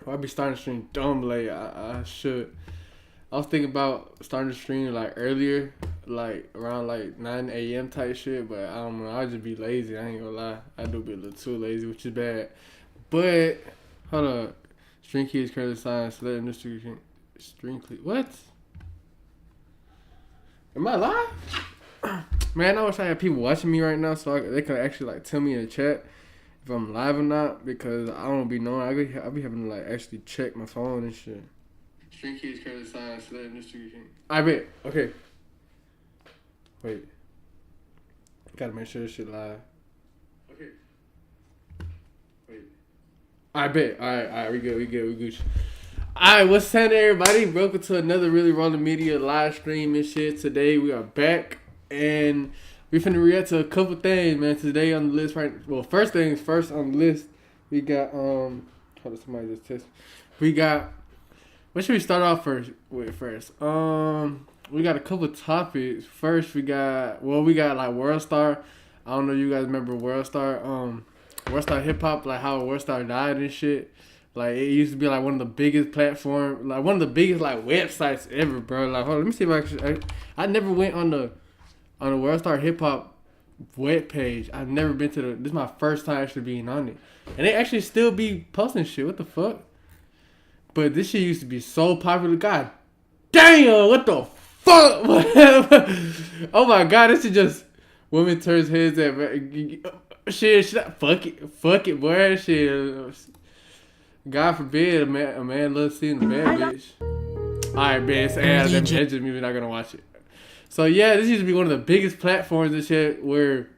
I be starting to stream dumb late. I should. I was thinking about starting to stream like earlier, like around like 9 a.m. type shit, but I don't know. I just be lazy. I ain't gonna lie. I do be a little too lazy, which is bad. But hold up, stream kids credit science. Let industry stream clip. What? Am I live? Man, I wish I had people watching me right now so they could actually like tell me in the chat if I'm live or not, because I don't be knowing. I be having to like actually check my phone and shit. Stream kids credit sign, select industry. I bet. Okay. Wait. Gotta make sure this shit live. Okay. Wait. I bet. Alright, we good. Alright, what's happening, everybody? Welcome to another Really Rolling Media live stream and shit. Today we are back and we finna react to a couple things, man. Today on the list, right? Well, first things first on the list, we got hold on, somebody just text. We got. What should we start off with first? We got a couple topics. First, we got like WorldStar. I don't know if you guys remember WorldStar. WorldStarHipHop, like how WorldStar died and shit. Like it used to be like one of the biggest platforms, like one of the biggest like websites ever, bro. Like hold on, let me see if I never went on the WorldStarHipHop web page. I've never been to this is my first time actually being on it, and they actually still be posting shit. What the fuck? But this shit used to be so popular. God damn, what the fuck? Oh my god, this is just women turns heads at shit. Fuck it, boy. Shit. God forbid a man loves seeing a bad bitch. Alright, man, it's ass. That's just me. We're not gonna watch it. So yeah, this used to be one of the biggest platforms and shit where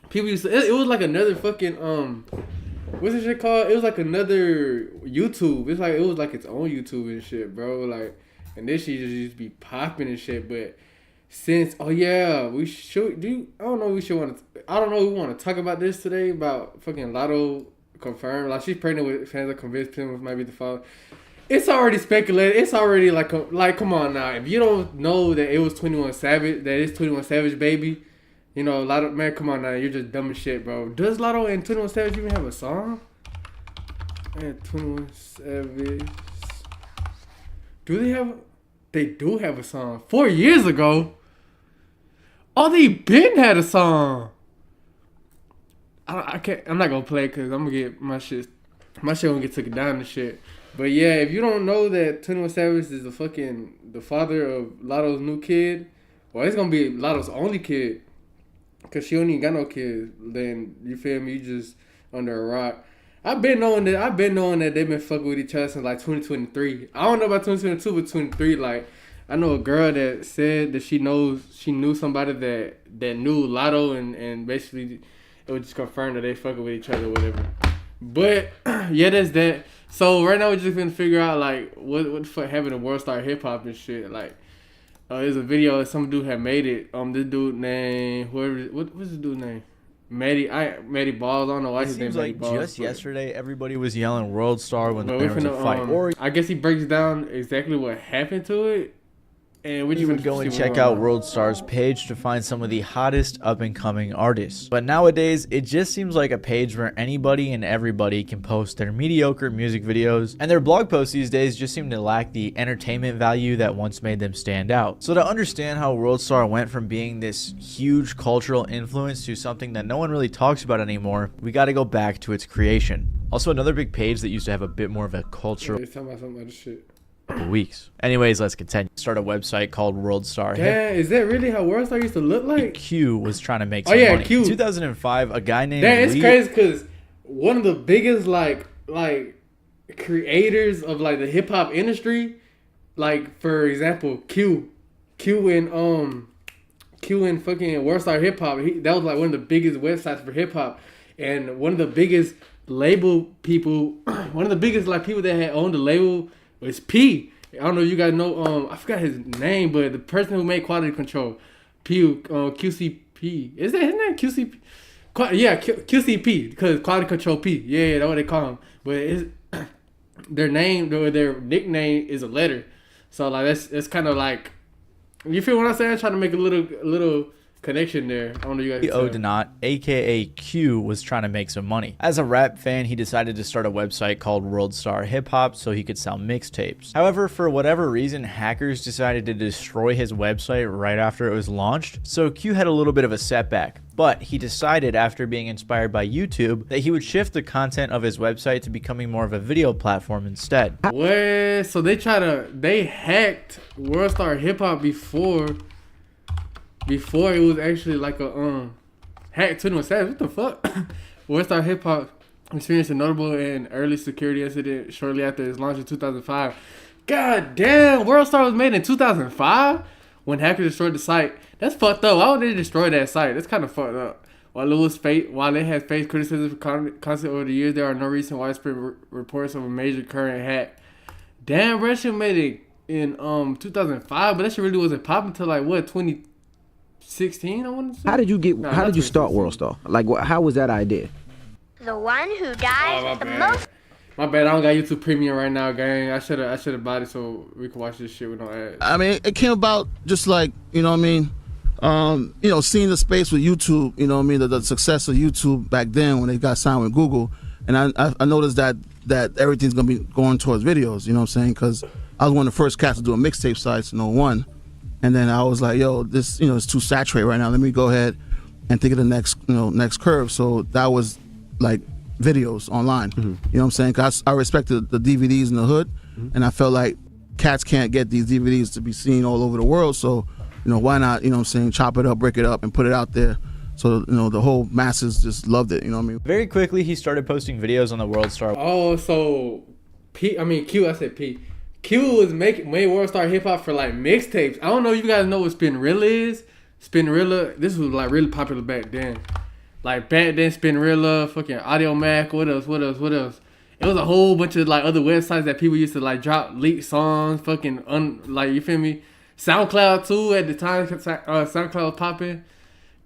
people used to. It was like another fucking what's this shit called? It was like another YouTube. It's like it was like its own YouTube and shit, bro. Like, and this shit just used to be popping and shit. But since we should do. I don't know. I don't know. We want to talk about this today about fucking Lotto confirmed. Like she's pregnant with fans that convinced him might be the father. It's already speculated. It's already like come on now. If you don't know that it was 21 Savage, that it's 21 Savage baby. You know, Lotto, man, come on now. You're just dumb as shit, bro. Does Lotto and 21 Savage even have a song? Man, 21 Savage. Do they have... They do have a song. 4 years ago? Oh, they been had a song. I can't... I'm not gonna play it because I'm gonna get my shit... My shit gonna get taken down and shit. But yeah, if you don't know that 21 Savage is the father of Lotto's new kid, well, it's gonna be Lotto's only kid. Cause she don't even got no kids, then you feel me? You just under a rock. I've been knowing that they've been fucking with each other since like 2023. I don't know about 2022, but 2023. Like I know a girl that said that she knew somebody that knew Lotto, and basically it was just confirmed that they fucking with each other or whatever. But yeah, that's that. So right now we're just gonna figure out like what the fuck happened to WorldStarHipHop and shit. Like. There's a video that some dude had made it. This dude named what's this dude name? Matty Balls. I don't know why his name. Seems like Balls, just yesterday, everybody was yelling WorldStar when there was a fight. I guess he breaks down exactly what happened to it. And we would go and check out WorldStar's page to find some of the hottest up-and-coming artists. But nowadays, it just seems like a page where anybody and everybody can post their mediocre music videos, and their blog posts these days just seem to lack the entertainment value that once made them stand out. So to understand how WorldStar went from being this huge cultural influence to something that no one really talks about anymore, we gotta go back to its creation. Also, another big page that used to have a bit more of a cultural... Yeah, talking about something like this shit. Weeks. Anyways, let's continue. Start a website called WorldStar. Yeah, is that really how WorldStar used to look like? Q was trying to make some money. Q. In 2005, a guy named it's crazy because one of the biggest like creators of like the hip hop industry, like for example, Q and fucking WorldStarHipHop. That was like one of the biggest websites for hip hop, and one of the biggest label people, one of the biggest like people that had owned the label. It's P. I don't know if you guys know. I forgot his name, but the person who made Quality Control, QCP. Is that his name? QCP. Yeah, QCP because Quality Control P. Yeah, that's what they call him. But it's, their nickname is a letter. So like that's kind of like, you feel what I'm saying? Trying to make a little connection there. I don't know you guys. CEO did not, aka Q, was trying to make some money. As a rap fan, he decided to start a website called WorldStarHipHop so he could sell mixtapes. However, for whatever reason, hackers decided to destroy his website right after it was launched, so Q had a little bit of a setback. But he decided, after being inspired by YouTube, that he would shift the content of his website to becoming more of a video platform instead. What? So they hacked WorldStarHipHop before it was actually like a hack to the savage. What the fuck? WorldStarHipHop experienced a notable and early security incident shortly after its launch in 2005. God damn, WorldStar was made in 2005 when hackers destroyed the site. That's fucked up. Why would they destroy that site? That's kind of fucked up. While it has faced criticism for content over the years, there are no recent widespread reports of a major current hack. Damn, bro, that shit made it in 2005, but that shit really wasn't popping until like what 2016. I want to say. How did you start WorldStar? Like, how was that idea? The one who dies the most. My bad, I don't got YouTube Premium right now, gang. I should have bought it so we can watch this shit with no ads. I mean, it came about just like, you know what I mean? Seeing the space with YouTube, you know what I mean, the success of YouTube back then when they got signed with Google, and I noticed that everything's gonna be going towards videos, you know what I'm saying? Because I was one of the first cats to do a mixtape sites in '01, and then I was like, yo, this, it's too saturated right now. Let me go ahead and think of the next curve. So that was like videos online, you know what I'm saying? Because I respected the DVDs in the hood, and I felt like cats can't get these DVDs to be seen all over the world, so why not, chop it up, break it up, and put it out there so, the whole masses just loved it, you know what I mean? Very quickly, he started posting videos on the WorldStar. Oh, so Q, I said P. Q was made WorldStarHipHop for like mixtapes. I don't know if you guys know what Spinrilla is. Spinrilla, this was like really popular back then. Like back then, Spinrilla, fucking Audio Mac, what else? It was a whole bunch of like other websites that people used to like drop leaked songs, like, you feel me? SoundCloud too at the time. SoundCloud was popping,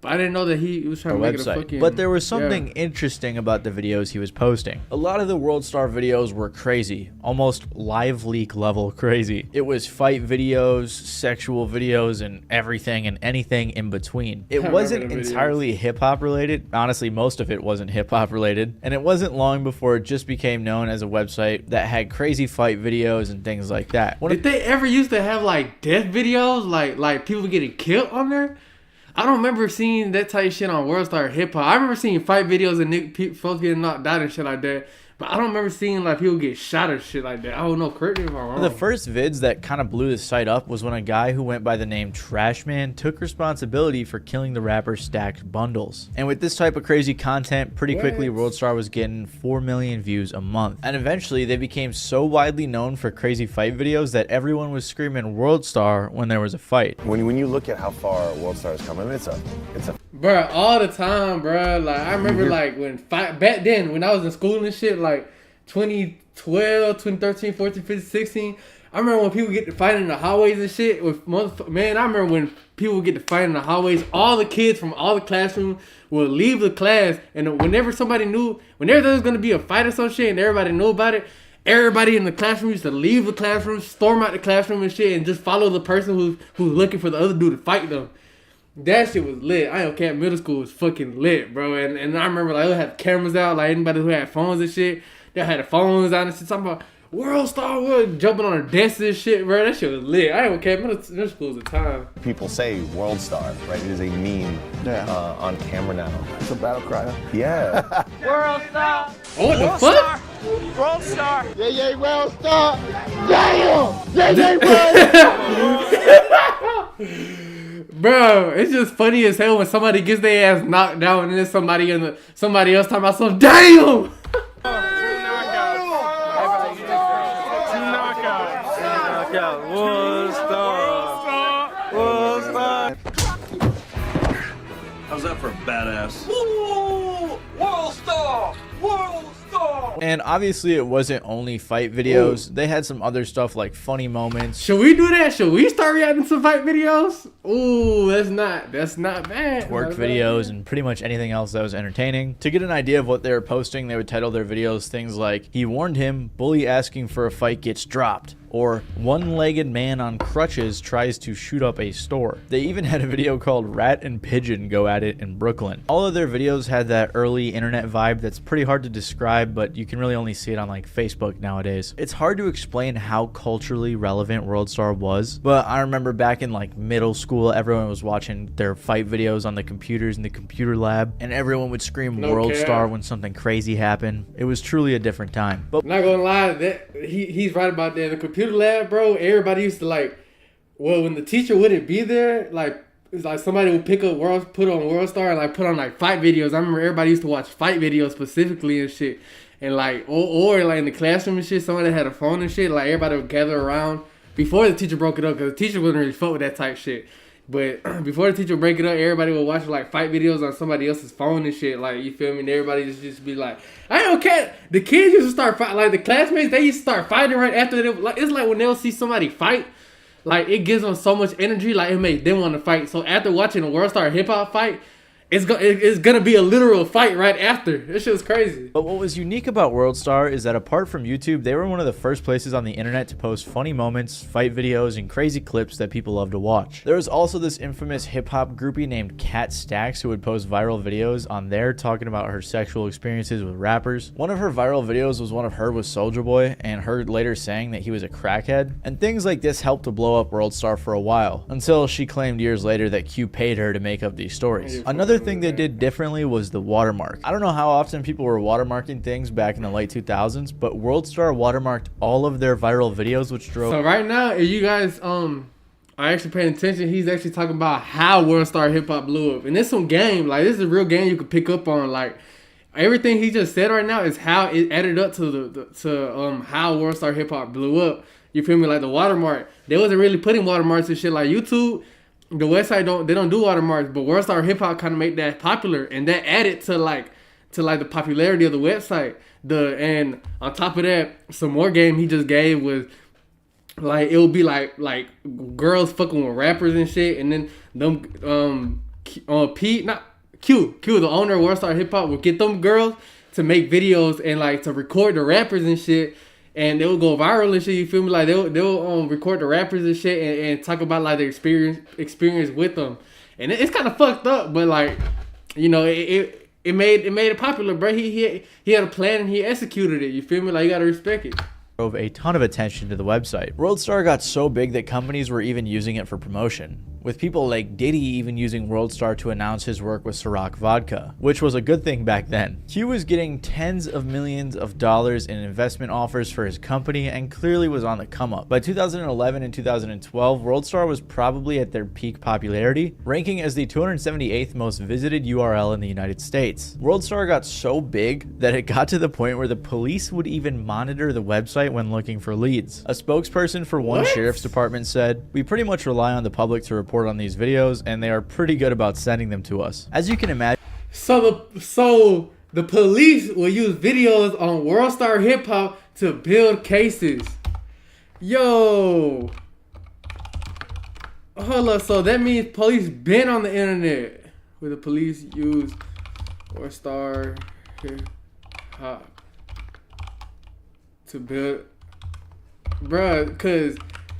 but I didn't know that he was trying to make it a fucking. But there was something interesting about the videos he was posting. A lot of the WorldStar videos were crazy, almost live leak level crazy. It was fight videos, sexual videos, and everything and anything in between. It wasn't entirely hip hop related. Honestly, most of it wasn't hip hop related, and it wasn't long before it just became known as a website that had crazy fight videos and things like that. Did they ever used to have like death videos, like people getting killed on there? I don't remember seeing that type of shit on WorldStarHipHop. I remember seeing fight videos and folks getting knocked out and shit like that. But I don't remember seeing like people get shot or shit like that. I don't know. Correct me if I'm wrong. The first vids that kind of blew the site up was when a guy who went by the name Trashman took responsibility for killing the rapper Stacked Bundles. And with this type of crazy content, pretty quickly WorldStar was getting 4 million views a month. And eventually they became so widely known for crazy fight videos that everyone was screaming WorldStar when there was a fight. When you look at how far WorldStar has come, I mean, it's a Bruh, all the time, bruh. Like, I remember, like, back then, when I was in school and shit, like, 2012, 2013, 14, 15, 16, I remember when people get to fight in the hallways and shit. Man, I remember when people get to fight in the hallways, all the kids from all the classrooms will leave the class, and whenever there was going to be a fight or some shit and everybody knew about it, everybody in the classroom used to leave the classroom, storm out the classroom and shit, and just follow the person who's looking for the other dude to fight them. That shit was lit. I don't care. Middle school was fucking lit, bro. And I remember like they had cameras out, like anybody who had phones and shit, they had the phones out and shit. Talking about WorldStar, jumping on the desks and shit, bro. That shit was lit. I don't care. Middle school was a time. People say WorldStar, right? It is a meme on camera now. It's a battle cry. Yeah. WorldStar. Oh, what the fuck? WorldStar. Yeah, WorldStar. Damn! Yeah, WorldStar. Bro, it's just funny as hell when somebody gets their ass knocked down and then somebody else talking about some damn. How's that for a badass? And obviously it wasn't only fight videos. They had some other stuff like funny moments. Should we do that? Should we start reacting to fight videos? Ooh, that's not bad. Twerk videos and pretty much anything else that was entertaining. To get an idea of what they were posting, they would title their videos things like, "He warned him, bully asking for a fight gets dropped," or one-legged man on crutches tries to shoot up a store. They even had a video called Rat and Pigeon Go At It in Brooklyn. All of their videos had that early internet vibe that's pretty hard to describe, but you can really only see it on like Facebook nowadays. It's hard to explain how culturally relevant WorldStar was, but I remember back in like middle school, everyone was watching their fight videos on the computers in the computer lab, and everyone would scream WorldStar when something crazy happened. It was truly a different time. But not gonna lie, that he's right about that. In the computer lab, bro, everybody used to like, well, when the teacher wouldn't be there, like, it's like somebody would put on WorldStar and like put on like fight videos. I remember everybody used to watch fight videos specifically and shit. And like, or like in the classroom and shit, somebody had a phone and shit, like everybody would gather around before the teacher broke it up, because the teacher wouldn't really fuck with that type shit. But before the teacher would break it up, everybody would watch like fight videos on somebody else's phone and shit. Like, you feel me? And everybody just be like, I don't care. The kids used to start fighting. Like, the classmates, they used to start fighting right after they, like, it's like when they'll see somebody fight, like, it gives them so much energy, like, it makes them want to fight. So after watching a WorldStarHipHop fight, it's gonna be a literal fight right after. This shit was crazy. But what was unique about WorldStar is that apart from YouTube, they were one of the first places on the internet to post funny moments, fight videos, and crazy clips that people love to watch. There was also this infamous hip-hop groupie named Kat Stacks who would post viral videos on there talking about her sexual experiences with rappers. One of her viral videos was one of her with Soulja Boy, and her later saying that he was a crackhead. And things like this helped to blow up WorldStar for a while, until she claimed years later that Q paid her to make up these stories. Another thing they did differently was the watermark. I don't know how often people were watermarking things back in the late 2000s, but WorldStar watermarked all of their viral videos, which drove... So right now, if you guys are actually paying attention, he's actually talking about how WorldStarHipHop blew up. And it's some game, like, this is a real game you could pick up on. Like, everything he just said right now is how it added up to how WorldStarHipHop blew up. You feel me? Like the watermark, they wasn't really putting watermarks and shit. Like YouTube, the website don't do watermarks, but WorldStarHipHop kind of made that popular, and that added to the popularity of the website. And on top of that, some more game he just gave was like, it would be like girls fucking with rappers and shit, and then them Q, the owner of WorldStarHipHop, would get them girls to make videos and like to record the rappers and shit. And they will go viral and shit, you feel me? Like, they'll record the rappers and shit and talk about, like, their experience with them. And it's kind of fucked up, but, like, you know, it made it popular, bro. He had a plan and he executed it, you feel me? Like, you gotta respect it. Drove a ton of attention to the website. WorldStar got so big that companies were even using it for promotion, with people like Diddy even using WorldStar to announce his work with Ciroc Vodka, which was a good thing back then. Q was getting tens of millions of dollars in investment offers for his company and clearly was on the come up. By 2011 and 2012, WorldStar was probably at their peak popularity, ranking as the 278th most visited URL in the United States. WorldStar got so big that it got to the point where the police would even monitor the website when looking for leads. A spokesperson for one sheriff's department said, "We pretty much rely on the public to report on these videos, and they are pretty good about sending them to us." As you can imagine, so the police will use videos on WorldStarHipHop to build cases. Yo, hold up. So that means police been on the internet. Where the police use WorldStarHipHop to build, bruh, cause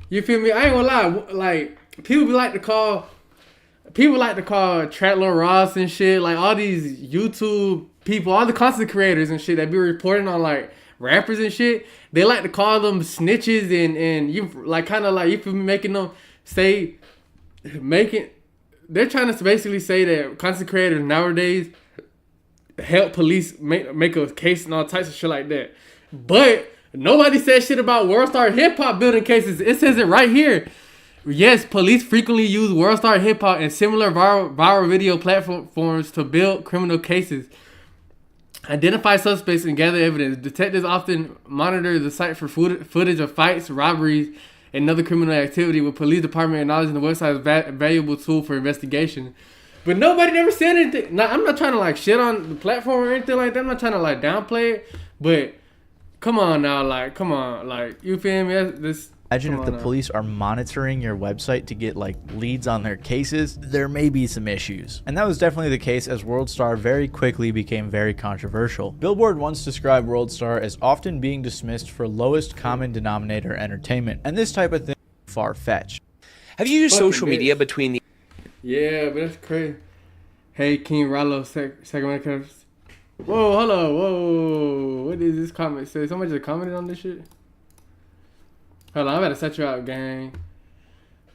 you feel me? I ain't gonna lie, like, people like to call Trapler Ross and shit, like all these YouTube people, all the content creators and shit that be reporting on like rappers and shit. They like to call them snitches and you like kind of like, you feel me, they're trying to basically say that content creators nowadays help police make a case and all types of shit like that. But nobody said shit about WorldStarHipHop building cases. It says it right here. Yes, police frequently use WorldStarHipHop and similar viral video platforms to build criminal cases, identify suspects, and gather evidence. Detectives often monitor the site for footage of fights, robberies, and other criminal activity, with police department acknowledging the website as a valuable tool for investigation. But nobody never said anything. Now, I'm not trying to like shit on the platform or anything like that. I'm not trying to like downplay it, but come on now, like, come on, like, you feel me? Imagine if the police are monitoring your website to get like leads on their cases, there may be some issues. And that was definitely the case, as WorldStar very quickly became very controversial. Billboard once described WorldStar as often being dismissed for lowest common denominator entertainment, and this type of thing is far-fetched. Have you used social media between the... Yeah, but that's crazy. Hey, King Rollo, Sacramento. Whoa, hold on, whoa. What does this comment say? Somebody just commented on this shit? Hold on, I'm about to set you out, gang.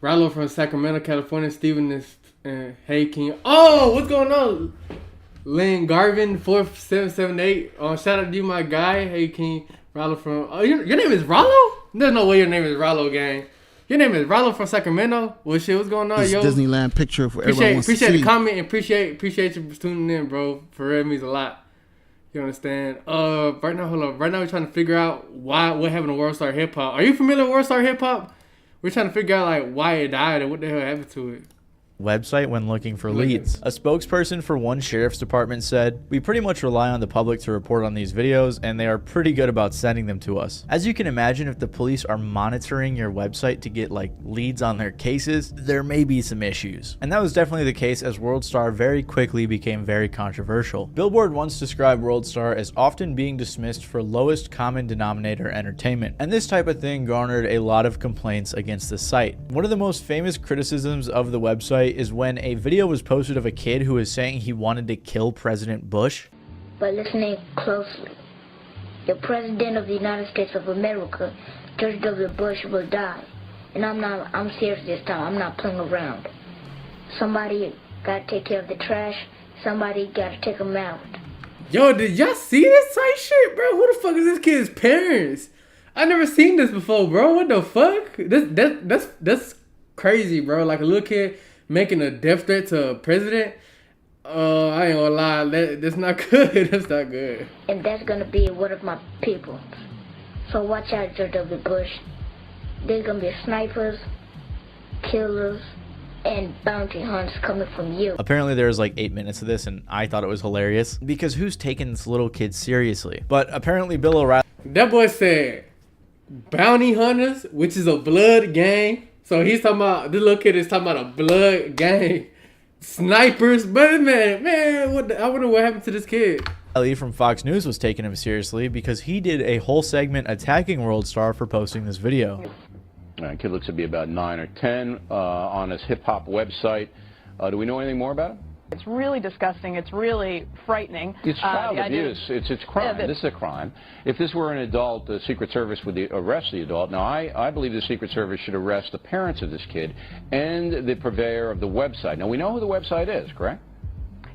Rollo from Sacramento, California. Steven is, hey, King. Oh, what's going on? Lynn Garvin, 4778. Shout out to you, my guy. Hey, King. Rollo from, oh, your name is Rollo? There's no way your name is Rollo, gang. Your name is Rollo from Sacramento. Well, shit, what's going on, This yo? Disneyland picture for everyone wants to see. Appreciate the comment and appreciate you tuning in, bro. For real, it means a lot. You understand? Right now, hold on. Right now, we're trying to figure out what happened to WorldStar Hip Hop. Are you familiar with WorldStar Hip Hop? We're trying to figure out like why it died and what the hell happened to it. Website when looking for leads. A spokesperson for one sheriff's department said, "We pretty much rely on the public to report on these videos, and they are pretty good about sending them to us. As you can imagine, if the police are monitoring your website to get like leads on their cases, there may be some issues." And that was definitely the case, as WorldStar very quickly became very controversial. Billboard once described WorldStar as often being dismissed for lowest common denominator entertainment, and this type of thing garnered a lot of complaints against the site. One of the most famous criticisms of the website is when a video was posted of a kid who was saying he wanted to kill President Bush. By listening closely, the President of the United States of America, George W. Bush, will die. And I'm serious this time. I'm not playing around. Somebody gotta take care of the trash. Somebody gotta take him out. Yo, did y'all see this type shit, bro? Who the fuck is this kid's parents? I never seen this before, bro. What the fuck? That's crazy, bro. Like a little kid making a death threat to a president. I ain't gonna lie, that's not good. That's not good. And that's gonna be one of my people. So watch out, George W. Bush. There's gonna be snipers, killers, and bounty hunters coming from you. Apparently there was like 8 minutes of this, and I thought it was hilarious because who's taking this little kid seriously? But apparently Bill O'Reilly. That boy said bounty hunters, which is a blood gang. So he's talking about, this little kid is talking about a blood gang. Snipers, but man, I wonder what happened to this kid. Ali from Fox News was taking him seriously because he did a whole segment attacking WorldStar for posting this video. Kid looks to be about 9 or 10 on his hip-hop website. Do we know anything more about him? It's really disgusting. It's really frightening. It's child abuse. It's crime. This is a crime. If this were an adult, the Secret Service would arrest the adult. Now, I believe the Secret Service should arrest the parents of this kid and the purveyor of the website. Now, we know who the website is, correct?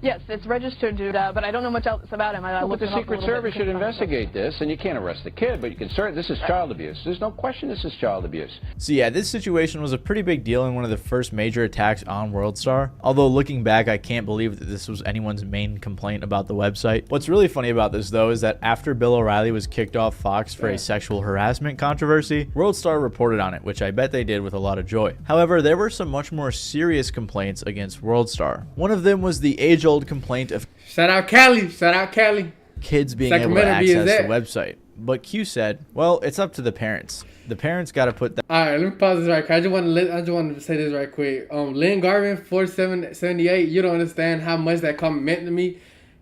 Yes, it's registered, dude, but I don't know much else about him. But the Secret Service should investigate this, and you can't arrest the kid, but you can certainly, this is child abuse. There's no question this is child abuse. So yeah, this situation was a pretty big deal and one of the first major attacks on WorldStar. Although looking back, I can't believe that this was anyone's main complaint about the website. What's really funny about this though is that after Bill O'Reilly was kicked off Fox for a sexual harassment controversy, WorldStar reported on it, which I bet they did with a lot of joy. However, there were some much more serious complaints against WorldStar. One of them was the age-old complaint of shout out Cali kids being able to access the website. But Q said, well, it's up to the parents. The parents got to put that. All right, let me pause this right quick. I just want to say this right quick. Lynn Garvin, 4778. You don't understand how much that comment meant to me.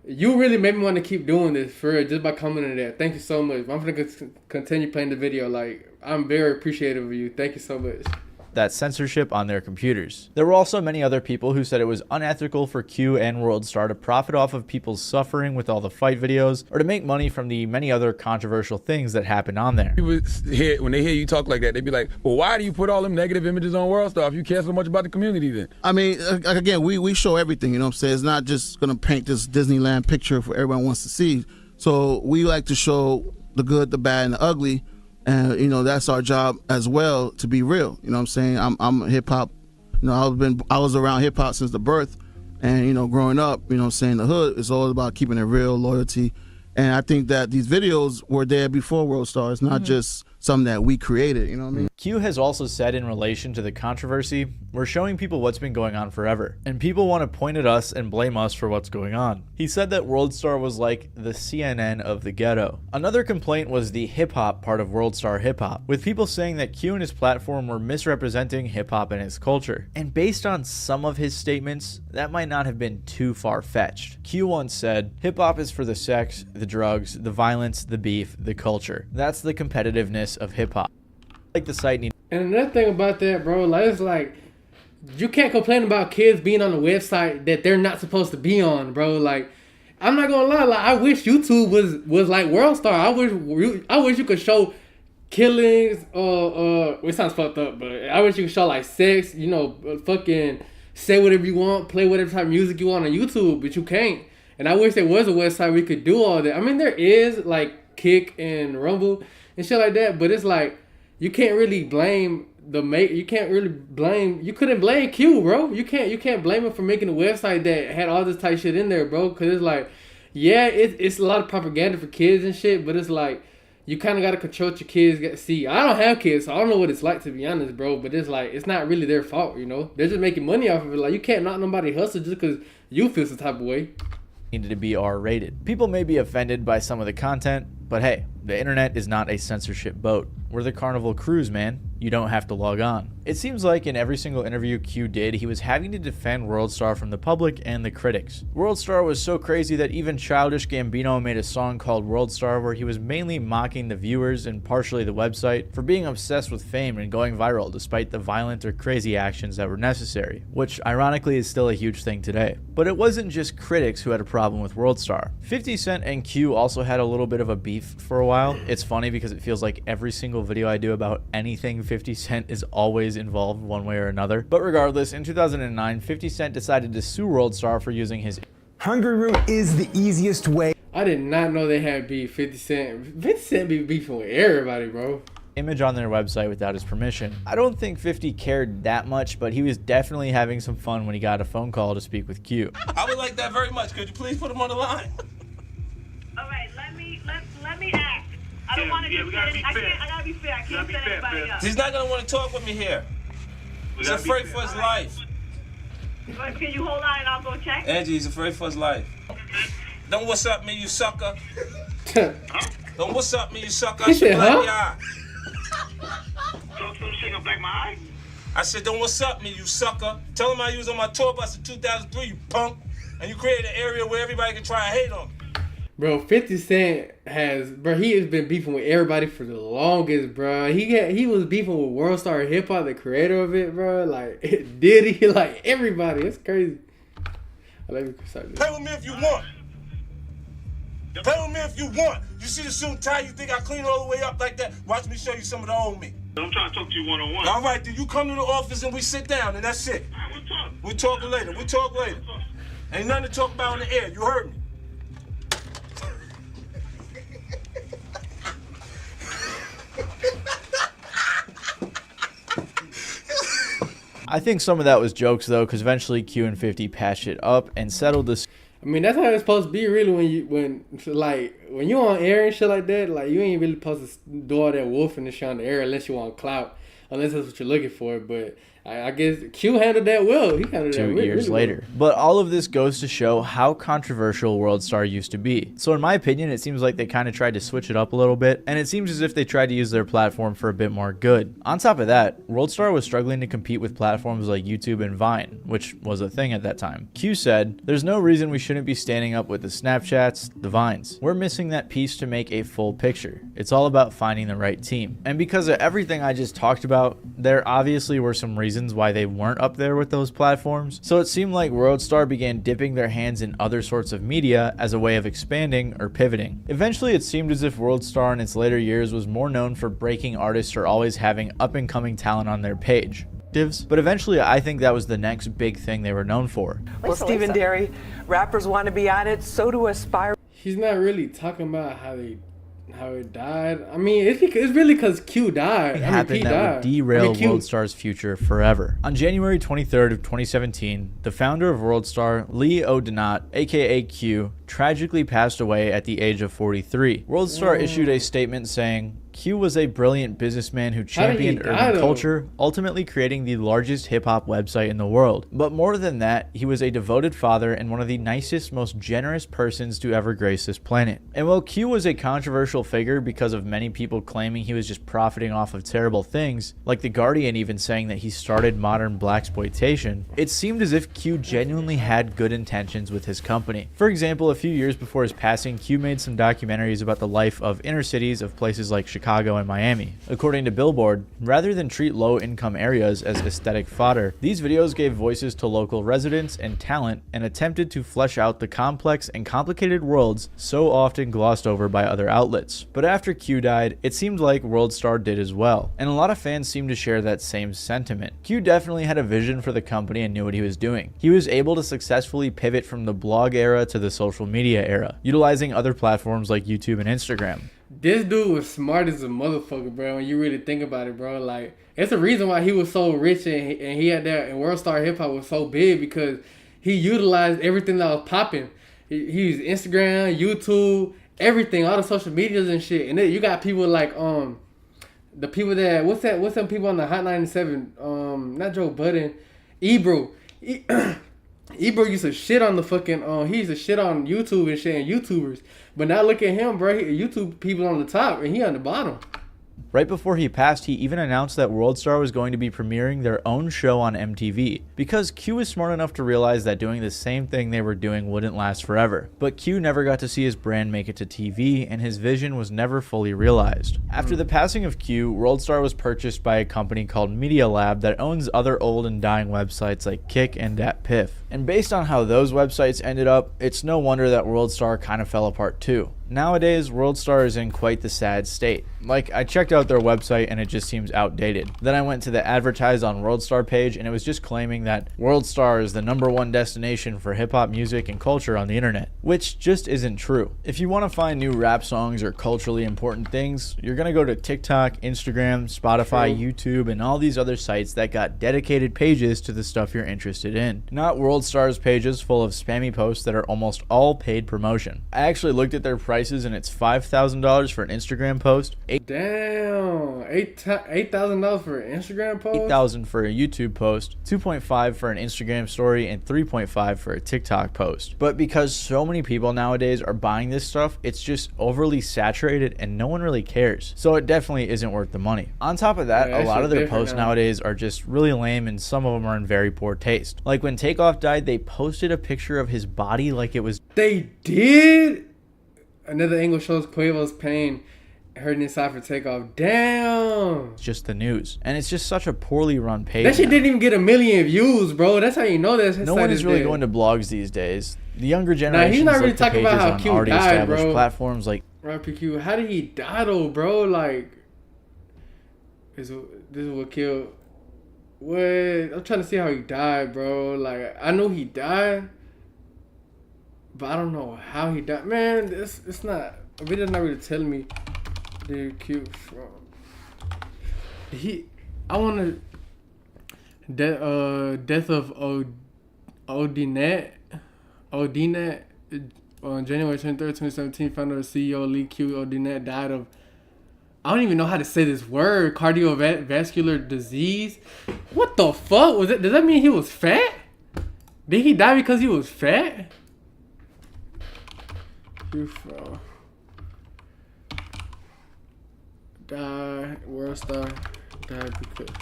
You really made me want to keep doing this for real, just by commenting there. Thank you so much. I'm gonna continue playing the video. Like, I'm very appreciative of you. Thank you so much. That censorship on their computers. There were also many other people who said it was unethical for Q and WorldStar to profit off of people's suffering with all the fight videos, or to make money from the many other controversial things that happened on there. People when they hear you talk like that, they be like, well, why do you put all them negative images on WorldStar if you care so much about the community then? I mean, again, we show everything, you know what I'm saying? It's not just going to paint this Disneyland picture for everyone wants to see. So we like to show the good, the bad, and the ugly. And, you know, that's our job as well, to be real. You know what I'm saying? I'm hip-hop. You know, I was around hip-hop since the birth. And, you know, growing up, you know what I'm saying, the hood is all about keeping it real, loyalty. And I think that these videos were there before WorldStar. It's not just something that we created, you know what I mean? Q has also said in relation to the controversy, we're showing people what's been going on forever, and people want to point at us and blame us for what's going on. He said that WorldStar was like the CNN of the ghetto. Another complaint was the hip-hop part of WorldStarHipHop, with people saying that Q and his platform were misrepresenting hip-hop and its culture. And based on some of his statements, that might not have been too far-fetched. Q once said, hip-hop is for the sex, the drugs, the violence, the beef, the culture. That's the competitiveness of hip-hop. Like the site need. And another thing about that, bro, like it's like you can't complain about kids being on a website that they're not supposed to be on, bro. Like I'm not gonna lie, like I wish YouTube was like WorldStar. I wish you could show killings it sounds fucked up, but I wish you could show like sex, you know, fucking say whatever you want, play whatever type of music you want on YouTube, but you can't. And I wish there was a website where you could do all that. I mean, there is like Kick and Rumble and shit like that, but it's like you can't really blame you couldn't blame Q, bro. You can't blame him for making a website that had all this type shit in there, bro. Cause it's like, yeah, it's a lot of propaganda for kids and shit, but it's like you kind of got to control what your kids see. I don't have kids, so I don't know what it's like, to be honest, bro. But it's like it's not really their fault, you know. They're just making money off of it. Like you can't knock nobody hustle just because you feel some type of way. Needed to be R-rated. People may be offended by some of the content, but hey, the internet is not a censorship boat. We're the Carnival Cruise, man. You don't have to log on. It seems like in every single interview Q did, he was having to defend WorldStar from the public and the critics. WorldStar was so crazy that even Childish Gambino made a song called WorldStar where he was mainly mocking the viewers and partially the website for being obsessed with fame and going viral despite the violent or crazy actions that were necessary, which ironically is still a huge thing today. But it wasn't just critics who had a problem with WorldStar. 50 Cent and Q also had a little bit of a beef for a while. It's funny because it feels like every single video I do about anything 50 Cent is always involved one way or another. But regardless, in 2009, 50 Cent decided to sue WorldStar for using his Hungry Root is the easiest way. I did not know they had beef. 50 Cent be beefing with everybody, bro. Image on their website without his permission. I don't think 50 cared that much, but he was definitely having some fun when he got a phone call to speak with Q. I would like that very much. Could you please put him on the line? All right, let me act. I don't want to just I gotta be fair. I can't set anybody up. He's not gonna want to talk with me here. He's afraid for his life. Can you hold on and I'll go check? Angie, he's afraid for his life. Don't what's up me, you sucker. Don't what's up me, you sucker. I should black your eye. I said, don't what's up me, you sucker. Tell him I was on my tour bus in 2003, you punk. And you created an area where everybody can try and hate on me. Bro, 50 Cent he has been beefing with everybody for the longest, bro. He was beefing with WorldStarHipHop, the creator of it, bro. Like, Diddy, like, everybody. It's crazy. I like it. Play with me if you want. Play with me if you want. You see the suit and tie, you think I clean all the way up like that? Watch me show you some of the old me. I'm trying to talk to you one-on-one. All right, then you come to the office and we sit down, and that's it. All right, we'll talk later. Ain't nothing to talk about on the air. You heard me. I think some of that was jokes though, because eventually Q and 50 patched it up and settled this. I mean, that's how it's supposed to be, really. When you on air and shit like that, like you ain't really supposed to do all that wolfing and shit on the air unless you want clout, unless that's what you're looking for. But I guess Q handled that well. He handled that 2 years really later. But all of this goes to show how controversial WorldStar used to be. So in my opinion, it seems like they kind of tried to switch it up a little bit, and it seems as if they tried to use their platform for a bit more good. On top of that, WorldStar was struggling to compete with platforms like YouTube and Vine, which was a thing at that time. Q said, "There's no reason we shouldn't be standing up with the Snapchats, the Vines. We're missing that piece to make a full picture. It's all about finding the right team." And because of everything I just talked about, there obviously were some reasons why they weren't up there with those platforms. So it seemed like WorldStar began dipping their hands in other sorts of media as a way of expanding or pivoting. Eventually, it seemed as if WorldStar in its later years was more known for breaking artists or always having up-and-coming talent on their page. But eventually, I think that was the next big thing they were known for. Well, Stephen Derry, rappers want to be on it, so do Aspire. He's not really talking about how it died. I mean, it's really because Q died. It happened that would derail WorldStar's future forever. On January 23rd of 2017, the founder of WorldStar, Lee O'Donnell, aka Q, tragically passed away at the age of 43. WorldStar issued a statement saying, Q was a brilliant businessman who championed urban culture, ultimately creating the largest hip-hop website in the world. But more than that, he was a devoted father and one of the nicest, most generous persons to ever grace this planet. And while Q was a controversial figure because of many people claiming he was just profiting off of terrible things, like The Guardian even saying that he started modern blaxploitation, it seemed as if Q genuinely had good intentions with his company. For example, a few years before his passing, Q made some documentaries about the life of inner cities of places like Chicago and Miami. According to Billboard, rather than treat low-income areas as aesthetic fodder, these videos gave voices to local residents and talent and attempted to flesh out the complex and complicated worlds so often glossed over by other outlets. But after Q died, it seemed like WorldStar did as well, and a lot of fans seem to share that same sentiment. Q definitely had a vision for the company and knew what he was doing. He was able to successfully pivot from the blog era to the social media era, utilizing other platforms like YouTube and Instagram. This dude was smart as a motherfucker, bro, when you really think about it, bro. Like, it's the reason why he was so rich and he had that, and WorldStarHipHop was so big, because he utilized everything that was popping. He used Instagram, YouTube, everything, all the social medias and shit. And then you got people like, the people that, what's them people on the Hot 97, not Joe Budden, Ebro. Ebro used to shit on the fucking, he used to shit on YouTube and shit and YouTubers. But now look at him, bro. YouTube people on the top and he on the bottom. Right before he passed, he even announced that WorldStar was going to be premiering their own show on MTV, because Q was smart enough to realize that doing the same thing they were doing wouldn't last forever. But Q never got to see his brand make it to TV, and his vision was never fully realized. After the passing of Q, WorldStar was purchased by a company called Media Lab that owns other old and dying websites like Kick and DatPiff. And based on how those websites ended up, it's no wonder that WorldStar kind of fell apart too. Nowadays, WorldStar is in quite the sad state. Like, I checked out their website and it just seems outdated. Then I went to the advertise on WorldStar page and it was just claiming that WorldStar is the #1 destination for hip-hop music and culture on the internet, which just isn't true. If you want to find new rap songs or culturally important things, you're gonna go to TikTok, Instagram, Spotify, YouTube, and all these other sites that got dedicated pages to the stuff you're interested in. Not WorldStar's pages full of spammy posts that are almost all paid promotion. I actually looked at their prices and it's $5,000 for an Instagram post. Damn, $8,000 for an Instagram post? $8,000 for a YouTube post, $2.5 for an Instagram story, and $3.5 for a TikTok post. But because so many people nowadays are buying this stuff, it's just overly saturated and no one really cares. So it definitely isn't worth the money. On top of that, a lot of their posts nowadays are just really lame and some of them are in very poor taste. Like when Takeoff died, they posted a picture of his body like it was... They did? Another angle shows Quavo's pain hurting inside for Takeoff. Damn. It's just the news. And it's just such a poorly run page. That shit didn't even get 1 million views, bro. That's how you know that. No one is really going to blogs these days. The younger generation he's not really talking about how Q already died, established bro. platforms like RPQ. How did he die though, bro? Like, this is what killed. What? I'm trying to see how he died, bro. Like, I know he died, but I don't know how he died. Man, it's not. The video's not really telling me. Dude, cute. I want to. Death of Odinet. On January 23rd, 2017, founder of CEO Lee Q. Odinet died of. I don't even know how to say this word. Cardiovascular disease. What the fuck was it? Does that mean he was fat? Did he die because he was fat? Die. WorldStar died because.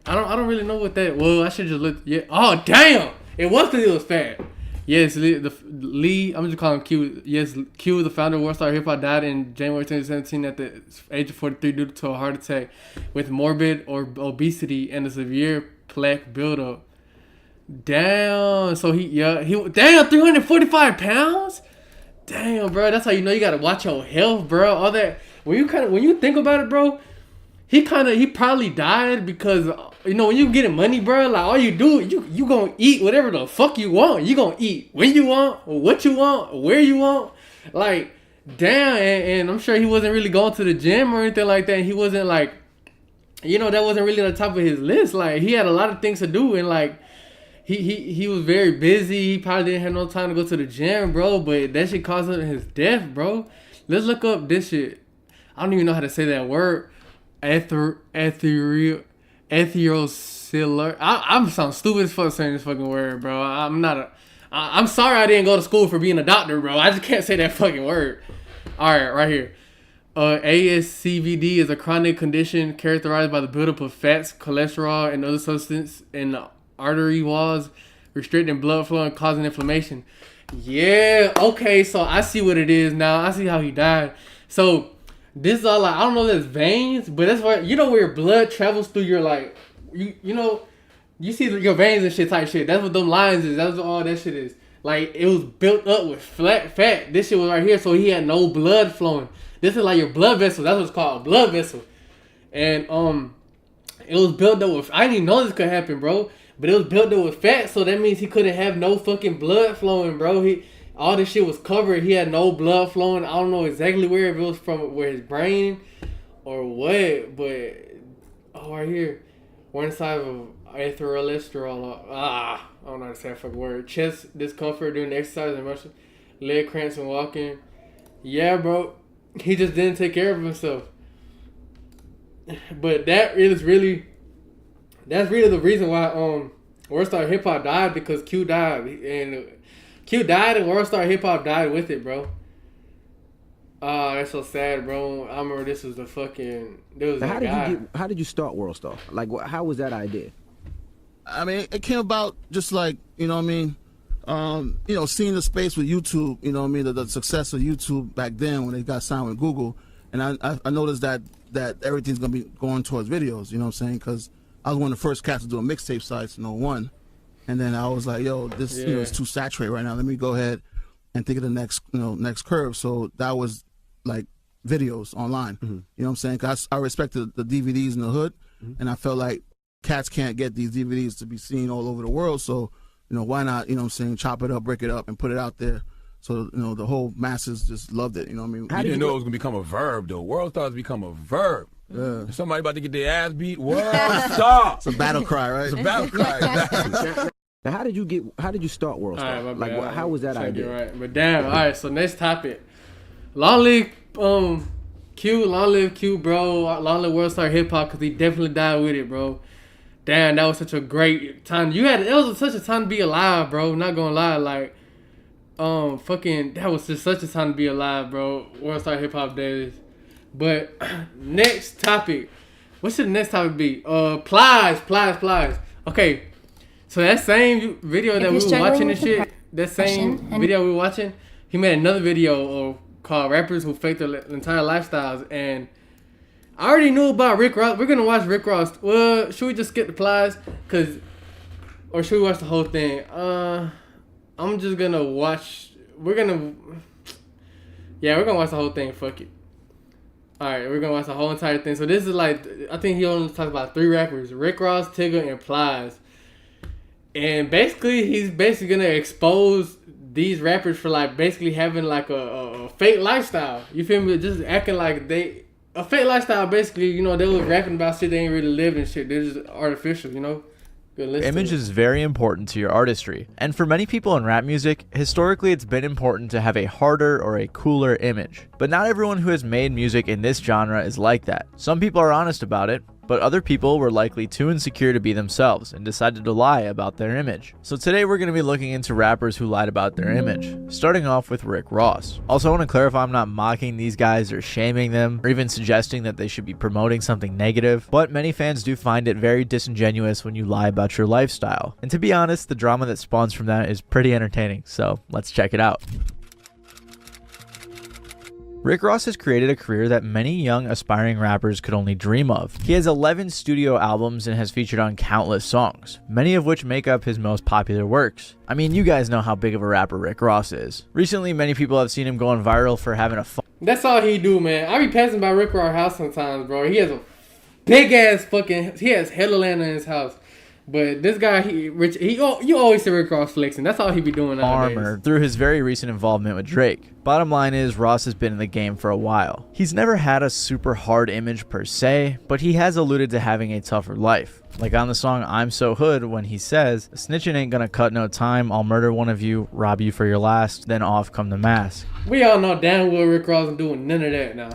I don't really know what that. Well, I should just look. Yeah. Oh damn! It was because he was fat. Yes, Lee. I'm just calling him Q. Yes, Q, the founder of WorldStarHipHop, died in January 2017 at the age of 43 due to a heart attack with morbid or obesity and a severe plaque buildup. Damn. So he damn 345 pounds. Damn, bro. That's how you know you gotta watch your health, bro. All that when you think about it, bro. He probably died because, you know, when you getting money, bro, like all you do, you gonna eat whatever the fuck you want. You gonna eat when you want, what you want, where you want. Like, damn, and I'm sure he wasn't really going to the gym or anything like that. He wasn't like, you know, that wasn't really on the top of his list. Like, he had a lot of things to do, and like, he was very busy. He probably didn't have no time to go to the gym, bro. But that shit caused him his death, bro. let's look up this shit. I don't even know how to say that word. Ethereal. I'm sound stupid as fuck saying this fucking word, bro. I'm sorry I didn't go to school for being a doctor, bro. I just can't say that fucking word. All right, right here. ASCVD is a chronic condition characterized by the buildup of fats, cholesterol, and other substances in the artery walls, restricting blood flow and causing inflammation. Yeah, okay, so I see what it is now. I see how he died. So this is all like, I don't know if it's veins, but that's where, you know, where your blood travels through your, like, you know, you see your veins and shit type shit. That's what them lines is. That's what all that shit is. Like, it was built up with fat. This shit was right here, so he had no blood flowing. This is like your blood vessel. That's what it's called, a blood vessel. And it was built up with, I didn't even know this could happen, bro. But it was built up with fat, so that means he couldn't have no fucking blood flowing, bro. All this shit was covered. He had no blood flowing. I don't know exactly where, if it was from where his brain or what, but right here, one side of atherosclerosis. I don't know how to say that fucking word. Chest discomfort during exercise and motion, leg cramps and walking. Yeah, bro. He just didn't take care of himself. But that's really the reason why WorldStarHipHop died, because Q died, and WorldStarHipHop died with it, bro. That's so sad, bro. I remember this was the fucking, there was Now, a guy. how did you start WorldStar? Like, how was that idea? I mean, it came about just like, you know what I mean, you know, seeing the space with YouTube, you know what I mean, the success of YouTube back then when they got signed with Google, and I noticed that everything's gonna be going towards videos, you know what I'm saying, because I was one of the first cats to do a mixtape sites in 01, and then I was like, yo, this you know, it's too saturated right now. Let me go ahead and think of the next curve. So that was like videos online. You know what I'm saying? 'Cause I respected the DVDs in the hood, and I felt like cats can't get these DVDs to be seen all over the world. So, you know, why not, you know what I'm saying, chop it up, break it up, and put it out there. So, you know, the whole masses just loved it. You know what I mean? You didn't know it was going to become a verb, though. WorldStar's become a verb. Yeah. Somebody about to get their ass beat. WorldStar. It's a battle cry, right? It's a battle cry. Exactly. Now, how did you start WorldStar? Right, like, how was that idea? Right. But damn, all right, so next topic. Long live Q, bro. Long live WorldStarHipHop, because he definitely died with it, bro. Damn, that was such a great time. It was such a time to be alive, bro. Not gonna lie, like, that was just such a time to be alive, bro. WorldStarHipHop days. But next topic. What should the next topic be? PLIES. Okay. So that same video that we were watching and shit, that same video we were watching, he made another video called Rappers Who Fake Their Entire Lifestyles. And I already knew about Rick Ross. We're going to watch Rick Ross. Well, should we just skip the PLIES? Or should we watch the whole thing? I'm just going to watch. We're going to watch the whole thing. Fuck it. Alright, we're going to watch the whole entire thing. So this is like, I think he only talks about 3 rappers. Rick Ross, Tigger, and PLIES. And basically, he's going to expose these rappers for like basically having like a fake lifestyle. You feel me? Just acting like a fake lifestyle, basically. You know, they was rapping about shit they ain't really lived and shit. They're just artificial, you know? Image is very important to your artistry. And for many people in rap music, historically it's been important to have a harder or a cooler image. But not everyone who has made music in this genre is like that. Some people are honest about it, but other people were likely too insecure to be themselves and decided to lie about their image. So today we're going to be looking into rappers who lied about their image, starting off with Rick Ross. Also, I want to clarify I'm not mocking these guys or shaming them or even suggesting that they should be promoting something negative, but many fans do find it very disingenuous when you lie about your lifestyle. And to be honest, the drama that spawns from that is pretty entertaining, so let's check it out. Rick Ross has created a career that many young aspiring rappers could only dream of. He has 11 studio albums and has featured on countless songs, many of which make up his most popular works. I mean, you guys know how big of a rapper Rick Ross is. Recently, many people have seen him going viral for having a fun. That's all he do, man. I be passing by Rick Ross' house sometimes, bro. He has a big ass he has hella land in his house. But this guy, you always see Rick Ross flexing. That's all he be doing nowadays. Armor through his very recent involvement with Drake. Bottom line is, Ross has been in the game for a while. He's never had a super hard image per se, but he has alluded to having a tougher life. Like on the song I'm So Hood, when he says, snitching ain't gonna cut no time, I'll murder one of you, rob you for your last, then off come the mask. We all know damn well Rick Ross is doing none of that now.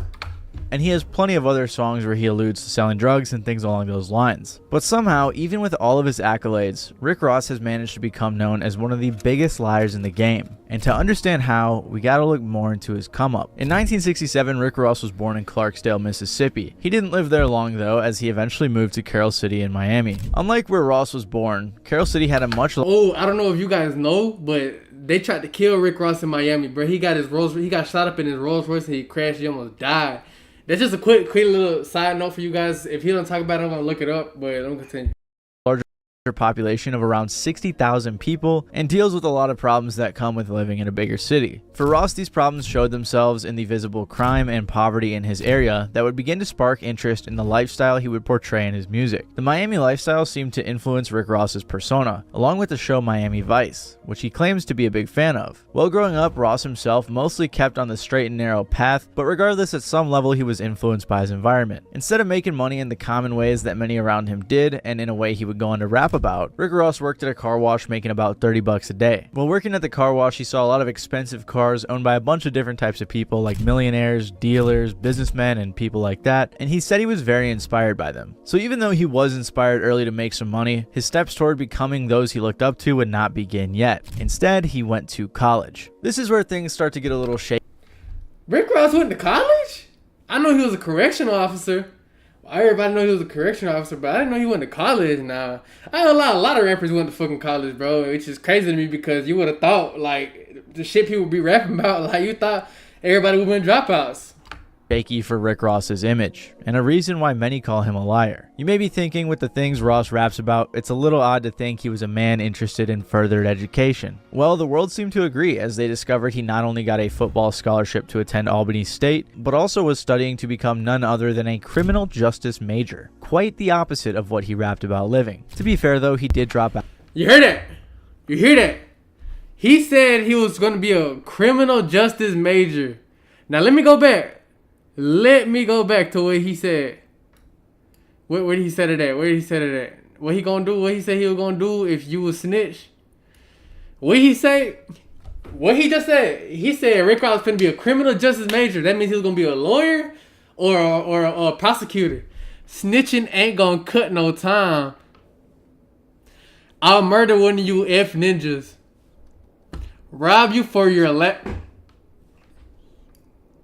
And he has plenty of other songs where he alludes to selling drugs and things along those lines. But somehow, even with all of his accolades, Rick Ross has managed to become known as one of the biggest liars in the game. And to understand how, we gotta look more into his come up. In 1967, Rick Ross was born in Clarksdale, Mississippi. He didn't live there long though, as he eventually moved to Carol City in Miami. Unlike where Ross was born, Carol City had a much... Oh, I don't know if you guys know, but they tried to kill Rick Ross in Miami, bro. He got shot up in his Rolls Royce and he crashed. He almost died. That's just a quick little side note for you guys. If he don't talk about it, I'm gonna look it up, but I'm gonna continue. Population of around 60,000 people and deals with a lot of problems that come with living in a bigger city. For Ross, these problems showed themselves in the visible crime and poverty in his area that would begin to spark interest in the lifestyle he would portray in his music. The Miami lifestyle seemed to influence Rick Ross's persona, along with the show Miami Vice, which he claims to be a big fan of. While growing up, Ross himself mostly kept on the straight and narrow path, but regardless, at some level he was influenced by his environment. Instead of making money in the common ways that many around him did, and in a way he would go on to rap about, Rick Ross worked at a car wash making about $30 a day. While working at the car wash, he saw a lot of expensive cars owned by a bunch of different types of people like millionaires, dealers, businessmen, and people like that, and he said he was very inspired by them. So even though he was inspired early to make some money, his steps toward becoming those he looked up to would not begin yet. Instead, he went to college. This is where things start to get a little shaky. Rick Ross went to college? I know he was a correctional officer. Everybody know he was a correctional officer, but I didn't know he went to college. Now, I know a lot of rappers went to fucking college, bro, which is crazy to me because you would have thought, like, the shit people be rapping about, like, you thought everybody would have been dropouts. Shaky for Rick Ross's image, and a reason why many call him a liar. You may be thinking, with the things Ross raps about, it's a little odd to think he was a man interested in furthered education. Well, the world seemed to agree, as they discovered he not only got a football scholarship to attend Albany State, but also was studying to become none other than a criminal justice major. Quite the opposite of what he rapped about living. To be fair though, he did drop out. You heard that? You hear that? He said he was going to be a criminal justice major. Now let me go back. Let me go back to what he said. Where did he say it at? Where did he say it at? What he gonna do? What he said he was gonna do if you was snitch? What he say? What he just said? He said Rick Ross finna be a criminal justice major. That means he was gonna be a lawyer or a prosecutor. Snitching ain't gonna cut no time. I'll murder one of you F ninjas. Rob you for your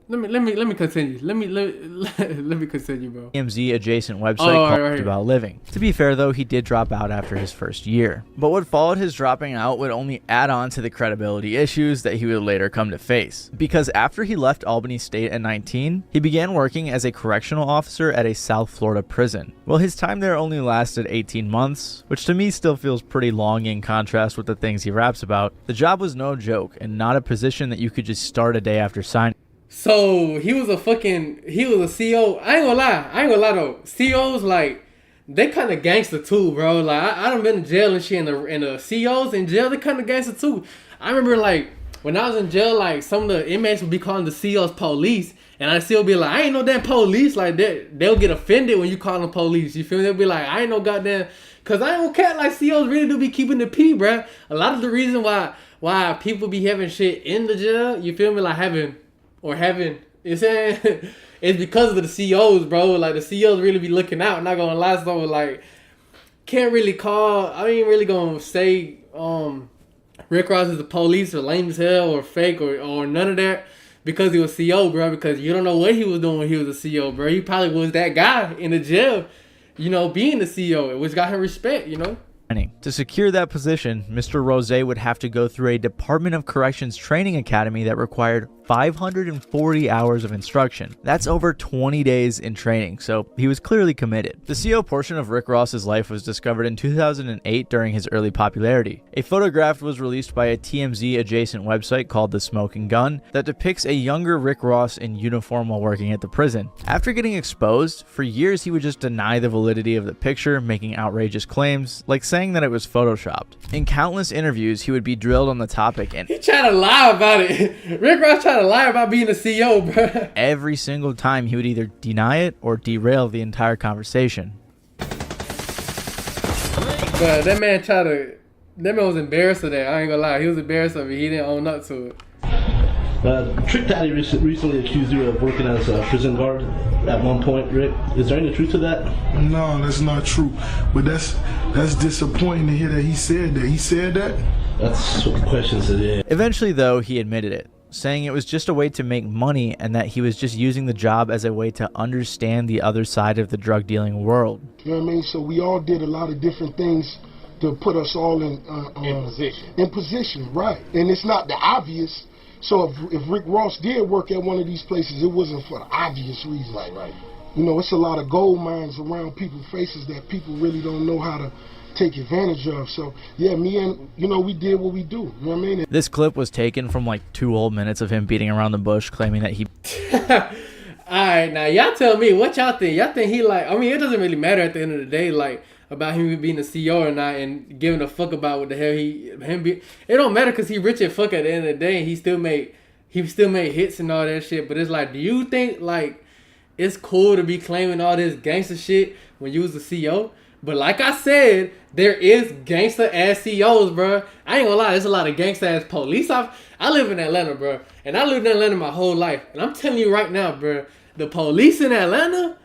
Let me continue. Let me continue, bro. TMZ adjacent website called about living. To be fair though, he did drop out after his first year. But what followed his dropping out would only add on to the credibility issues that he would later come to face. Because after he left Albany State at 19, he began working as a correctional officer at a South Florida prison. Well, his time there only lasted 18 months, which to me still feels pretty long in contrast with the things he raps about. The job was no joke and not a position that you could just start a day after signing. So he was a CO. I ain't gonna lie though. COs, like, they kind of gangster too, bro. Like, I done been in jail and shit, and the COs in jail, they kind of gangster too. I remember, like, when I was in jail, like, some of the inmates would be calling the COs police, and I still be like, I ain't no damn police. Like, they'll get offended when you call them police. You feel me? They'll be like, I ain't no goddamn, cause I don't care. Like, COs really do be keeping the P, bro. A lot of the reason why people be having shit in the jail, you feel me? Like having, you know what I'm saying? It's because of the COs, bro. Like, the COs really be looking out. Not gonna lie, so, like, can't really call, I ain't really gonna say, Rick Ross is the police or lame as hell or fake or none of that because he was CO, bro. Because you don't know what he was doing when he was a CO, bro. He probably was that guy in the jail, you know, being the CO, which got him respect, you know. To secure that position, Mr. Rose would have to go through a Department of Corrections training academy that required 540 hours of instruction. That's over 20 days in training, so he was clearly committed. The CO portion of Rick Ross's life was discovered in 2008 during his early popularity. A photograph was released by a TMZ adjacent website called The Smoking Gun that depicts a younger Rick Ross in uniform while working at the prison. After getting exposed, for years he would just deny the validity of the picture, making outrageous claims, like saying that it was photoshopped. In countless interviews, he would be drilled on the topic, and he tried to lie about it. Rick Ross tried to lie about being a CEO, bro. Every single time he would either deny it or derail the entire conversation. But that man was embarrassed of that. I ain't gonna lie. He was embarrassed of it. He didn't own up to it. Trick Daddy recently accused you of working as a prison guard at one point, Rick. Is there any truth to that? No, that's not true. But that's disappointing to hear that he said that. He said that? That's what the question said, yeah. Eventually, though, he admitted it, saying it was just a way to make money and that he was just using the job as a way to understand the other side of the drug dealing world. You know what I mean? So we all did a lot of different things to put us all in position. In position, right. And it's not the obvious. So if Rick Ross did work at one of these places, it wasn't for the obvious reasons. Right. You know, it's a lot of gold mines around people's faces that people really don't know how to take advantage of. So, yeah, me and, we did what we do. You know what I mean? This clip was taken from like 2 whole minutes of him beating around the bush, claiming that he... Alright, now y'all tell me, what y'all think? Y'all think he it doesn't really matter at the end of the day, about him being a CEO or not and giving a fuck about what the hell it don't matter because he rich as fuck at the end of the day and he still made hits and all that shit. But it's do you think it's cool to be claiming all this gangster shit when you was a CEO? But like I said, there is gangster ass CEOs, bro. I ain't gonna lie, there's a lot of gangster ass police officers. I live in Atlanta, bro, and I lived in Atlanta my whole life. And I'm telling you right now, bro, the police in Atlanta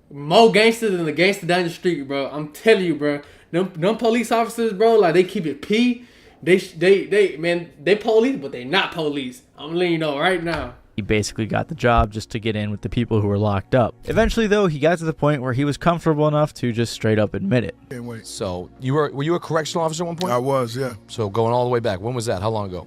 more gangster than the gangster down the street, bro. I'm telling you, bro. Them police officers, bro, they keep it P. They police, but they not police. I'm letting you know right now. He basically got the job just to get in with the people who were locked up. Eventually, though, he got to the point where he was comfortable enough to just straight up admit it. So, were you a correctional officer at one point? I was, yeah. So, going all the way back, when was that? How long ago?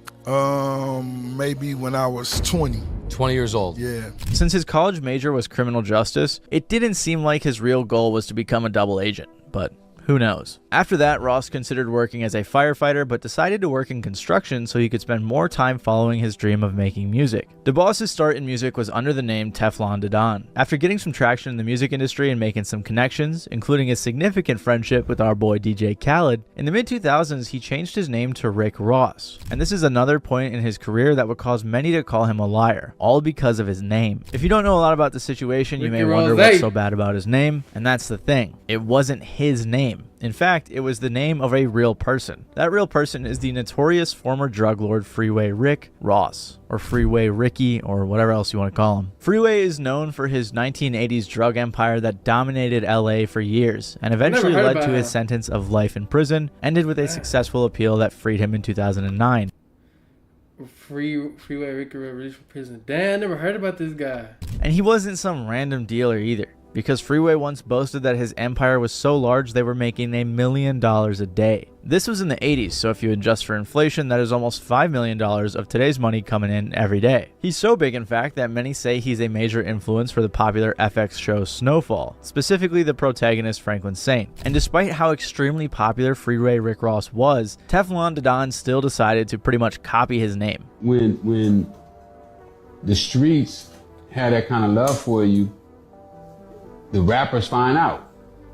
Maybe when I was 20. 20 years old. Yeah. Since his college major was criminal justice, it didn't seem like his real goal was to become a double agent, but who knows? After that, Ross considered working as a firefighter, but decided to work in construction so he could spend more time following his dream of making music. DeBoss's start in music was under the name Teflon Don. After getting some traction in the music industry and making some connections, including a significant friendship with our boy DJ Khaled, in the mid-2000s he changed his name to Rick Ross. And this is another point in his career that would cause many to call him a liar, all because of his name. If you don't know a lot about the situation, you may wonder what's so bad about his name, and that's the thing. It wasn't his name. In fact, it was the name of a real person. That real person is the notorious former drug lord Freeway Rick Ross, or Freeway Ricky, or whatever else you want to call him. Freeway is known for his 1980s drug empire that dominated LA for years, and eventually led to his sentence of life in prison, ended with a successful appeal that freed him in 2009. Freeway Ricky released from prison. Damn, I never heard about this guy. And he wasn't some random dealer either, because Freeway once boasted that his empire was so large they were making $1 million a day. This was in the 80s, so if you adjust for inflation, that is almost $5 million of today's money coming in every day. He's so big, in fact, that many say he's a major influence for the popular FX show Snowfall, specifically the protagonist Franklin Saint. And despite how extremely popular Freeway Rick Ross was, Teflon Don still decided to pretty much copy his name. When the streets had that kind of love for you, the rappers find out.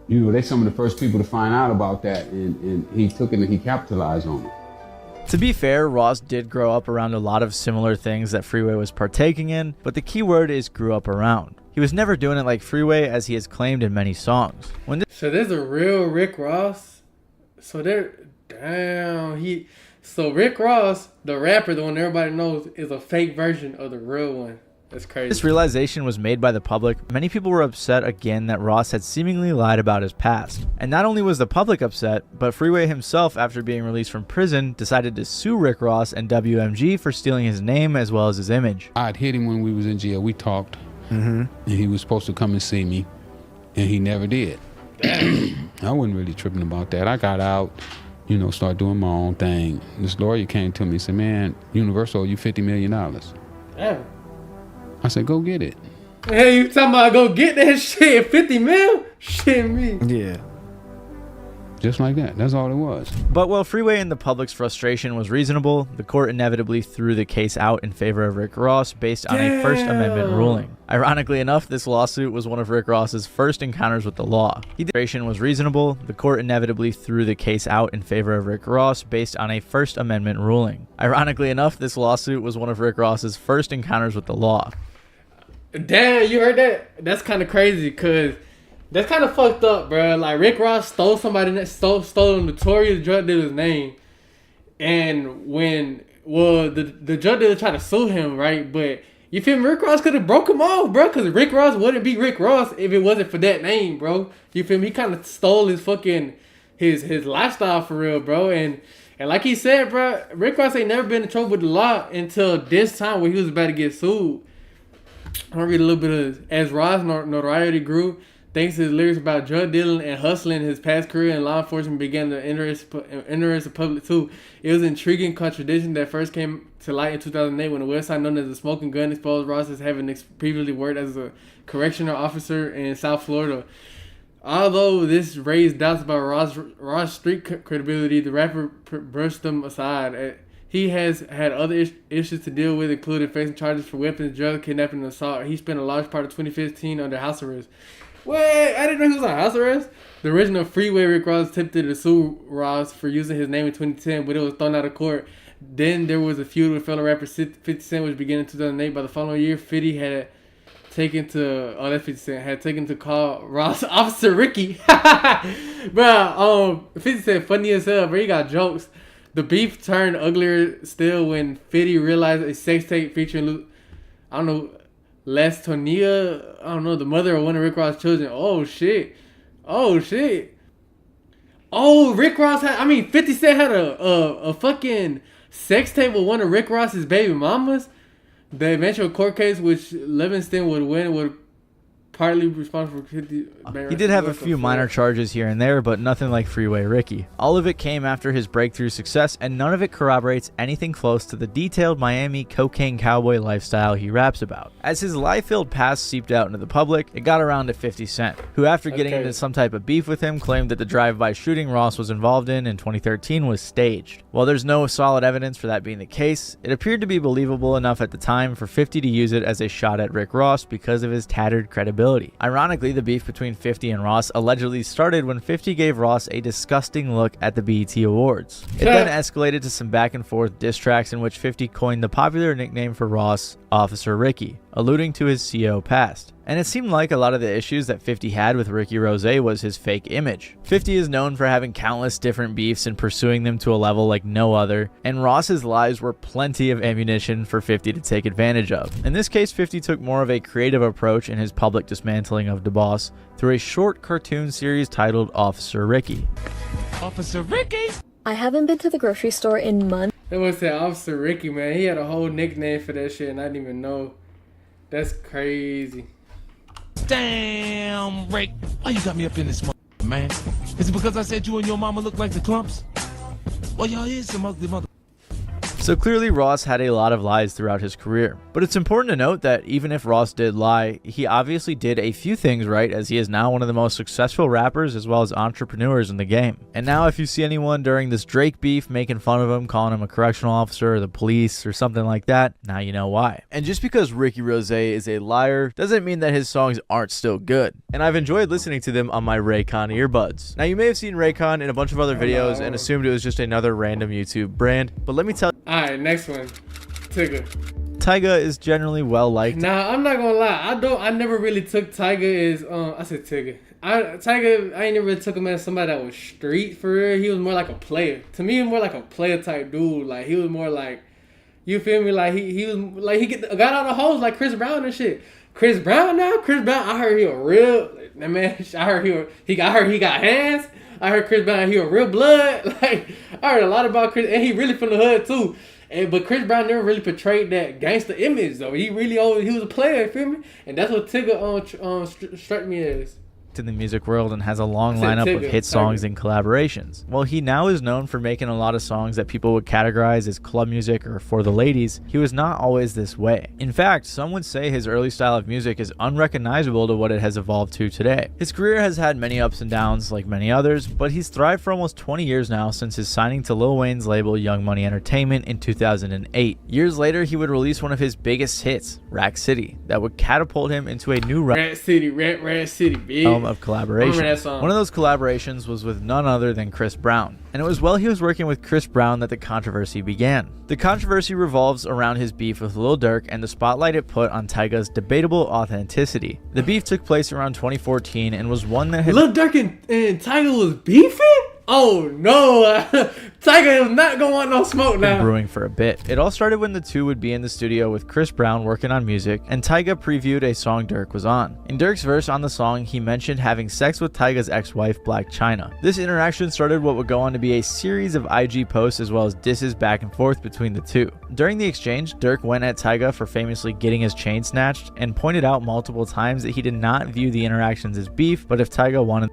They're some of the first people to find out about that, and he took it and he capitalized on it. To be fair, Ross did grow up around a lot of similar things that Freeway was partaking in, but the key word is grew up around. He was never doing it like Freeway, as he has claimed in many songs. So there's a real Rick Ross? So Rick Ross, the rapper, the one everybody knows, is a fake version of the real one. That's crazy. This realization was made by the public. Many people were upset again that Ross had seemingly lied about his past. And not only was the public upset, but Freeway himself, after being released from prison, decided to sue Rick Ross and WMG for stealing his name as well as his image. I'd hit him when we was in jail. We talked, and he was supposed to come and see me, and he never did. I wasn't really tripping about that. I got out, started doing my own thing. This lawyer came to me and said, man, Universal owe you $50 million. Damn. I said, go get it. Hey, you talking about go get that shit? 50 mil? Shit me. Yeah. Just like that. That's all it was. But while Freeway and the public's frustration was reasonable, the court inevitably threw the case out in favor of Rick Ross based on a First Amendment ruling. Ironically enough, this lawsuit was one of Rick Ross's first encounters with the law. The frustration was reasonable. The court inevitably threw the case out in favor of Rick Ross based on a First Amendment ruling. Ironically enough, this lawsuit was one of Rick Ross's first encounters with the law. Damn, you heard that? That's kind of crazy, cause that's kind of fucked up, bro. Like Rick Ross stole a notorious drug dealer's name, and the drug dealer tried to sue him, right? But you feel me? Rick Ross could have broke him off, bro, cause Rick Ross wouldn't be Rick Ross if it wasn't for that name, bro. You feel me? He kind of stole his fucking his lifestyle for real, bro. And like he said, bro, Rick Ross ain't never been in trouble with the law until this time where he was about to get sued. I'm gonna read a little bit of as Ross' notoriety grew. Thanks to his lyrics about drug dealing and hustling, his past career in law enforcement began to interest the public too. It was an intriguing contradiction that first came to light in 2008 when a website known as the Smoking Gun exposed Ross as having previously worked as a correctional officer in South Florida. Although this raised doubts about Ross' street credibility, the rapper brushed them aside. He has had other issues to deal with, including facing charges for weapons, drug kidnapping, and assault. He spent a large part of 2015 under house arrest. Wait, I didn't know he was on house arrest. The original Freeway Rick Ross attempted to sue Ross for using his name in 2010, but it was thrown out of court. Then there was a feud with fellow rapper 50 Cent, which began in 2008. By the following year, 50 had taken to call Ross Officer Ricky. Bro, 50 Cent funny as hell, bro. He got jokes. The beef turned uglier still when 50 realized a sex tape featuring, Les Tonia, the mother of one of Rick Ross' children. Oh shit. Oh, Rick Ross 50 Cent had a fucking sex tape with one of Rick Ross's baby mamas. The eventual court case, which Livingston would win, would partly responsible for 50. He did have a few minor charges here and there, but nothing like Freeway Ricky. All of it came after his breakthrough success, and none of it corroborates anything close to the detailed Miami cocaine cowboy lifestyle he raps about. As his lie-filled past seeped out into the public, it got around to 50 Cent, who after getting into some type of beef with him, claimed that the drive-by shooting Ross was involved in 2013 was staged. While there's no solid evidence for that being the case, it appeared to be believable enough at the time for 50 to use it as a shot at Rick Ross because of his tattered credibility. Ironically, the beef between 50 and Ross allegedly started when 50 gave Ross a disgusting look at the BET Awards. It then escalated to some back and forth diss tracks in which 50 coined the popular nickname for Ross, Officer Ricky, alluding to his CO past. And it seemed like a lot of the issues that 50 had with Ricky Rose was his fake image. 50 is known for having countless different beefs and pursuing them to a level like no other, and Ross's lies were plenty of ammunition for 50 to take advantage of. In this case, 50 took more of a creative approach in his public dismantling of DeBoss through a short cartoon series titled Officer Ricky. Officer Ricky? I haven't been to the grocery store in months. That was that Officer Ricky, man. He had a whole nickname for that shit and I didn't even know. That's crazy. Damn, Rick. Why you got me up in this man? Is it because I said you and your mama look like the Clumps? Well, y'all is some ugly mother. So clearly Ross had a lot of lies throughout his career. But it's important to note that even if Ross did lie, he obviously did a few things right, as he is now one of the most successful rappers as well as entrepreneurs in the game. And now if you see anyone during this Drake beef making fun of him, calling him a correctional officer or the police or something like that, now you know why. And just because Ricky Rose is a liar doesn't mean that his songs aren't still good. And I've enjoyed listening to them on my Raycon earbuds. Now you may have seen Raycon in a bunch of other videos and assumed it was just another random YouTube brand, but let me tell you. Alright, next one. Tyga. Tyga is generally well liked. Nah, I'm not gonna lie. I never really took Tyga as I said Tyga. Tyga, I ain't never really took him as somebody that was street for real. He was more like a player. To me, he was more like a player type dude. Like he was more like, you feel me? Like he was like he got out of hoes like Chris Brown and shit. Chris Brown, I heard he a real man. I heard he got hands. I heard Chris Brown, he a real blood. Like I heard a lot about Chris, and he really from the hood too. But Chris Brown never really portrayed that gangster image though. He was a player, you feel me? And that's what Tyga struck me as. respect in the music world and has a long lineup of hit songs and collaborations. While he now is known for making a lot of songs that people would categorize as club music or for the ladies, he was not always this way. In fact, some would say his early style of music is unrecognizable to what it has evolved to today. His career has had many ups and downs like many others, but he's thrived for almost 20 years now since his signing to Lil Wayne's label Young Money Entertainment in 2008. Years later, he would release one of his biggest hits, Rack City, that would catapult him into a new Rack City, realm of collaboration. One of those collaborations was with none other than Chris Brown, and it was while he was working with Chris Brown that the controversy began. The controversy revolves around his beef with Lil Durk and the spotlight it put on Tyga's debatable authenticity. The beef took place around 2014 and was one that had— Lil Durk and Tyga was beefing? Oh no, Tyga is not gonna want no smoke now. Brewing for a bit. It all started when the two would be in the studio with Chris Brown working on music, and Tyga previewed a song Durk was on. In Durk's verse on the song, he mentioned having sex with Tyga's ex-wife, Black China. This interaction started what would go on to be a series of IG posts as well as disses back and forth between the two. During the exchange, Durk went at Tyga for famously getting his chain snatched and pointed out multiple times that he did not view the interactions as beef, but if Tyga wanted—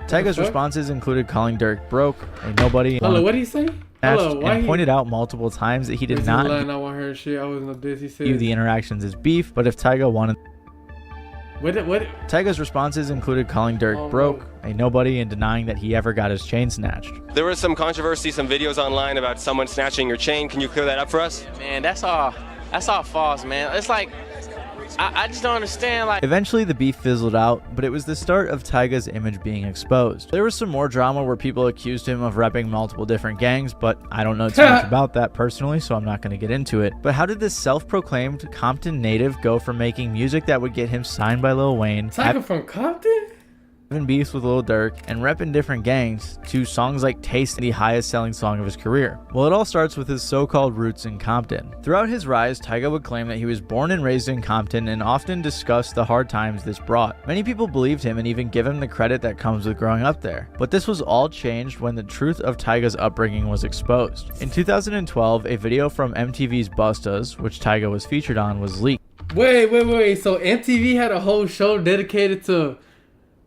Tyga's responses included calling Durk broke, a nobody, Hello, what did he say? Hello, and pointed out multiple times that he did not view the interactions as beef, but if Tyga wanted— What? Tyga's responses included calling Durk broke, a nobody, and denying that he ever got his chain snatched. There was some controversy, some videos online about someone snatching your chain. Can you clear that up for us? Yeah, man, that's all false, man. It's like, I just don't understand. Like, eventually the beef fizzled out, but it was the start of Tyga's image being exposed. There was some more drama where people accused him of repping multiple different gangs, but I don't know too much about that personally, so I'm not going to get into it. But how did this self-proclaimed Compton native go from making music that would get him signed by Lil Wayne, Tyga from Compton, having beefs with Lil Durk, and repping different gangs, to songs like Taste, the highest selling song of his career? Well, it all starts with his so-called roots in Compton. Throughout his rise, Tyga would claim that he was born and raised in Compton and often discussed the hard times this brought. Many people believed him and even give him the credit that comes with growing up there. But this was all changed when the truth of Tyga's upbringing was exposed. In 2012, a video from MTV's Bustas, which Tyga was featured on, was leaked. Wait. So MTV had a whole show dedicated to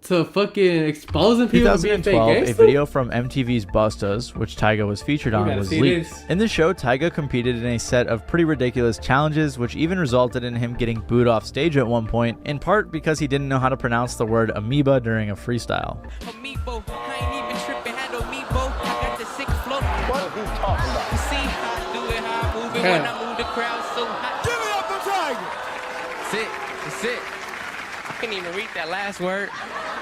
fucking exposing people? 2012, a video from MTV's Bustas, which Tyga was featured on, was leaked. In the show, Tyga competed in a set of pretty ridiculous challenges, which even resulted in him getting booed off stage at one point, in part because he didn't know how to pronounce the word amoeba during a freestyle. Amiibo, I ain't even tripping, had no amiibo. I got the sick flow. What are you talking about? You see how I do it, how I move it when I move the crowd so hot. Give it up for Tyga! That's it. I couldn't even read that last word.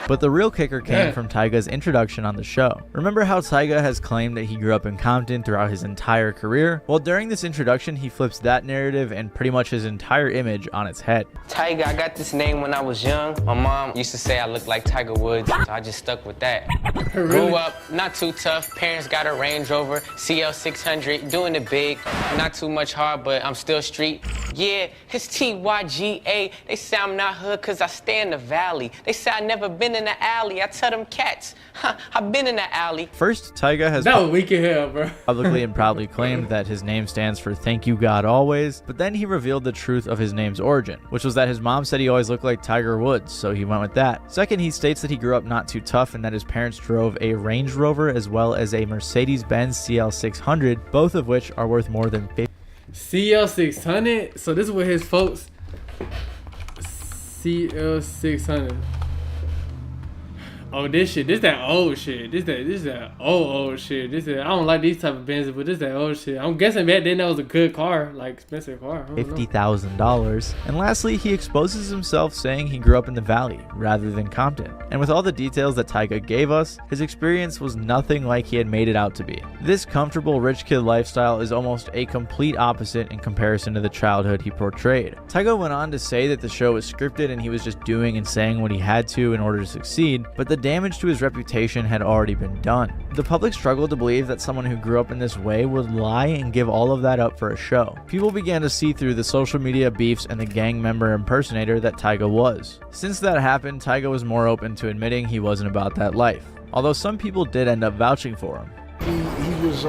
But the real kicker came from Tyga's introduction on the show. Remember how Tyga has claimed that he grew up in Compton throughout his entire career? Well, during this introduction, he flips that narrative and pretty much his entire image on its head. Tyga, I got this name when I was young. My mom used to say I looked like Tiger Woods, so I just stuck with that. Grew up, not too tough. Parents got a Range Rover, CL600, doing it big. Not too much hard, but I'm still street. Yeah, it's TYGA. They say I'm not hood because I stay in the valley. They say I never been in the alley. I tell them cats, I've been in the alley. First, Tyga has publicly and proudly claimed that his name stands for Thank You God Always, but then he revealed the truth of his name's origin, which was that his mom said he always looked like Tiger Woods, so he went with that. Second, he states that he grew up not too tough and that his parents drove a Range Rover as well as a Mercedes-Benz CL600, both of which are worth more than $50,000. CL600? So this is what his folks... CL600. Oh, this that old shit. This that old shit. I don't like these type of Benzes, but this that old shit. I'm guessing back then that was a good car, like expensive car. $50,000. And lastly, he exposes himself saying he grew up in the Valley rather than Compton. And with all the details that Tyga gave us, his experience was nothing like he had made it out to be. This comfortable rich kid lifestyle is almost a complete opposite in comparison to the childhood he portrayed. Tyga went on to say that the show was scripted and he was just doing and saying what he had to in order to succeed, but the damage to his reputation had already been done. The public struggled to believe that someone who grew up in this way would lie and give all of that up for a show. People began to see through the social media beefs and the gang member impersonator that Tyga was. Since that happened, Tyga was more open to admitting he wasn't about that life, although some people did end up vouching for him. He was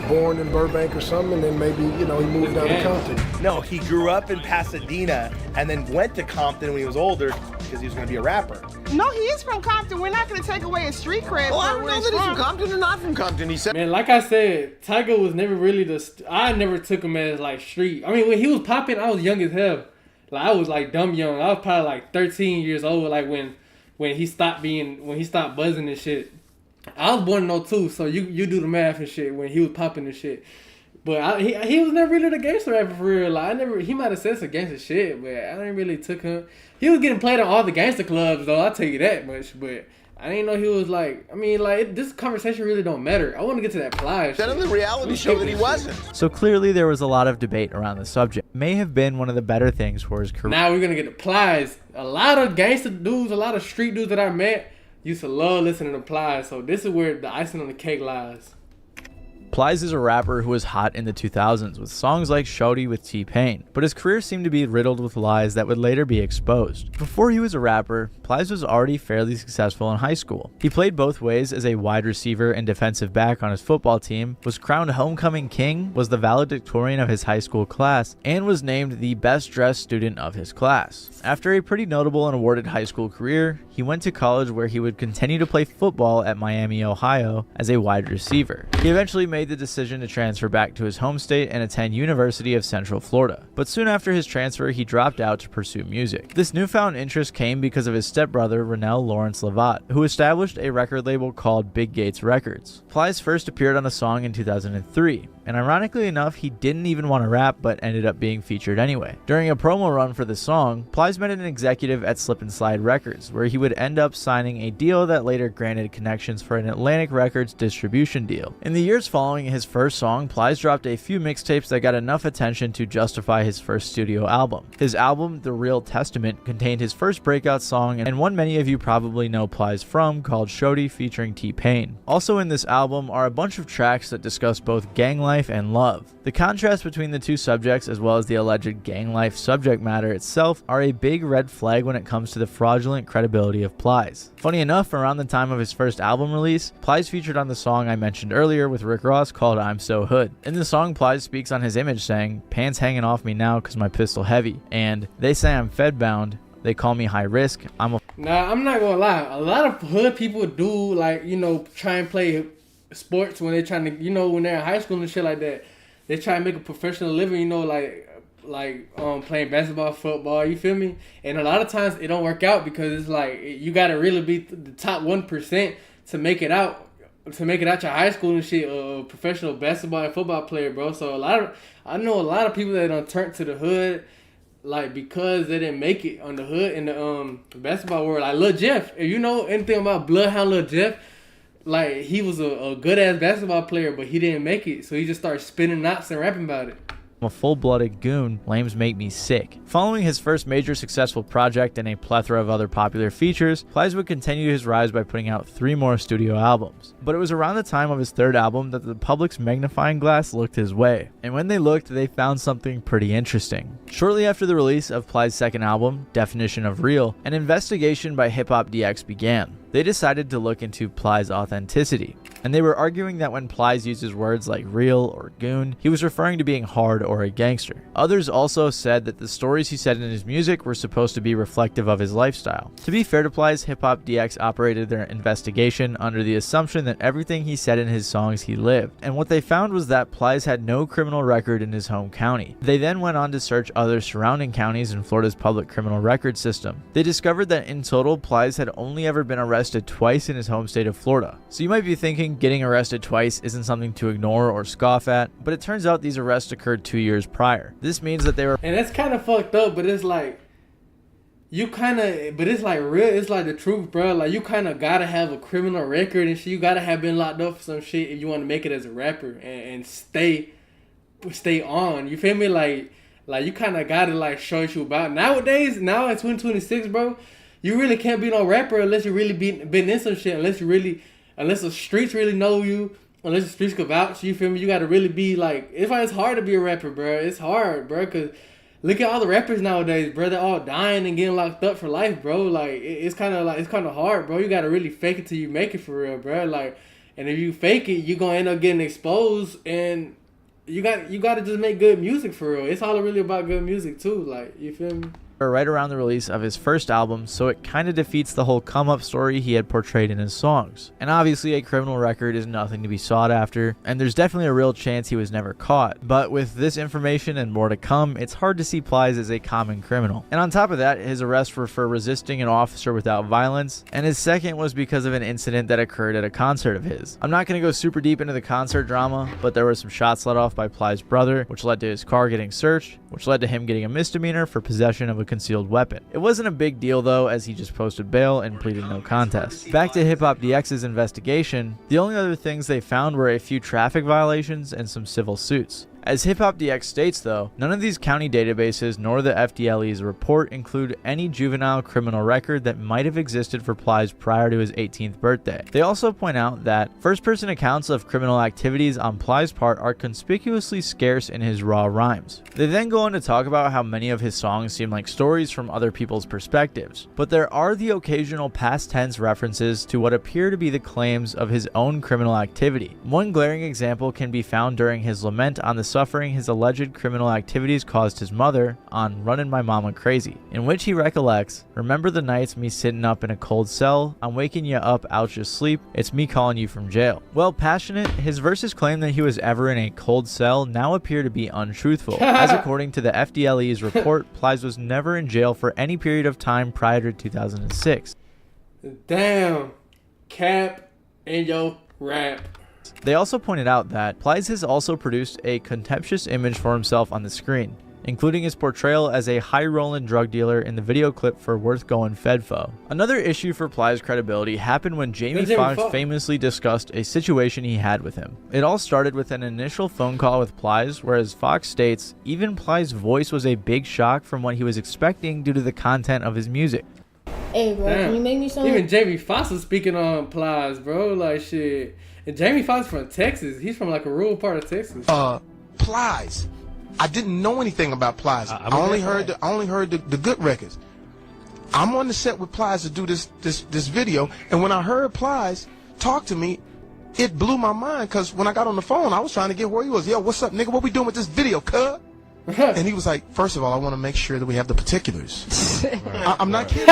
born in Burbank or something, and then maybe, he moved down to Compton. No, he grew up in Pasadena and then went to Compton when he was older, because he was going to be a rapper. No, he is from Compton. We're not going to take away his street cred. Well, I don't know that he's from Compton or not from Compton. He said, man, like I said, Tiger was never really I never took him as like street. I mean, when he was popping, I was young as hell. Like I was like dumb young. I was probably like 13 years old. Like when he stopped buzzing and shit. I was born in 02, so you do the math and shit when he was popping and shit. But he was never really the gangster rapper for real. Like he might have said some gangster shit, but I didn't really took him. He was getting played on all the gangster clubs though. I'll tell you that much. But I didn't know he was like. I mean, like this conversation really don't matter. I want to get to that PLIES. Then the reality show that he wasn't. So clearly there was a lot of debate around the subject. May have been one of the better things for his career. Now we're gonna get to PLIES. A lot of gangster dudes, a lot of street dudes that I met used to love listening to PLIES. So this is where the icing on the cake lies. PLIES is a rapper who was hot in the 2000s with songs like Shorty with T-Pain, but his career seemed to be riddled with lies that would later be exposed. Before he was a rapper, PLIES was already fairly successful in high school. He played both ways as a wide receiver and defensive back on his football team, was crowned homecoming king, was the valedictorian of his high school class, and was named the best dressed student of his class. After a pretty notable and awarded high school career, he went to college where he would continue to play football at Miami, Ohio as a wide receiver. He eventually made the decision to transfer back to his home state and attend University of Central Florida. But soon after his transfer, he dropped out to pursue music. This newfound interest came because of his stepbrother, Rennell Lawrence Lavatt, who established a record label called Big Gates Records. PLIES first appeared on the song in 2003. And ironically enough, he didn't even want to rap, but ended up being featured anyway. During a promo run for the song, PLIES met an executive at Slip and Slide Records, where he would end up signing a deal that later granted connections for an Atlantic Records distribution deal. In the years following his first song, PLIES dropped a few mixtapes that got enough attention to justify his first studio album. His album, The Real Testament, contained his first breakout song and one many of you probably know PLIES from, called Shorty featuring T-Pain. Also in this album are a bunch of tracks that discuss both gang life and love. The contrast between the two subjects, as well as the alleged gang life subject matter itself, are a big red flag when it comes to the fraudulent credibility of PLIES. Funny enough, around the time of his first album release, PLIES featured on the song I mentioned earlier with Rick Ross called I'm So Hood. In the song, PLIES speaks on his image saying, "Pants hanging off me now cause my pistol heavy," and "They say I'm fed bound, they call me high risk, I'm a..." Nah, I'm not gonna lie. A lot of hood people do, like, you know, try and play sports when they're trying to, you know, when they're in high school and shit like that. They try and make a professional living, you know, like playing basketball, football, you feel me? And a lot of times it don't work out because it's like you gotta really be the top 1% to make it out your high school and shit, a professional basketball and football player, bro. So I know a lot of people that don't turn to the hood, like, because they didn't make it on the hood in the basketball world. Like Lil Jeff, if you know anything about Bloodhound Lil Jeff, like, he was a good-ass basketball player, but he didn't make it, so he just started spinning knots and rapping about it. A full-blooded goon, Lames Make Me Sick. Following his first major successful project and a plethora of other popular features, PLIES would continue his rise by putting out 3 more studio albums. But it was around the time of his third album that the public's magnifying glass looked his way. And when they looked, they found something pretty interesting. Shortly after the release of PLIES' second album, Definition of Real, an investigation by Hip Hop DX began. They decided to look into PLIES' authenticity, and they were arguing that when PLIES uses words like real or goon, he was referring to being hard or a gangster. Others also said that the stories he said in his music were supposed to be reflective of his lifestyle. To be fair to PLIES, Hip Hop DX operated their investigation under the assumption that everything he said in his songs he lived, and what they found was that PLIES had no criminal record in his home county. They then went on to search other surrounding counties in Florida's public criminal record system. They discovered that in total, PLIES had only ever been arrested twice in his home state of Florida. So you might be thinking getting arrested twice isn't something to ignore or scoff at, but it turns out these arrests occurred 2 years prior. This means that they were... And that's kind of fucked up, but it's like, but it's like real, it's like the truth, bro. Like, you kind of gotta have a criminal record and shit. You gotta have been locked up for some shit if you want to make it as a rapper and stay on. You feel me? Like you kind of gotta, like, show what you about. Nowadays, now in 2026, bro, you really can't be no rapper unless you really been in some shit. Unless the streets really know you. Unless the streets can vouch, you feel me? You gotta really be like, it's hard to be a rapper, bro. It's hard, bro, cause look at all the rappers nowadays, bro. They're all dying and getting locked up for life, bro. Like, it's kind of hard, bro. You gotta really fake it till you make it for real, bro. Like, and if you fake it, you gonna end up getting exposed, and you gotta just make good music for real. It's all really about good music too. Like, you feel me? or right around the release of his first album, so it kind of defeats the whole come-up story he had portrayed in his songs. And obviously a criminal record is nothing to be sought after, and there's definitely a real chance he was never caught. But with this information and more to come, it's hard to see Plies as a common criminal. And on top of that, his arrests were for resisting an officer without violence, and his second was because of an incident that occurred at a concert of his. I'm not going to go super deep into the concert drama, but there were some shots let off by Plies' brother, which led to his car getting searched, which led to him getting a misdemeanor for possession of a concealed weapon. It wasn't a big deal though, as he just posted bail and pleaded no contest. Back to Hip Hop DX's investigation, the only other things they found were a few traffic violations and some civil suits. As Hip Hop DX states though, none of these county databases nor the FDLE's report include any juvenile criminal record that might have existed for Plies prior to his 18th birthday. They also point out that first-person accounts of criminal activities on Plies' part are conspicuously scarce in his raw rhymes. They then go on to talk about how many of his songs seem like stories from other people's perspectives, but there are the occasional past tense references to what appear to be the claims of his own criminal activity. One glaring example can be found during his lament on the suffering his alleged criminal activities caused his mother on Runnin' My Mama Crazy, in which he recollects, "Remember the nights me sitting up in a cold cell, I'm waking you up out your sleep, it's me calling you from jail." While passionate, his verses claim that he was ever in a cold cell now appear to be untruthful, as according to the FDLE's report, Plies was never in jail for any period of time prior to 2006. Damn, cap in your rap. They also pointed out that Plies has also produced a contemptuous image for himself on the screen, including his portrayal as a high-rollin' drug dealer in the video clip for Worth Goin' Fedfo. Another issue for Plies' credibility happened when Jamie Foxx famously discussed a situation he had with him. It all started with an initial phone call with Plies, where as Foxx states, even Plies' voice was a big shock from what he was expecting due to the content of his music. Hey bro, can you make me something? Even Jamie Foxx was speaking on Plies, bro, like shit. And Jamie Foxx from Texas. He's from like a rural part of Texas. Plies. I didn't know anything about Plies. I only heard the good records. I'm on the set with Plies to do this video, and when I heard Plies talk to me, it blew my mind, because when I got on the phone, I was trying to get where he was. Yo, what's up, nigga? What we doing with this video, cuz? And he was like, first of all, I want to make sure that we have the particulars. I'm not kidding.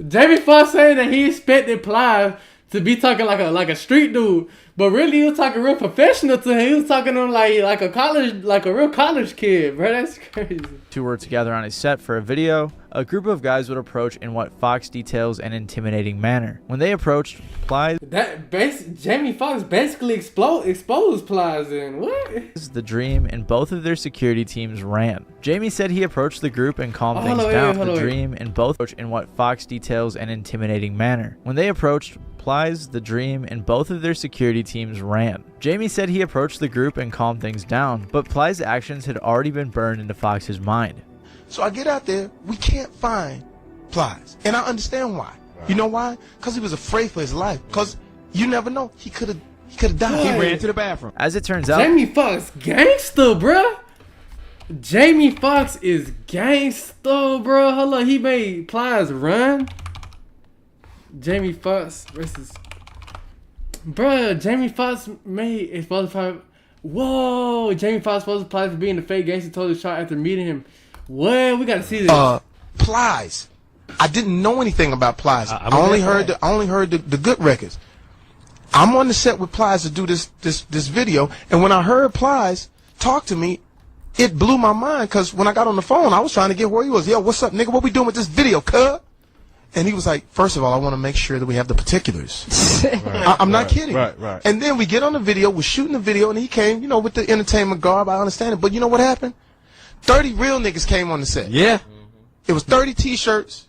Jamie Foxx saying that he expected Plies to be talking like a street dude, but really he was talking real professional to him. He was talking to him like a real college kid, bro. That's crazy. Two were together on a set for a video. A group of guys would approach in what Fox details an intimidating manner. When they approached Plies, Jamie Foxx basically exposed Plies in what? The Dream and both of their security teams ran. Jamie said he approached the group and calmed things down. The Dream and both in what Fox details an intimidating manner. When they approached Plies, The Dream, and both of their security teams ran. Jamie said he approached the group and calmed things down, but Plies' actions had already been burned into Fox's mind. So I get out there, we can't find Plies. And I understand why. Right. You know why? Because he was afraid for his life. Because you never know, he could have died. He ran to the bathroom. As it turns out, Jamie Foxx gangster, bruh. Jamie Foxx is gangster, bro. Hold on, he made Plies run. Jamie Foxx versus, bruh. Jamie Foxx made a Spotify. Whoa, Jamie Foxx supposed to Plies for being the fake gangster. Told his shot after meeting him. What? We gotta see this. Plies. I didn't know anything about Plies. I only heard the good records. I'm on the set with Plies to do this video, and when I heard Plies talk to me, it blew my mind, because when I got on the phone, I was trying to get where he was. Yo, what's up, nigga? What we doing with this video, cuz? And he was like, first of all, I want to make sure that we have the particulars. I'm not kidding. Right. And then we get on the video, we're shooting the video, and he came, with the entertainment garb. I understand it. But you know what happened? 30 real niggas came on the set. Yeah. It was 30 t-shirts.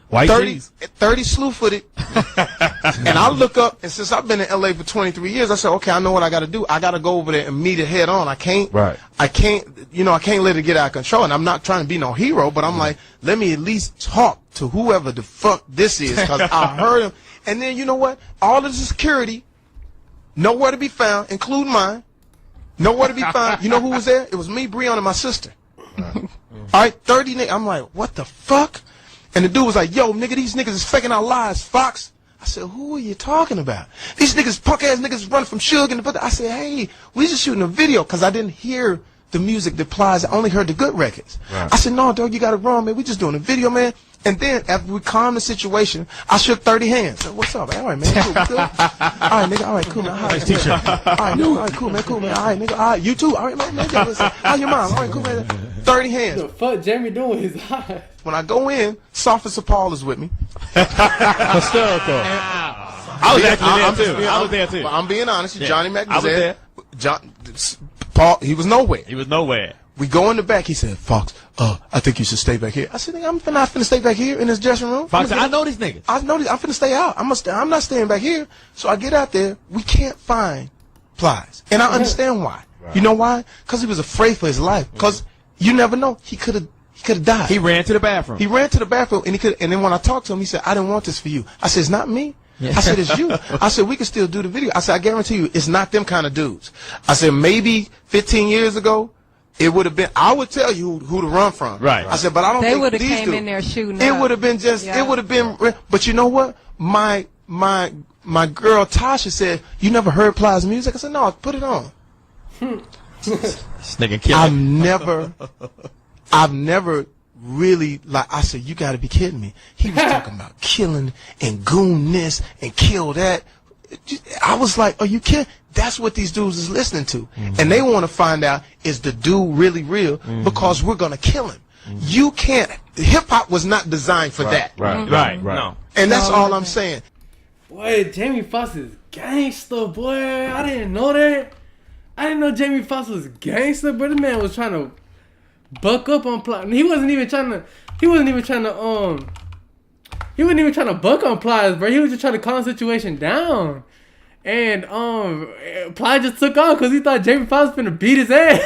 White 30 slew-footed. And I look up, and since I've been in LA for 23 years, I said, okay, I know what I got to do. I got to go over there and meet it head on. I can't let it get out of control. And I'm not trying to be no hero, but I'm like, let me at least talk to whoever the fuck this is, because I heard him. And then, you know what? All of the security, nowhere to be found, including mine. Nowhere to be found. You know who was there? It was me, Breon, and my sister. All right, 30 niggas. I'm like, what the fuck? And the dude was like, yo, nigga, these niggas is faking our lives, Fox. I said, who are you talking about? These niggas, punk-ass niggas run from Suge and I said, hey, we just shooting a video, because I didn't hear the music that Plies. I only heard the good records. I said, no, dog, you got it wrong, man. We just doing a video, man. And then after we calmed the situation, I shook 30 hands. So, what's up, man? All right, man. Cool, good. All right, nigga. All right, cool, man. All right, man. All right, no, all right, cool, man. Cool, man. All right, nigga. All right, you too. All right, man. How's your mom? All right, cool, man. 30 hands. What the fuck Jamie doing with his eyes? When I go in, Sophus Paul is with me. Hysterical. I was actually there too. I was there too. I'm being honest. Yeah. Johnny Mac I was there. Paul, he was nowhere. He was nowhere. We go in the back. He said, Fox, I think you should stay back here. I said, nigga, I'm not finna stay back here in this dressing room. Fox, I know these niggas. I know these. I'm finna stay out. I'm not staying back here. So I get out there. We can't find Plies. And I understand why. Right. You know why? Because he was afraid for his life. Because you never know. He could have died. He ran to the bathroom. He ran to the bathroom, and and then when I talked to him, he said, I didn't want this for you. I said, it's not me. I said, it's you. I said, we can still do the video. I said, I guarantee you, it's not them kind of dudes. I said, maybe 15 years ago, it would have been, I would tell you who to run from. Right. I said, but I don't think these came dudes. in there shooting It up. would have been just, it would have been, but you know what? My girl Tasha said, you never heard Plies music? I said, no, put it on. This nigga killed. I've never really, like, I said, you gotta be kidding me. He was talking about killing and goon this and kill that. I was like, are you kidding? That's what these dudes is listening to. And they want to find out, is the dude really real? Because we're gonna kill him. You can't, hip-hop was not designed for that. Right. No. And that's all I'm saying. Boy, Jamie Foxx is gangster, boy. I didn't know that. I didn't know Jamie Foxx was gangster, but the man was trying to buck up on Plies. He wasn't even trying to buck on Plies, bro. He was just trying to calm the situation down. And Plies just took off because he thought Jamie Foxx was finna beat his ass.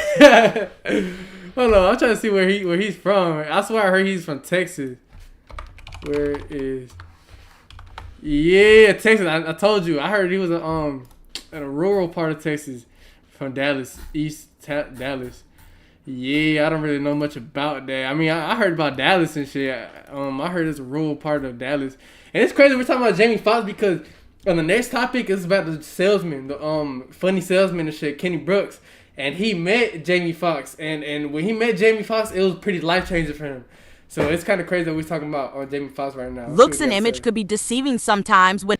Hold on, I'm trying to see where he's from. I swear I heard he's from Texas. Where is? Yeah, Texas. I told you. I heard he was in a rural part of Texas, from Dallas, Dallas. Yeah, I don't really know much about that. I mean, I heard about Dallas and shit. I heard it's a rural part of Dallas. And it's crazy we're talking about Jamie Foxx because on the next topic is about the salesman, the funny salesman and shit, Kenny Brooks. And he met Jamie Foxx. And when he met Jamie Foxx, it was pretty life-changing for him. So it's kind of crazy that we're talking about Jamie Foxx right now. Looks and image could be deceiving sometimes when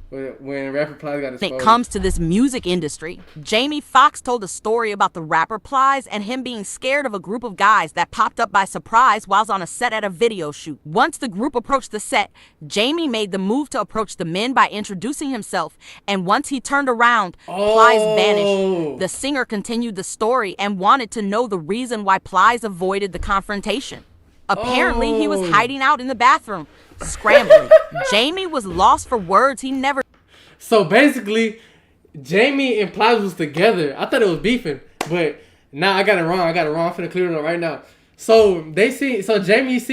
rapper Plies got exposed. When it comes to this music industry. Jamie Foxx told a story about the rapper Plies and him being scared of a group of guys that popped up by surprise while on a set at a video shoot. Once the group approached the set, Jamie made the move to approach the men by introducing himself, and once he turned around, Plies vanished. The singer continued the story and wanted to know the reason why Plies avoided the confrontation. Apparently, he was hiding out in the bathroom, scrambling. Jamie was lost for words. He never. So basically, Jamie and Plies was together. I thought it was beefing, but I got it wrong. I'm finna clear it up right now. So Jamie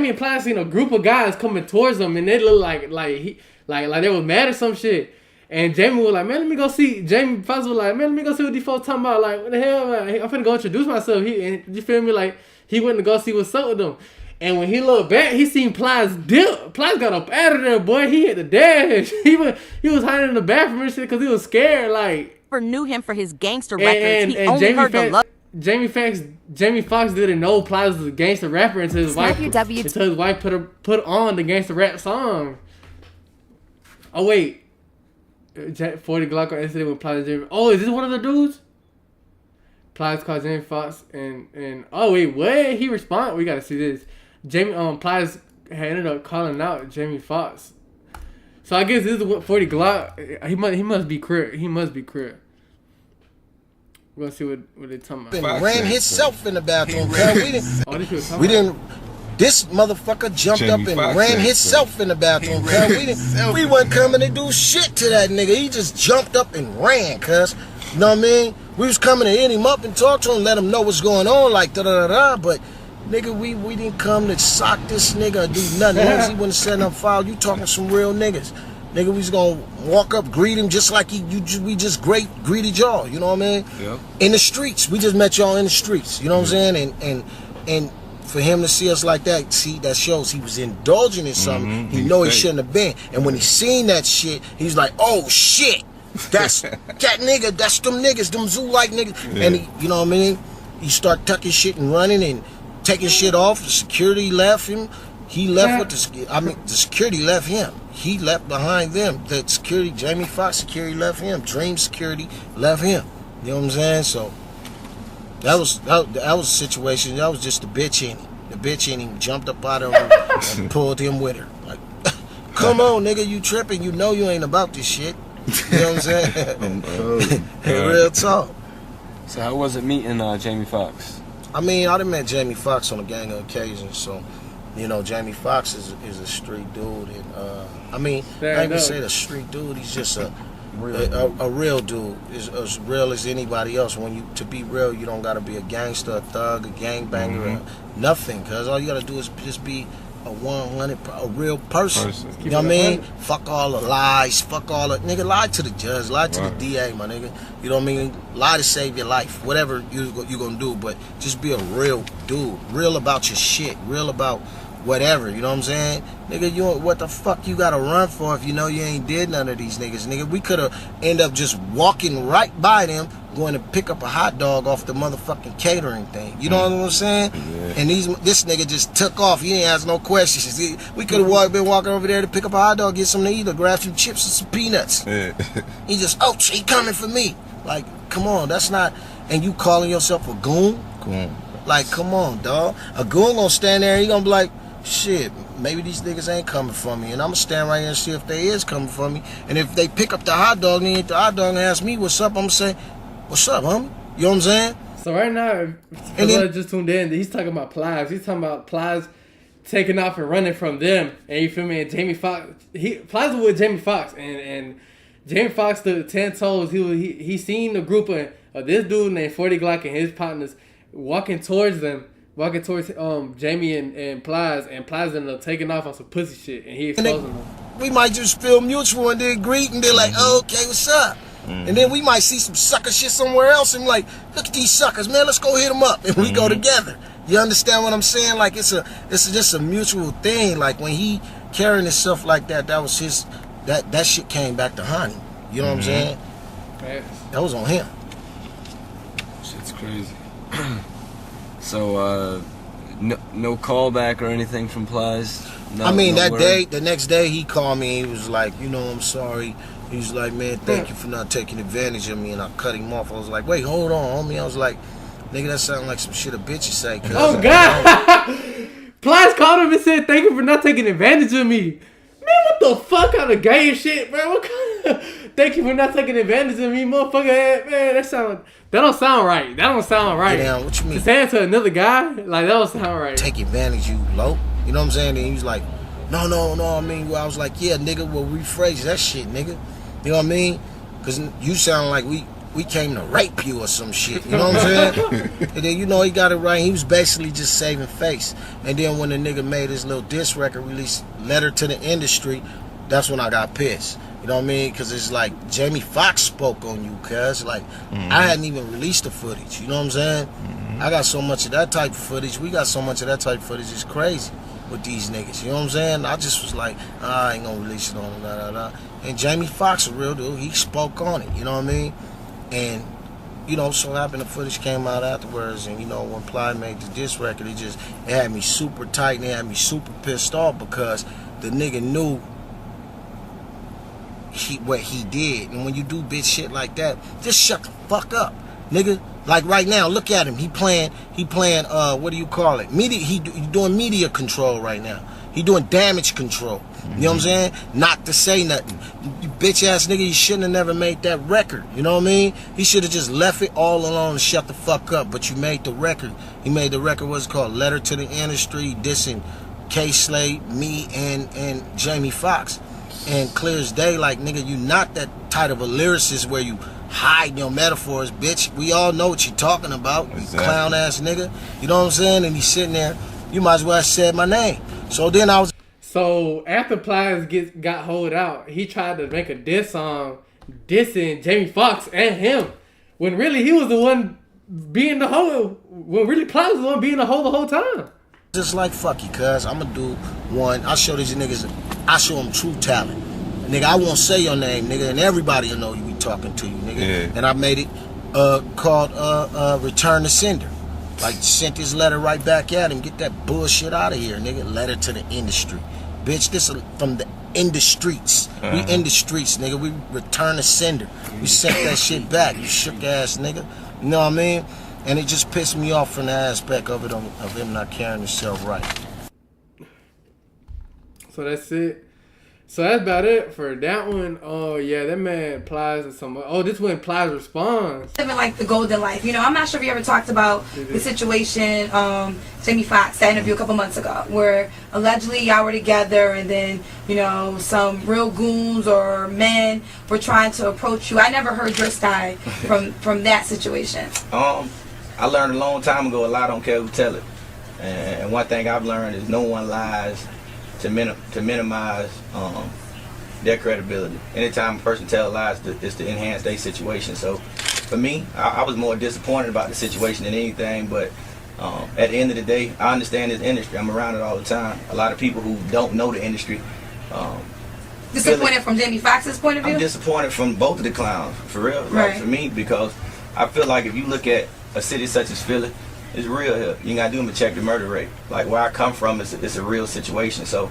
and Plies seen a group of guys coming towards them, and they look like they was mad at some shit. And Jamie was like, man, let me go see. Jamie Foxx was like, man, let me go see what these folks talking about. Like, what the hell, man? I'm finna go introduce myself. You feel me? Like, he went to go see what's up with them. And when he looked back, he seen Plies dip. Plies got up out of there, boy. He hit the dash. He was hiding in the bathroom and shit because he was scared. Like, never knew him for his gangster records. He only heard the love. Jamie Foxx didn't know Plies was a gangster rapper until his wife put on the gangster rap song. Oh wait. 40 Glock on incident with Plies and Jamie. Oh, is this one of the dudes? Plies called Jamie Foxx and oh wait, what? He responded. We gotta see this. Plies had ended up calling out Jamie Foxx. So I guess this is what 40 Glock. He must be crip. He must be crip. We're gonna see what they talking about. Ran himself in the bathroom. We didn't. This motherfucker jumped up and ran himself in the bathroom, cuz. We wasn't coming to do shit to that nigga. He just jumped up and ran, cuz. You know what I mean? We was coming to hit him up and talk to him, let him know what's going on, like da-da-da-da, but nigga, we didn't come to sock this nigga or do nothing. Once he wouldn't set up file, you talking some real niggas. Nigga, we was gonna walk up, greet him just like we just greeted y'all, you know what I mean? Yep. In the streets. We just met y'all in the streets, you know what I'm saying? And for him to see us like that, see, that shows he was indulging in something he know he shouldn't have been. And when he seen that shit, he's like, oh shit, that's that nigga, that's them niggas, them zoo-like niggas. Yeah. And he, you know what I mean? He start tucking shit and running and taking shit off. The security left him. He left with the security left him. He left behind them. The security, Jamie Foxx security left him. Dream security left him. You know what I'm saying? So that was a situation. That was just the bitch in him. The bitch in him jumped up out of him and pulled him with her. Like, come on, nigga, you tripping? You know you ain't about this shit. You know what I'm saying? Real talk. So how was it meeting Jamie Foxx? I mean, I done met Jamie Foxx on a gang of occasions, so, you know, Jamie Foxx is a street dude, and I mean, I even say the street dude, he's just a real dude, as real as anybody else. To be real, you don't gotta be a gangster, a thug, a gangbanger, or nothing, cause all you gotta do is just be a real person. You know what I mean? Fuck all the lies, fuck all the nigga, lie to the judge, lie to the DA, my nigga. You know what I mean? Lie to save your life, whatever you gonna do, but just be a real dude, real about your shit, real about whatever, you know what I'm saying? Nigga, what the fuck you gotta run for if you know you ain't did none of these niggas? Nigga, we could've ended up just walking right by them, going to pick up a hot dog off the motherfucking catering thing. You know what I'm saying? Yeah. And this nigga just took off. He ain't asked no questions. We could've been walking over there to pick up a hot dog, get something to eat, or grab some chips and some peanuts. Yeah. He just, oh, he coming for me. Like, come on, that's not, and you calling yourself a goon? Like, come on, dog. A goon gonna stand there and he gonna be like, shit, maybe these niggas ain't coming for me, and I'm gonna stand right here and see if they is coming for me. And if they pick up the hot dog and eat the hot dog and ask me what's up, I'm gonna say, what's up, homie? You know what I'm saying? So right now, and then, just tuned in, he's talking about PLIES. He's talking about PLIES taking off and running from them. And you feel me? And Jamie Foxx, PLIES was with Jamie Foxx, and Jamie Foxx stood 10 toes. He seen a group of this dude named 40 Glock and his partners walking towards Jamie and PLIES, and PLIES ended up taking off on some pussy shit, and he exposing them. We might just feel mutual and then greet and be like, oh, okay, what's up? And then we might see some sucker shit somewhere else and like, look at these suckers, man, let's go hit them up, and we go together. You understand what I'm saying? Like, it's just a mutual thing. Like, when he carrying himself like that, that was his, that shit came back to haunt him. You know what I'm saying? That was on him. Shit's crazy. So, no callback or anything from PLIES? No, I mean, word? the next day, he called me. He was like, you know, I'm sorry. He was like, man, thank you for not taking advantage of me. And I cut him off. I was like, wait, hold on, homie. I was like, nigga, that sounded like some shit a bitch you say. Oh, God. PLIES called him and said, thank you for not taking advantage of me. Man, what the fuck kind of gay shit, bro? What kind of... Thank you for not taking advantage of me, motherfucker. Man, that don't sound right. That don't sound right. Damn, what you mean? To say it to another guy, like, that don't sound right. Take advantage, you low. You know what I'm saying? And he was like, no. I mean, well, I was like, yeah, nigga, we'll rephrase that shit, nigga. You know what I mean? Because you sound like we came to rape you or some shit. You know what I'm saying? And then, you know, he got it right. He was basically just saving face. And then when the nigga made his little diss record release, Letter to the Industry, that's when I got pissed. You know what I mean? Because it's like Jamie Foxx spoke on you, cuz. Like, I hadn't even released the footage. You know what I'm saying? I got so much of that type of footage. We got so much of that type of footage. It's crazy with these niggas. You know what I'm saying? I just was like, I ain't gonna release it on da. And Jamie Foxx, a real dude, he spoke on it. You know what I mean? And, you know, so happened the footage came out afterwards. And, you know, when PLIES made the diss record, it had me super tight and it had me super pissed off because the nigga knew what he did. And when you do bitch shit like that, just shut the fuck up, nigga. Like right now, look at him. He playing what do you call it? Media. He doing media control right now. He doing damage control. You know what I'm saying? Not to say nothing. You bitch ass nigga, you shouldn't have never made that record. You know what I mean? He should have just left it all alone and shut the fuck up. But you made the record. He made the record, what's it called? Letter to the Industry, dissing K Slade, me, and Jamie Foxx. And clear as day, like, nigga, you not that type of a lyricist where you hide your metaphors, bitch. We all know what you're talking about, you clown ass nigga. You know what I'm saying? And he's sitting there, you might as well have said my name. So then I was... So after PLIES got hold out, he tried to make a diss song dissing Jamie Foxx and him. When really he was the one being the hoe. When really PLIES was the one being the hoe the whole time. Just like, fuck you, cuz. I'm gonna do one. I show these niggas, I show them true talent. Nigga, I won't say your name, nigga, and everybody will know you be talking to you, nigga. Yeah. And I made it called Return to Sender. Like, sent his letter right back at him. Get that bullshit out of here, nigga. Letter to the industry. Bitch, this is from the industries. We in the streets, nigga. We return the sender. We sent that shit back, you shook ass nigga. You know what I mean? And it just pissed me off from the aspect of it, of him not carrying himself right. So that's it. So that's about it for that one. Oh yeah, that man Plies or something. Oh, this one Plies responds. Living like the golden life. You know, I'm not sure if you ever talked about the situation, Jamie Foxx, that interview a couple months ago, where allegedly y'all were together and then, you know, some real goons or men were trying to approach you. I never heard your side from that situation. I learned a long time ago, a lie don't care who tell it. And one thing I've learned is no one lies to minimize their credibility. Anytime a person tells lies, it's to enhance their situation. So for me, I was more disappointed about the situation than anything, but at the end of the day, I understand this industry. I'm around it all the time. A lot of people who don't know the industry. Disappointed from Jamie Foxx's point of view? I'm disappointed from both of the clowns, for real. Right. Like, for me, because I feel like if you look at a city such as Philly, it's real here. You gotta do them to check the murder rate. Like where I come from, it's a real situation. So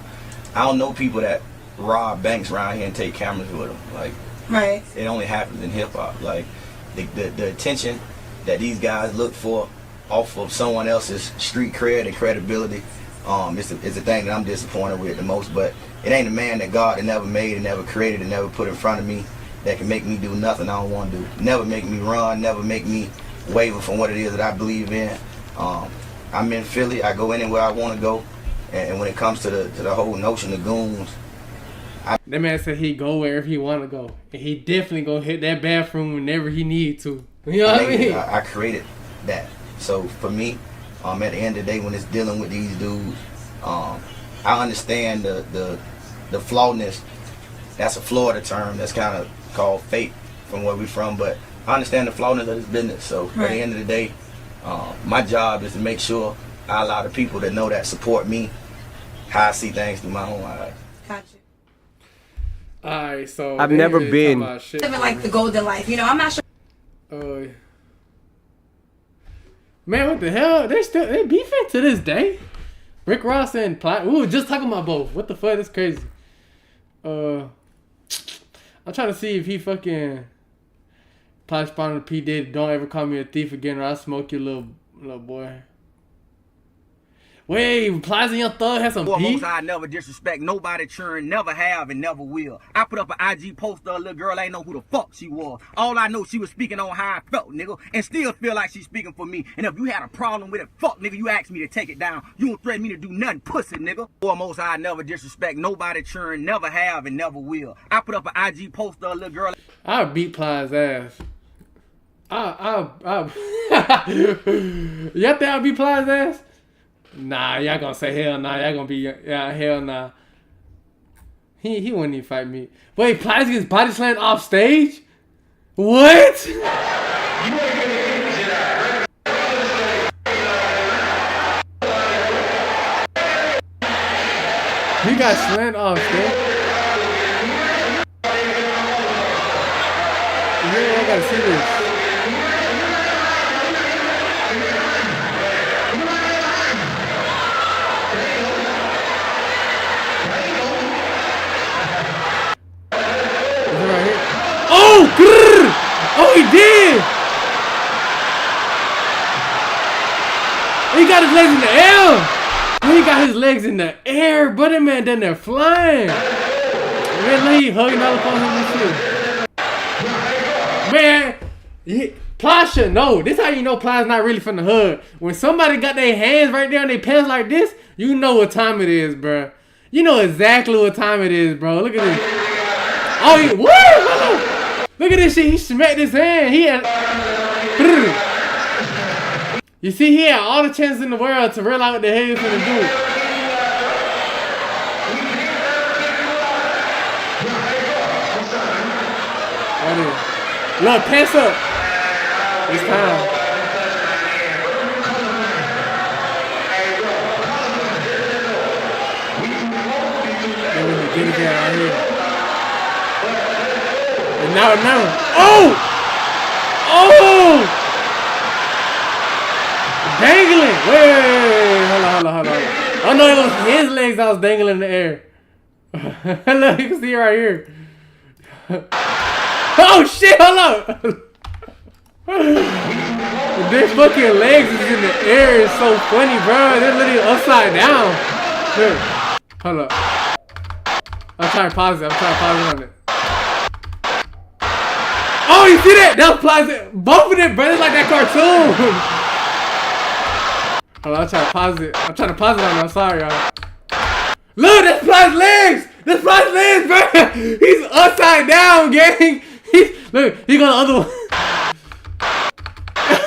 I don't know people that rob banks around here and take cameras with them. Like, right. It only happens in hip hop. Like the attention that these guys look for off of someone else's street cred and credibility, it's the thing that I'm disappointed with the most. But it ain't a man that God had never made and never created and never put in front of me that can make me do nothing I don't want to do. Never make me run. Never make me waver from what it is that I believe in. I'm in Philly. I go anywhere I want to go, and when it comes to the whole notion of goons, that man said he go wherever he want to go, and he definitely gonna hit that bathroom whenever he need to. You know what I mean? I created that. So for me, at the end of the day, when it's dealing with these dudes, I understand the flawedness. That's a Florida term that's kind of called fate from where we from, but I understand the flawedness of this business. So at the end of the day, my job is to make sure I allow the people that know that support me how I see things through my own eyes. Gotcha. Alright, so I've never been living like the golden life. You know, I'm not sure. Man, what the hell? They beefing to this day. Rick Ross and PLIES. We were just talking about both. What the fuck? That's crazy. I'm trying to see if he fucking PLIES responded to P. Diddy. Don't ever call me a thief again, or I'll smoke you, little boy. Wait, PLIES and Young Thug had some beef? I never disrespect nobody, churn, never have and never will. I put up an IG poster, a little girl, I ain't know who the fuck she was. All I know, she was speaking on how I felt, nigga, and still feel like she's speaking for me. And if you had a problem with it, fuck, nigga, you asked me to take it down. You don't threaten me to do nothing, pussy, nigga. Foremost, I never disrespect nobody, churn, never have and never will. I put up an IG poster, a little girl. I'll beat PLIES' ass. Y'all think I'll beat PLIES' ass? Nah, y'all gonna say hell nah. Y'all gonna be hell nah. He wouldn't even fight me. Wait, PLIES gets body slammed off stage? What? He got slammed off stage. Yeah, I gotta see this. Oh, grrr! Oh, he did! He got his legs in the air! He got his legs in the air, but that man down there flying. Man, he hugging all up on him and shit. Man, PLIES should know. This how you know PLIES not really from the hood. When somebody got their hands right there on their pants like this, you know what time it is, bro. You know exactly what time it is, bro. Look at this. Oh, woo! Look at this shit. He smacked his hand. He had. You see, he had all the chances in the world to realize what the hell he was gonna do. Look, pants up. It's time. Get it down right here. And now. Oh! Oh! dangling. Wait. Hold on. Oh no, it was his legs that was dangling in the air. Look, you can see it right here. Oh shit, hold up. Their fucking legs is in the air. It's so funny, bro. They're literally upside down. Here. Hold up. I'm trying to pause it on it. Oh, you see that? That was Plies. Both of them, bro. It's like that cartoon. Hold on, I'm trying to pause it. I'm trying to pause it on it. I'm sorry, y'all. Look, that's Plies' legs. That's Plies' legs, bro. He's upside down, gang. Look, he got the other one.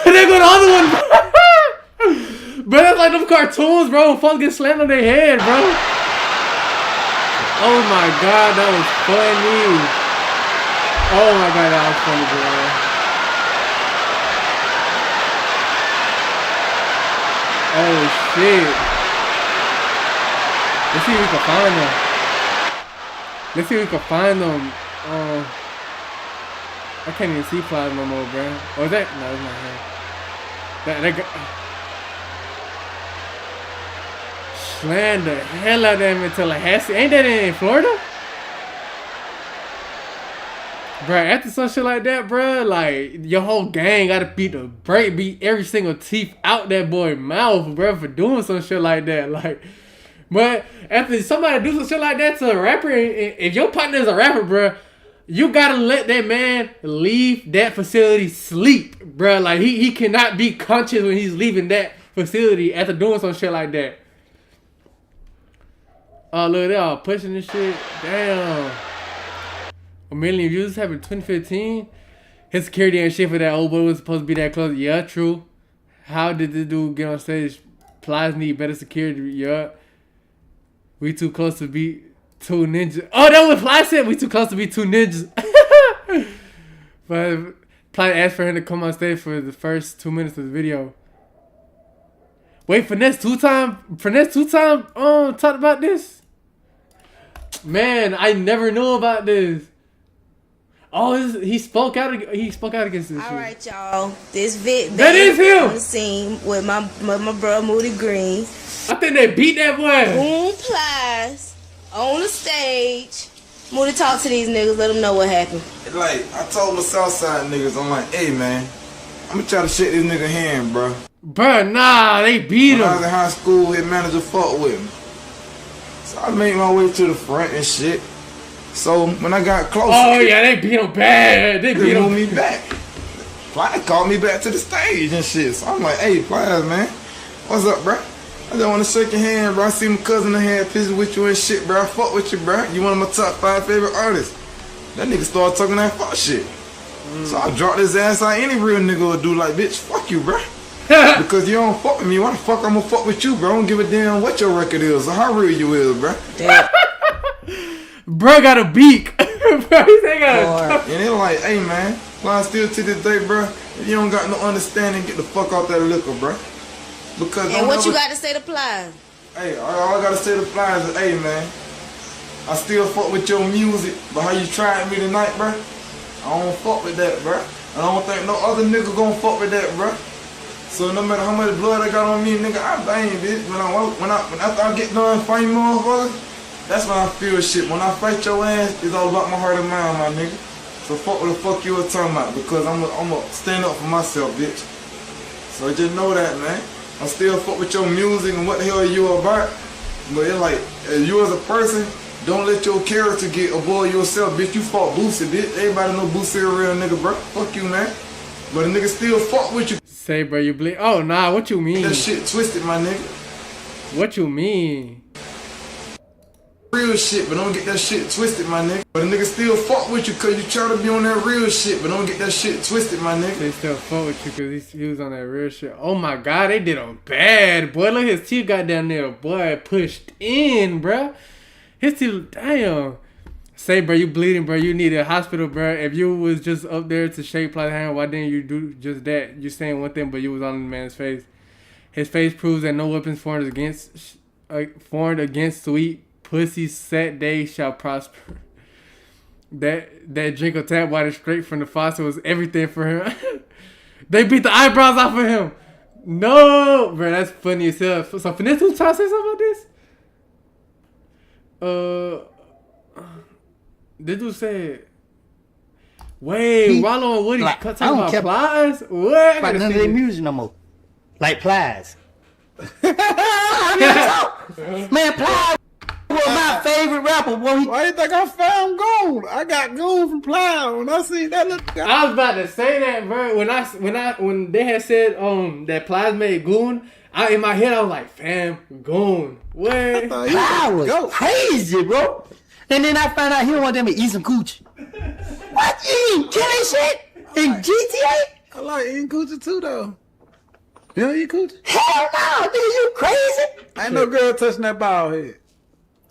They go the other one, bro. Bro, that's like them cartoons, bro. Folks get slammed on their head, bro. Oh my god, that was funny. Oh my god, that was funny, bro. Oh shit. Let's see if we can find them. Let's see if we can find them. I can't even see Plies no more, bro. Oh, is that? No, it's not him. That slammed the hell out of them into Tallahassee. Ain't that in Florida? Bro, after some shit like that, bro, like, your whole gang gotta beat every single teeth out that boy's mouth, bro, for doing some shit like that. Like, but after somebody do some shit like that to a rapper, if your partner is a rapper, bro, you gotta let that man leave that facility sleep, bro. Like, he cannot be conscious when he's leaving that facility after doing some shit like that. Oh, look, they're all pushing this shit. Damn. 1 million views happened in 2015. His security and shit for that old boy was supposed to be that close. Yeah, true. How did this dude get on stage? Plies need better security. Yeah. We too close to be two ninjas. Oh, that was Plies said. We too close to be two ninjas. But Plies asked for him to come on stage for the first 2 minutes of the video. Wait, Finesse two time talked about this? Man, I never knew about this. Oh, he spoke out against this shit. All right, y'all. This vid that is him on the scene with my bro Moody Green. I think they beat that boy. Boom Plies on the stage. Moody talk to these niggas, let them know what happened. Like, I told the Southside niggas, I'm like, hey man, I'm gonna try to shake this nigga hand, bro. Bruh, nah, they beat him. When I was in high school, his manager fucked with me. So I made my way to the front and shit. So when I got closer, oh yeah, they beat him bad. They beat him. Me back. Plies called me back to the stage and shit. So I'm like, hey, Plies, man, what's up, bro? I just want to shake your hand, bro. I see my cousin in here pictures with you and shit, bro. I fuck with you, bro. You one of my top 5 favorite artists. That nigga started talking that fuck shit. So I dropped his ass like any real nigga would do. Like, bitch, fuck you, bro. Because you don't fuck with me. Why the fuck I'm gonna fuck with you, bro? I don't give a damn what your record is or how real you is, bro. Bro got a beak. Bro, he said got and they're like, hey man, why still to this day, bro? If you don't got no understanding, get the fuck off that liquor, bro. Because and what you got to say to Plies? Hey, all I gotta say to Plies is, hey man, I still fuck with your music, but how you tried me tonight, bro? I don't fuck with that, bro. I don't think no other nigga gonna fuck with that, bro. So no matter how much blood I got on me, nigga, I bang, bitch. After I get done fighting motherfuckers, that's when I feel shit. When I fight your ass, it's all about my heart and mind, my nigga. So fuck what the fuck you were talking about, because I'm gonna stand up for myself, bitch. So just know that, man. I still fuck with your music and what the hell are you about. But it's like, you as a person, don't let your character get above yourself, bitch. You fought Boosie, bitch. Everybody know Boosie a real nigga, bro. Fuck you, man. But a nigga still fuck with you. Say, bro, you bleed. Oh, nah, what you mean? That shit twisted, my nigga. What you mean? Real shit, but don't get that shit twisted, my nigga. But a nigga still fuck with you cause you try to be on that real shit, but don't get that shit twisted, my nigga. They still fuck with you cause he was on that real shit. Oh my god, they did him bad, boy. Look, his teeth got down there, boy. Pushed in, bro. His teeth, damn. Say, bro, you bleeding, bro. You need a hospital, bro. If you was just up there to shake Plies' hand, why didn't you do just that? You saying one thing, but you was on the man's face. His face proves that no weapons formed against sweet pussy set day shall prosper. That drink of tap water straight from the faucet was everything for him. They beat the eyebrows off of him. No, bro, that's funny as hell. So Finesse was trying to say something about this? This dude said, wait, Rollo and Woody talking about Plies? What? Like none of their music no more. Like Plies. Man, Plies was my favorite rapper. Boy. Why you think I found gold? I got gold from Plies. When I see that look, I was about to say that, bro. When they had said that Plies made Goon, in my head I was like, fam, Goon. What? Plies was crazy, bro. And then I found out he wanted them to eat some coochie. What? You ain't killing shit in GTA? I like eating coochie too, though. You don't eat coochie? Hell no, nigga, you crazy? Ain't no girl touching that bald head.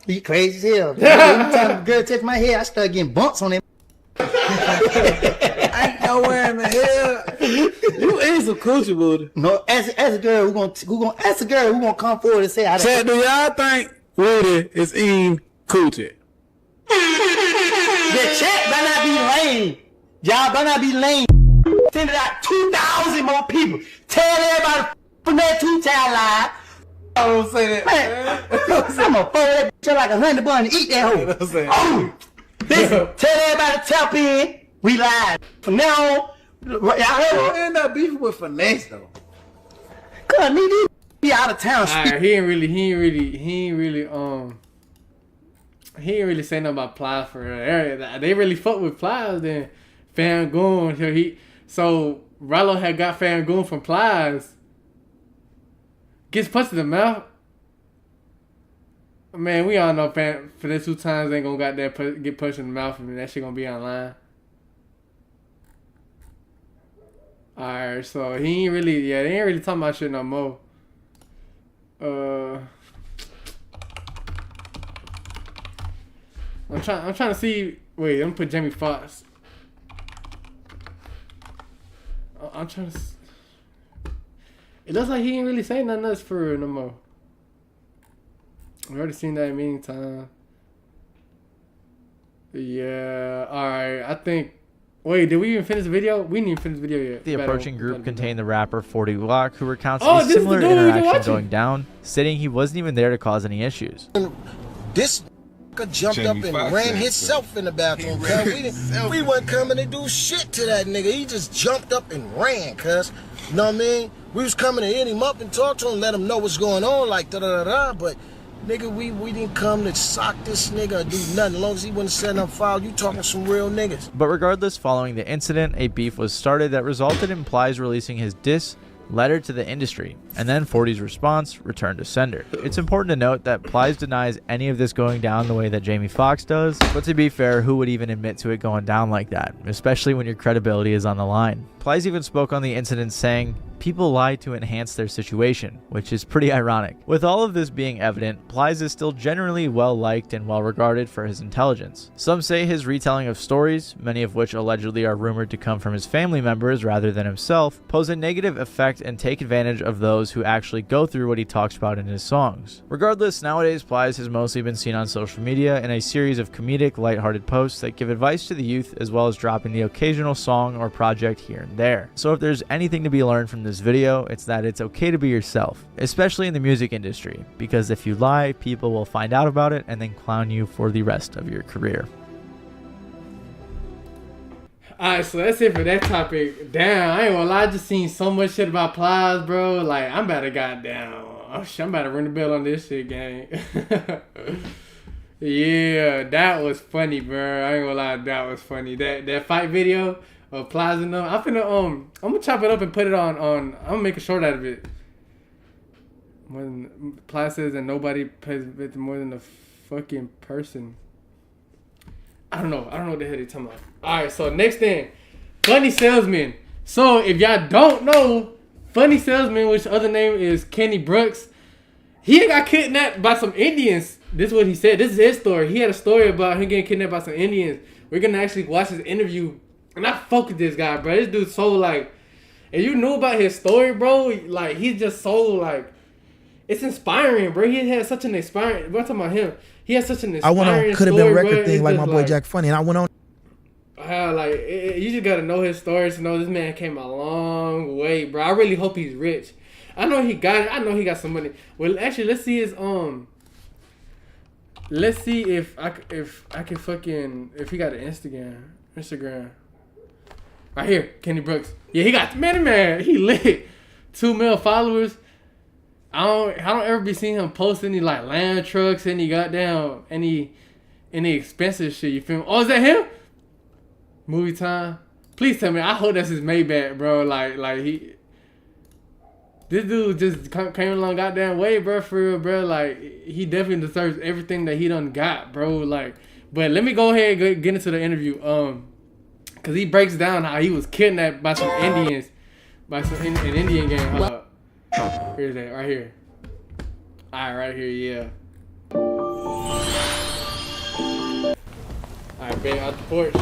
You crazy as hell. Every time a girl touch my head, I start getting bumps on them. Ain't nowhere in the hell. You eat some coochie, booty. No, as a girl, who gonna come forward and say, Chat, do y'all think Woody is eating coochie? The chat better not be lame. Y'all better not be lame. Send it out 2,000 more people. Tell everybody from that 2-child line. I don't say that. Man, I'm gonna fold that bitch up like a honey bun and eat that hoe. Oh, listen, tell everybody to tap in. We live. From now on, y'all heard me? End up beefing with Finesse, though. Cause nigga, be out of town. Alright, he ain't really say nothing about Plies for her. They really fuck with Plies, then Fangoon. So Rollo had got Fangoon from Plies. Gets punched in the mouth. Man, we all know for the 2 times ain't gonna get punched in the mouth, and that shit gonna be online. Alright, so they ain't really talking about shit no more. I'm trying to see. Wait, I'm gonna put Jamie Foxx. I'm trying to. It looks like he ain't really saying nothing else for real no more. We already seen that many times. Yeah. All right. I think. Wait, did we even finish the video? We didn't even finish the video yet. The approaching group contained the rapper 40 Glock, who recounts a similar interaction going down, stating he wasn't even there to cause any issues. This jumped up and ran himself in the bathroom, cuz. We wasn't coming to do shit to that nigga. He just jumped up and ran, cuz. You know what I mean? We was coming to hit him up and talk to him, let him know what's going on, like da-da-da-da, but nigga, we didn't come to sock this nigga or do nothing. As long as he wasn't setting up file, you talking some real niggas. But regardless, following the incident, a beef was started that resulted in PLIES releasing his diss letter to the industry, and then 40's response returned to sender. It's important to note that PLIES denies any of this going down the way that Jamie Foxx does, but to be fair, who would even admit to it going down like that, especially when your credibility is on the line? PLIES even spoke on the incident saying, "People lie to enhance their situation," which is pretty ironic. With all of this being evident, PLIES is still generally well liked and well regarded for his intelligence. Some say his retelling of stories, many of which allegedly are rumored to come from his family members rather than himself, pose a negative effect and take advantage of those who actually go through what he talks about in his songs. Regardless, nowadays PLIES has mostly been seen on social media in a series of comedic, lighthearted posts that give advice to the youth, as well as dropping the occasional song or project here and there. So if there's anything to be learned from this video, it's that it's okay to be yourself, especially in the music industry, because if you lie, people will find out about it and then clown you for the rest of your career. Alright, so that's it for that topic. Damn, I ain't gonna lie, I just seen so much shit about PLIES, bro. Like, I'm about to goddamn. Oh shit, I'm about to ring the bell on this shit, gang. Yeah, that was funny, bro. I ain't gonna lie, that was funny. That fight video of PLIES and them. I'm gonna chop it up and put it on. I'm gonna make a short out of it. When PLIES says that nobody pays it more than a fucking person. I don't know what the hell they talking about. Alright, so next thing. Funny Salesman. So if y'all don't know, Funny Salesman, which other name is Kenny Brooks, he got kidnapped by some Indians. This is what he said. This is his story. He had a story about him getting kidnapped by some Indians. We're gonna actually watch his interview. And I fuck with this guy, bro. This dude's so like, if you knew about his story, bro, like he's just so like, it's inspiring, bro. He had such an inspiring. We're talking about him. He has such an inspiring story. I went on Could Have Been Record thing like my boy Jack Funny, and I went on. You just gotta know his story to know this man came a long way, bro. I really hope he's rich. I know he got it. I know he got some money. Well, actually, let's see his Let's see if I can fucking if he got an Instagram. Right here, Kenny Brooks. Yeah, he got man. He lit. 2 million followers. I don't ever be seeing him post any like land trucks, any goddamn any expensive shit. You feel me? Oh, is that him? Movie time. Please tell me. I hope that's his Maybach, bro. This dude just came along goddamn way, bro, for real, bro. Like, he definitely deserves everything that he done got, bro. Like, but let me go ahead and get into the interview. Cause he breaks down how he was kidnapped by some Indians, by some an Indian gang. Hold up. Here's that, right here. Alright, right here, yeah. Alright, babe, out the porch.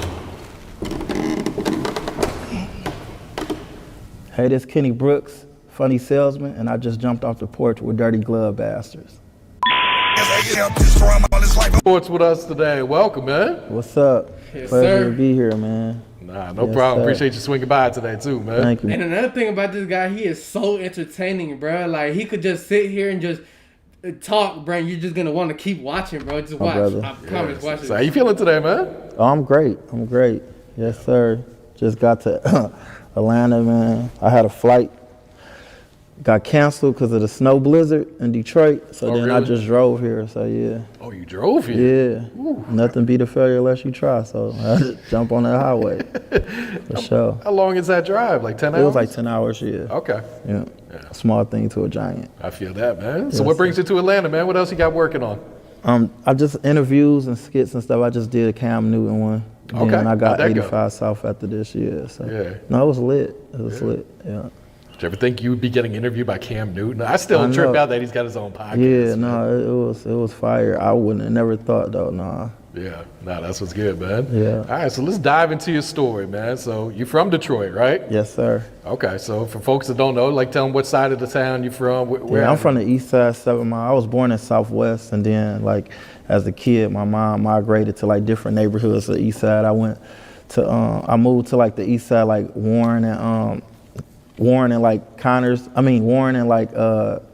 Hey, this Kenny Brooks. Funny salesman, and I just jumped off the porch with dirty glove bastards. Sports with us today. Welcome, man. What's up? Yes, Pleasure sir. to be here, man. Nah, no problem. Sir. Appreciate you swinging by today too, man. Thank you. And another thing about this guy, he is so entertaining, bro. Like, he could just sit here and just talk, bro. And you're just gonna want to keep watching, bro. Just watch. Brother. I promise. Watch it. So how you feeling today, man? Oh, I'm great. Yes, sir. Just got to Atlanta, man. I had a flight. Got canceled because of the snow blizzard in Detroit. So then I really? just drove here. So yeah. Oh, you drove here? Yeah. Ooh. Nothing beat a failure unless you try. So I just jump on that highway. For sure. How long is that drive? Like 10 hours? It was like 10 hours, yeah. Okay. Yeah. A small thing to a giant. I feel that, man. So Yes, what brings you to Atlanta, man? What else you got working on? I just interviews and skits and stuff. I just did a Cam Newton one. Okay. And I got How'd that go? 85 South after this year. So Yeah. no, it was lit. It was lit. Yeah. Did you ever think you would be getting interviewed by Cam Newton? I still trip out that he's got his own podcast. Yeah, no, it was fire. I wouldn't have never thought though, nah. Yeah, nah, that's what's good, man. Yeah. All right, so let's dive into your story, man. So you're from Detroit, right? Yes, sir. Okay, so for folks that don't know, like tell them what side of the town you're from. Where I'm from the east side, 7 Mile. I was born in Southwest, and then like as a kid, my mom migrated to like different neighborhoods of the east side. I moved to like the east side, like Warren and like Connors. Warren and like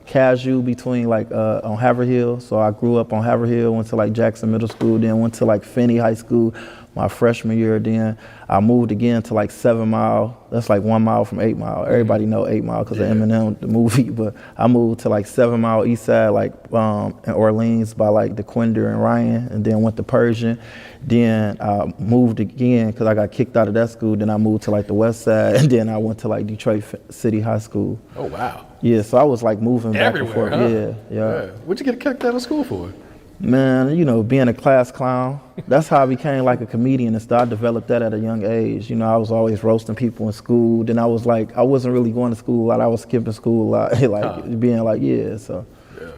Cashew between like on Haverhill. So I grew up on Haverhill, went to like Jackson Middle School, then went to like Finney High School my freshman year. Then I moved again to like 7 Mile. That's like 1 mile from 8 Mile. Everybody know 8 Mile because of Eminem, the movie. But I moved to like 7 Mile east side, like in Orleans by like DeQuinder and Ryan, and then went to Persian. Then I moved again because I got kicked out of that school. Then I moved to like the west side, and then I went to like Detroit City High School. Oh, wow. Yeah, so I was like moving everywhere, back and forth. huh? Yeah. What'd you get kicked out of school for? Man, being a class clown. That's how I became like a comedian and stuff. I developed that at a young age. I was always roasting people in school. Then I was like, I wasn't really going to school a lot. I was skipping school a lot, being like, so. Yeah.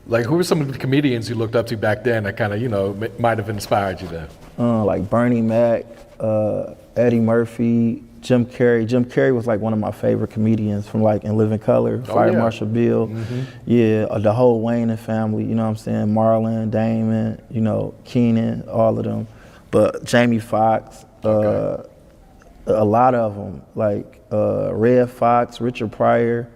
Like, who were some of the comedians you looked up to back then that kind of, might have inspired you then? Like Bernie Mac, Eddie Murphy, Jim Carrey. Jim Carrey was like one of my favorite comedians from like In Living Color, Fire Marshal Bill. Mm-hmm. Yeah, the whole Wayne family, you know what I'm saying? Marlon, Damon, Keenan, all of them. But Jamie Foxx, a lot of them, like Red Fox, Richard Pryor.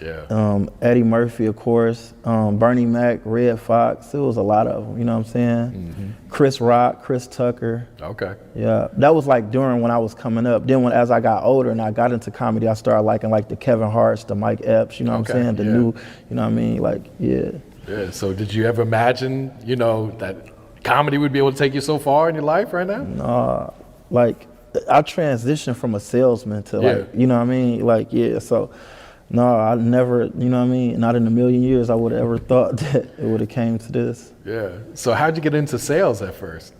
Yeah. Eddie Murphy, of course, Bernie Mac, Red Fox. It was a lot of them, you know what I'm saying? Mm-hmm. Chris Rock, Chris Tucker. Okay. Yeah, that was like during when I was coming up. Then as I got older and I got into comedy, I started liking like the Kevin Harts, the Mike Epps, you know what I'm saying? The new, you know what I mean? Like, yeah. Yeah, so did you ever imagine, that comedy would be able to take you so far in your life right now? Nah, like I transitioned from a salesman to like, you know what I mean? Like, so. No, I never, you know what I mean? Not in a million years I would have ever thought that it would have came to this. Yeah. So how'd you get into sales at first?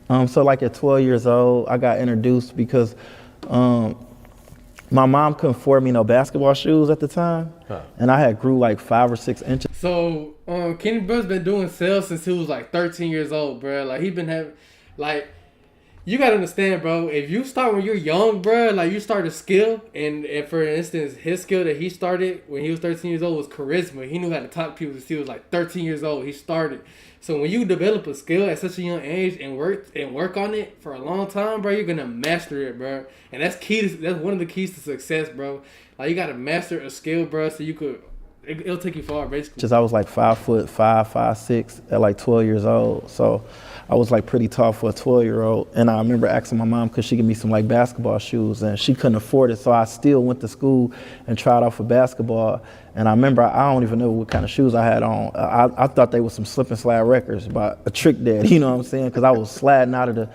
So like at 12 years old, I got introduced because my mom couldn't afford me no basketball shoes at the time. Huh. And I had grew like 5 or 6 inches. So Kenny Brooks been doing sales since he was like 13 years old, bro. Like he been having, like, You gotta understand, bro. If you start when you're young, bro, like you start a skill, and for instance, his skill that he started when he was 13 years old was charisma. He knew how to talk to people since he was like 13 years old. He started. So when you develop a skill at such a young age and work on it for a long time, bro, you're gonna master it, bro. And that's key. That's one of the keys to success, bro. Like you gotta master a skill, bro, so you could. It'll take you far, basically. Just I was like 5'5", 5'6" at like 12 years old. So I was like pretty tall for a 12-year-old. And I remember asking my mom could she give me some like basketball shoes, and she couldn't afford it. So I still went to school and tried out for basketball. And I remember I don't even know what kind of shoes I had on. I thought they were some slip and slide records by a Trick Daddy, you know what I'm saying? Because I was sliding out of the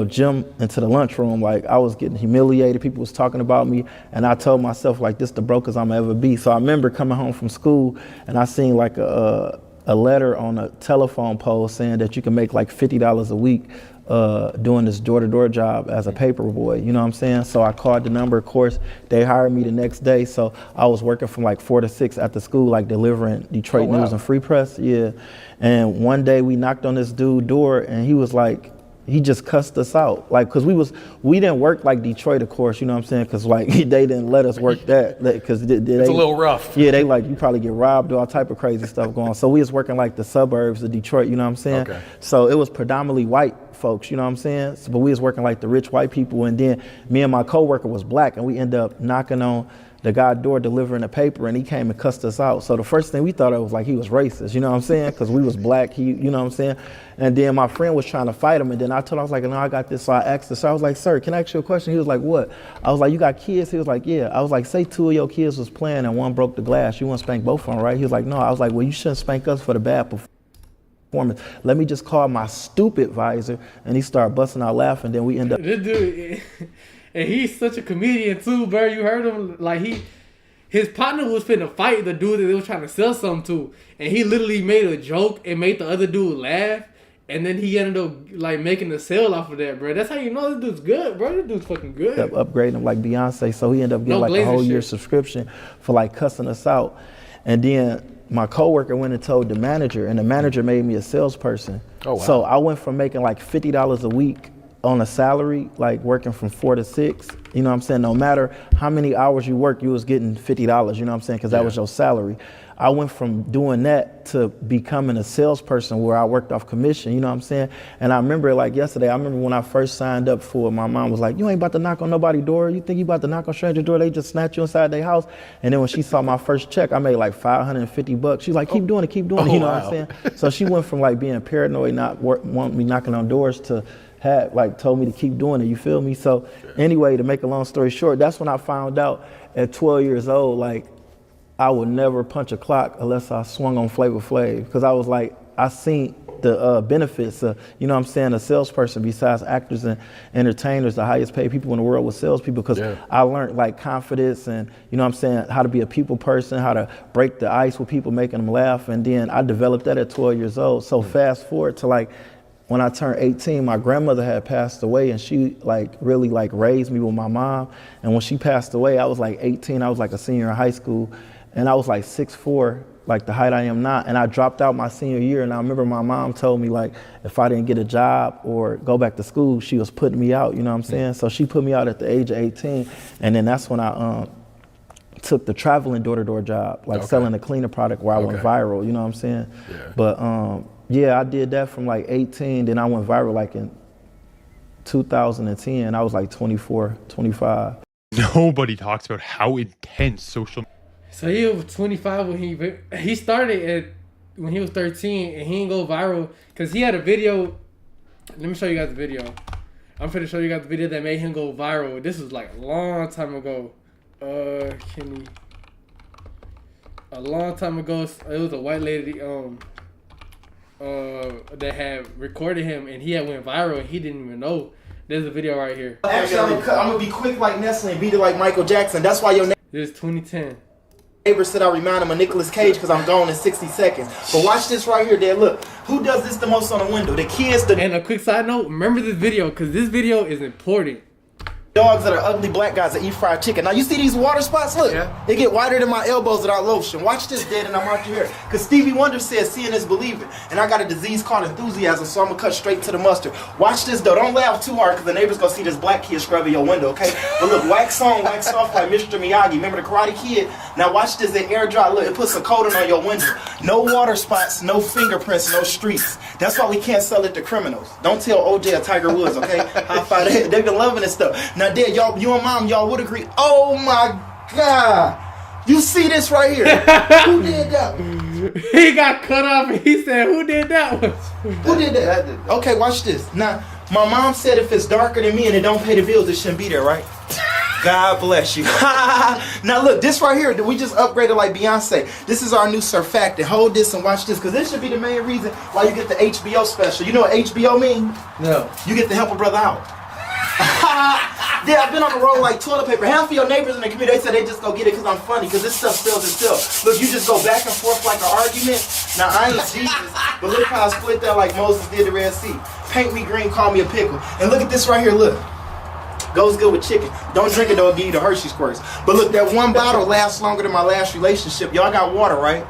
gym into the lunchroom. Like I was getting humiliated. People was talking about me. And I told myself like, this the brokest I'm ever be. So I remember coming home from school and I seen like a letter on a telephone pole saying that you can make like $50 a week doing this door-to-door job as a paper boy, you know what I'm saying? So I called the number, of course, they hired me the next day. So I was working from like 4 to 6 after school, like delivering Detroit News and Free Press, yeah. And one day we knocked on this dude's door and he was like, he just cussed us out, like, cause we didn't work like Detroit, of course, you know what I'm saying? Cause like they didn't let us work that, cause it's a little rough. Yeah, they like you probably get robbed, all type of crazy stuff going on. So we was working like the suburbs of Detroit, you know what I'm saying? Okay. So it was predominantly white folks, you know what I'm saying? So, but we was working like the rich white people, and then me and my coworker was black, and we ended up knocking on the guy's door delivering a paper, and he came and cussed us out. So the first thing we thought it was like he was racist, you know what I'm saying? Because we was black, you know what I'm saying? And then my friend was trying to fight him, and then I told him, I was like, no, I got this. So I asked him, so I was like, sir, can I ask you a question? He was like, what? I was like, you got kids? He was like, yeah. I was like, say 2 of your kids was playing and one broke the glass. You want to spank both of them, right? He was like, no. I was like, well, you shouldn't spank us for the bad performance. Let me just call my stupid visor. And he started busting out laughing. Then we end up. This dude, and he's such a comedian too, bro. You heard him, like his partner was finna fight the dude that they was trying to sell something to, and he literally made a joke and made the other dude laugh, and then he ended up like making a sale off of that, bro. That's how you know this dude's good, bro. This dude's fucking good. Upgrading him like Beyonce, so he ended up getting like a whole year subscription for like cussing us out. And then my coworker went and told the manager, and the manager made me a salesperson. Oh, wow. So I went from making like $50 a week on a salary, like working from 4 to 6, you know what I'm saying? No matter how many hours you work, you was getting $50, you know what I'm saying? Because that was your salary. I went from doing that to becoming a salesperson where I worked off commission, you know what I'm saying? And I remember like yesterday, I remember when I first signed up for it, my mom was like, you ain't about to knock on nobody's door. You think you about to knock on stranger door? They just snatch you inside their house. And then when she saw my first check, I made like $550. She's like, keep doing it, you know what I'm saying? So she went from like being paranoid, not wanting me knocking on doors to had like told me to keep doing it, you feel me? So anyway, to make a long story short, that's when I found out at 12 years old, like I would never punch a clock unless I swung on Flavor Flav, because I was like, I seen the benefits of, you know what I'm saying, a salesperson besides actors and entertainers, the highest paid people in the world was salespeople, because I learned like confidence and, you know what I'm saying, how to be a people person, how to break the ice with people, making them laugh. And then I developed that at 12 years old. So fast forward to like, when I turned 18, my grandmother had passed away, and she like really like raised me with my mom. And when she passed away, I was like 18. I was like a senior in high school, and I was like 6'4", like the height I am now. And I dropped out my senior year, and I remember my mom told me like if I didn't get a job or go back to school, she was putting me out. You know what I'm saying? So she put me out at the age of 18, and then that's when I took the traveling door-to-door job, like selling a cleaner product where I went viral. You know what I'm saying? Yeah. But yeah, I did that from like 18, then I went viral like in 2010. I was like 24, 25. Nobody talks about how intense social. So he was 25 when he started when he was 13, and he didn't go viral because he had a video. Let me show you guys the video. I'm finna show you guys the video that made him go viral. This was like a long time ago. A long time ago. It was a white lady that had recorded him, and he had went viral, and he didn't even know. There's a video right here. Actually, I'm gonna be quick like Nestle and beat it like Michael Jackson. That's why your This is 2010. neighbor said I remind him of Nicolas Cage because I'm gone in 60 seconds. But watch this right here, Dad. Look, who does this the most on the window? The kids. And a quick side note, remember this video, because this video is important. dogs that are ugly black guys that eat fried chicken. Now you see these water spots? Look, they get whiter than my elbows without lotion. Watch this, Dead, and I'm out your hair. Because Stevie Wonder says seeing is believing. And I got a disease called enthusiasm, so I'm going to cut straight to the mustard. Watch this, though. Don't laugh too hard because the neighbor's going to see this black kid scrubbing your window, okay? But look, wax on, wax off like Mr. Miyagi. Remember the Karate Kid? Now watch this, they air dry. Look, it puts a coating on your window. No water spots, no fingerprints, no streaks. That's why we can't sell it to criminals. Don't tell OJ or Tiger Woods, okay? High five. They've been loving this stuff. Now, Dad, y'all, you and Mom, y'all would agree. Oh my God. You see this right here? Who did that one? He got cut off and he said, who did that one? Who did that? Okay, watch this. Now, my mom said if it's darker than me and it don't pay the bills, it shouldn't be there, right? God bless you. Now look, this right here, we just upgraded like Beyonce. This is our new surfactant. Hold this and watch this, because this should be the main reason why you get the HBO special. You know what HBO mean? No. You get to help a brother out. Yeah, I've been on the road like toilet paper. Half of your neighbors in the community, they said they just go get it because I'm funny, because this stuff spills itself. Look, you just go back and forth like an argument. Now, I ain't Jesus, but look how I split that like Moses did the Red Sea. Paint me green, call me a pickle. And look at this right here, look. Goes good with chicken. Don't drink it though, it'll give you the Hershey squirts. But look, that one bottle lasts longer than my last relationship. Y'all got water, right?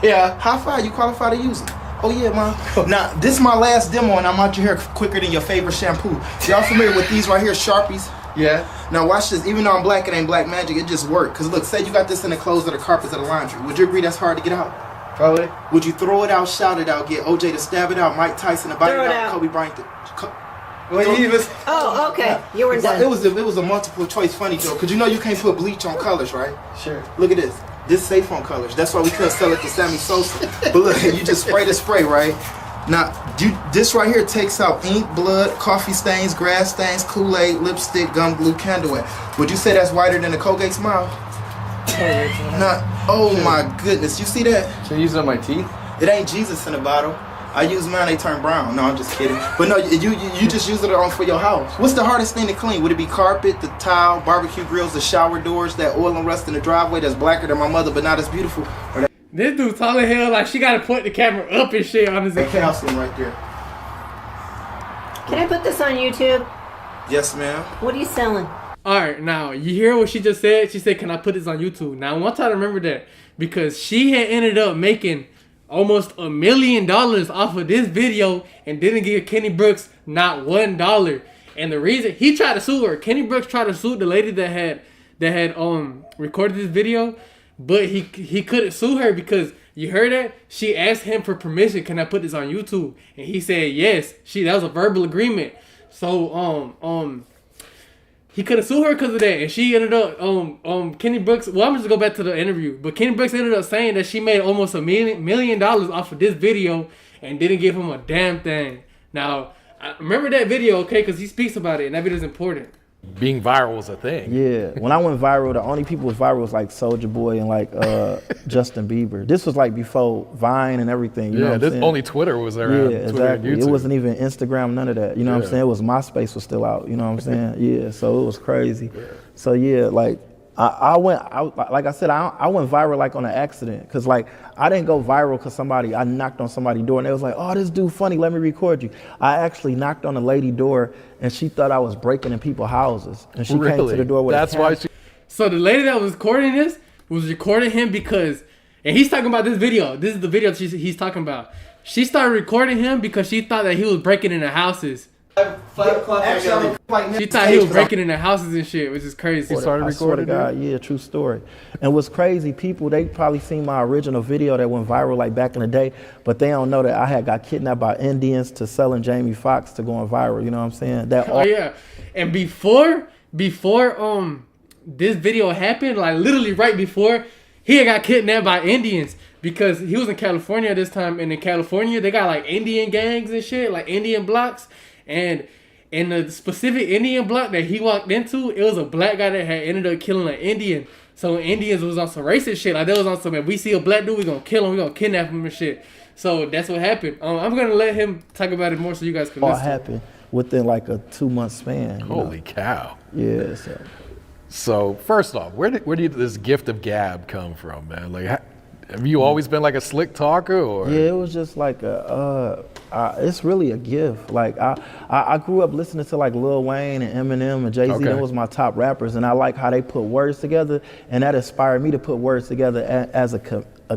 Yeah. High five, you qualify to use it. Oh yeah, Mom. Now, this is my last demo and I'm out your hair quicker than your favorite shampoo. Y'all familiar with these right here, Sharpies? Yeah. Now watch this, even though I'm black, it ain't black magic, it just worked. Cause look, say you got this in the clothes or the carpets or the laundry. Would you agree that's hard to get out? Probably. Would you throw it out, shout it out, get OJ to stab it out, Mike Tyson to bite it out, Kobe Bryant to... Oh, okay. Yeah. You were done. It was a multiple choice funny joke, because you know you can't put bleach on colors, right? Sure. Look at this. This safe on colors. That's why we couldn't sell it to Sammy Sosa. But look, you just spray the spray, right? Now, this right here takes out ink, blood, coffee stains, grass stains, Kool-Aid, lipstick, gum glue, candle wax. Would you say that's whiter than a Colgate Smile? Oh my goodness, you see that? Should I use it on my teeth? It ain't Jesus in the bottle. I use mine, they turn brown. No, I'm just kidding. But no, you just use it on for your house. What's the hardest thing to clean? Would it be carpet, the tile, barbecue grills, the shower doors, that oil and rust in the driveway that's blacker than my mother but not as beautiful? Or this dude tall as hell, like she gotta put the camera up and shit on his account. Calcium right there. Can I put this on YouTube? Yes, ma'am. What are you selling? Alright, now you hear what she just said? She said, can I put this on YouTube? Now I want y'all to remember that, because she had ended up making almost $1 million off of this video and didn't give Kenny Brooks not $1. And the reason he tried to sue her, Kenny Brooks tried to sue the lady that had recorded this video, but he couldn't sue her because you heard that she asked him for permission. Can I put this on YouTube? And he said yes. That was a verbal agreement. So he couldn't sue her because of that, and she ended up Kenny Brooks. Well, I'm just gonna go back to the interview, but Kenny Brooks ended up saying that she made almost $1 million off of this video and didn't give him a damn thing. Now, I remember that video, okay, because he speaks about it, and that video is important. Being viral was a thing. Yeah, when I went viral, the only people was viral was like Soulja Boy and like Justin Bieber. This was like before Vine and everything. You know what I'm saying? Only Twitter was around. Yeah, exactly. It wasn't even Instagram, none of that. You know what I'm saying? It was MySpace was still out. You know what I'm saying? Yeah, so it was crazy. Yeah. So yeah, like I went viral like on an accident, cause like I didn't go viral cause I knocked on somebody's door and they was like, oh, this dude funny, let me record you. I actually knocked on a lady's door and she thought I was breaking in people's houses, and she came to the door with a camera. So the lady that was recording this was recording him because, and he's talking about this video. This is the video he's talking about. She started recording him because she thought that he was breaking into houses. 5 o'clock. She thought he was breaking into houses and shit, which is crazy. I swear to God, yeah, true story. And what's crazy, people, they probably seen my original video that went viral like back in the day, but they don't know that I had got kidnapped by Indians to selling Jamie Foxx to going viral. You know what I'm saying? Yeah. And before this video happened, like literally right before, he had got kidnapped by Indians because he was in California at this time, and in California they got like Indian gangs and shit, like Indian blocks. And in the specific Indian block that he walked into, it was a black guy that had ended up killing an Indian. So Indians was on some racist shit. Like they was on some, if we see a black dude, we gonna kill him, we gonna kidnap him and shit. So that's what happened. I'm gonna let him talk about it more so you guys can listen. All happened within like a 2-month span. Holy cow. Yeah. So first off, where did this gift of gab come from, man? Like, Have you always been like a slick talker, or? Yeah, it was just like it's really a gift. Like I grew up listening to like Lil Wayne and Eminem and Jay-Z. That was my top rappers, and I like how they put words together, and that inspired me to put words together as a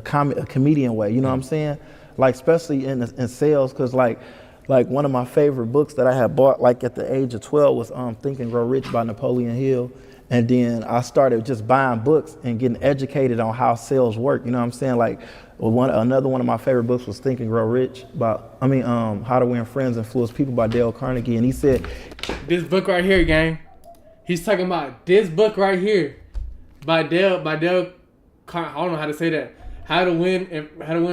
comedian way. You know what I'm saying? Like especially in sales, because like one of my favorite books that I had bought like at the age of 12 was Think and Grow Rich by Napoleon Hill. And then I started just buying books and getting educated on how sales work. You know what I'm saying? Like another one of my favorite books was Think and Grow Rich How to Win Friends, Influence People by Dale Carnegie. And he said, this book right here, gang. He's talking about this book right here by Dale. I don't know how to say that. How to Win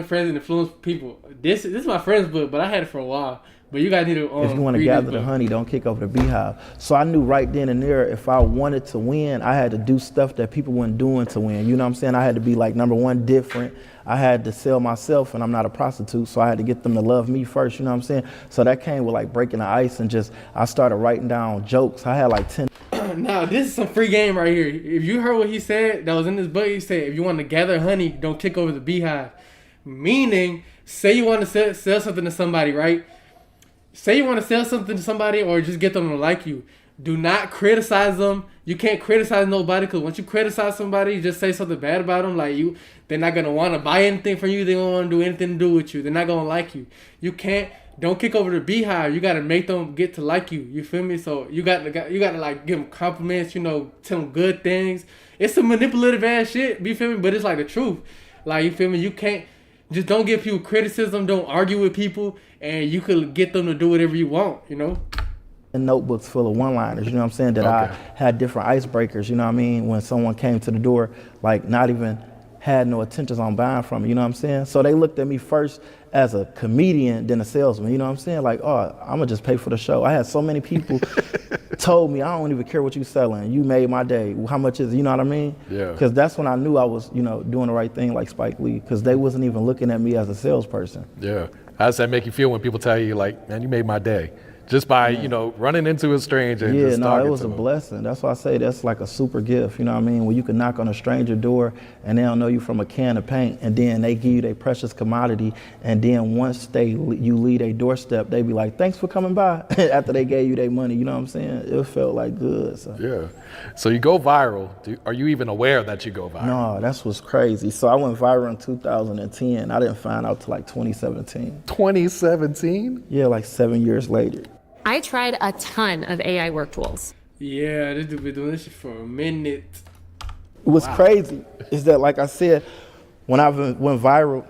Friends and Influence People. This is my friend's book, but I had it for a while. But you guys need to if you want to gather the honey, don't kick over the beehive. So I knew right then and there, if I wanted to win, I had to do stuff that people weren't doing to win. You know what I'm saying? I had to be like, number one, different. I had to sell myself, and I'm not a prostitute, so I had to get them to love me first. You know what I'm saying? So that came with like breaking the ice, and I started writing down jokes. I had like 10. Now, this is some free game right here. If you heard what he said, that was in this book, he said, if you want to gather honey, don't kick over the beehive. Meaning, say you want to sell something to somebody, right? Say you want to sell something to somebody or just get them to like you. Do not criticize them. You can't criticize nobody, because once you criticize somebody, you just say something bad about them, they're not going to want to buy anything from you. They don't want to do anything to do with you. They're not going to like you. Don't kick over the beehive. You got to make them get to like you. You feel me? So you got to like give them compliments, tell them good things. It's some manipulative ass shit, you feel me? But it's like the truth. Like, you feel me? You can't, just don't give people criticism. Don't argue with people, and you could get them to do whatever you want, And notebooks full of one-liners, you know what I'm saying? That I had different icebreakers, you know what I mean? When someone came to the door, like not even had no intentions on buying from me, you know what I'm saying? So they looked at me first as a comedian, then a salesman, you know what I'm saying? Like, oh, I'm gonna just pay for the show. I had so many people told me, I don't even care what you selling. You made my day. How much is it? You know what I mean? Yeah. Because that's when I knew I was, doing the right thing like Spike Lee, because they wasn't even looking at me as a salesperson. Yeah. How does that make you feel when people tell you, like, man, you made my day? Just by, running into a stranger and just talking to them. Yeah, no, it was a blessing. That's why I say that's like a super gift, you know what I mean? When you can knock on a stranger door and they don't know you from a can of paint, and then they give you their precious commodity, and then once you leave a doorstep, they be like, thanks for coming by, after they gave you their money, you know what I'm saying? It felt like good. So. Yeah. So you go viral. Are you even aware that you go viral? No, that's what's crazy. So I went viral in 2010. I didn't find out till like 2017. 2017? Yeah, like 7 years later. I tried a ton of AI work tools. Yeah, this dude been doing this shit for a minute. What's crazy is that, like I said, when I went viral,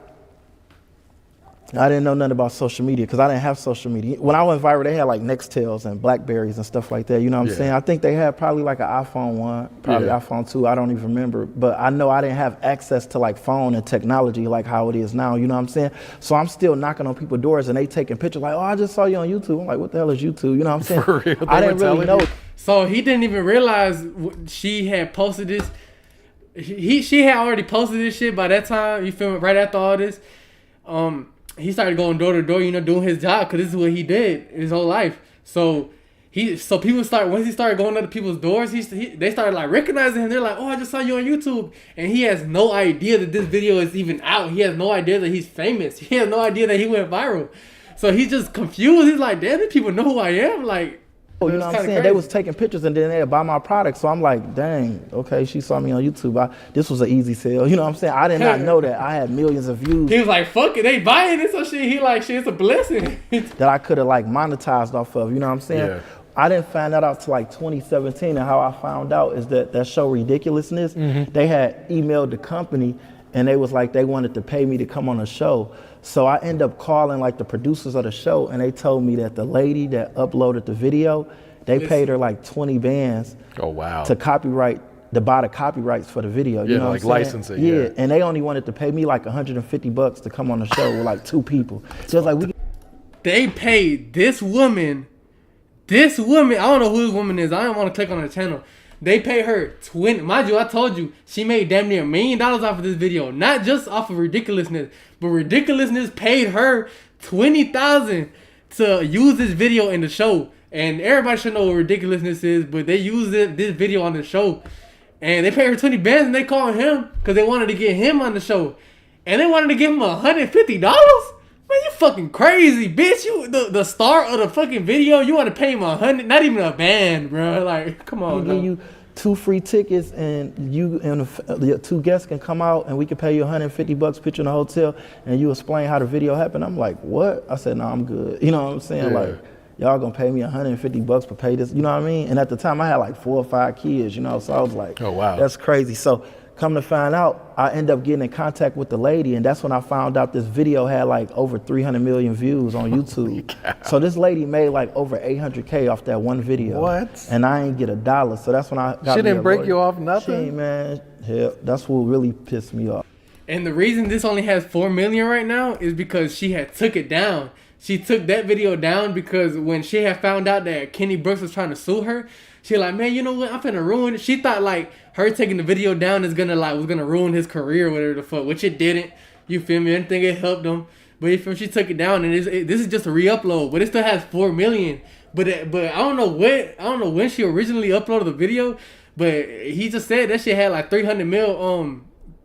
I didn't know nothing about social media because I didn't have social media. When I went viral, they had like Nextels and Blackberries and stuff like that. You know what I'm saying? I think they had probably like an iPhone 1, probably iPhone 2. I don't even remember. But I know I didn't have access to like phone and technology like how it is now. You know what I'm saying? So I'm still knocking on people's doors and they taking pictures like, oh, I just saw you on YouTube. I'm like, what the hell is YouTube? You know what I'm saying? For real? I didn't really know. So he didn't even realize she had posted this. She had already posted this shit by that time. You feel me? Right after all this. He started going door to door, doing his job, because this is what he did his whole life. So people once he started going to people's doors, they started like recognizing him. They're like, oh, I just saw you on YouTube. And he has no idea that this video is even out. He has no idea that he's famous. He has no idea that he went viral. So he's just confused. He's like, damn, these people know who I am. Like, you know what I'm saying? Crazy. They was taking pictures and then they'd buy my product. So I'm like, dang, okay, she saw me on YouTube. This was an easy sale. You know what I'm saying? I did not know that I had millions of views. He was like, fuck it, they buying this or shit. He like, shit, it's a blessing. that I could have like monetized off of, you know what I'm saying? Yeah. I didn't find that out till like 2017. And how I found out is that show Ridiculousness, they had emailed the company and they was like, they wanted to pay me to come on a show. So I ended up calling like the producers of the show, and they told me that the lady that uploaded the video, they paid her like 20 bands. Oh, wow. To buy the copyrights for the video. Yeah, you know like licensing. Yeah, and they only wanted to pay me like $150 to come on the show with like 2 people. So it's like they paid this woman, I don't know who this woman is. I don't want to click on her channel. They pay her 20. Mind you, I told you, she made damn near $1 million off of this video. Not just off of Ridiculousness, but Ridiculousness paid her $20,000 to use this video in the show. And everybody should know what Ridiculousness is, but they used this video on the show. And they paid her 20 bands and they called him because they wanted to get him on the show. and they wanted to give him $150. Man, you fucking crazy, bitch. You the star of the fucking video. You want to pay him $100? Not even a band, bro. Like, come on. We give you 2 free tickets, and you and the 2 guests can come out, and we can pay you $150, put you in a hotel, and you explain how the video happened. I'm like, what? I said, no, I'm good. You know what I'm saying? Yeah. Like, y'all gonna pay me $150 to pay this? You know what I mean? And at the time, I had like 4 or 5 kids. You know, so I was like, oh wow, that's crazy. So come to find out, I end up getting in contact with the lady, and that's when I found out this video had like over 300 million views on YouTube. So this lady made like over 800K off that one video. What? And I ain't get $1. So that's when I got She didn't break you off She nothing? ain't, man. Hell, that's what really pissed me off. And the reason this only has 4 million right now is because she had took it down. She took that video down because when she had found out that Kenny Brooks was trying to sue her, she like, man, you know what? I'm finna ruin it. She thought like her taking the video down was gonna ruin his career or whatever the fuck, which it didn't. You feel me? I didn't think it helped him. But you feel me? She took it down, and this is just a re-upload, but it still has 4 million. But I don't know when she originally uploaded the video, but he just said that shit had like 300 mil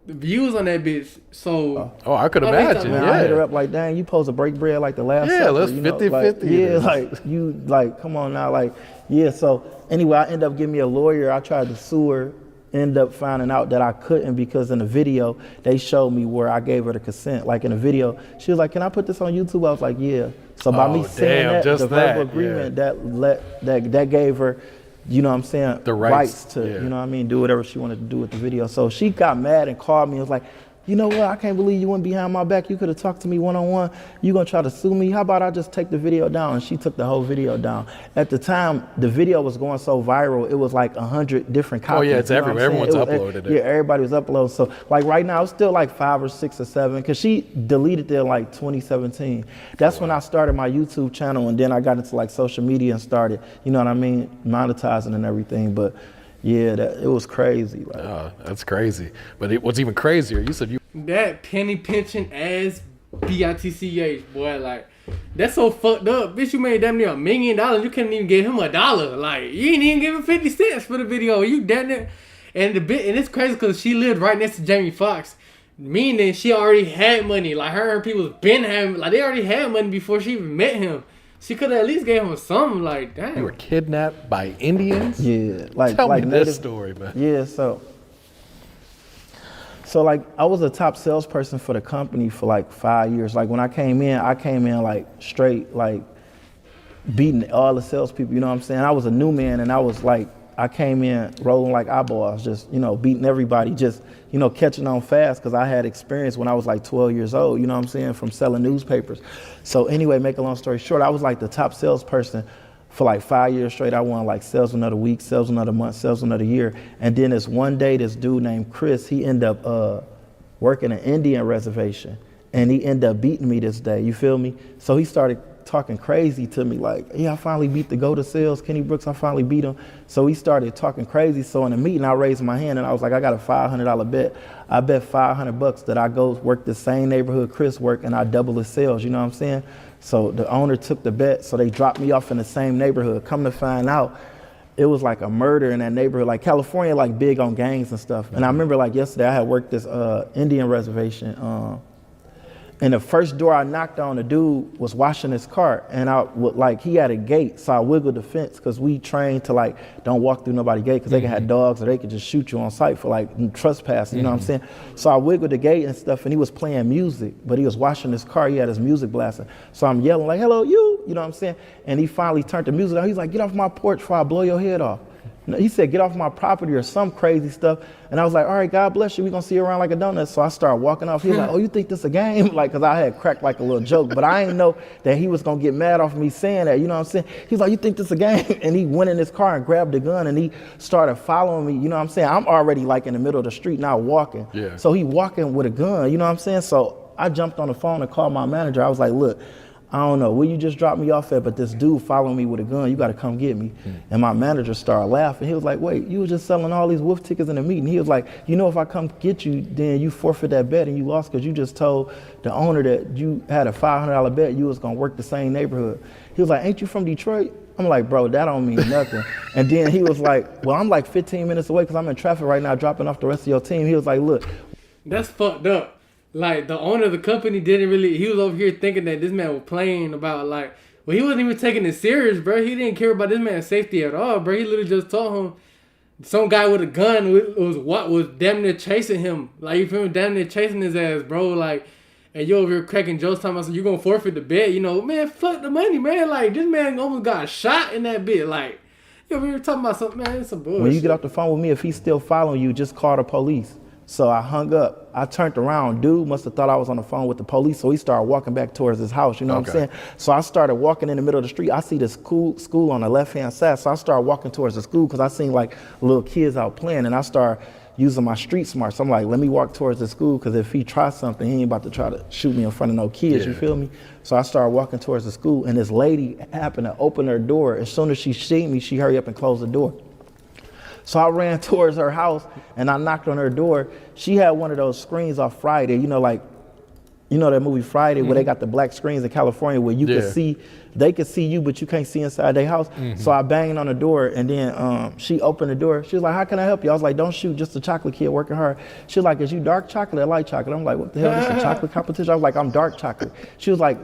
views on that bitch. So I could imagine. Man, yeah. I hit her up like, dang, you supposed to break bread like the last Yeah, supper, let's you know? 50-50 Like, yeah, this. like you like, come on now, like, yeah. So anyway, I ended up getting me a lawyer. I tried to sue her. Ended up finding out that I couldn't because in the video they showed me where I gave her the consent. Like in the video, she was like, "Can I put this on YouTube?" I was like, "Yeah." So by me saying that, the verbal agreement that gave her, you know what I'm saying, the rights to, you know what I mean, do whatever she wanted to do with the video. So she got mad and called me and was like, you know what, I can't believe you went behind my back. You could have talked to me one-on-one. You gonna try to sue me? How about I just take the video down? And she took the whole video down. At the time, the video was going so viral, it was like 100 different copies. Oh yeah, it's everywhere. Everyone's uploaded it. Yeah, everybody was uploading. So like right now, it's still like 5 or 6 or 7, because she deleted it in like 2017. That's when I started my YouTube channel, and then I got into like social media and started, you know what I mean, monetizing and everything. But yeah, it was crazy. Like, that's crazy. But what's even crazier, you said you... That penny pinching ass BITCH, boy, like, that's so fucked up. Bitch, you made damn near $1 million. You couldn't even give him $1. Like, you ain't even give him 50 cents for the video. You damn near... And it's crazy because she lived right next to Jamie Foxx. Meaning she already had money. Like, her and people been having... Like, they already had money before she even met him. She could have at least gave him something, like, damn. You were kidnapped by Indians? Yeah. Tell me native, this story, man. Yeah, so like I was a top salesperson for the company for like 5 years. Like when I came in like straight, like beating all the salespeople, you know what I'm saying? I was a new man, and I was like, I came in rolling like eyeballs, just, you know, beating everybody, just, you know, catching on fast because I had experience when I was like 12 years old, you know what I'm saying, from selling newspapers. So anyway, make a long story short, I was like the top salesperson for like 5 years straight. I won like Salesman of the Week, Salesman of the Month, Salesman of the Year. And then this one day, this dude named Chris, he ended up working an Indian reservation, and he ended up beating me this day, you feel me? So he started talking crazy to me like, yeah, I finally beat the GOAT of sales, Kenny Brooks, I finally beat him. So he started talking crazy. So in the meeting, I raised my hand and I was like, I got a $500 bet. I bet $500 that I go work the same neighborhood Chris worked, and I double his sales, you know what I'm saying? So the owner took the bet, so they dropped me off in the same neighborhood. Come to find out, it was like a murder in that neighborhood. Like California, like big on gangs and stuff. And I remember like yesterday, I had worked this Indian reservation, and the first door I knocked on, the dude was washing his car, and he had a gate, so I wiggled the fence because we trained to like don't walk through nobody's gate because they can have dogs or they could just shoot you on sight for like trespassing, you know what I'm saying? So I wiggled the gate and stuff, and he was playing music, but he was washing his car. He had his music blasting, so I'm yelling like, "Hello, you!" You know what I'm saying? And he finally turned the music on. He's like, "Get off my porch before I blow your head off." He said, "Get off my property," or some crazy stuff. And I was like, all right, God bless you. We're going to see you around like a donut. So I started walking off. He was like, oh, you think this a game? Like, because I had cracked like a little joke. But I didn't know that he was going to get mad off me saying that. You know what I'm saying? He's like, you think this a game? And he went in his car and grabbed the gun, and he started following me. You know what I'm saying? I'm already like in the middle of the street now walking. Yeah. So he walking with a gun. You know what I'm saying? So I jumped on the phone and called my manager. I was like, look, I don't know where you just dropped me off at, but this dude following me with a gun, you got to come get me. And my manager started laughing. He was like, wait, you were just selling all these wolf tickets in the meeting. He was like, you know, if I come get you, then you forfeit that bet and you lost because you just told the owner that you had a $500 bet you was going to work the same neighborhood. He was like, ain't you from Detroit? I'm like, bro, that don't mean nothing. And then he was like, well, I'm like 15 minutes away because I'm in traffic right now dropping off the rest of your team. He was like, look. That's fucked up. like the owner of the company didn't really. He was over here thinking that this man was playing about like. Well, he wasn't even taking it serious, bro. He didn't care about this man's safety at all, bro. He literally just told him some guy with a gun was damn near chasing him. Like, you feel me? Damn near chasing his ass, bro. Like, and you over here cracking jokes talking about, so you gonna forfeit the bet. You know, man, fuck the money, man. Like, this man almost got shot in that bit. Like, you over here talking about something, man, it's some bullshit. When you get off the phone with me, if he's still following you, just call the police. So I hung up. I turned around. Dude must have thought I was on the phone with the police, so he started walking back towards his house. You know what I'm saying? So I started walking in the middle of the street. I see the school on the left-hand side, so I started walking towards the school because I seen like little kids out playing, and I started using my street smarts. So I'm like, let me walk towards the school because if he tries something, he ain't about to try to shoot me in front of no kids. You feel me? So I started walking towards the school, and this lady happened to open her door. As soon as she seen me, she hurried up and closed the door. So I ran towards her house and I knocked on her door. She had one of those screens off Friday, you know, like, you know that movie Friday where they got the black screens in California where you can see, they could see you, but you can't see inside their house. So I banged on the door and then she opened the door. She was like, how can I help you? I was like, don't shoot, just a chocolate kid working hard. She was like, is you dark chocolate or light chocolate? I'm like, what the hell, this is a chocolate competition? I was like, I'm dark chocolate. She was like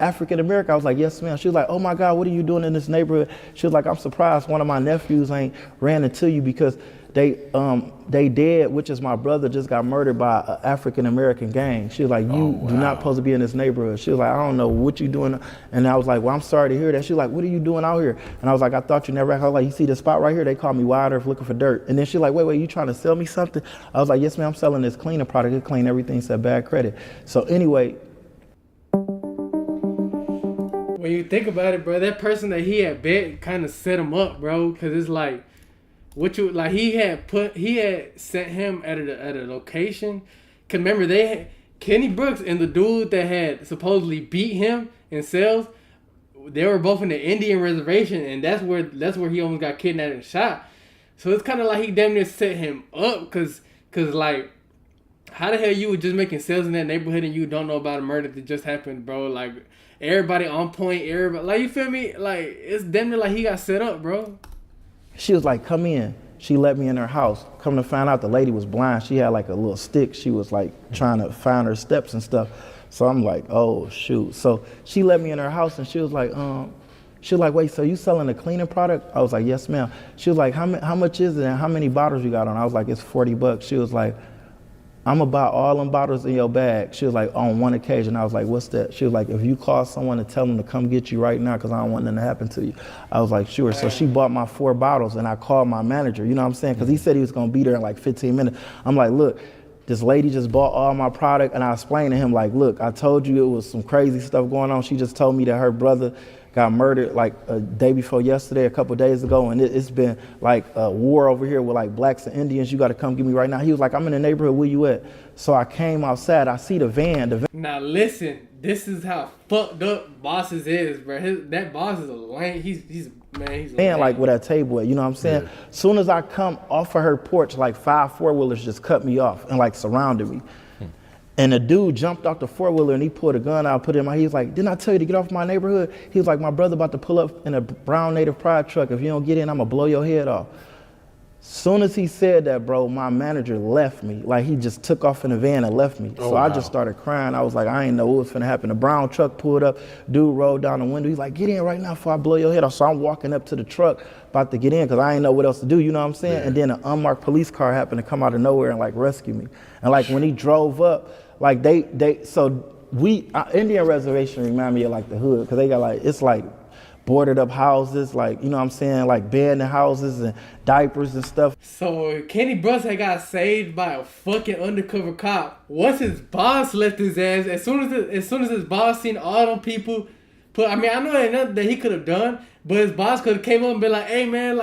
African American? I was like, yes ma'am. She was like, oh my God, what are you doing in this neighborhood? She was like, I'm surprised one of my nephews ain't ran into you because they dead, which is my brother, just got murdered by an African American gang. She was like, you do not supposed to be in this neighborhood. She was like, I don't know what you doing. And I was like, well, I'm sorry to hear that. She was like, what are you doing out here? And I was like, I thought you never. I was like, you see this spot right here? They call me Wild Earth looking for dirt. And then she like, wait, you trying to sell me something? I was like, yes, ma'am, I'm selling this cleaner product. It clean everything, said bad credit. So anyway. When you think about it, bro, that person that he had bet kind of set him up, bro, because it's like, he had sent him at a location. Cause remember Kenny Brooks and the dude that had supposedly beat him in sales, they were both in the Indian reservation, and that's where he almost got kidnapped and shot. So it's kind of like he damn near set him up, cause like, how the hell you were just making sales in that neighborhood and you don't know about a murder that just happened, bro? Like, everybody on point, everybody, like, you feel me? Like, it's damn near like he got set up, bro. She was like, come in. She let me in her house. Come to find out the lady was blind. She had like a little stick. She was like trying to find her steps and stuff. So I'm like, oh shoot. So she let me in her house and she was like, wait, so you selling a cleaning product? I was like, yes ma'am. She was like, how much is it and how many bottles you got on? I was like, it's $40. She was like, I'm about all them bottles in your bag. She was like, on one occasion. I was like, what's that? She was like, if you call someone to tell them to come get you right now because I don't want nothing to happen to you. I was like, sure. So she bought my 4 bottles and I called my manager, you know what I'm saying? Because he said he was going to be there in like 15 minutes. I'm like, look, this lady just bought all my product. And I explained to him like, look, I told you it was some crazy stuff going on. She just told me that her brother got murdered like a day before yesterday, a couple of days ago, and it's been like a war over here with like blacks and Indians. You got to come get me right now. He was like, I'm in the neighborhood, where you at? So I came outside, I see the van. Now listen, this is how fucked up bosses is, bro. That boss is a lame, he's man, like with that table at, you know what I'm saying? Yeah. Soon as I come off of her porch, like 5 4-wheelers just cut me off and like surrounded me. And the dude jumped off the 4-wheeler and he pulled a gun out, put it in my, he was like, didn't I tell you to get off my neighborhood? He was like, my brother about to pull up in a brown native pride truck. If you don't get in, I'm gonna blow your head off. Soon as he said that, bro, my manager left me. Like, he just took off in the van and left me. So I just started crying. I was like, I ain't know what was finna happen. The brown truck pulled up, dude rolled down the window. He's like, get in right now before I blow your head off. So I'm walking up to the truck, about to get in, because I ain't know what else to do, you know what I'm saying? Yeah. And then an unmarked police car happened to come out of nowhere and like rescue me. And like when he drove up, like Indian reservation remind me of like the hood, because they got like, it's like boarded up houses, like, you know what I'm saying, like abandoned houses and diapers and stuff. So Kenny Brooks had got saved by a fucking undercover cop. Once his boss left his ass, as soon as his boss seen all them people I know ain't nothing that he could have done, but his boss could have came up and been like, hey man,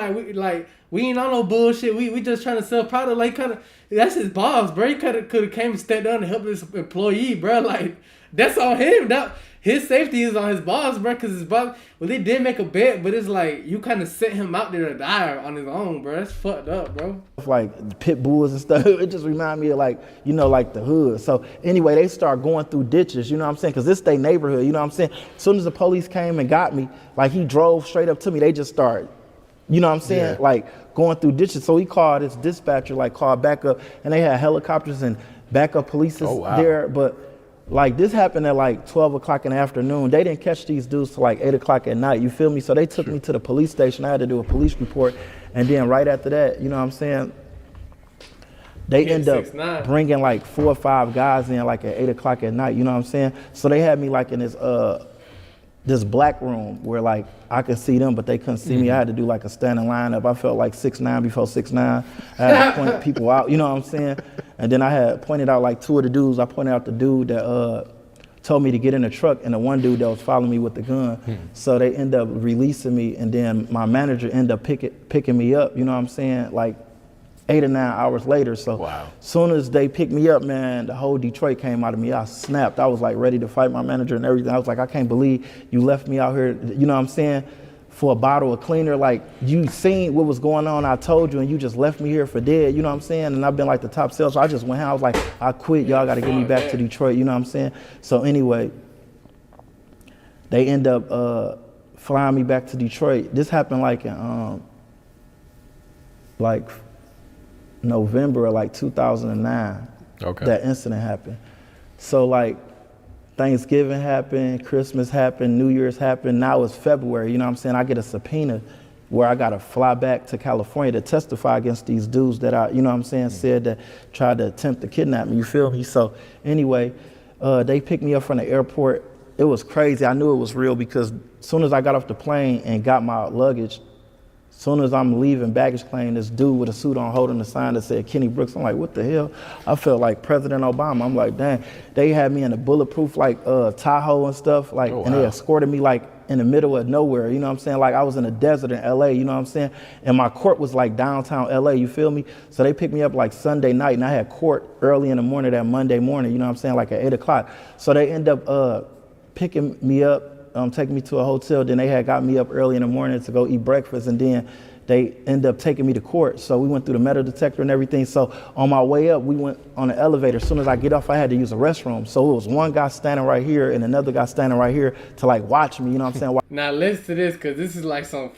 we ain't on no bullshit. We just trying to sell product. Like, kind of, that's his boss, bro. He could have came and stepped down and helped his employee, bro. Like, that's on him. His safety is on his boss, bro. Cause his boss, well, they did make a bet, but it's like you kind of set him out there to die on his own, bro. That's fucked up, bro. Like pit bulls and stuff. It just remind me of like, you know, like the hood. So anyway, they start going through ditches, you know what I'm saying? Cause this their neighborhood, you know what I'm saying? As soon as the police came and got me, like he drove straight up to me. They just started, you know what I'm saying? Yeah. Like going through ditches. So he called his dispatcher, like called back up, and they had helicopters and backup police is there, but like this happened at like 12 o'clock in the afternoon. They didn't catch these dudes till like 8 o'clock at night, you feel me? So they took me to the police station. I had to do a police report. And then right after that, you know what I'm saying? They end up bringing like 4 or 5 guys in like at 8 o'clock at night, you know what I'm saying? So they had me like in this black room where like I could see them, but they couldn't see me. I had to do like a standing lineup. I felt like 6'9" before 6'9". I had to point people out, you know what I'm saying? And then I had pointed out like 2 of the dudes. I pointed out the dude that told me to get in the truck and the one dude that was following me with the gun. So they end up releasing me, and then my manager ended up picking me up, you know what I'm saying? Like 8 or 9 hours later. So soon as they picked me up, man, the whole Detroit came out of me. I snapped. I was like ready to fight my manager and everything. I was like, I can't believe you left me out here, you know what I'm saying, for a bottle of cleaner. Like, you seen what was going on, I told you, and you just left me here for dead, you know what I'm saying? And I've been like the top sales, so I just went home. I was like, I quit, y'all gotta get me back to Detroit, you know what I'm saying? So anyway, they end up flying me back to Detroit. This happened like in like November of like 2009. Okay. That incident happened. So like Thanksgiving happened, Christmas happened, New Year's happened. Now it's February, you know what I'm saying? I get a subpoena where I gotta fly back to California to testify against these dudes that I, you know what I'm saying, said that tried to attempt to kidnap me, you feel me? So anyway, they picked me up from the airport. It was crazy. I knew it was real because as soon as I got off the plane and got my luggage, as soon as I'm leaving baggage claim, this dude with a suit on holding a sign that said Kenny Brooks. I'm like, what the hell? I felt like President Obama. I'm like, dang. They had me in a bulletproof like Tahoe and stuff, like, and they escorted me like in the middle of nowhere, you know what I'm saying? Like I was in a desert in LA, you know what I'm saying? And my court was like downtown LA, you feel me? So they picked me up like Sunday night, and I had court early in the morning that Monday morning, you know what I'm saying? Like at 8 o'clock. So they end up picking me up, taking me to a hotel. Then they had got me up early in the morning to go eat breakfast, and then they ended up taking me to court. So we went through the metal detector and everything. So on my way up, we went on the elevator. As soon as I get off, I had to use a restroom. So it was one guy standing right here and another guy standing right here to like watch me, you know what I'm saying? Now listen to this, cause this is like some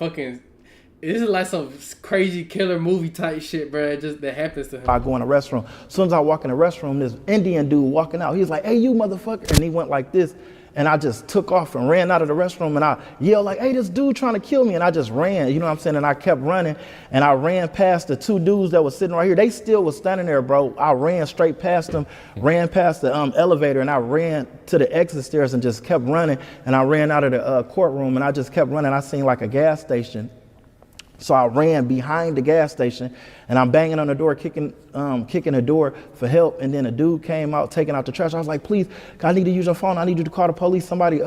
crazy killer movie type shit, bro. Just that happens to him. I go in the restroom. As soon as I walk in the restroom, this Indian dude walking out. He's like, hey, you motherfucker. And he went like this. And I just took off and ran out of the restroom, and I yelled like, hey, this dude trying to kill me. And I just ran, you know what I'm saying? And I kept running, and I ran past the 2 dudes that was sitting right here. They still was standing there, bro. I ran straight past them, ran past the elevator, and I ran to the exit stairs and just kept running. And I ran out of the courtroom, and I just kept running. I seen like a gas station. So I ran behind the gas station, and I'm banging on the door, kicking the door for help. And then a dude came out, taking out the trash. I was like, please, I need to use your phone. I need you to call the police. Somebody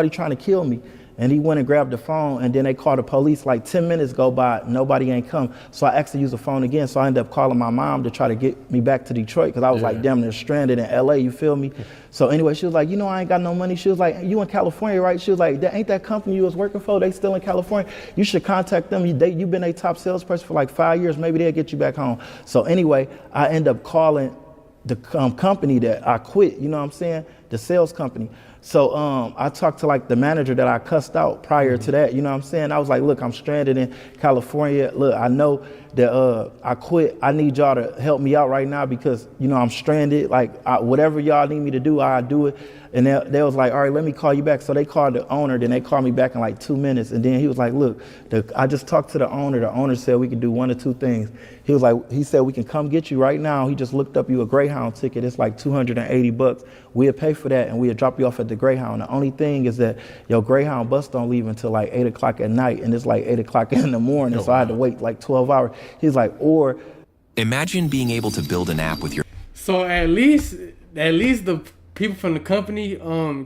trying to kill me. And he went and grabbed the phone, and then they called the police. Like 10 minutes go by, nobody ain't come. So I asked to use the phone again. So I ended up calling my mom to try to get me back to Detroit, because I was like damn near stranded in LA, you feel me? So anyway, she was like, you know, I ain't got no money. She was like, you in California, right? She was like, ain't that company you was working for, they still in California? You should contact them. You've been a top salesperson for like 5 years. Maybe they'll get you back home. So anyway, I end up calling the company that I quit, you know what I'm saying? The sales company. So I talked to like the manager that I cussed out prior to that, you know what I'm saying? I was like, look, I'm stranded in California. Look, I know that I quit. I need y'all to help me out right now because, you know, I'm stranded. Like whatever y'all need me to do, I'll do it. And they was like, all right, let me call you back. So they called the owner, then they called me back in like 2 minutes. And then he was like, look, I just talked to the owner. The owner said we could do 1 or 2 things. He said, we can come get you right now. He just looked up you a Greyhound ticket. It's like $280. We'll pay for that, and we'll drop you off at the Greyhound. The only thing is that your Greyhound bus don't leave until like 8 o'clock at night, and it's like 8 o'clock in the morning. So I had to wait like 12 hours. He's like, or imagine being able to build an app with your. So at least the people from the company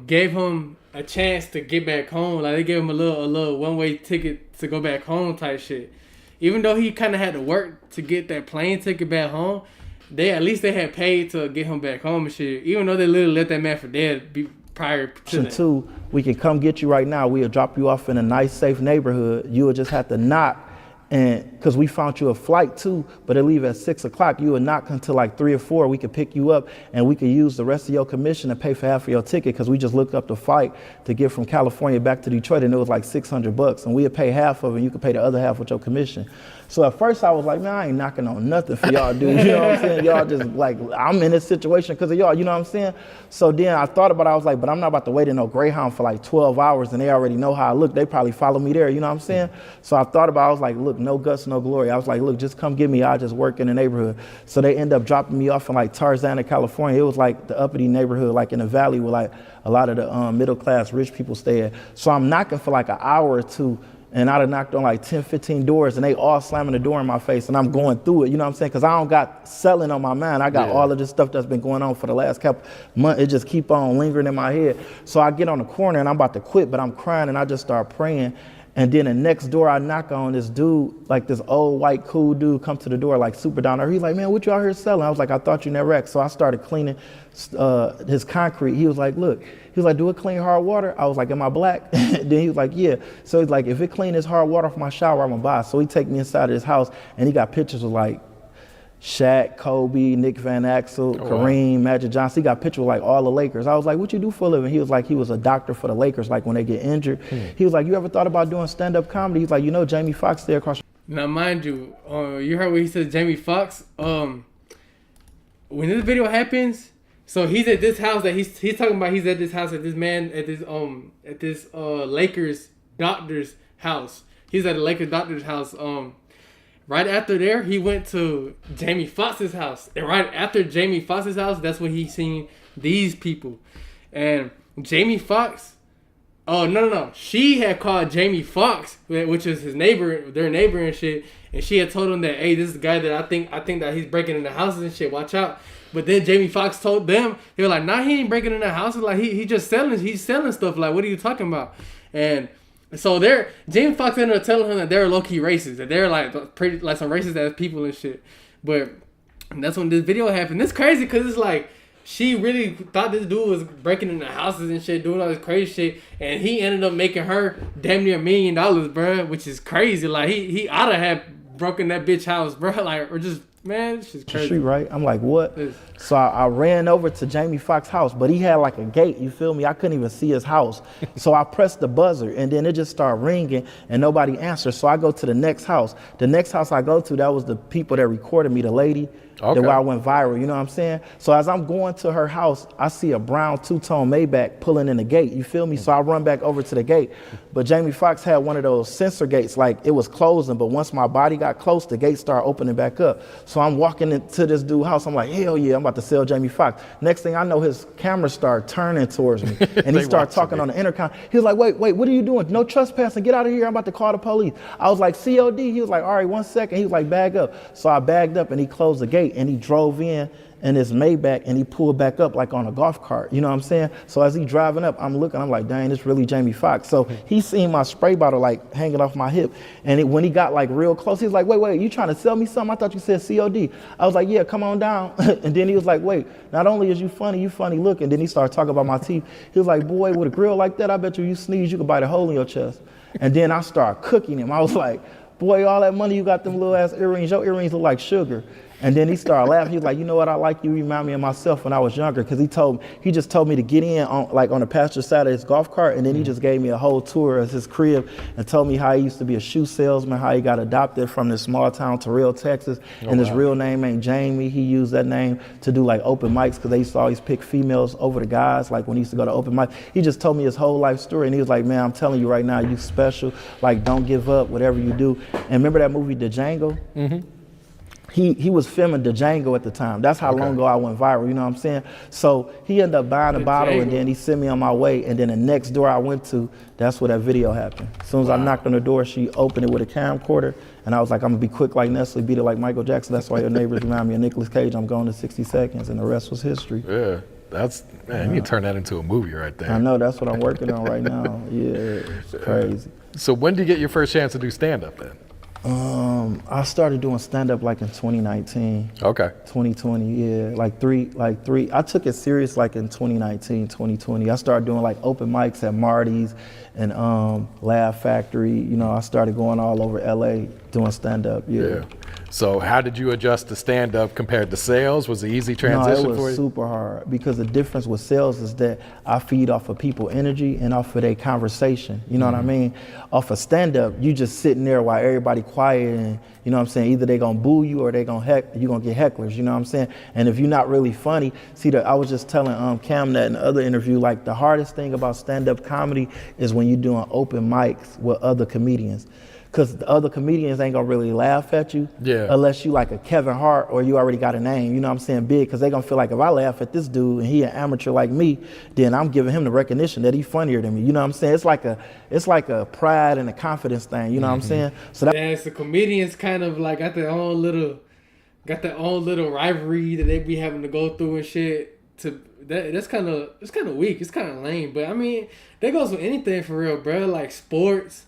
gave him a chance to get back home. Like they gave him a little one-way ticket to go back home type shit. Even though he kind of had to work to get that plane ticket back home, they had paid to get him back home and shit. Even though they literally let that man for dead prior to that. 2, we can come get you right now. We'll drop you off in a nice, safe neighborhood. You will just have to knock, And because we found you a flight too, but it leave at 6 o'clock, you would knock until like 3 or 4, we could pick you up and we could use the rest of your commission to pay for half of your ticket, because we just looked up the flight to get from California back to Detroit, and it was like $600, and we would pay half of it and you could pay the other half with your commission. So at first I was like, man, I ain't knocking on nothing for y'all, dude. You know what I'm saying? Y'all just like, I'm in this situation because of y'all, you know what I'm saying? So then I thought about it, I was like, but I'm not about to wait in no Greyhound for like 12 hours and they already know how I look. They probably follow me there, you know what I'm saying? So I thought about it, I was like, look, no guts, no glory. I was like, look, just come get me. I'll just work in the neighborhood. So they end up dropping me off in like Tarzana, California. It was like the uppity neighborhood, like in the valley where like a lot of the middle class rich people stay at. So I'm knocking for like an hour or two, and I'd have knocked on like 10, 15 doors, and they all slamming the door in my face, and I'm going through it, you know what I'm saying? Because I don't got selling on my mind. I got all of this stuff that's been going on for the last couple months. It just keep on lingering in my head. So I get on the corner, and I'm about to quit, but I'm crying, and I just start praying. And then the next door I knock on, this dude, like this old white cool dude, come to the door like super down there. He's like, man, what you out here selling? I was like, I thought you never wrecked. So I started cleaning his concrete. He was like, look, he was like, do it clean hard water? I was like, am I black? Then he was like, yeah. So he's like, if it clean this hard water off my shower, I'm gonna buy it. So he take me inside of his house, and he got pictures of like Shaq, Kobe, Nick Van Exel, Kareem, Magic Johnson. He got pictures of like all the Lakers. I was like, what you do for a living? He was like, he was a doctor for the Lakers, like when they get injured. He was like, you ever thought about doing stand-up comedy? He's like, you know Jamie Foxx there across. Now, mind you, you heard what he said, Jamie Foxx. When this video happens, so he's at this house that he's talking about. He's at this house at this man at this Lakers doctor's house. He's at the Lakers doctor's house. Right after there, he went to Jamie Foxx's house. And right after Jamie Foxx's house, that's when he seen these people. And Jamie Foxx, no. She had called Jamie Foxx, which is his neighbor, their neighbor and shit. And she had told him that, hey, this is the guy that I think that he's breaking into houses and shit. Watch out. But then Jamie Foxx told them, they were like, nah, he ain't breaking into houses. Like, he's selling stuff. Like, what are you talking about? And so Jamie Foxx ended up telling him that they're low-key racist, that they're like pretty like some racist ass people and shit. But that's when this video happened. It's crazy because it's like she really thought this dude was breaking into houses and shit, doing all this crazy shit, and he ended up making her damn near $1 million, bro, which is crazy. Like he ought to have broken that bitch house, bro. Like, or just. Man, this is crazy. Right? I'm like, what? So I ran over to Jamie Foxx's house, but he had like a gate, you feel me? I couldn't even see his house. So I pressed the buzzer, and then it just started ringing, and nobody answered. So I go to the next house. The next house I go to, that was the people that recorded me, the lady. Okay. Where I went viral, you know what I'm saying? So as I'm going to her house, I see a brown two-tone Maybach pulling in the gate, you feel me? So I run back over to the gate. But Jamie Foxx had one of those sensor gates, like it was closing, but once my body got close, the gate started opening back up. So I'm walking into this dude's house, I'm like, hell yeah, I'm about to sell Jamie Foxx. Next thing I know, his camera started turning towards me, and he started talking on the intercom. He was like, wait, what are you doing? No trespassing, get out of here, I'm about to call the police. I was like, COD, he was like, all right, 1 second. He was like, bag up. So I bagged up, and he closed the gate, and he drove in his Maybach, and he pulled back up like on a golf cart, you know what I'm saying? So as he driving up, I'm looking, I'm like, dang, it's really Jamie Foxx. So he seen my spray bottle like hanging off my hip, and when he got like real close, he was like, wait, you trying to sell me something? I thought you said COD. I was like, yeah, come on down. And then he was like, wait, not only is you funny looking. Then he started talking about my teeth. He was like, boy, with a grill like that, I bet you sneeze, you could bite a hole in your chest. And then I started cooking him. I was like, boy, all that money you got them little ass earrings, your earrings look like sugar. And then he started laughing. He was like, you know what, I like you remind me of myself when I was younger, because he just told me to get in on the passenger side of his golf cart, and then he just gave me a whole tour of his crib and told me how he used to be a shoe salesman, how he got adopted from this small town Terrell, Texas, and his real name ain't Jamie. He used that name to do like open mics because they used to always pick females over the guys, like when he used to go to open mics. He just told me his whole life story, and he was like, man, I'm telling you right now, you special, like don't give up, whatever you do. And remember that movie Django? Mm-hmm. He was filming Django at the time. That's how long ago I went viral, you know what I'm saying? So he ended up buying a bottle, and then he sent me on my way, and then the next door I went to, that's where that video happened. As soon as I knocked on the door, she opened it with a camcorder, and I was like, I'm gonna be quick like Nestle, beat it like Michael Jackson. That's why your neighbors remind me of Nicolas Cage. I'm going to 60 seconds, and the rest was history. Yeah, man, you can turn that into a movie right there. I know, that's what I'm working on right now. Yeah, it's crazy. So when did you get your first chance to do stand-up then? I started doing stand-up like in 2019. Okay. 2020, yeah. Like three. I took it serious like in 2019, 2020. I started doing like open mics at Marty's and Laugh Factory. You know, I started going all over LA doing stand-up, yeah. So how did you adjust to stand-up compared to sales? Was it easy transition for you? No, it was super hard because the difference with sales is that I feed off of people's energy and off of their conversation. You know what I mean? Off of stand-up, you just sitting there while everybody quiet and, you know what I'm saying, either they gonna boo you or they gonna you gonna get hecklers, you know what I'm saying? And if you're not really funny, I was just telling Cam that in the other interview, like the hardest thing about stand-up comedy is when you're doing open mics with other comedians. Because the other comedians ain't gonna really laugh at you unless you like a Kevin Hart or you already got a name, you know what I'm saying, big, because they gonna feel like if I laugh at this dude and he an amateur like me, then I'm giving him the recognition that he's funnier than me, you know what I'm saying? It's like a pride and a confidence thing, you know what I'm saying? So the comedians kind of like got their own little rivalry that they be having to go through and shit. It's kind of weak, it's kind of lame, but I mean, that goes with anything for real, bro, like sports.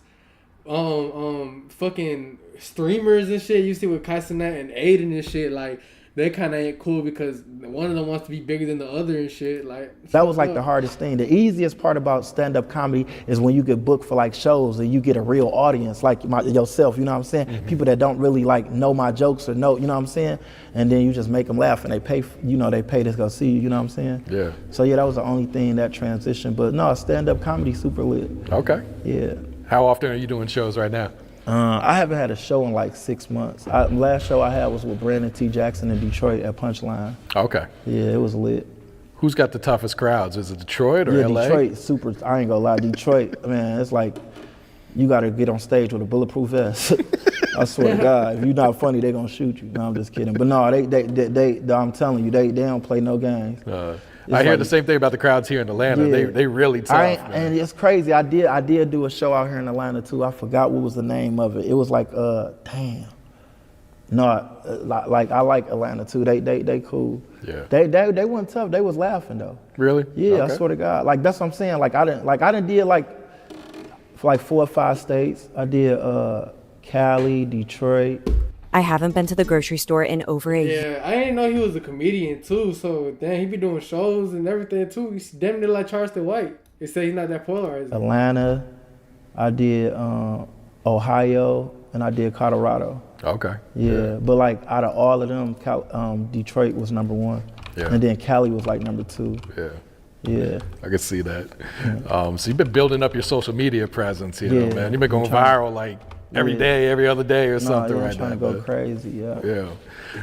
Fucking streamers and shit. You see with Kaisenat and Aiden and shit, like they kind of ain't cool because one of them wants to be bigger than the other and shit. Like that was like the hardest thing. The easiest part about stand-up comedy is when you get booked for like shows and you get a real audience like yourself. You know what I'm saying? People that don't really like know my jokes or know, you know what I'm saying? And then you just make them laugh and they pay. They pay to go see you. You know what I'm saying? Yeah. So yeah, that was the only thing that transitioned. But no, stand-up comedy super lit. Okay. Yeah. How often are you doing shows right now? I haven't had a show in like 6 months. Last show I had was with Brandon T. Jackson in Detroit at Punchline. Okay. Yeah, it was lit. Who's got the toughest crowds? Is it Detroit or LA? Detroit, super. I ain't gonna lie, Detroit, man, it's like you gotta get on stage with a bulletproof vest. I swear to God, if you're not funny, they gonna shoot you. No, I'm just kidding. But no, they I'm telling you, they don't play no games. I hear the same thing about the crowds here in Atlanta. Yeah. They really tough. And it's crazy. I did do a show out here in Atlanta too. I forgot what was the name of it. It was like damn. No, like I like Atlanta too. They cool. Yeah. They weren't tough. They was laughing though. Really? Yeah, okay. I swear to God. Like that's what I'm saying. Like I didn't did like for like 4 or 5 states. I did Cali, Detroit. I haven't been to the grocery store in over a year. Yeah, I didn't know he was a comedian too. So damn, he be doing shows and everything too. He's damn near like Charleston White. They say he's not that polarizing. Atlanta, I did Ohio, and I did Colorado. Okay. Yeah, but like out of all of them, Detroit was number 1. Yeah. And then Cali was like number 2. Yeah. Yeah. I can see that. So you've been building up your social media presence here, Yeah, man. You've been going viral like every day, every other day or something right now. Trying to go crazy, yeah. Yeah.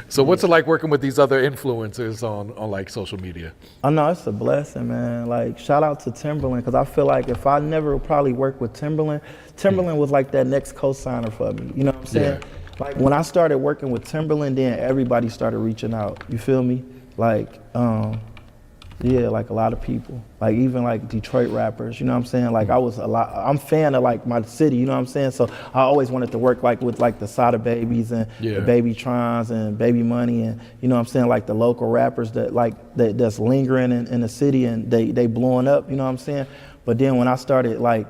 So what's it like working with these other influencers on like social media? Oh no, it's a blessing, man. Like shout out to Timberland, because I feel like if I never probably worked with Timberland was like that next co-signer for me. You know what I'm saying? Yeah. Like when I started working with Timberland, then everybody started reaching out. You feel me? Like yeah, like a lot of people, like even like Detroit rappers, you know what I'm saying? Like I'm fan of like my city, you know what I'm saying? So I always wanted to work like with like the Sada Babies and the Baby Trons and Baby Money and, you know what I'm saying? Like the local rappers that's lingering in the city and they blowing up, you know what I'm saying? But then when I started like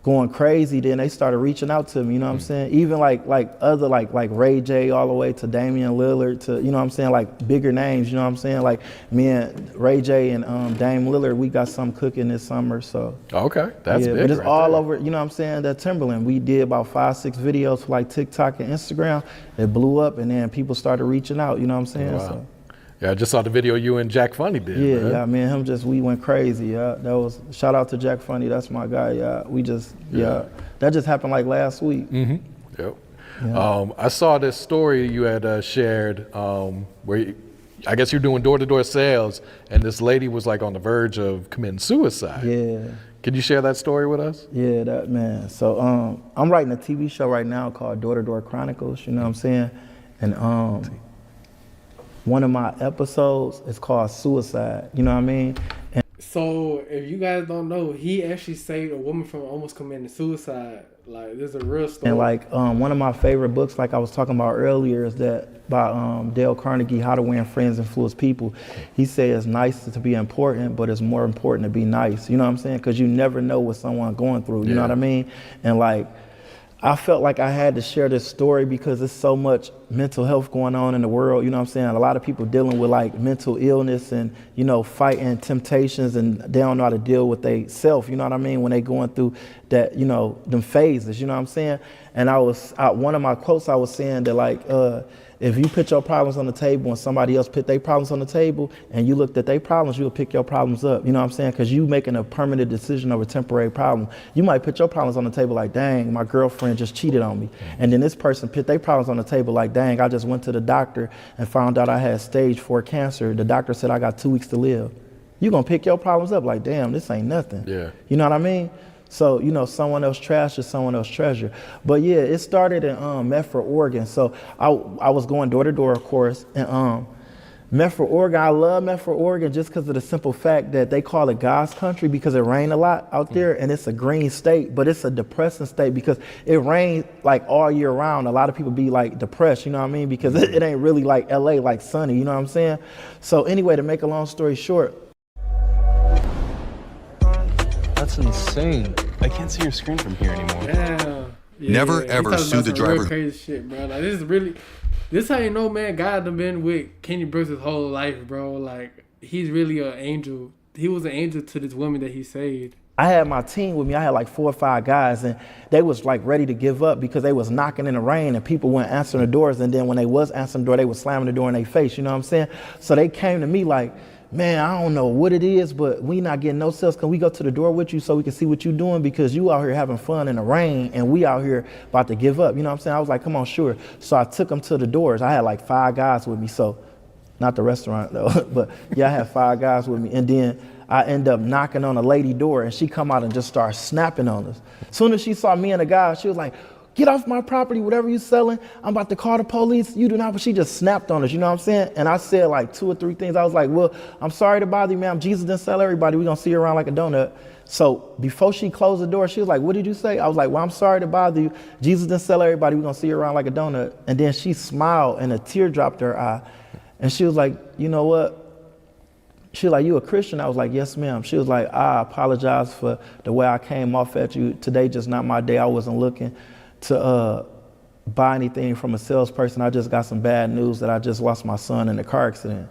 going crazy, then they started reaching out to me, you know what I'm saying? Even like other like Ray J all the way to Damian Lillard to, you know what I'm saying, like bigger names, you know what I'm saying? Like me and Ray J and Dame Lillard, we got something cooking this summer, so. Okay, that's big. But it's all over, you know what I'm saying, that Timberland. We did about 5-6 videos for like TikTok and Instagram. It blew up and then people started reaching out, you know what I'm saying? Wow. So. Yeah, I just saw the video you and Jack Funny did. Yeah, me and him we went crazy. Yeah, that was shout out to Jack Funny. That's my guy. Yeah, that just happened like last week. Mm-hmm. Yep. Yeah. I saw this story you had shared where I guess you're doing door-to-door sales, and this lady was like on the verge of committing suicide. Yeah. Can you share that story with us? Yeah, that man. So I'm writing a TV show right now called Door-to-Door Chronicles. You know what I'm saying? And one of my episodes is called Suicide. You know what I mean? And so if you guys don't know, he actually saved a woman from almost committing suicide. Like, this is a real story. And like one of my favorite books, like I was talking about earlier, is that by Dale Carnegie, How to Win Friends, Influence People. He said it's nice to be important, but it's more important to be nice. You know what I'm saying? Because you never know what someone's going through. You know what I mean? And like, I felt like I had to share this story because there's so much mental health going on in the world. You know what I'm saying? A lot of people dealing with like mental illness and, you know, fighting temptations, and they don't know how to deal with they self, you know what I mean? When they going through that, you know, them phases, you know what I'm saying? And one of my quotes, I was saying that like, if you put your problems on the table and somebody else put their problems on the table and you looked at their problems, you'll pick your problems up. You know what I'm saying? Because you making a permanent decision over a temporary problem. You might put your problems on the table like, dang, my girlfriend just cheated on me. And then this person put their problems on the table like, dang, I just went to the doctor and found out I had stage 4 cancer. The doctor said I got 2 weeks to live. You're going to pick your problems up like, damn, this ain't nothing. Yeah. You know what I mean? So, you know, someone else trash is someone else treasure. But yeah, it started in Medford, Oregon. So I was going door to door, of course. And Medford, Oregon, I love Medford, Oregon just because of the simple fact that they call it God's country because it rained a lot out there, and it's a green state, but it's a depressing state because it rains like all year round. A lot of people be like depressed, you know what I mean? Because it ain't really like LA, like sunny, you know what I'm saying? So anyway, to make a long story short, that's insane. I can't see your screen from here anymore. Yeah. Never ever sue the driver. Real crazy shit, bro. Like this how you know, man. God done been with Kenny Brooks his whole life, bro. Like he's really an angel. He was an angel to this woman that he saved. I had my team with me. I had like 4 or 5 guys, and they was like ready to give up because they was knocking in the rain and people weren't answering the doors. And then when they was answering the door, they was slamming the door in their face. You know what I'm saying? So they came to me like, man, I don't know what it is, but we not getting no sales. Can we go to the door with you so we can see what you doing? Because you out here having fun in the rain and we out here about to give up. You know what I'm saying? I was like, come on, sure. So I took them to the doors. I had like 5 guys with me. So not the restaurant though, but yeah, I had 5 guys with me. And then I end up knocking on a lady door and she come out and just started snapping on us. As soon as she saw me and the guy, she was like, get off my property, whatever you selling. I'm about to call the police. You do not, but she just snapped on us, you know what I'm saying? And I said like 2 or 3 things. I was like, well, I'm sorry to bother you, ma'am. Jesus didn't sell everybody. We're gonna see you around like a donut. So before she closed the door, she was like, what did you say? I was like, well, I'm sorry to bother you. Jesus didn't sell everybody. We're gonna see you around like a donut. And then she smiled and a tear dropped her eye. And she was like, you know what? She was like, you a Christian? I was like, yes, ma'am. She was like, I apologize for the way I came off at you. Today just not my day. I wasn't looking to buy anything from a salesperson. I just got some bad news that I just lost my son in a car accident.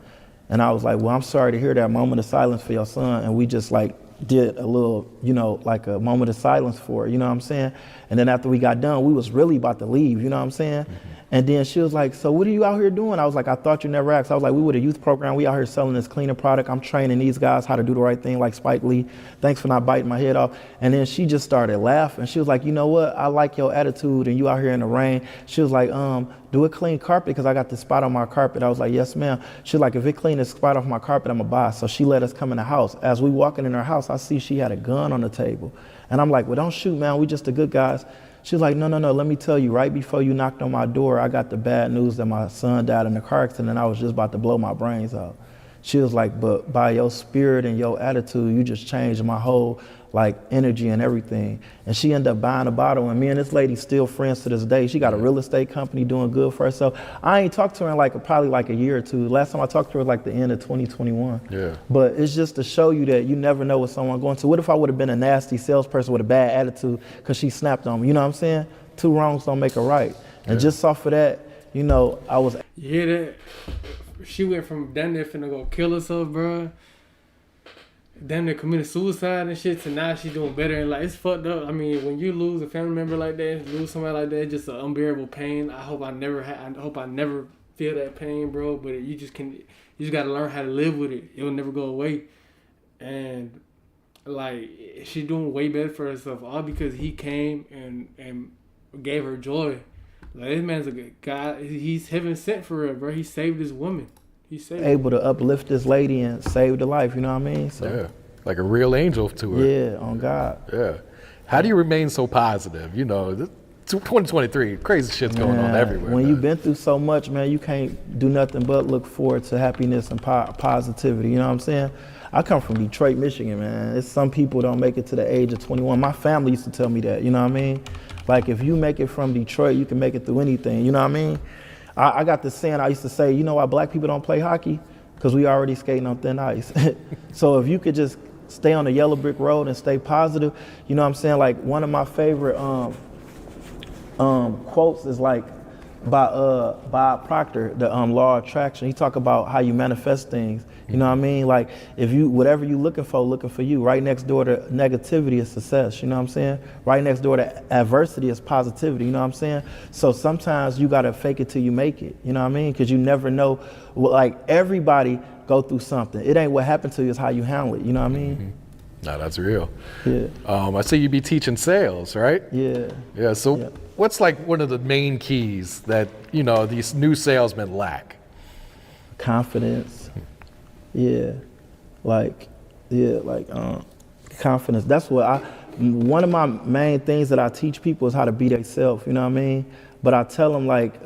And I was like, well, I'm sorry to hear that. Moment of silence for your son. And we just like did a little, you know, like a moment of silence for her, you know what I'm saying? And then after we got done, we was really about to leave, you know what I'm saying? Mm-hmm. And then she was like, so what are you out here doing? I was like, I thought you never asked. I was like, we were a youth program. We out here selling this cleaning product. I'm training these guys how to do the right thing like Spike Lee. Thanks for not biting my head off. And then she just started laughing. She was like, you know what? I like your attitude and you out here in the rain. She was like, do it clean carpet because I got this spot on my carpet. I was like, yes, ma'am. She was like, if it clean this spot off my carpet, I'm going to buy. So she let us come in the house. As we walking in her house, I see she had a gun on the table. And I'm like, well, don't shoot, man. We just the good guys. She was like, no, let me tell you, right before you knocked on my door, I got the bad news that my son died in a car accident and I was just about to blow my brains out. She was like, but by your spirit and your attitude, you just changed my whole like energy and everything. And she ended up buying a bottle, and me and this lady still friends to this day. She got a real estate company doing good for herself. I ain't talked to her in like probably like a year or 2. Last time I talked to her was like the end of 2021. Yeah. But it's just to show you that you never know what someone's going to. What if I would have been a nasty salesperson with a bad attitude because she snapped on me? You know what I'm saying? 2 wrongs don't make a right. And just off of that, you know, I was. You hear that? She went from damn near finna go kill herself, bro. Damn near committed suicide and shit, to now she's doing better. And like, it's fucked up. I mean, when you lose a family member like that, lose somebody like that, it's just an unbearable pain. I hope I never feel that pain, bro. But you just gotta learn how to live with it. It'll never go away. And like, she's doing way better for herself, all because he came and gave her joy. Like, this man's a good guy. He's heaven sent for her, bro. He saved this woman. Able to uplift this lady and save the life, you know what I mean? So, yeah, like a real angel to her. Yeah, on God. Yeah. How do you remain so positive? You know, 2023, crazy shit's going on everywhere. When you've been through so much, man, you can't do nothing but look forward to happiness and positivity, you know what I'm saying? I come from Detroit, Michigan, man. It's some people don't make it to the age of 21. My family used to tell me that, you know what I mean? Like, if you make it from Detroit, you can make it through anything, you know what I mean? I got this saying I used to say, you know why black people don't play hockey? Because we already skating on thin ice. So if you could just stay on the yellow brick road and stay positive, you know what I'm saying? Like, one of my favorite quotes is like by Bob Proctor, the Law of Attraction. He talk about how you manifest things. You know what I mean? Like if you, whatever you looking for you. Right next door to negativity is success. You know what I'm saying? Right next door to adversity is positivity. You know what I'm saying? So sometimes you gotta fake it till you make it. You know what I mean? Because you never know. Like everybody go through something. It ain't what happened to you, it's how you handle it. You know what I mean? No, that's real. Yeah. I see you be teaching sales, right? Yeah. Yeah. So what's like one of the main keys that, you know, these new salesmen lack? Confidence. Yeah. Confidence. That's what one of my main things that I teach people is how to be themselves, you know what I mean? But I tell them like,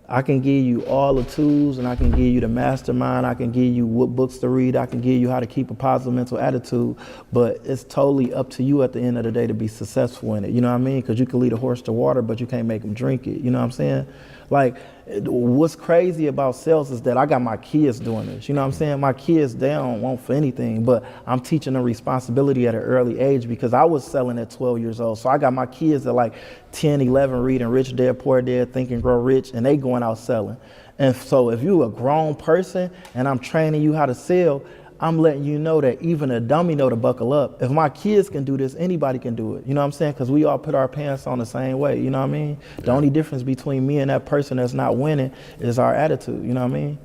I can give you all the tools and I can give you the mastermind. I can give you what books to read. I can give you how to keep a positive mental attitude, but it's totally up to you at the end of the day to be successful in it. You know what I mean? Because you can lead a horse to water, but you can't make him drink it. You know what I'm saying? Like, what's crazy about sales is that I got my kids doing this. You know what I'm saying? My kids, they don't want for anything, but I'm teaching them responsibility at an early age because I was selling at 12 years old. So I got my kids at like 10, 11 reading Rich Dad, Poor Dad, Think and Grow Rich, and they going out selling. And so if you a grown person and I'm training you how to sell, I'm letting you know that even a dummy know to buckle up. If my kids can do this, anybody can do it. You know what I'm saying? Because we all put our pants on the same way. You know what I mean? Yeah. The only difference between me and that person that's not winning is our attitude. You know what I mean?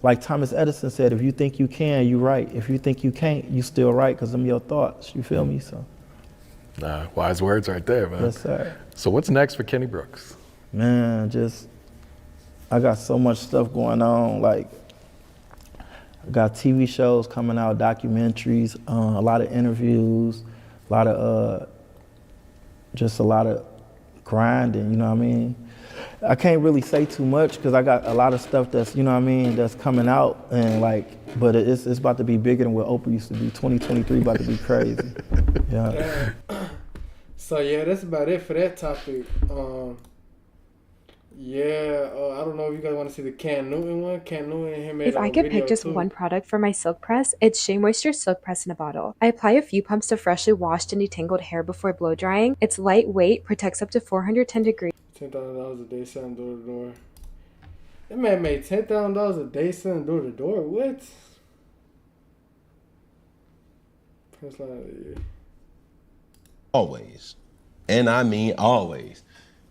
Like Thomas Edison said, if you think you can, you right. If you think you can't, you still right because them your thoughts. You feel me? So. Wise words right there, man. Yes, sir. So what's next for Kenny Brooks? Man, I got so much stuff going on. Like, I got TV shows coming out, documentaries, a lot of interviews, a lot of grinding, you know what I mean? I can't really say too much because I got a lot of stuff that's, you know what I mean, that's coming out and like, but it's about to be bigger than what Oprah used to be. 2023 about to be crazy. Yeah. So yeah, that's about it for that topic. I don't know if you guys want to see the Cam Newton one. Cam Newton, him made If I could pick just one product for my silk press, it's Shea Moisture Silk Press in a bottle. I apply a few pumps to freshly washed and detangled hair before blow drying. It's lightweight, protects up to 410 degrees. $10,000 a day selling door to door. That man made $10,000 a day selling door to door. What? Always, and I mean always.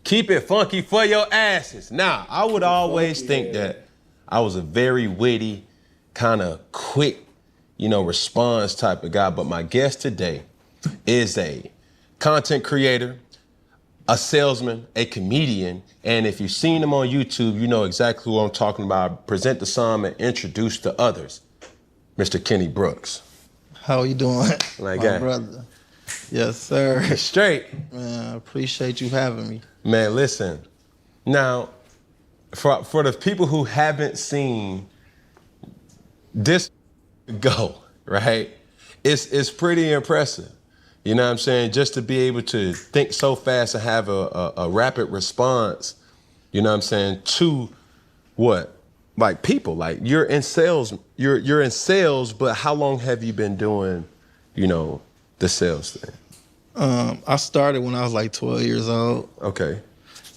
Keep it funky for your asses. Now, I would always think that I was a very witty, kind of quick, response type of guy, but my guest today is a content creator, a salesman, a comedian, and if you've seen him on YouTube, you know exactly who I'm talking about. Present to some and introduce to others, Mr. Kenny Brooks. How you doing? Like my brother. Yes, sir. Straight. Man, I appreciate you having me. Man, listen. Now, for the people who haven't seen this go, right? It's pretty impressive. You know what I'm saying? Just to be able to think so fast and have a rapid response, you know what I'm saying, to what? Like people, like you're in sales, you're in sales, but how long have you been doing, the sales thing? I started when I was like 12 years old. Okay.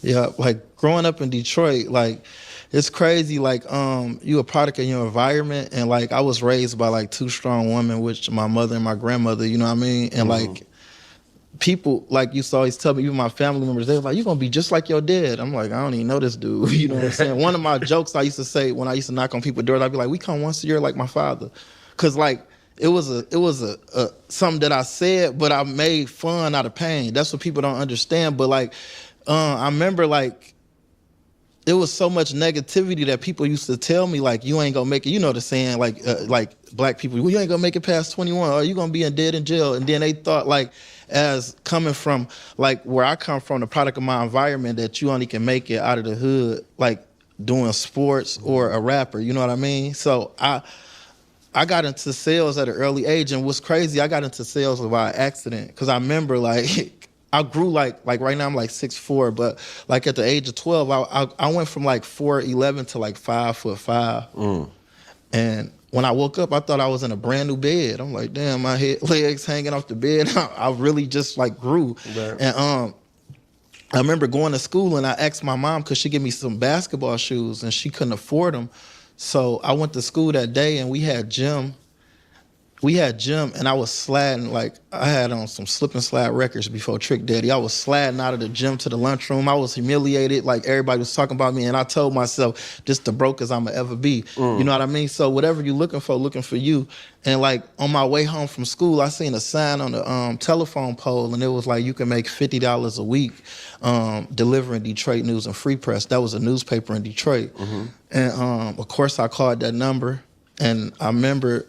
Yeah, like growing up in Detroit, like it's crazy. Like you a product of your environment, and like I was raised by like two strong women, which my mother and my grandmother. You know what I mean? And like people, like used to always tell me, even my family members, they were like, "You're gonna be just like your dad." I'm like, I don't even know this dude. You know what I'm saying? One of my jokes I used to say when I used to knock on people's doors, I'd be like, "We come once a year like my father," cause like. It was a something that I said, but I made fun out of pain. That's what people don't understand. But like, I remember like, it was so much negativity that people used to tell me like, you ain't gonna make it. You know the saying like black people, well, you ain't gonna make it past 21, or you gonna be dead in jail. And then they thought like, as coming from like where I come from, the product of my environment, that you only can make it out of the hood, like doing sports or a rapper. You know what I mean? So I got into sales at an early age, and what's crazy, I got into sales by accident, because I remember like I grew like right now I'm like 6'4", but like at the age of 12, I went from like 4'11" to like 5'5". And when I woke up, I thought I was in a brand new bed. I'm like, damn, my legs hanging off the bed. I really just like grew. Right. And I remember going to school and I asked my mom, could she give me some basketball shoes, and she couldn't afford them. So I went to school that day and we had gym and I was sliding, like I had on some slip and slide records before Trick Daddy. I was sliding out of the gym to the lunchroom. I was humiliated, like everybody was talking about me, and I told myself, just the broke as I'ma ever be. You know what I mean? So whatever you looking for you. And like on my way home from school, I seen a sign on the telephone pole, and it was like, you can make $50 a week delivering Detroit News and Free Press. That was a newspaper in Detroit. And of course I called that number, and I remember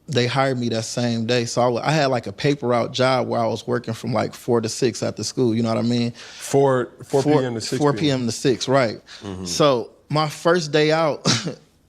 they hired me that same day. So I had like a paper route job where I was working from like 4 to 6 after school, you know what I mean? 4 p.m. to 6 4 p.m. to 6, right. So my first day out,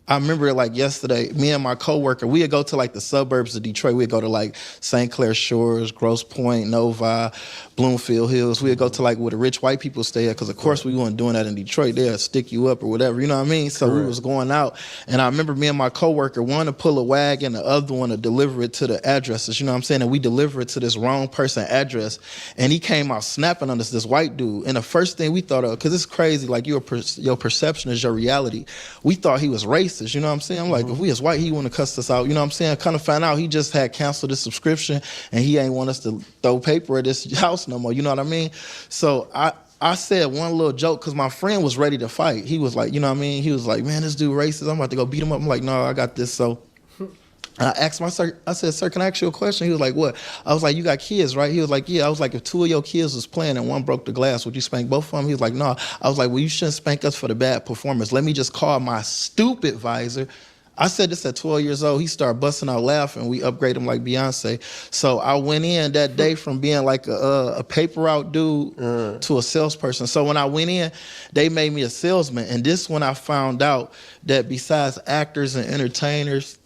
I remember it like yesterday, me and my coworker, we'd go to like the suburbs of Detroit. We'd go to like St. Clair Shores, Grosse Pointe, Novi, Bloomfield Hills. We'd go to like where the rich white people stay at, because of course we weren't doing that in Detroit. They'd stick you up or whatever, you know what I mean? So we was going out, and I remember me and my coworker, one to pull a wagon, the other one to deliver it to the addresses, you know what I'm saying? And we deliver it to this wrong person address, and he came out snapping on us, this white dude. And the first thing we thought of, because it's crazy, like your perception is your reality. We thought he was racist. You know what I'm saying? I'm like, if we was white, he wouldn't have cussed us out. You know what I'm saying? I kind of found out he just had canceled his subscription, and he ain't want us to throw paper at this house no more. You know what I mean? So I said one little joke, because my friend was ready to fight. He was like, you know what I mean? He was like, man, this dude racist. I'm about to go beat him up. I'm like, no, I got this. So I asked I said, sir, can I ask you a question? He was like, what? I was like, you got kids, right? He was like, yeah. I was like, if 2 of your kids was playing and one broke the glass, would you spank both of them? He was like, no. I was like, well, you shouldn't spank us for the bad performance. Let me just call my stupid advisor. I said this at 12 years old. He started busting out laughing. We upgraded him like Beyonce. So I went in that day from being like a paper route dude to a salesperson. So when I went in, they made me a salesman. And this when I found out that besides actors and entertainers,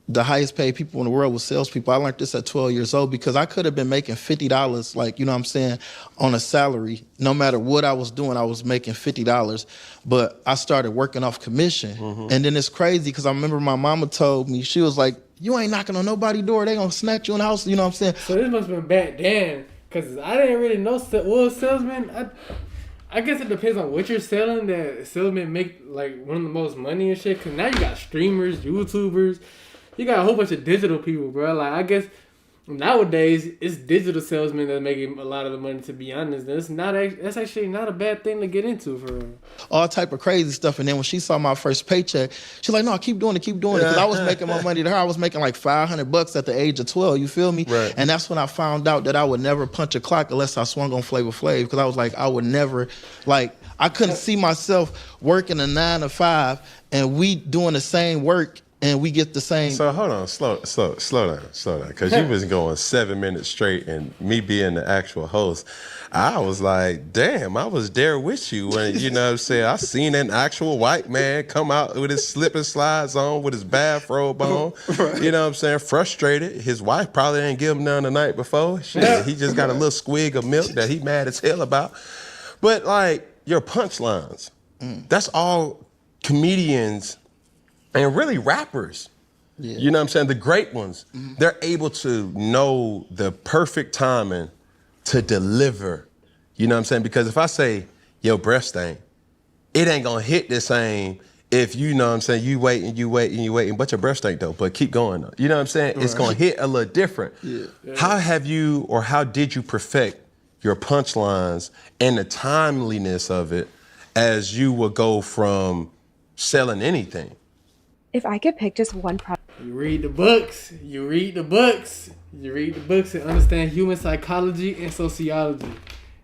the highest paid people in the world was salespeople. I learned this at 12 years old, because I could have been making $50, like, you know what I'm saying, on a salary. No matter what I was doing, I was making $50. But I started working off commission. And then it's crazy, because I remember my mama told me, she was like, you ain't knocking on nobody's door. They gonna snatch you in the house. You know what I'm saying? So this must have been back then, because I didn't really know what salesman. I guess it depends on what you're selling, that salesmen make like one of the most money and shit. Because now you got streamers, YouTubers. You got a whole bunch of digital people, bro. Like, I guess nowadays it's digital salesmen that making a lot of the money, to be honest. That's actually not a bad thing to get into, for real. All type of crazy stuff. And then when she saw my first paycheck, she's like, no, keep doing it. Because I was making more money than her. I was making like $500 at the age of 12, you feel me? Right. And that's when I found out that I would never punch a clock unless I swung on Flavor Flav, because I was like, I would never, like, I couldn't see myself working a 9 to 5 and we doing the same work and we get the same. So hold on, slow down, because you was going 7 minutes straight, and me being the actual host, I was like, damn, I was there with you when, you know what I'm saying, I seen an actual white man come out with his slip and slides on, with his bathrobe on, right. You know what I'm saying, frustrated. His wife probably didn't give him none the night before. Shit, he just got a little swig of milk that he mad as hell about. But like, your punchlines, that's all comedians and really rappers, you know what I'm saying? The great ones, they're able to know the perfect timing to deliver, you know what I'm saying? Because if I say, yo, breath stink, it ain't gonna hit the same if, you know what I'm saying, you waiting, but your breath stink though, but keep going though. You know what I'm saying? Right. It's gonna hit a little different. Yeah. How have you, or how did you perfect your punchlines and the timeliness of it as you would go from selling anything? If I could pick just one product. You read the books and understand human psychology and sociology.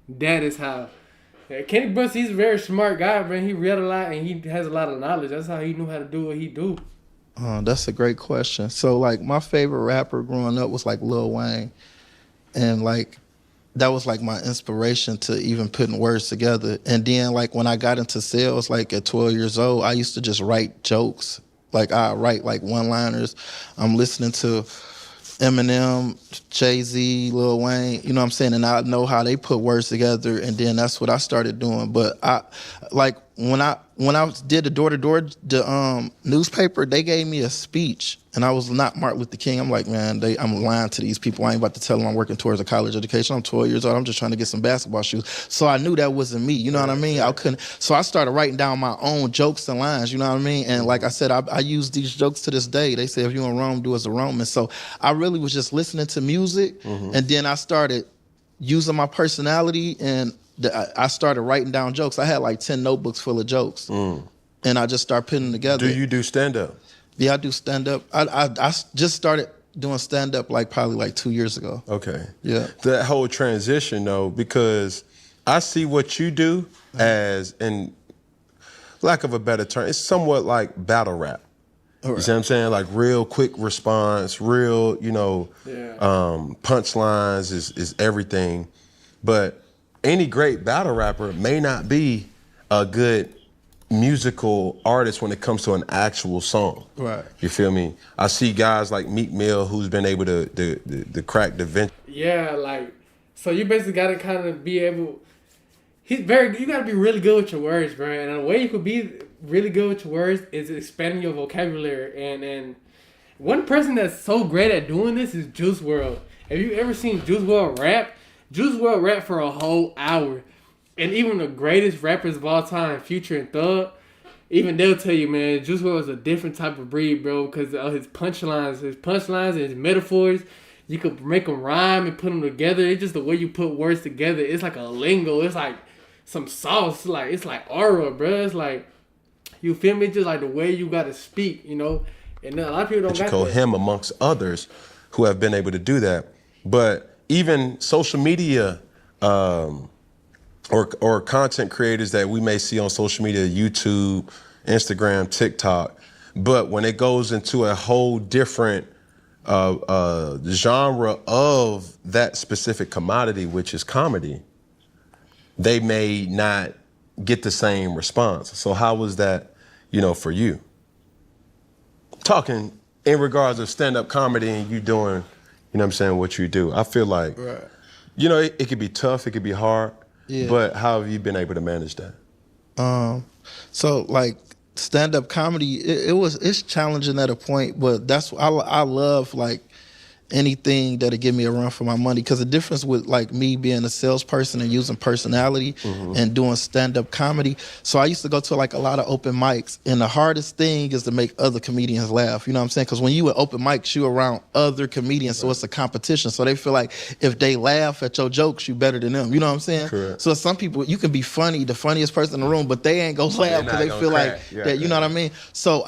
That is how. Kenny Brooks, he's a very smart guy, man. He read a lot and he has a lot of knowledge. That's how he knew how to do what he do. That's a great question. So like my favorite rapper growing up was like Lil Wayne. And like that was like my inspiration to even putting words together. And then like when I got into sales, like at 12 years old, I used to just write jokes. Like I write like one-liners. I'm listening to Eminem, Jay-Z, Lil Wayne, you know what I'm saying? And I know how they put words together, and then that's what I started doing. But I like when I did the door-to-door newspaper, they gave me a speech, and I was not Martin Luther King. I'm like, man, I'm lying to these people. I ain't about to tell them I'm working towards a college education. I'm 12 years old. I'm just trying to get some basketball shoes. So I knew that wasn't me. You know what I mean? I couldn't. So I started writing down my own jokes and lines. You know what I mean? And like I said, I use these jokes to this day. They say if you're in Rome, do as a Roman. So I really was just listening to music, and then I started using my personality, and I started writing down jokes. I had like 10 notebooks full of jokes, and I just started putting them together. Do you do stand-up? Yeah, I do stand-up. I just started doing stand-up probably like 2 years ago. Okay. Yeah. That whole transition though, because I see what you do as, in lack of a better term, it's somewhat like battle rap. You see what I'm saying? Like real quick response, real, punchlines is everything. But any great battle rapper may not be a good musical artist when it comes to an actual song. Right. You feel me? I see guys like Meek Mill who's been able to crack the vent. Yeah, like, so you basically got to kind of be able, you got to be really good with your words, bro. And the way you could be really good with your words is expanding your vocabulary. And one person that's so great at doing this is Juice WRLD. Have you ever seen Juice WRLD rap? Juice WRLD rap for a whole hour. And even the greatest rappers of all time, Future and Thug, even they'll tell you, man, Juice WRLD is a different type of breed, bro, because of his punchlines and his metaphors. You could make them rhyme and put them together. It's just the way you put words together. It's like a lingo. It's like some sauce. It's like aura, bro. It's like, you feel me? Just like the way you got to speak, And a lot of people don't got that. Him amongst others who have been able to do that. But even social media or content creators that we may see on social media, YouTube, Instagram, TikTok, but when it goes into a whole different genre of that specific commodity, which is comedy, they may not get the same response. So how was that, for you? Talking in regards of stand-up comedy and you doing, what you do. I feel like, it could be tough, it could be hard, but how have you been able to manage that? So like stand-up comedy, it's challenging at a point, but I love like anything that'll give me a run for my money. Because the difference with like me being a salesperson and using personality and doing stand-up comedy. So I used to go to like a lot of open mics, and the hardest thing is to make other comedians laugh. You know what I'm saying? Because when you at open mics, you around other comedians, so it's a competition. So they feel like if they laugh at your jokes, you better than them. You know what I'm saying? Correct. So some people, you can be funny, the funniest person in the room, but they ain't gonna laugh because they feel like that. You know what I mean? So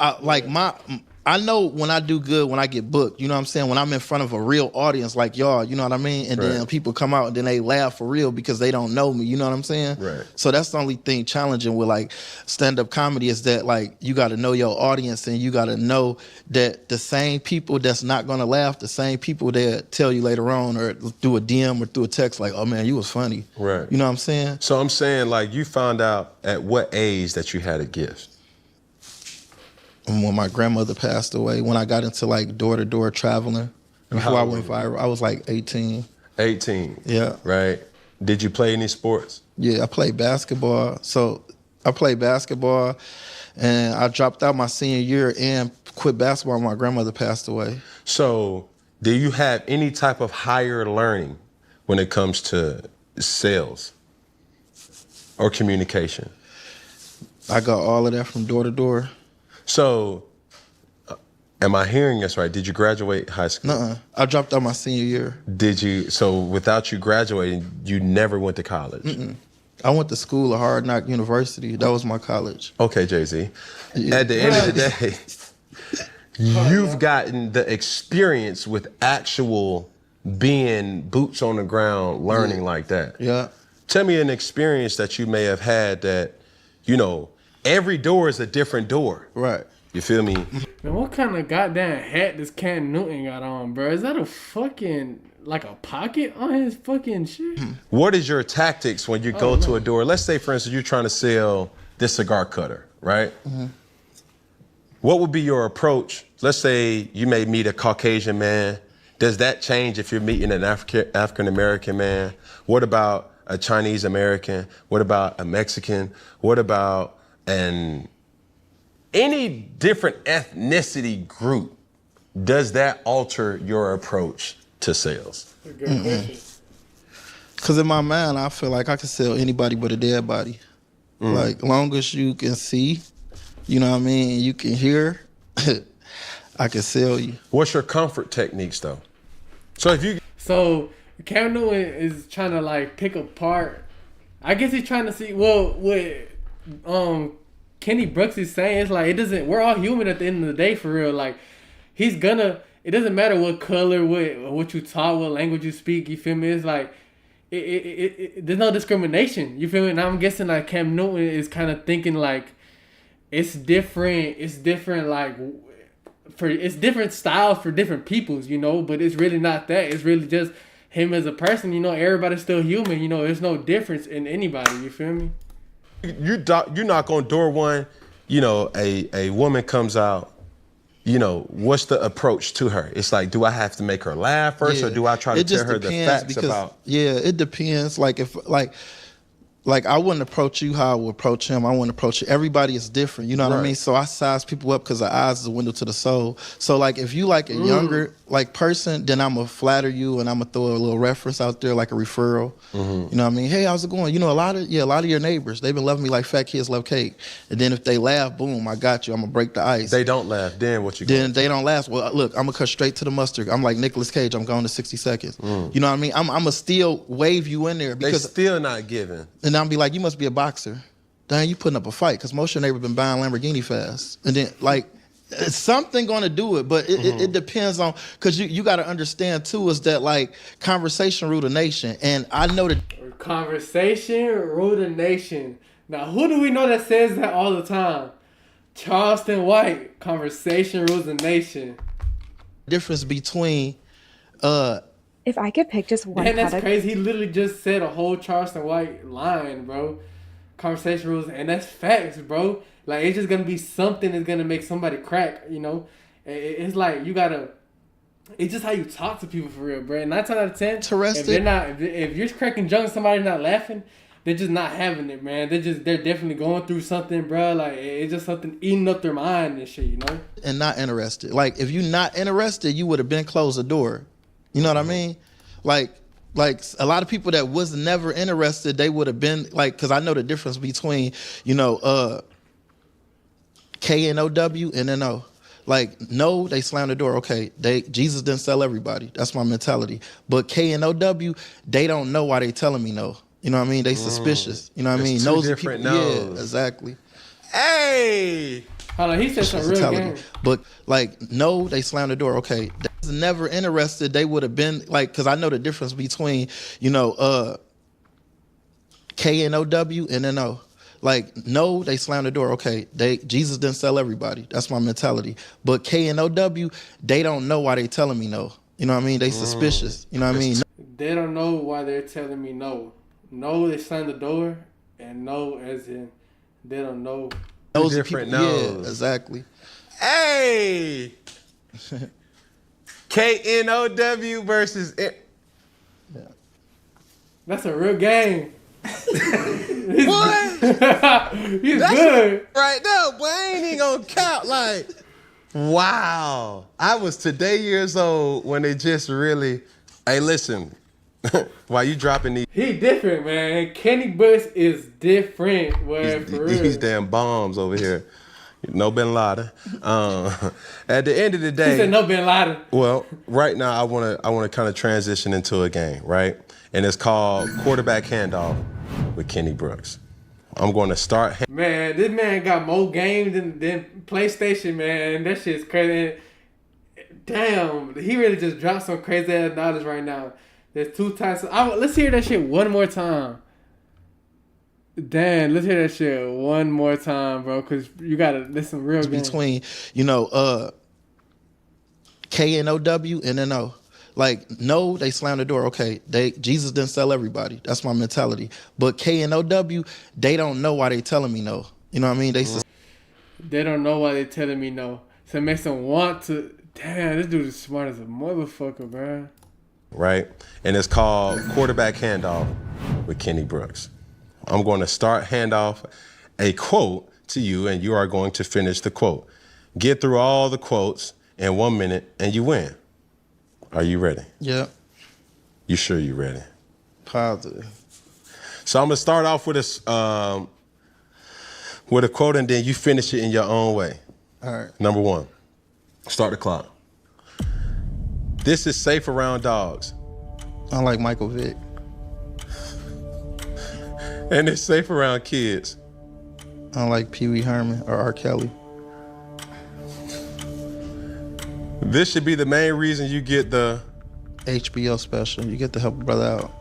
I know when I do good, when I get booked, you know what I'm saying? When I'm in front of a real audience like y'all, you know what I mean? And then people come out and then they laugh for real because they don't know me, you know what I'm saying? Right. So that's the only thing challenging with like stand-up comedy is that like you got to know your audience, and you got to know that the same people that's not going to laugh, the same people that tell you later on or through a DM or through a text like, oh man, you was funny. Right. You know what I'm saying? So I'm saying like you found out at what age that you had a gift? And when my grandmother passed away, when I got into like door-to-door traveling, before I went viral, I was like 18. 18? Yeah. Right. Did you play any sports? Yeah, I played basketball. So I played basketball, and I dropped out my senior year and quit basketball when my grandmother passed away. So do you have any type of higher learning when it comes to sales or communication? I got all of that from door-to-door. So, am I hearing this right? Did you graduate high school? Nuh-uh. I dropped out my senior year. Did you? So, without you graduating, you never went to college? Mm-mm. I went to school at Hard Knock University. That was my college. Okay, Jay-Z. Yeah. At the end of the day, you've gotten the experience with actual being boots on the ground, learning like that. Yeah. Tell me an experience that you may have had that, every door is a different door. Right. You feel me? Man, what kind of goddamn hat this Cam Newton got on, bro? Is that a fucking, like a pocket on his fucking shit? What is your tactics when you go to a door? Let's say, for instance, you're trying to sell this cigar cutter, right? Mm-hmm. What would be your approach? Let's say you may meet a Caucasian man. Does that change if you're meeting an African-American man? What about a Chinese American? What about a Mexican? What about And any different ethnicity group, does that alter your approach to sales? Good question. Cause in my mind, I feel like I can sell anybody but a dead body. Like, long as you can see, you know what I mean, you can hear, I can sell you. What's your comfort techniques though? So Cam Newton is trying to like pick apart. I guess he's trying to see. Well, what Kenny Brooks is saying is like, it doesn't. We're all human at the end of the day, for real. Like, he's gonna. It doesn't matter what color, what you talk, what language you speak. You feel me? It's like, there's no discrimination. You feel me? And I'm guessing like Cam Newton is kind of thinking like, it's different. It's different. Like, it's different styles for different peoples, you know. But it's really not that. It's really just him as a person. You know, everybody's still human. You know, there's no difference in anybody. You feel me? You knock on door one, you know, a woman comes out, you know, what's the approach to her? It's like, do I have to make her laugh first, or do I try to tell her the facts about? Yeah, it depends. Like, if like I wouldn't approach you how I would approach him. I wouldn't approach you. Everybody is different. You know what I mean? So I size people up because the eyes is a window to the soul. So like, if you like a younger like person, then I'm gonna flatter you and I'm gonna throw a little reference out there, like a referral. You know what I mean? Hey, how's it going? You know, a lot of your neighbors, they've been loving me like fat kids love cake. And then if they laugh, boom, I got you. I'm gonna break the ice. They don't laugh. Then what you? Then they don't laugh. Well, look, I'm gonna cut straight to the mustard. I'm like Nicolas Cage. I'm going to 60 seconds. You know what I mean? I'm gonna still wave you in there because they still not giving. And I'm be like, you must be a boxer. Dang, you putting up a fight because most of your neighbors been buying Lamborghini fast. And then like, it's something gonna do it, but it depends on, because you got to understand too is that like conversation rule the nation, and I know that conversation rule the nation. Now, who do we know that says that all the time? Charleston White. Conversation rules the nation. Difference between if I could pick just one Man, that's product. crazy. He literally just said a whole Charleston White line, bro. Conversation rules, and that's facts, bro. Like, it's just gonna be something that's gonna make somebody crack, you know. It's like you gotta. It's just how you talk to people, for real, bro. 9 times out of 10, if you're cracking jokes and somebody's not laughing, they're just not having it, man. They're definitely going through something, bro. Like, it's just something eating up their mind and shit, you know. And not interested. Like, if you're not interested, you would have been closed the door. You know what I mean? Like a lot of people that was never interested, they would have been like, because I know the difference between, you know, K-N-O-W and N-O. Like, no, they slammed the door. Okay, Jesus didn't sell everybody. That's my mentality. But K-N-O-W, they don't know why they telling me no. You know what I mean? They suspicious. You know what I mean? Two different no's. Yeah, exactly. Hey! Hold on, he said some real game. But like, no, they slammed the door. Okay, they was never interested. They would have been like, because I know the difference between, you know, K-N-O-W and N-O. Like, no, they slammed the door. Okay, Jesus didn't sell everybody. That's my mentality. But K-N-O-W, they don't know why they telling me no. You know what I mean? They suspicious. You know what I mean? They don't know why they're telling me no. No, they slammed the door, and no, as in they don't know. Two different no's. Yeah, exactly. Hey! K-N-O-W versus... That's a real game. What? He's good. Right now, boy, I ain't even gonna count. Like, wow. I was today years old when they just really... Hey, listen. Why you dropping these? He different, man. Kenny Brooks is different, boy, for real. These damn bombs over here. No Bin Laden. At the end of the day, he said no Bin Laden. Well, right now I wanna kind of transition into a game, right? And it's called quarterback handoff with Kenny Brooks. I'm going to start. Man, this man got more games than PlayStation, man. That shit's crazy. Damn, he really just dropped some crazy ass knowledge right now. There's 2 times. Let's hear that shit one more time. Dan, let's hear that shit one more time, bro, because you got to listen real good. Between, you know, K-N-O-W and N-O. Like, no, they slammed the door. Okay, Jesus didn't sell everybody. That's my mentality. But K-N-O-W, they don't know why they telling me no. You know what I mean? They don't know why they telling me no. So it makes them want to. Damn, this dude is smart as a motherfucker, bro. Right? And it's called quarterback handoff with Kenny Brooks. I'm going to start handoff a quote to you, and you are going to finish the quote. Get through all the quotes in 1 minute, and you win. Are you ready? Yep. You sure you ready? Positive. So I'm gonna start off with a quote, and then you finish it in your own way. All right. Number 1, start the clock. This is safe around dogs. I like Michael Vick. And it's safe around kids. I like Pee Wee Herman or R. Kelly. This should be the main reason you get the HBO special. You get to help a brother out.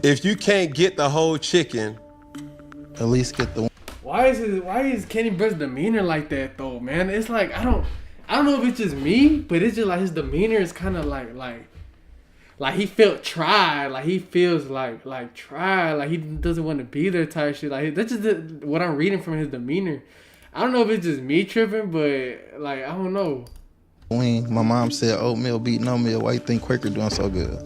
If you can't get the whole chicken, at least get the. Why is Kenny Brett's demeanor like that though, man? It's like I don't know if it's just me, but it's just like his demeanor is kind of like he felt tried, like he feels like tried, like he doesn't want to be there type shit. Like that's just what I'm reading from his demeanor. I don't know if it's just me tripping, but like I don't know. When my mom said oatmeal beating oatmeal, why you think Quaker doing so good?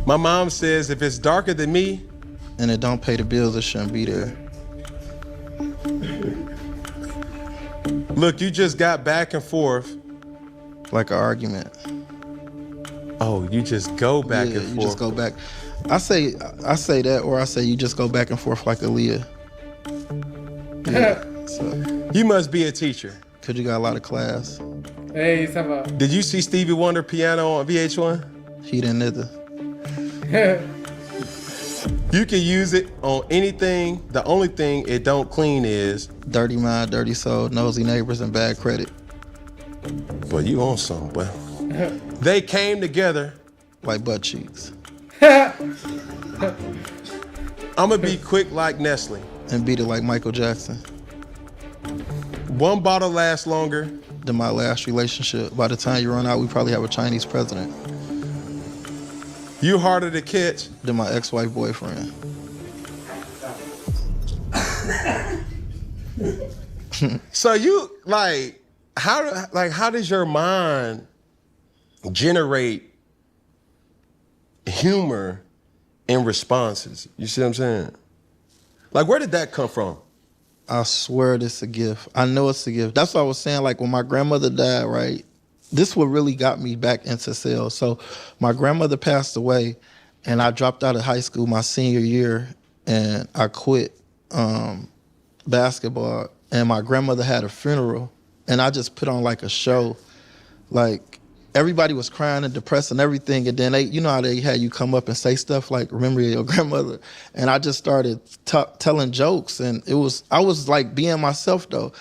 My mom says if it's darker than me and it don't pay the bills, it shouldn't be there. Look, you just got back and forth. Like an argument. Oh, you just go back and forth. You just go back. I say that, or I say you just go back and forth like Aaliyah. Yeah, so. You must be a teacher. Cause you got a lot of class. Hey, about. Did you see Stevie Wonder piano on VH1? He didn't either. You can use it on anything. The only thing it don't clean is dirty mind, dirty soul, nosy neighbors, and bad credit. Boy, you on something, boy. They came together like butt cheeks. I'm gonna be quick like Nestle. And beat it like Michael Jackson. One bottle lasts longer than my last relationship. By the time you run out, we probably have a Chinese president. You harder to catch than my ex-wife boyfriend. So you how does your mind generate humor in responses? You see what I'm saying? Like, where did that come from? I swear it's a gift. I know it's a gift. That's what I was saying. Like when my grandmother died, right? This what really got me back into sales. So my grandmother passed away and I dropped out of high school my senior year and I quit basketball, and my grandmother had a funeral and I just put on like a show. Like everybody was crying and depressed and everything, and then they, you know how they had you come up and say stuff like, remember your grandmother? And I just started telling jokes, and I was like being myself though.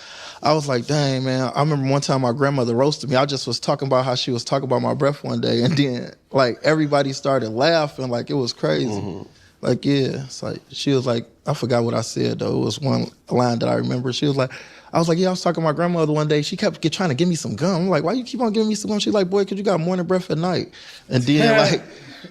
I was like, dang man, I remember one time my grandmother roasted me. I just was talking about how she was talking about my breath one day, and then like everybody started laughing, like it was crazy. Mm-hmm. Like, yeah, it's like, she was like, I forgot what I said though. It was one line that I remember. She was like, I was like, yeah, I was talking to my grandmother one day. She kept trying to give me some gum. I'm like, why you keep on giving me some gum? She's like, boy, because you got morning breath at night. And then like,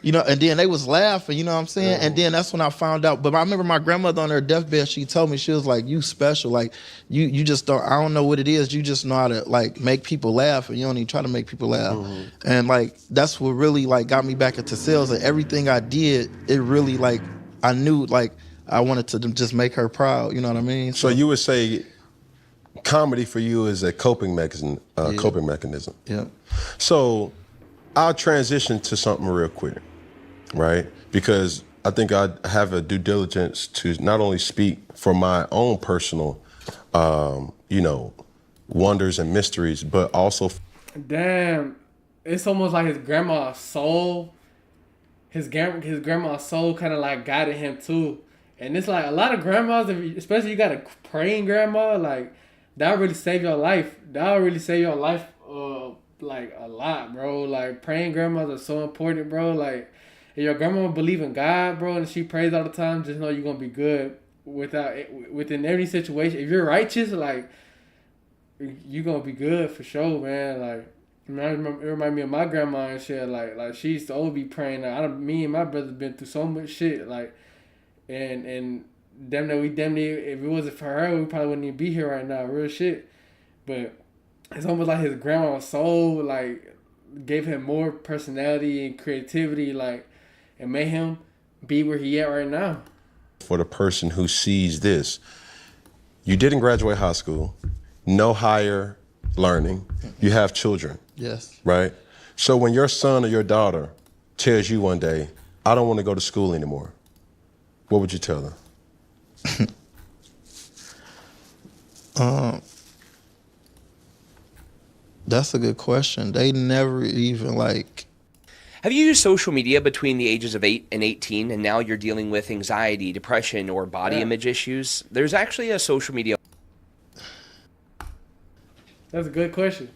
you know, and then they was laughing, you know what I'm saying? And then that's when I found out. But I remember my grandmother on her deathbed, she told me, she was like, you special. Like, you just don't, I don't know what it is. You just know how to like make people laugh, and you don't even try to make people laugh. Mm-hmm. And like, that's what really like got me back into sales. And everything I did, it really like, I knew like I wanted to just make her proud, you know what I mean? So you would say comedy for you is a coping mechanism. Coping mechanism. Yeah. So I'll transition to something real quick, right? Because I think I have a due diligence to not only speak for my own personal, wonders and mysteries, but also. Damn, it's almost like his grandma's soul. His grandma's soul kind of like guided him too. And it's like a lot of grandmas, especially you got a praying grandma, like that'll really save your life. That'll really save your life, like a lot, bro. Like praying grandmas are so important, bro. Like if your grandma believe in God, bro, and she prays all the time, just know you're gonna be good within every situation. If you're righteous, like you're gonna be good for sure, man. Like it reminds me of my grandma and shit. Like she used to always be praying. Me and my brother been through so much shit, like. And damn near, if it wasn't for her, we probably wouldn't even be here right now, real shit. But it's almost like his grandma's soul, like, gave him more personality and creativity, like, and made him be where he at right now. For the person who sees this, you didn't graduate high school, no higher learning, you have children. Yes. Right? So when your son or your daughter tells you one day, I don't want to go to school anymore, what would you tell them? That's a good question. They never even like. Have you used social media between the ages of 8 and 18 and now you're dealing with anxiety, depression, or body image issues? There's actually a social media. That's a good question.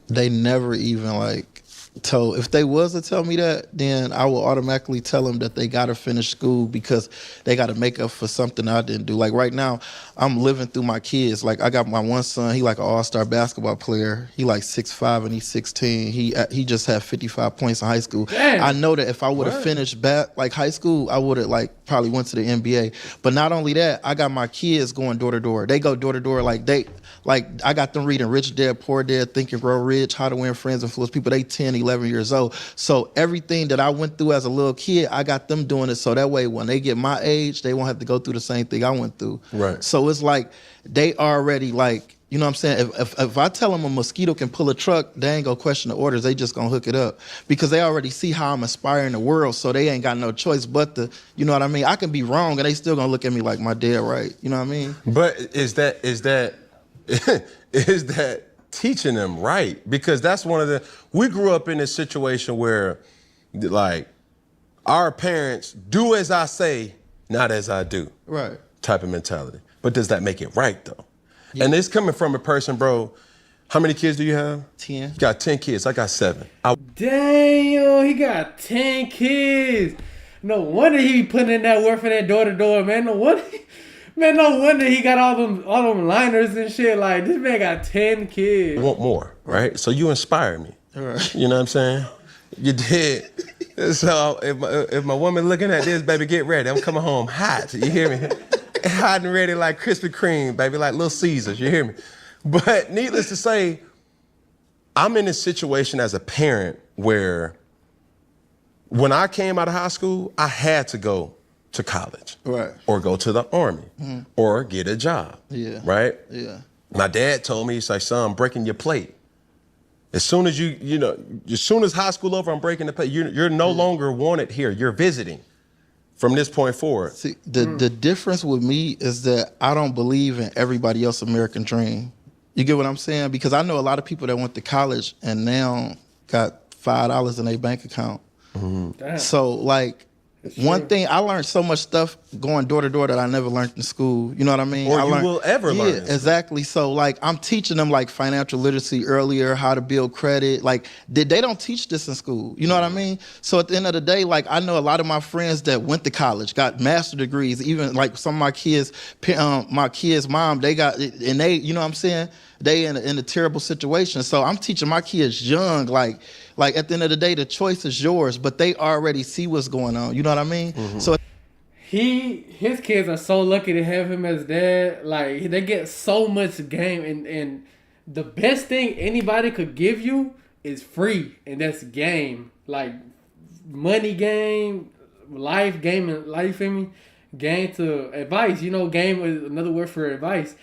They never even like told. If they was to tell me that, then I will automatically tell them that they got to finish school because they got to make up for something I didn't do. Like right now, I'm living through my kids. Like I got my one son, he like an all-star basketball player. He like 6'5" and he's 16. He just had 55 points in high school. Damn. I know that if I would have finished like high school, I would have like probably went to the NBA. But not only that, I got my kids going door to door. They go door to door like I got them reading Rich Dad, Poor Dad, Think and Grow Rich, How to Win Friends, Influence People. They 10, 11 years old. So everything that I went through as a little kid, I got them doing it. So that way when they get my age, they won't have to go through the same thing I went through. Right. So it's like they already like, you know what I'm saying? If I tell them a mosquito can pull a truck, they ain't gonna question the orders. They just gonna hook it up because they already see how I'm inspiring the world. So they ain't got no choice but to, you know what I mean? I can be wrong and they still gonna look at me like my dad, right? You know what I mean? But is that is that teaching them right? Because that's one of the, we grew up in this situation where like our parents do as I say, not as I do. Right. Type of mentality. But does that make it right though? Yeah. And it's coming from a person, bro. How many kids do you have? 10. You got 10 kids. I got 7. Damn, he got 10 kids. No wonder he be putting in that work for that door to door, man. No wonder he got all them liners and shit. Like, this man got 10 kids. I want more, right? So you inspire me. Right. You know what I'm saying? You did. So if my woman looking at this, baby, get ready. I'm coming home hot. You hear me? Hot and ready like Krispy Kreme, baby, like Little Caesars. You hear me? But needless to say, I'm in this situation as a parent where when I came out of high school, I had to go to college, right, or go to the army, or get a job, right? Yeah. My dad told me, he's like, son, I'm breaking your plate. As soon as as soon as high school over, I'm breaking the plate. You're no longer wanted here. You're visiting from this point forward. See, the difference with me is that I don't believe in everybody else's American dream. You get what I'm saying? Because I know a lot of people that went to college and now got $5 in their bank account. So like, one thing, I learned so much stuff going door to door that I never learned in school. You know what I mean? Or I you will ever learn. Yeah, exactly. So like, I'm teaching them like financial literacy earlier, how to build credit. Like, they don't teach this in school. You know what I mean? So at the end of the day, like, I know a lot of my friends that went to college, got master degrees. Even like some of my kids' mom, they got, and they, you know what I'm saying? They in a terrible situation. So I'm teaching my kids young, like at the end of the day, the choice is yours, but they already see what's going on. You know what I mean? So his kids are so lucky to have him as dad. Like, they get so much game, and the best thing anybody could give you is free, and that's game. Like, money game, life game, and life in me, game to advice. You know, game is another word for advice.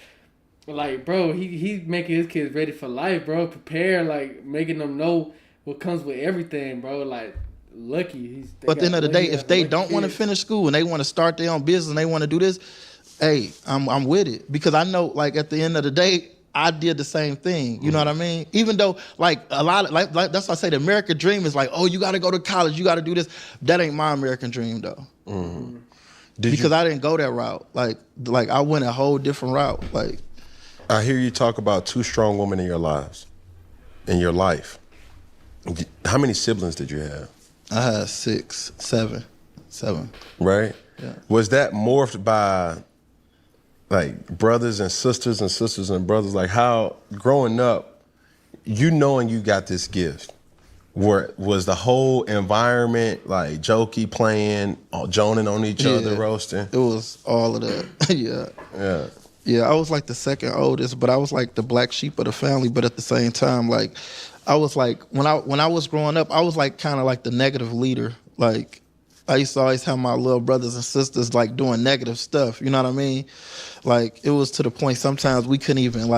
Like, bro, he's making his kids ready for life, bro. Prepare, like, making them know what comes with everything, bro. Like, lucky. But at the end of the day, if they don't want to finish school and they want to start their own business and they want to do this, hey, I'm with it. Because I know, like, at the end of the day, I did the same thing. You know what I mean? Even though, like, a lot of, like that's why I say the American dream is like, oh, you got to go to college, you got to do this. That ain't my American dream, though. Because I didn't go that route. Like I went a whole different route. Like, I hear you talk about 2 strong women in your life. How many siblings did you have? I had 7. Right? Yeah. Was that morphed by like brothers and sisters and brothers? Like, how growing up, you knowing you got this gift, was the whole environment like jokey, playing, joning on each other, roasting? It was all of that. Yeah, I was like the second oldest, but I was like the black sheep of the family. But at the same time, like, I was like, when I was growing up, I was like kind of like the negative leader. Like, I used to always have my little brothers and sisters like doing negative stuff. You know what I mean? Like it was to the point sometimes we couldn't even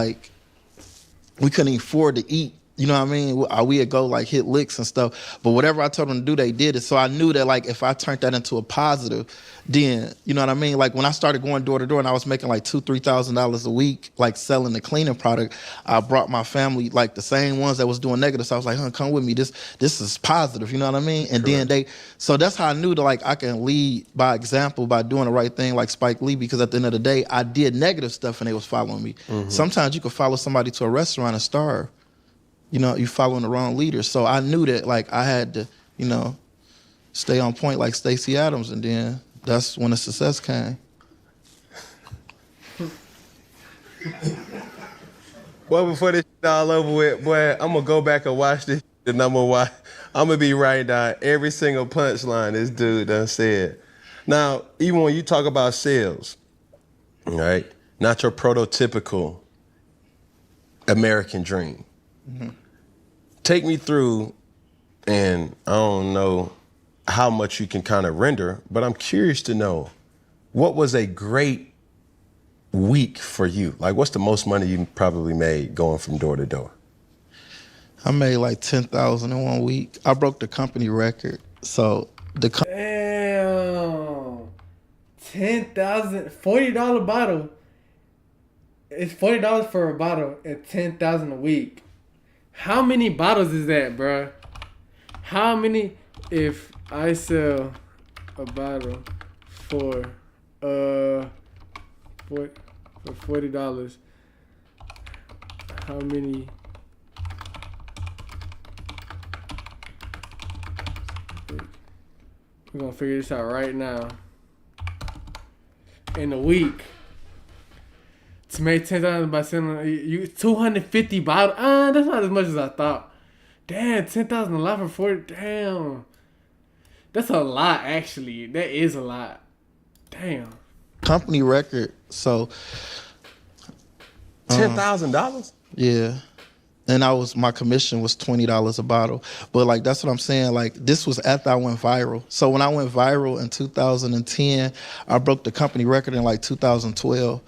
afford to eat. You know what I mean? We'd go like hit licks and stuff. But whatever I told them to do, they did it. So I knew that like if I turned that into a positive, then, you know what I mean? Like when I started going door to door and I was making like $2,000-$3,000 a week, like selling the cleaning product, I brought my family, like the same ones that was doing negative. So I was like, come with me. This is positive. You know what I mean? And then so that's how I knew that like I can lead by example by doing the right thing like Spike Lee, because at the end of the day, I did negative stuff and they was following me. Sometimes you could follow somebody to a restaurant and starve. You know, you following the wrong leader. So I knew that like I had to, you know, stay on point like Stacey Adams, and then that's when the success came. Well, before this all over with, boy, I'm gonna go back and watch this and I'm gonna be writing down every single punchline this dude done said. Now, even when you talk about sales, right? Not your prototypical American dream. Take me through, and I don't know how much you can kind of render, but I'm curious to know, what was a great week for you? Like, what's the most money you probably made going from door to door? I made like $10,000 in 1 week. I broke the company record. So the damn, $10,000, $40 bottle. It's $40 for a bottle at $10,000 a week. How many bottles is that, bruh? How many? If I sell a bottle for $40, how many? We're gonna figure this out right now. In a week. To make $10,000 by selling you 250 bottles. That's not as much as I thought. Damn, $10,000 a lot for 40. Damn, that's a lot. Actually, that is a lot. Damn. Company record. So $10,000. Yeah, and my commission was $20 a bottle. But like that's what I'm saying. Like this was after I went viral. So when I went viral in 2010, I broke the company record in like 2012.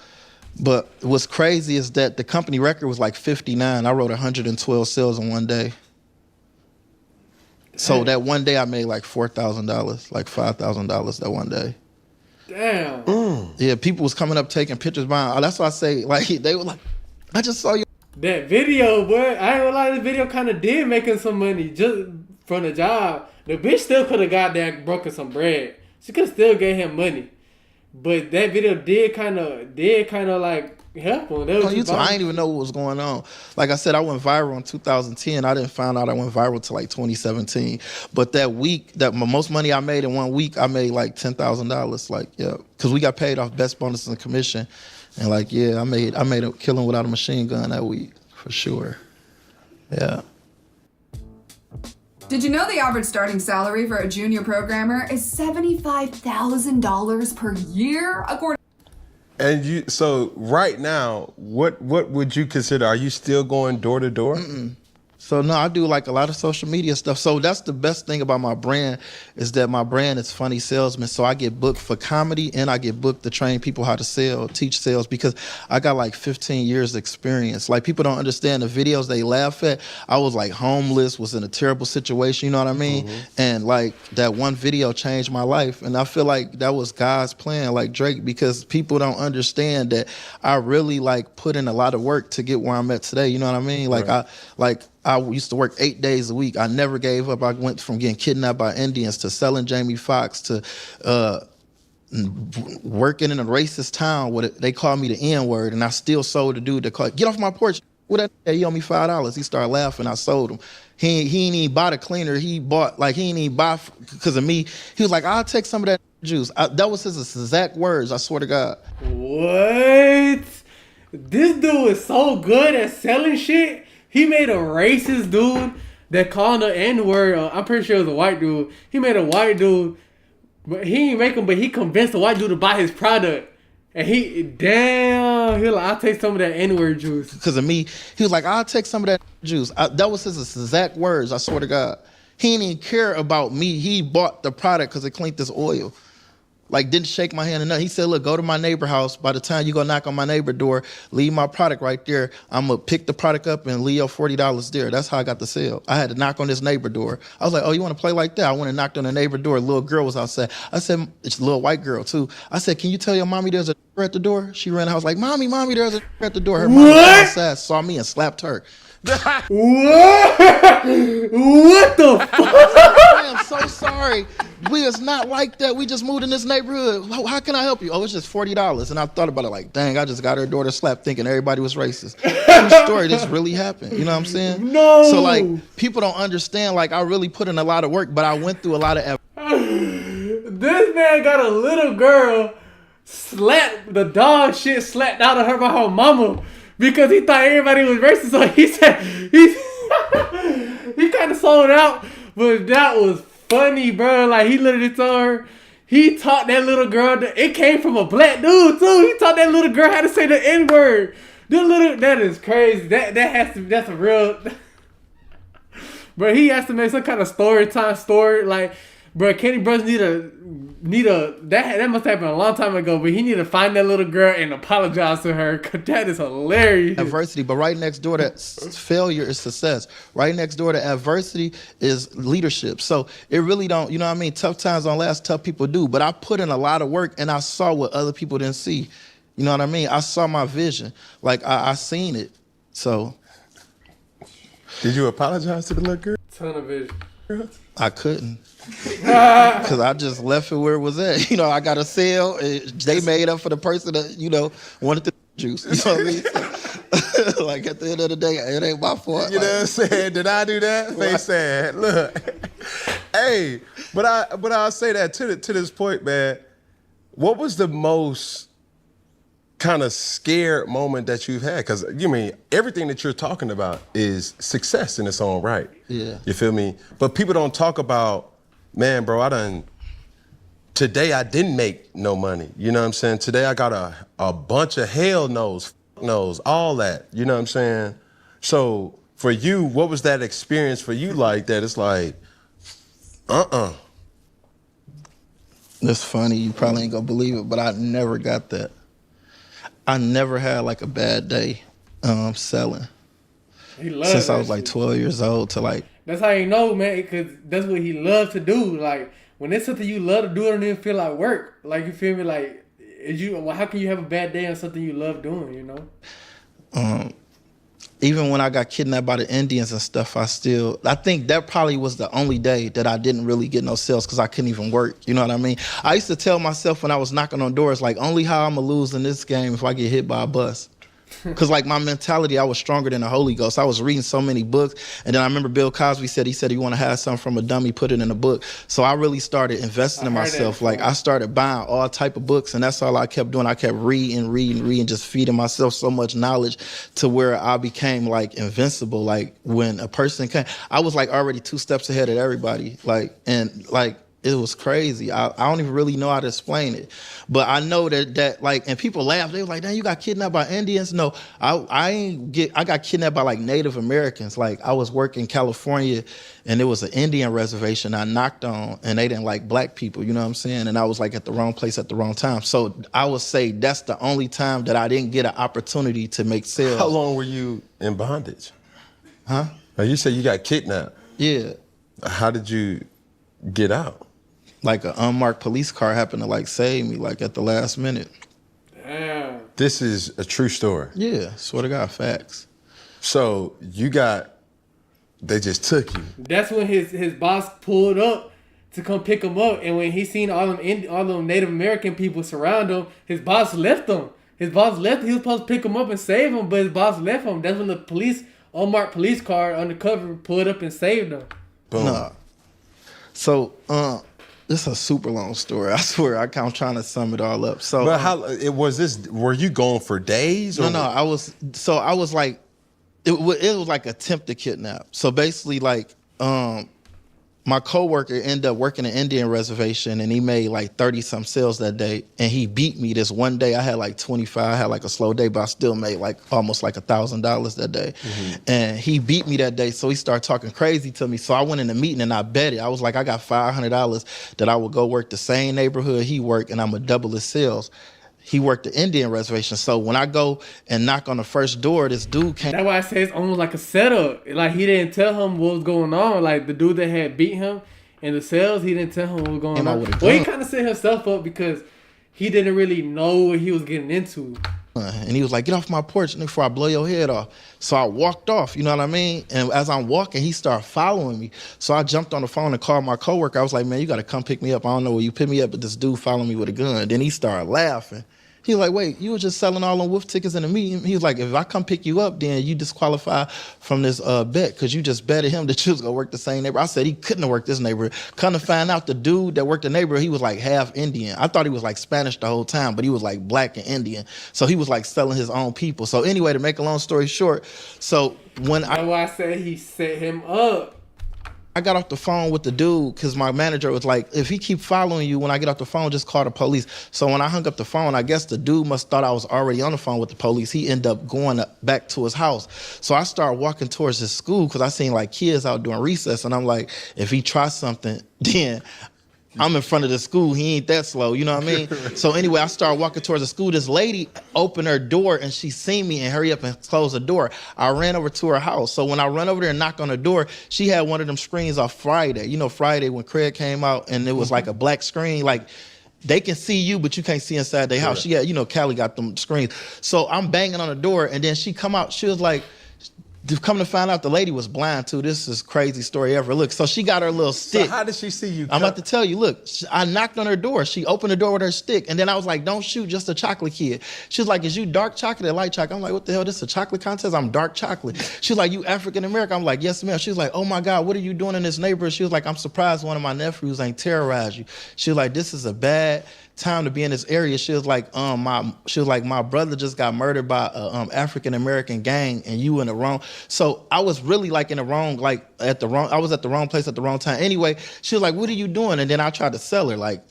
But what's crazy is that the company record was like 59. I wrote 112 sales in one day. So that one day I made like $4,000, like $5,000 that one day. Damn. Yeah, people was coming up taking pictures behind. That's why I say, like, they were like, I just saw you. That video, boy, I ain't gonna lie, this video kind of did making some money just from the job. The bitch still could have got that broken some bread. She could have still gave him money. But that video did kind of like help him. On YouTube, I didn't even know what was going on. Like I said, I went viral in 2010. I didn't find out I went viral till like 2017. But that week, that most money I made in 1 week, I made like $10,000. Like, yeah, because we got paid off best bonus and commission, and like, yeah, I made a killing without a machine gun that week for sure. Yeah. Did you know the average starting salary for a junior programmer is $75,000 per year, according? And so right now, what would you consider? Are you still going door to door? So no, I do like a lot of social media stuff. So that's the best thing about my brand, is that my brand is Funny Salesman. So I get booked for comedy and I get booked to train people how to sell, teach sales, because I got like 15 years experience. Like people don't understand the videos they laugh at. I was like homeless, was in a terrible situation, you know what I mean? And like that one video changed my life. And I feel like that was God's plan, like Drake, because people don't understand that I really like put in a lot of work to get where I'm at today. You know what I mean? Like I used to work 8 days a week. I never gave up. I went from getting kidnapped by Indians to selling Jamie Foxx to working in a racist town where they called me the N-word, and I still sold the dude that called, get off my porch. What that? He owe me $5. He started laughing. I sold him. He ain't even buy the cleaner. He bought, like, he ain't even buy because of me. He was like, I'll take some of that juice. That was his exact words. I swear to God. What? This dude is so good at selling shit. He made a racist dude that called the N-word. I'm pretty sure it was a white dude. He made a white dude, but he didn't make him, but he convinced the white dude to buy his product. And he was like, I'll take some of that N-word juice. Because of me, he was like, I'll take some of that juice. That was his exact words, I swear to God. He didn't even care about me. He bought the product because it cleaned this oil. Like, didn't shake my hand or nothing. He said, look, go to my neighbor house. By the time you go knock on my neighbor door, leave my product right there. I'm going to pick the product up and leave your $40 there. That's how I got the sale. I had to knock on this neighbor door. I was like, oh, you want to play like that? I went and knocked on the neighbor door. A little girl was outside. I said, it's a little white girl, too. I said, can you tell your mommy there's a at the door? She ran out. I was like, mommy, there's a at the door. Her mom was outside, saw me and slapped her. What? What the fuck? I am so sorry. We is not like that. We just moved in this neighborhood. How can I help you? Oh, it's just $40. And I thought about it like, dang, I just got her daughter slapped thinking everybody was racist. True story, this really happened. You know what I'm saying? No. So like, people don't understand, like I really put in a lot of work, but I went through a lot of effort. This man got a little girl slapped out of her by her mama because he thought everybody was racist. So he said, he kind of sold out, but that was funny, bro. Like, he literally told her, he taught that little girl, it came from a black dude too. He taught that little girl how to say the N-word. That is crazy. That's a real, bro. He has to make some kind of story. Like, bro, Kenny Brothers need a that must have happened a long time ago, but he need to find that little girl and apologize to her, cause that is hilarious. Adversity, but right next door to failure is success. Right next door to adversity is leadership. So it really don't, you know what I mean? Tough times don't last, tough people do. But I put in a lot of work and I saw what other people didn't see. You know what I mean? I saw my vision. Like I seen it. So. Did you apologize to the little girl? Ton of vision. I couldn't. Because I just left it where it was at. You know, I got a sale. They made up for the person that, you know, wanted the juice. You know what I mean? So, like, at the end of the day, it ain't my fault. You know what I'm saying? Did I do that? They said, look. Hey, but I'll say that to this point, man. What was the most kind of scared moment that you've had? Because, you mean, everything that you're talking about is success in its own right. Yeah. You feel me? But people don't talk about, man, bro, today I didn't make no money. You know what I'm saying? Today I got a bunch of hell no's, all that. You know what I'm saying? So for you, what was that experience for you like that? It's like, It's funny, you probably ain't gonna believe it, but I never got that. I never had like a bad day selling. Since I was like 12 years old to like. That's how you know, man, because that's what he loved to do. Like, when it's something you love to do, it don't even feel like work. Like, you feel me? Like, how can you have a bad day on something you love doing, you know? Even when I got kidnapped by the Indians and stuff, I think that probably was the only day that I didn't really get no sales because I couldn't even work. You know what I mean? I used to tell myself when I was knocking on doors, like, only how I'm going to lose in this game if I get hit by a bus. Because, like, my mentality, I was stronger than the Holy Ghost. I was reading so many books. And then I remember Bill Cosby said, you want to have something from a dummy, put it in a book. So I really started investing in myself. Like, I started buying all type of books, and that's all I kept doing. I kept reading, just feeding myself so much knowledge to where I became, like, invincible. Like, when a person came, I was, like, already 2 steps ahead of everybody. Like, and, like, it was crazy. I don't even really know how to explain it. But I know that like, and people laugh. They were like, "Damn, you got kidnapped by Indians?" No, I got kidnapped by like Native Americans. Like, I was working in California and there was an Indian reservation I knocked on and they didn't like black people, you know what I'm saying? And I was like at the wrong place at the wrong time. So I would say that's the only time that I didn't get an opportunity to make sales. How long were you in bondage? Huh? You said you got kidnapped. Yeah. How did you get out? Like an unmarked police car happened to like save me like at the last minute. Damn. This is a true story. Yeah, swear to God, facts. So they just took you. That's when his boss pulled up to come pick him up, and when he seen all them Native American people surround him, his boss left him. He was supposed to pick him up and save him, but his boss left him. That's when the unmarked police car undercover pulled up and saved him. Boom. Nah. So, this is a super long story. I swear, I'm trying to sum it all up. So, but were you going for days? Or no, I was like, it was like attempt to kidnap. So basically, like, my coworker ended up working an Indian reservation, and he made like 30-some sales that day, and he beat me this one day. I had like 25, I had like a slow day, but I still made like almost like $1,000 that day. And he beat me that day, so he started talking crazy to me. So I went in the meeting and I bet it. I was like, I got $500 that I would go work the same neighborhood he worked, and I'm gonna double his sales. He worked the Indian reservation. So when I go and knock on the first door, this dude came. That's why I say it's almost like a setup. Like, he didn't tell him what was going on. Like, the dude that had beat him in the sales, he didn't tell him what was going on. Well, he kind of set himself up because he didn't really know what he was getting into. And he was like, get off my porch before I blow your head off. So I walked off, you know what I mean? And as I'm walking, he started following me. So I jumped on the phone and called my coworker. I was like, man, you got to come pick me up. I don't know where you pick me up, but this dude followed me with a gun. Then he started laughing. He was like, wait, you were just selling all them wolf tickets in the meeting? He was like, if I come pick you up, then you disqualify from this bet because you just betted him that you was going to work the same neighborhood. I said he couldn't have worked this neighborhood. Come to find out, the dude that worked the neighborhood, he was like half Indian. I thought he was like Spanish the whole time, but he was like black and Indian. So he was like selling his own people. So anyway, to make a long story short, so when That's why I said he set him up. I got off the phone with the dude because my manager was like, if he keep following you, when I get off the phone, just call the police. So when I hung up the phone, I guess the dude must thought I was already on the phone with the police. He ended up going back to his house. So I started walking towards his school because I seen like kids out doing recess. And I'm like, if he tries something, then I'm in front of the school. He ain't that slow, you know what I mean? So anyway, I started walking towards the school. This lady opened her door and she seen me and hurry up and close the door. I ran over to her house. So when I run over there and knock on the door, she had one of them screens off Friday. You know, Friday when Craig came out and it was like a black screen, like they can see you, but you can't see inside their house. She had, you know, Callie got them screens. So I'm banging on the door and then she come out. She was like, come to find out, the lady was blind too. This is crazy story ever. Look, so she got her little stick. So how did she see you? I'm about to tell you. Look, I knocked on her door. She opened the door with her stick. And then I was like, don't shoot, just a chocolate kid. She was like, is you dark chocolate or light chocolate? I'm like, what the hell, this is a chocolate contest? I'm dark chocolate. She's like, you African American? I'm like, yes, ma'am. She was like, oh my God, what are you doing in this neighborhood? She was like, I'm surprised one of my nephews ain't terrorized you. She was like, this is a bad time to be in this area. She was like, my brother just got murdered by a African American gang, and you in the wrong. So I was really like in the wrong, like I was at the wrong place at the wrong time. Anyway, she was like, what are you doing? And then I tried to sell her, like,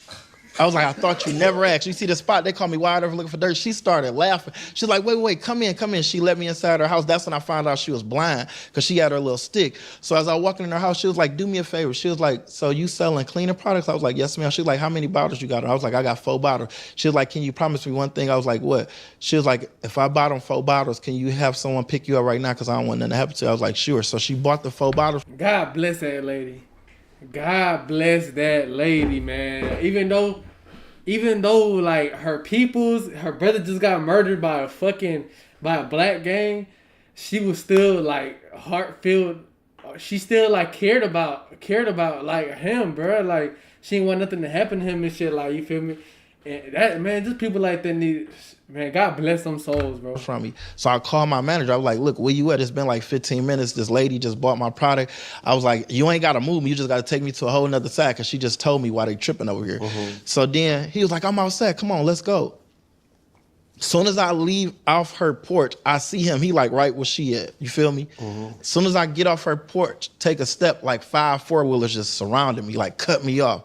I was like, I thought you never asked. You see the spot, they call me wide over looking for dirt. She started laughing. She's like, wait, come in. She let me inside her house. That's when I found out she was blind because she had her little stick. So as I was walking in her house, she was like, do me a favor. She was like, so you selling cleaning products? I was like, yes, ma'am. She was like, how many bottles you got? I was like, I got 4 bottles. She was like, can you promise me one thing? I was like, what? She was like, if I bought them 4 bottles, can you have someone pick you up right now? Because I don't want nothing to happen to you. I was like, sure. So she bought the 4 bottles. God bless that lady. God bless that lady, man. Even though like her brother just got murdered by a black gang, she was still like heart-filled. She still like cared about like him, bro. Like she didn't want nothing to happen to him and shit. Like, you feel me? And that, man, just people like that need, man, God bless them souls, bro. From me. So I called my manager. I was like, look, where you at? It's been like 15 minutes. This lady just bought my product. I was like, you ain't got to move me. You just got to take me to a whole nother side because she just told me why they tripping over here. So then he was like, I'm outside. Come on, let's go. Soon as I leave off her porch, I see him. He like right where she at. You feel me? Soon as I get off her porch, take a step, like 5 4-wheelers just surrounded me, like cut me off.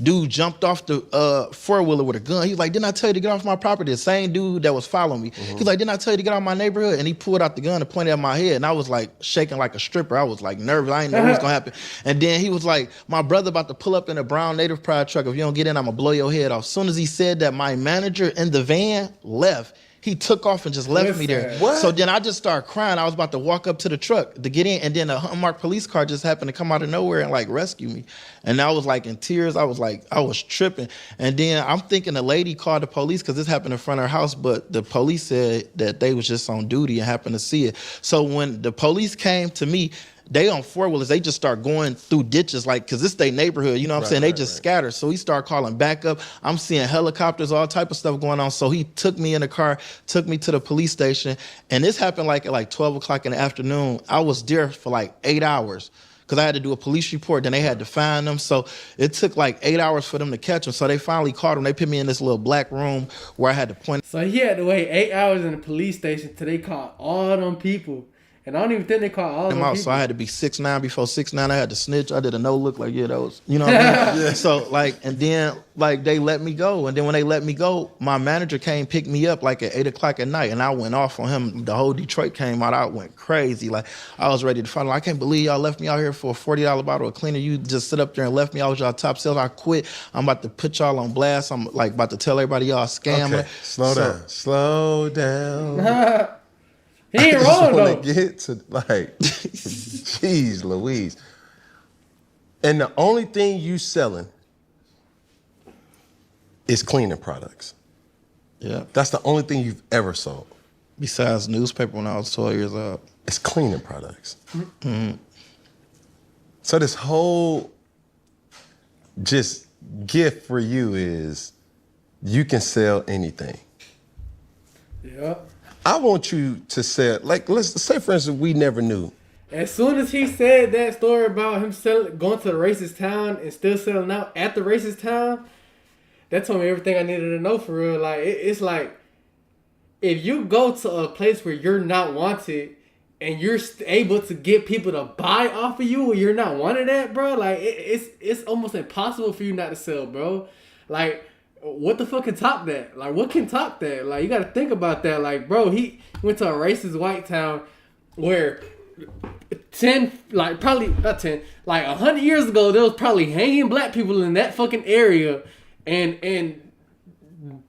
Dude jumped off the 4-wheeler with a gun. He's like, didn't I tell you to get off my property? The same dude that was following me. He's like, didn't I tell you to get out of my neighborhood? And he pulled out the gun and pointed at my head. And I was like shaking like a stripper. I was like nervous. I didn't know what was going to happen. And then he was like, my brother about to pull up in a brown Native Pride truck. If you don't get in, I'm going to blow your head off. As soon as he said that, my manager in the van left. He took off and just left me there. What? So then I just started crying. I was about to walk up to the truck to get in, and then a unmarked police car just happened to come out of nowhere and like rescue me. And I was like in tears. I was tripping. And then I'm thinking the lady called the police because this happened in front of her house, but the police said that they was just on duty and happened to see it. So when the police came to me, they on 4-wheelers, they just start going through ditches, like, because it's their neighborhood, you know what I'm saying? They just scatter. So he started calling backup. I'm seeing helicopters, all type of stuff going on. So he took me in the car, took me to the police station. And this happened like at like 12 o'clock in the afternoon. I was there for like 8 hours because I had to do a police report. Then they had to find them. So it took like 8 hours for them to catch him. So they finally caught him. They put me in this little black room where I had to point. So he had to wait 8 hours in the police station till they caught all them people. And I don't even think they caught all of them. So I had to be 6'9". Before 6'9", I had to snitch. I did a no look like, yeah, that was, you know what I mean? So like, and then like they let me go. And then when they let me go, my manager came pick me up like at 8 o'clock at night. And I went off on him. The whole Detroit came out. I went crazy. Like I was ready to fight. I can't believe y'all left me out here for a $40 bottle of cleaner. You just sit up there and left me. I was y'all top sales. I quit. I'm about to put y'all on blast. I'm like about to tell everybody y'all scamming. Okay, slow down. He ain't wrong though. To get to like, jeez Louise. And the only thing you selling is cleaning products. Yeah. That's the only thing you've ever sold. Besides newspaper when I was 12 years old. It's cleaning products. Mm-hmm. So this whole just gift for you is you can sell anything. Yeah. I want you to sell, like, let's say, for instance, we never knew. As soon as he said that story about him going to the racist town and still selling out at the racist town, that told me everything I needed to know for real. Like, it's like, if you go to a place where you're not wanted and you're able to get people to buy off of you when you're not wanted at, bro, like, it's almost impossible for you not to sell, bro. Like, what the fuck can top that? Like, what can top that? Like, you got to think about that. Like, bro, he went to a racist white town where 100 years ago, there was probably hanging black people in that fucking area. And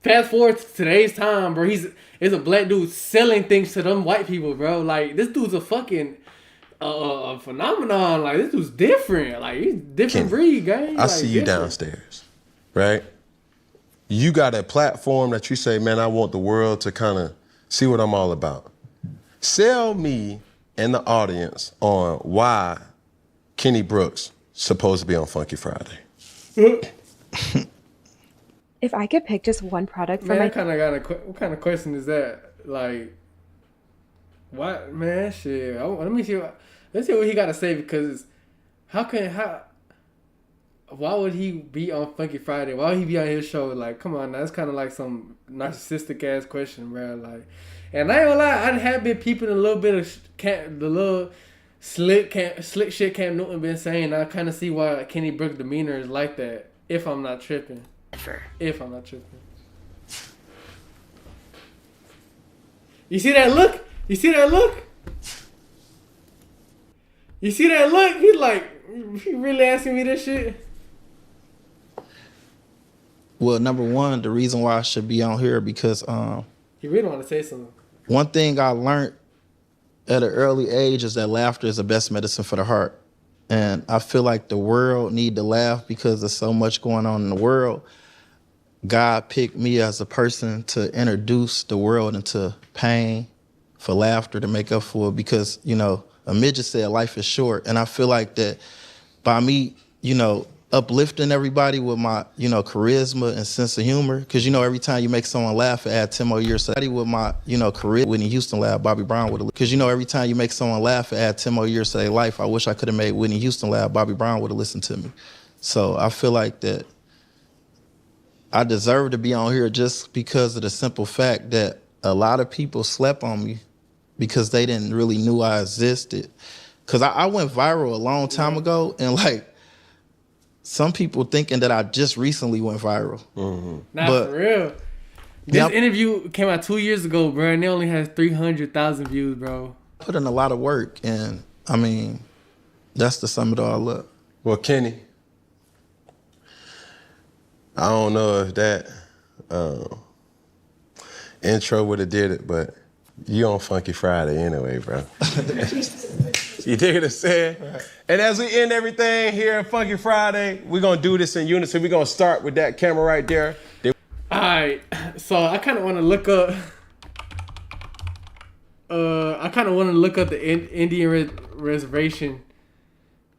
fast forward to today's time, bro, he's a black dude selling things to them white people, bro. Like, this dude's a fucking a phenomenon. Like, this dude's different. Like, he's different breed, gang. I see you downstairs, right? You got a platform that you say, man, I want the world to kind of see what I'm all about. Sell me and the audience on why Kenny Brooks supposed to be on Funky Friday. If I could pick just one product for man, my... what kind of question is that? Like, what, man, shit. Let's see what he got to say, because why would he be on Funky Friday? Why would he be on his show? Like, come on, now. That's kind of like some narcissistic ass question, bro. Like, and I ain't gonna lie, I have been peeping a little bit of the little slick shit Cam Newton been saying. I kind of see why Kenny Brooks' demeanor is like that. If I'm not tripping. If I'm not tripping. You see that look? You see that look? You see that look? He's like, he really asking me this shit? Well, number one, the reason why I should be on here because you really want to say something. One thing I learned at an early age is that laughter is the best medicine for the heart. And I feel like the world need to laugh because there's so much going on in the world. God picked me as a person to introduce the world into pain, for laughter, to make up for it, because, you know, a midget said life is short. And I feel like that by me, you know, uplifting everybody with my, you know, charisma and sense of humor, because, you know, every time you make someone laugh, it adds 10 more years. So with my, you know, career, Whitney Houston laugh, Bobby Brown would have, because, you know, every time you make someone laugh, it adds 10 more years to their life. I wish I could have made Whitney Houston laugh, Bobby Brown would have listened to me. So I feel like that I deserve to be on here just because of the simple fact that a lot of people slept on me because they didn't really knew I existed. Because I went viral a long time ago, and like, some people thinking that I just recently went viral. Mm-hmm. Nah, for real. This interview came out 2 years ago, bro, and it only has 300,000 views, bro. Put in a lot of work, and I mean, that's the sum of it all up. Well, Kenny, I don't know if that intro would have did it, but you on Funky Friday anyway, bro. You dig what I'm saying? Right. And as we end everything here at Funky Friday, we're going to do this in unison. We're going to start with that camera right there. All right. So I kind of want to look up... the Indian reservation.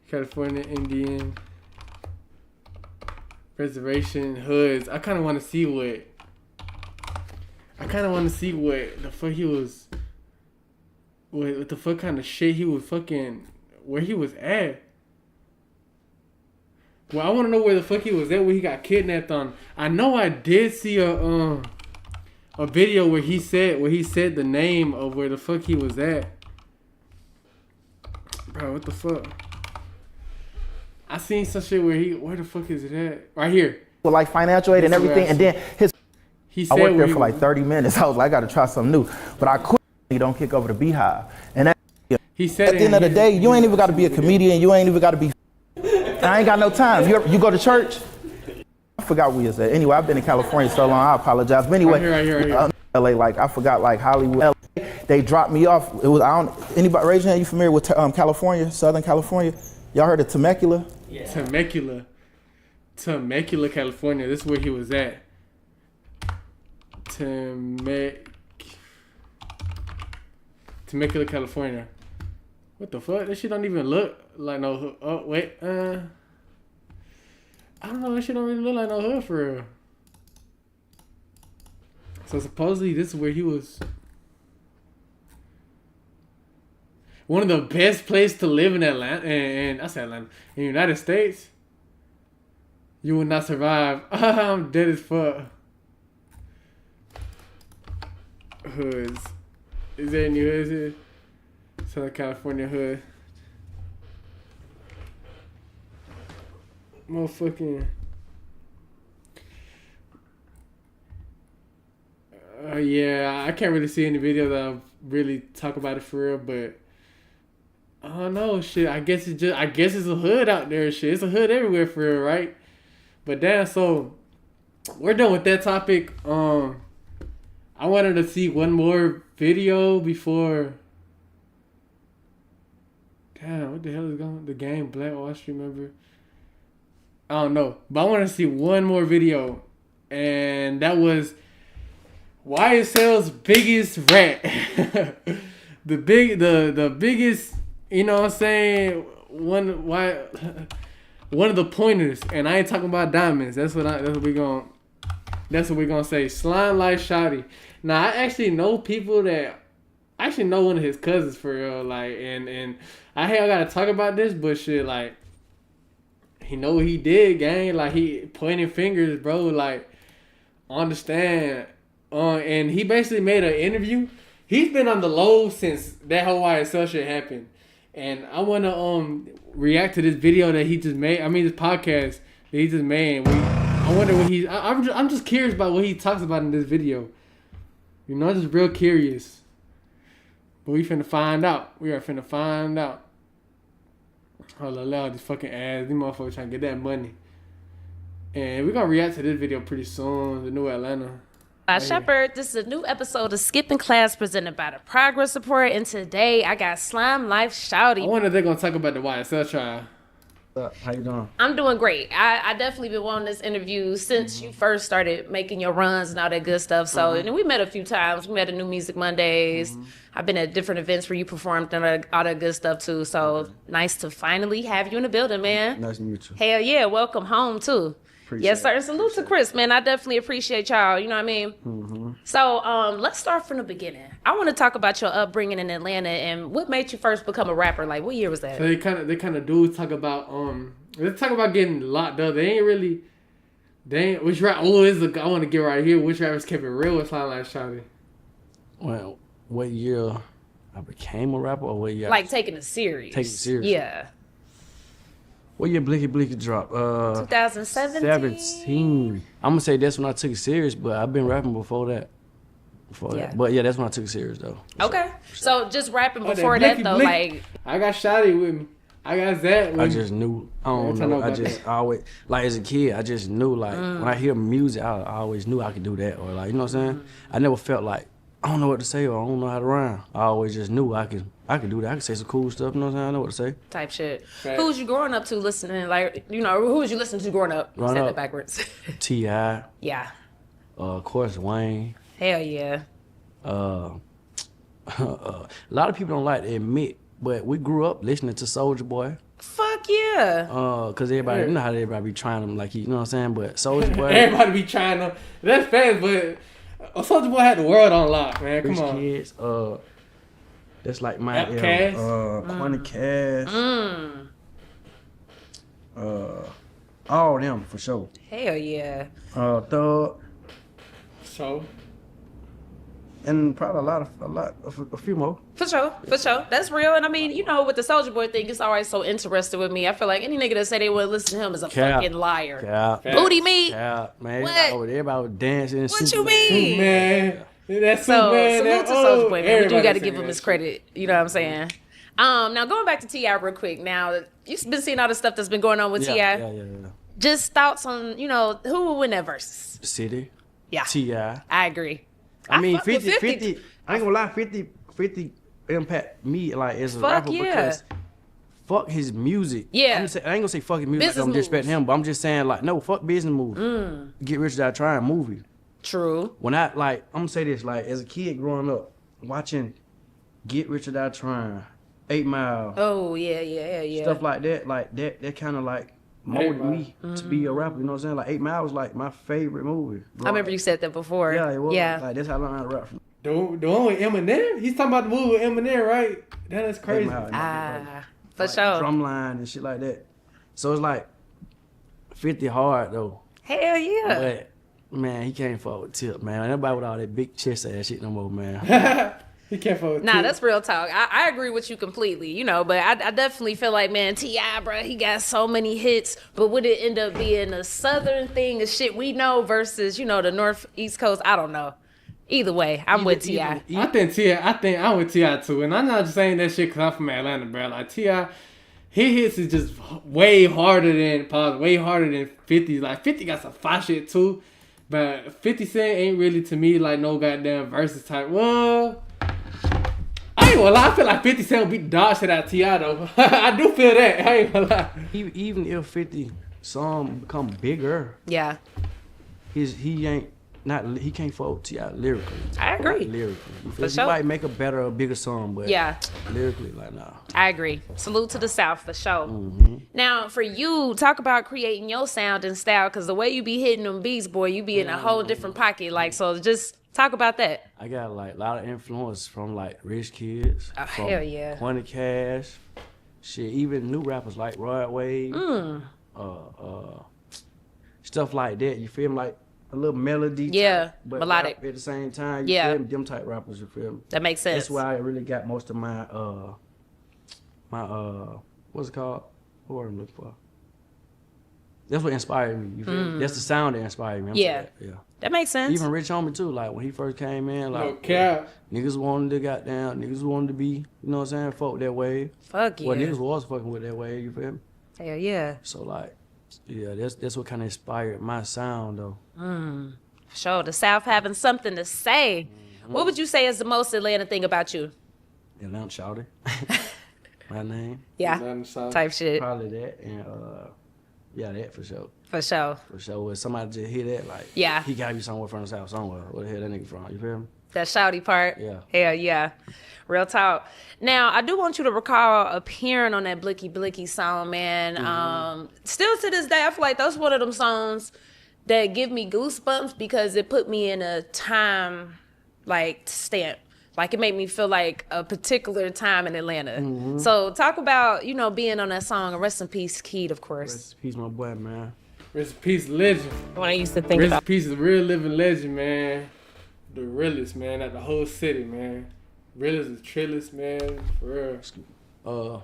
California Indian reservation hoods. I kind of want to see what the fuck he was... What the fuck kind of shit he was fucking... Where he was at. Well, I want to know where the fuck he was at when he got kidnapped on. I know I did see a video where he said the name of where the fuck he was at. Bro, what the fuck? I seen some shit where the fuck is it at? Right here. With like financial aid and everything, and then I worked there for like 30 minutes. I was like, I gotta try something new. But I quit. You don't kick over the beehive. And that, he said at the end of the day, you ain't even gotta be a comedian. You ain't even gotta be. I ain't got no time. You go to church? I forgot where you at. Anyway, I've been in California so long, I apologize. But anyway, right here. LA, like I forgot, like Hollywood. LA, they dropped me off. It was, anybody raise your hand, you familiar with California, Southern California? Y'all heard of Temecula? Yeah. Temecula, California. This is where he was at. Temecula, California. What the fuck? This shit don't even look like no hood. Oh, wait. I don't know. This shit don't really look like no hood for real. So supposedly this is where he was. One of the best places to live in Atlanta. And I said Atlanta. In the United States. You will not survive. I'm dead as fuck. Hoods. Is there any hoods here? Southern California hood. Motherfucking. Yeah, I can't really see any video that really talk about it for real, but I don't know, shit. I guess it's a hood out there, shit. It's a hood everywhere for real, right? But damn, so we're done with that topic. I wanted to see one more video before. Damn, what the hell is going on? The game Black Wall Street, remember? I don't know. But I want to see one more video. And that was YSL's biggest rant. the biggest, you know what I'm saying? One of the pointers. And I ain't talking about diamonds. That's what we're gonna say. Slime Life Shawty. Now I actually know people that I actually know one of his cousins for real, like, and I gotta talk about this, but shit, like, he know what he did, gang. Like, he pointing fingers, bro. Like, understand. And he basically made an interview. He's been on the low since that whole YSL shit happened, and I wanna react to this video that he just made. I mean, this podcast that he just made. I wonder what I'm just curious about what he talks about in this video. You know, I'm just real curious. But we finna find out. We are finna find out. Hold on, loud these fucking ass. These motherfuckers trying to get that money. And we're gonna react to this video pretty soon. The new Atlanta. Shepard, this is a new episode of Skipping Class presented by the Progress Report. And today I got Slime Life Shawty. I wonder if they're gonna talk about the YSL trial. How you doing? I'm doing great. I definitely been wanting this interview since you first started making your runs and all that good stuff. So and we met a few times. We met at New Music Mondays. I've been at different events where you performed and all that good stuff too. So nice to finally have you in the building, man. Nice to meet you. Hell yeah, welcome home too. Yes, sir. Salute to Chris, man. I definitely appreciate y'all. You know what I mean? So let's start from the beginning. I want to talk about your upbringing in Atlanta and what made you first become a rapper. Like, what year was that? So they kind of do talk about let's talk about getting locked up. They ain't which rap. I want to get right here. Which rappers kept it real with Slime Life Shawty? Well, what year I became a rapper, or what year? Like taking it serious. Taking it serious. Yeah. What year Blicky dropped? 2017. 17. I'm gonna say that's when I took it serious, but I've been rapping before that. But yeah, that's when I took it serious though. Okay. So just rapping before that though, like I got Shawty with me. I got Zach with me. I just knew. I don't know. I just always, like as a kid, I just knew, like when I hear music, I always knew I could do that, or like, you know what I'm saying? I never felt like I don't know what to say or I don't know how to rhyme. I always just knew I could do that. I could say some cool stuff, you know what I'm saying? I know what to say. Type shit. Right. Who was you growing up to listening? Like, you know, who was you listening to growing up? Said that backwards. T.I. Yeah. Of course, Wayne. Hell yeah. A lot of people don't like to admit, but we grew up listening to Soulja Boy. Fuck yeah. Cause everybody, you know how everybody be trying them, like, you know what I'm saying? But Soulja Boy. Everybody be trying them. That's fast, but Soulja Boy had the world on lock, man. Come on. Kids, that's like my Cass. Quanti Cash. All them for sure. Hell yeah. Thug. So. and probably a few more. For sure. That's real. And I mean, you know, with the Soulja Boy thing, it's always so interesting with me. I feel like any nigga that say they wouldn't listen to him is a fucking liar. Cap. Booty meat. Cap, man. What? Everybody was dancing. What you mean? Man. That's So man. salute to Soulja Boy, man. We do got to say give him that his shit. credit. You know what I'm saying? Now going back to T.I. real quick. Now you've been seeing all the stuff that's been going on with T.I. Yeah. Just thoughts on, you know, who will win that versus? City. Yeah. T.I. I agree. I mean, fuck with 50. I ain't gonna lie, 50 impact me like as a Fuck rapper yeah. because fuck his music. Yeah. I ain't gonna say fuck his music. Business Like I'm disrespecting moves. him, but I'm just saying like no, fuck business moves. Get Rich or Die Trying movie. True. When I'm gonna say this, like as a kid growing up, watching Get Rich or Die Trying, 8 Mile, Oh, yeah. stuff like that kind of like molded me to be a rapper. You know what I'm saying? Like 8 Mile was like my favorite movie. I remember you said that before. Yeah, it was. Yeah. Like that's how I learned how to rap. The one with Eminem? He's talking about the movie with Eminem, right? That is crazy. For sure. Drumline and shit like that. So it's like 50 hard though. Hell yeah. But man, he can't fuck with Tip, man. Nobody with all that big chest ass shit no more, man. He can't fuck with Nah, Tip. that's real talk. I agree with you completely, you know, but I definitely feel like, man, T.I., bro, he got so many hits, but would it end up being a southern thing of shit we know versus, you know, the North East Coast? I don't know. Either way, I'm with T.I. I think I'm with T.I. too. And I'm not just saying that shit because I'm from Atlanta, bro. Like, T.I., his hits is just way harder than 50. Like, 50 got some fire shit too. But 50 Cent ain't really, to me, like, no goddamn versus type. Well, I ain't gonna lie. I feel like 50 Cent will beat dog shit out of T.I. though. I do feel that. I ain't gonna lie. Even if 50 song become bigger, yeah, he can't fuck with T.I. lyrically. I agree. Lyrically. You For feel? He sure. might make a bigger song, but Yeah. lyrically, like, nah. I agree. Salute to the South for sure. Mm-hmm. Now, for you, talk about creating your sound and style, because the way you be hitting them beats, boy, you be in a whole different pocket. Like, so just talk about that. I got like a lot of influence from like Rich Kids. Oh, from hell yeah. Pointed Cash. Shit, even new rappers like Rod Wave. Stuff like that. You feel me? Like a little melody. Yeah, type, but melodic. rap at the same time. You Yeah. feel me? Them type rappers, you feel me? That makes sense. That's where I really got most of my what's it called? What word I'm looking for? That's what inspired me. You feel me? That's the sound that inspired me. I'm Yeah. saying, yeah. That makes sense. Even Rich Homie too. Like when he first came in, like No cap. niggas wanted to niggas wanted to be, you know what I'm saying, fuck that way. Fuck yeah. Well, niggas was fucking with that way. You feel me? Hell yeah. So like, yeah, that's what kind of inspired my sound though. Sure, the South having something to say. What would you say is the most Atlanta thing about you? Atlanta Shouty. My name. Yeah, Atlanta South. type shit. Probably that and yeah, that for sure. For sure. For sure. When somebody just hear that, like, Yeah. he gotta be somewhere from the South somewhere. Where the hell that nigga from? You feel me? That shouty part. Yeah. Hell yeah. Real talk. Now, I do want you to recall appearing on that Blicky Blicky song, man. Still to this day, I feel like that's one of them songs that give me goosebumps because it put me in a time, like, stamp. Like, it made me feel like a particular time in Atlanta. So, talk about, you know, being on that song. And rest in peace, Keed, of course. Rest in peace, my boy, man. Rest in peace, legend. When I used to think Rest about in peace, the real living legend, man. The realest, man, at the whole city, man. Realest and trillest, man, for real.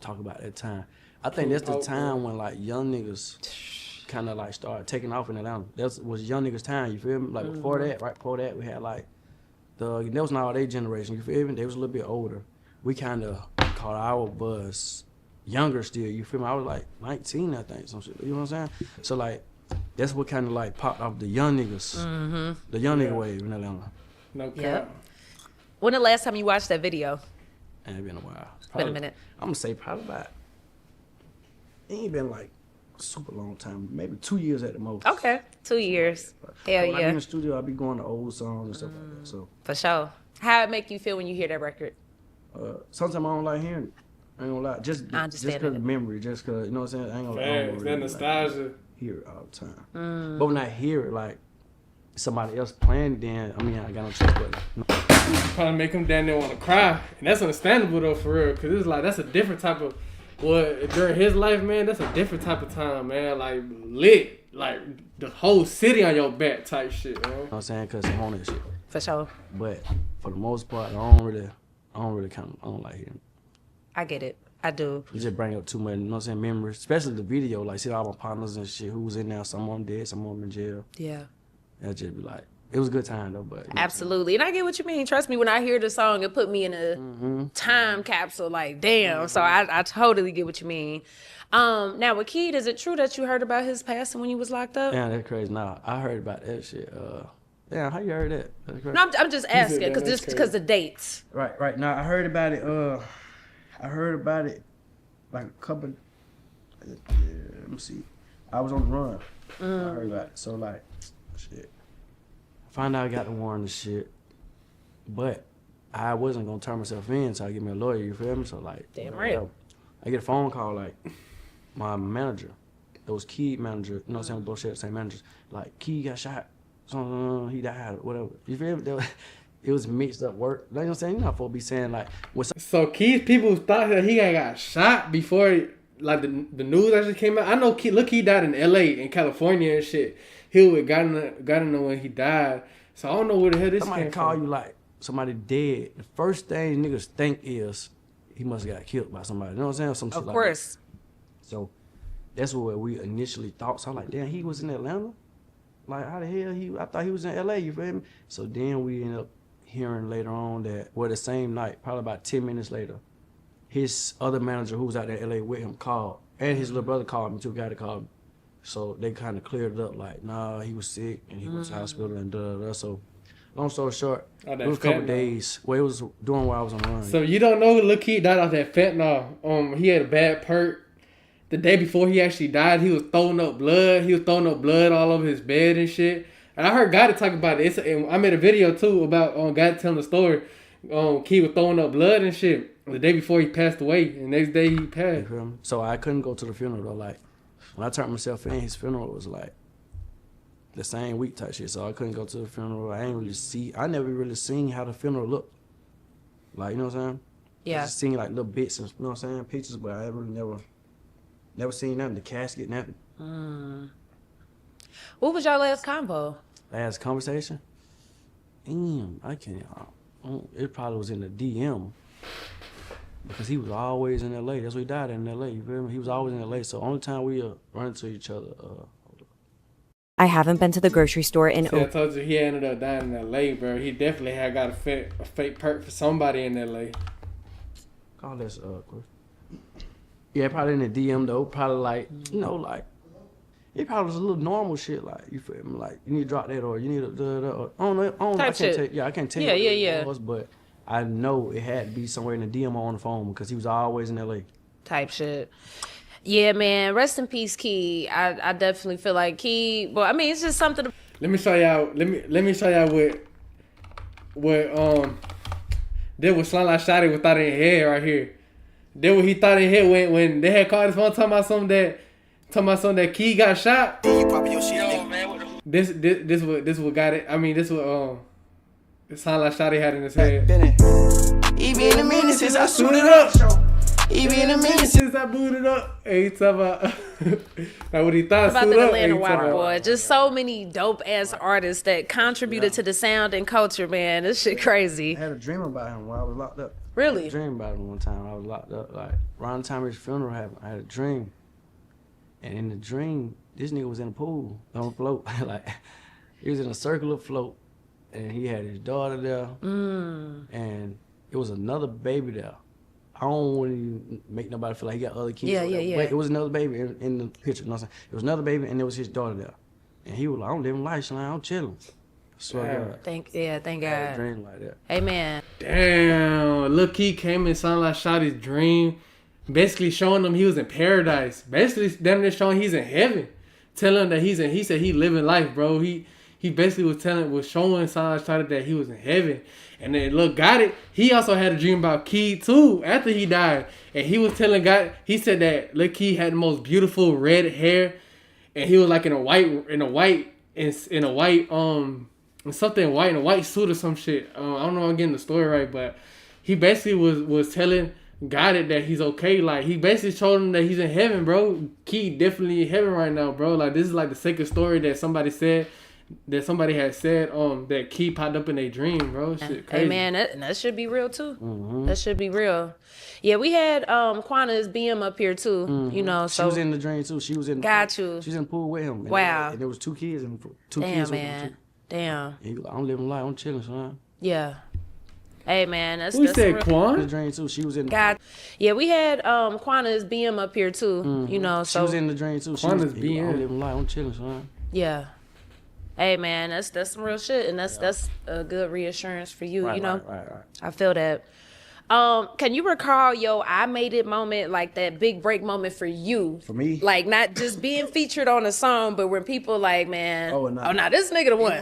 Talk about that time. I think that's the time when like young niggas kind of like started taking off in Atlanta. That was young niggas' time. You feel me? Like before that, right before that, we had like that was not our generation. You feel me? They was a little bit older. We kind of caught our buzz younger still. You feel me? I was like 19, I think, some shit. You know what I'm saying? So like that's what kind of like popped off the young niggas, the young nigga wave in Atlanta. No cap. Yep. When the last time you watched that video? And it been a while. It's been a minute. I'm gonna say probably about. It ain't been like a super long time. Maybe 2 years at the most. Okay. 2 years. Hell When I be yeah. in the studio, I be going to old songs and stuff like that. So For sure. How it make you feel when you hear that record? sometimes I don't like hearing it. I ain't gonna lie. Just because of memory, just because, you know what I'm saying? I ain't gonna lie. Facts, that nostalgia. Like, hear it all the time. But when I hear it, like, somebody else playing it, then, I mean, I got no choice but Probably make him down there want to cry. And that's understandable, though, for real. Because it's like, that's a different type of, during his life, man, that's a different type of time, man. Like, lit. Like, the whole city on your back type shit, man. You know what I'm saying? Because I'm on that shit. For sure. But for the most part, I don't like him. I get it. I do. You just bring up too many, you know what I'm saying, memories, especially the video. Like, see all my partners and shit who was in there. Some of them dead, some of them in jail. Yeah. That just be like, it was a good time though. But Absolutely. And I get what you mean. Trust me, when I hear the song, it put me in a time capsule. Like, damn. So I totally get what you mean. Now with Keed, is it true that you heard about his passing when you was locked up? Yeah, that's crazy. Nah, I heard about that shit. Damn, how you heard that? That's crazy. No, I'm just asking because the dates. Right. Now I heard about it. Like a couple. Let me see. I was on the run. I heard about it. So like, shit. I found out I got the warrant and shit, but I wasn't gonna turn myself in, so I get me a lawyer. You feel me? So like, damn right. I get a phone call like, my manager, it was Key manager. You know what I'm saying? We both share the same managers. Like, Key got shot. So he died or whatever. You feel me? It was mixed up work. Like, you know what I'm saying? You're not supposed to be saying like, so Key's people thought that he got shot before like the news actually came out. I know he died in LA in California and shit. He would got in there when he died. So I don't know where the hell this somebody came call from. you like somebody dead. The first thing niggas think is he must have got killed by somebody. You know what I'm saying? Or some shit Of like course. that. So that's what we initially thought. So I'm like, damn, he was in Atlanta? Like, how the hell I thought he was in LA, you feel me? So then we ended up hearing later on that, the same night, probably about 10 minutes later, his other manager who was out there in LA with him called, and his little brother called me, two guys that called me. So they kind of cleared it up, like, nah, he was sick and he was to the hospital and da. So long story short, it was a couple days. Well, it was during while I was on the run. So you don't know Lil Key died off that fentanyl. He had a bad perk. The day before he actually died, he was throwing up blood. He was throwing up blood all over his bed and shit. And I heard Gotti talk about it. And I made a video too about Gotti telling the story. Key was throwing up blood and shit the day before he passed away. And the next day he passed. So I couldn't go to the funeral though. Like, when I turned myself in, his funeral was like the same week type shit. So I couldn't go to the funeral. I never really seen how the funeral looked. Like, you know what I'm saying? Yeah. I just seen like little bits and, you know what I'm saying, pictures, but I really never seen nothing, the casket, nothing. What was your last convo? Last conversation? Damn, I can't. It probably was in the DM. Because he was always in LA. That's why he died in LA. You feel me? He was always in LA. So only time we run into each other. I haven't been to the grocery store in. I told you he ended up dying in LA, bro. He definitely had got a fake perk for somebody in LA. Call this yeah, probably in the DM though. Probably like, you know, like, it probably was a little normal shit. Like, you feel me? Like, you need to drop that or you need to or I don't know. I can't tell you. Yeah. Was, but I know it had to be somewhere in the DM or on the phone because he was always in LA. Type shit. Yeah, man. Rest in peace, Key. I definitely feel like Key. Well, I mean, it's just something. Let me show y'all. Let me show y'all what did with Slime Like Shotty without in his head right here. Then what he thought in his head when they had called his phone talking about something that Key got shot. This what got it. I mean, this what Slime Like Shotty had in his head. Even in a minute since I suited up. Even in a minute since I booted up. Hey, he talking about now what he thought. About the Atlanta Water Boy. Just so many dope ass artists that contributed to the sound and culture, man. This shit crazy. I had a dream about him while I was locked up. Really? I had a dream about him one time. I was locked up. Like, around the time his funeral happened, I had a dream. And in the dream, this nigga was in a pool on a float. Like, he was in a circular float. And he had his daughter there. And it was another baby there. I don't want to make nobody feel like he got other kids. Yeah. But it was another baby in the picture. You know what I'm saying? It was another baby, and there was his daughter there. And he was like, I'm living life, Shalane. I'm chilling. I swear to God. Thank God. I had a dream like that. Amen. Damn. Look, he came and sounded like Shotty's dream. Basically showing him he was in paradise. Basically, damn near showing he's in heaven. Telling him that he said he living life, bro. He basically was showing Salman Shotty that he was in heaven. And then look, got it. He also had a dream about Key too after he died. And he was telling God, he said that Lil Key had the most beautiful red hair. And he was like in a white suit or some shit. I don't know if I'm getting the story right, but he basically was telling God that he's okay. Like, he basically told him that he's in heaven, bro. Key definitely in heaven right now, bro. Like, this is like the second story that somebody said that somebody had said that key popped up in their dream, bro. Shit crazy. Hey man, that should be real too. That should be real. Yeah, we had Quana's BM up here too. You know, so she was in the dream too. She was in. Got you. She was in the pool with him. Wow. And there was 2 kids and 2 Damn, kids man. with him too. Damn. And he was like, I'm living life. I'm chilling, son. Yeah. Hey man, that's Who said real. Quan? The dream too. She was in. Yeah, we had Quana's BM up here too. You know, so she was in the dream too. Quana's I'm BM. living life. I'm chilling, son. Yeah. Hey man, that's some real shit, and that's a good reassurance for you. Right, you know, right. I feel that. Can you recall your I made it moment, like that big break moment for you? For me, like not just being featured on a song, but when people like, man, oh no, this nigga the one. It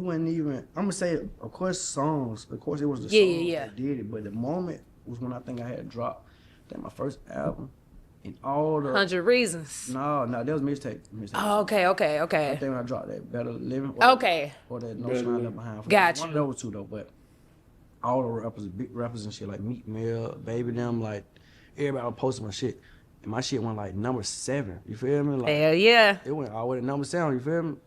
wasn't even. I'm gonna say, of course, songs. Of course, it was the songs that did it, but the moment was when I think I had dropped that my first album. And all the 100 Reasons. No, that was mixtape. Oh, okay. I think when I dropped that Better Living. Or that No Smile Left Behind. Gotcha. One of those 2 though, but all the rappers, big rappers and shit like Meek Mill, Baby them, like everybody was posting my shit, and my shit went like number 7. You feel me? Like, hell yeah. It went all the way to number 7. You feel me?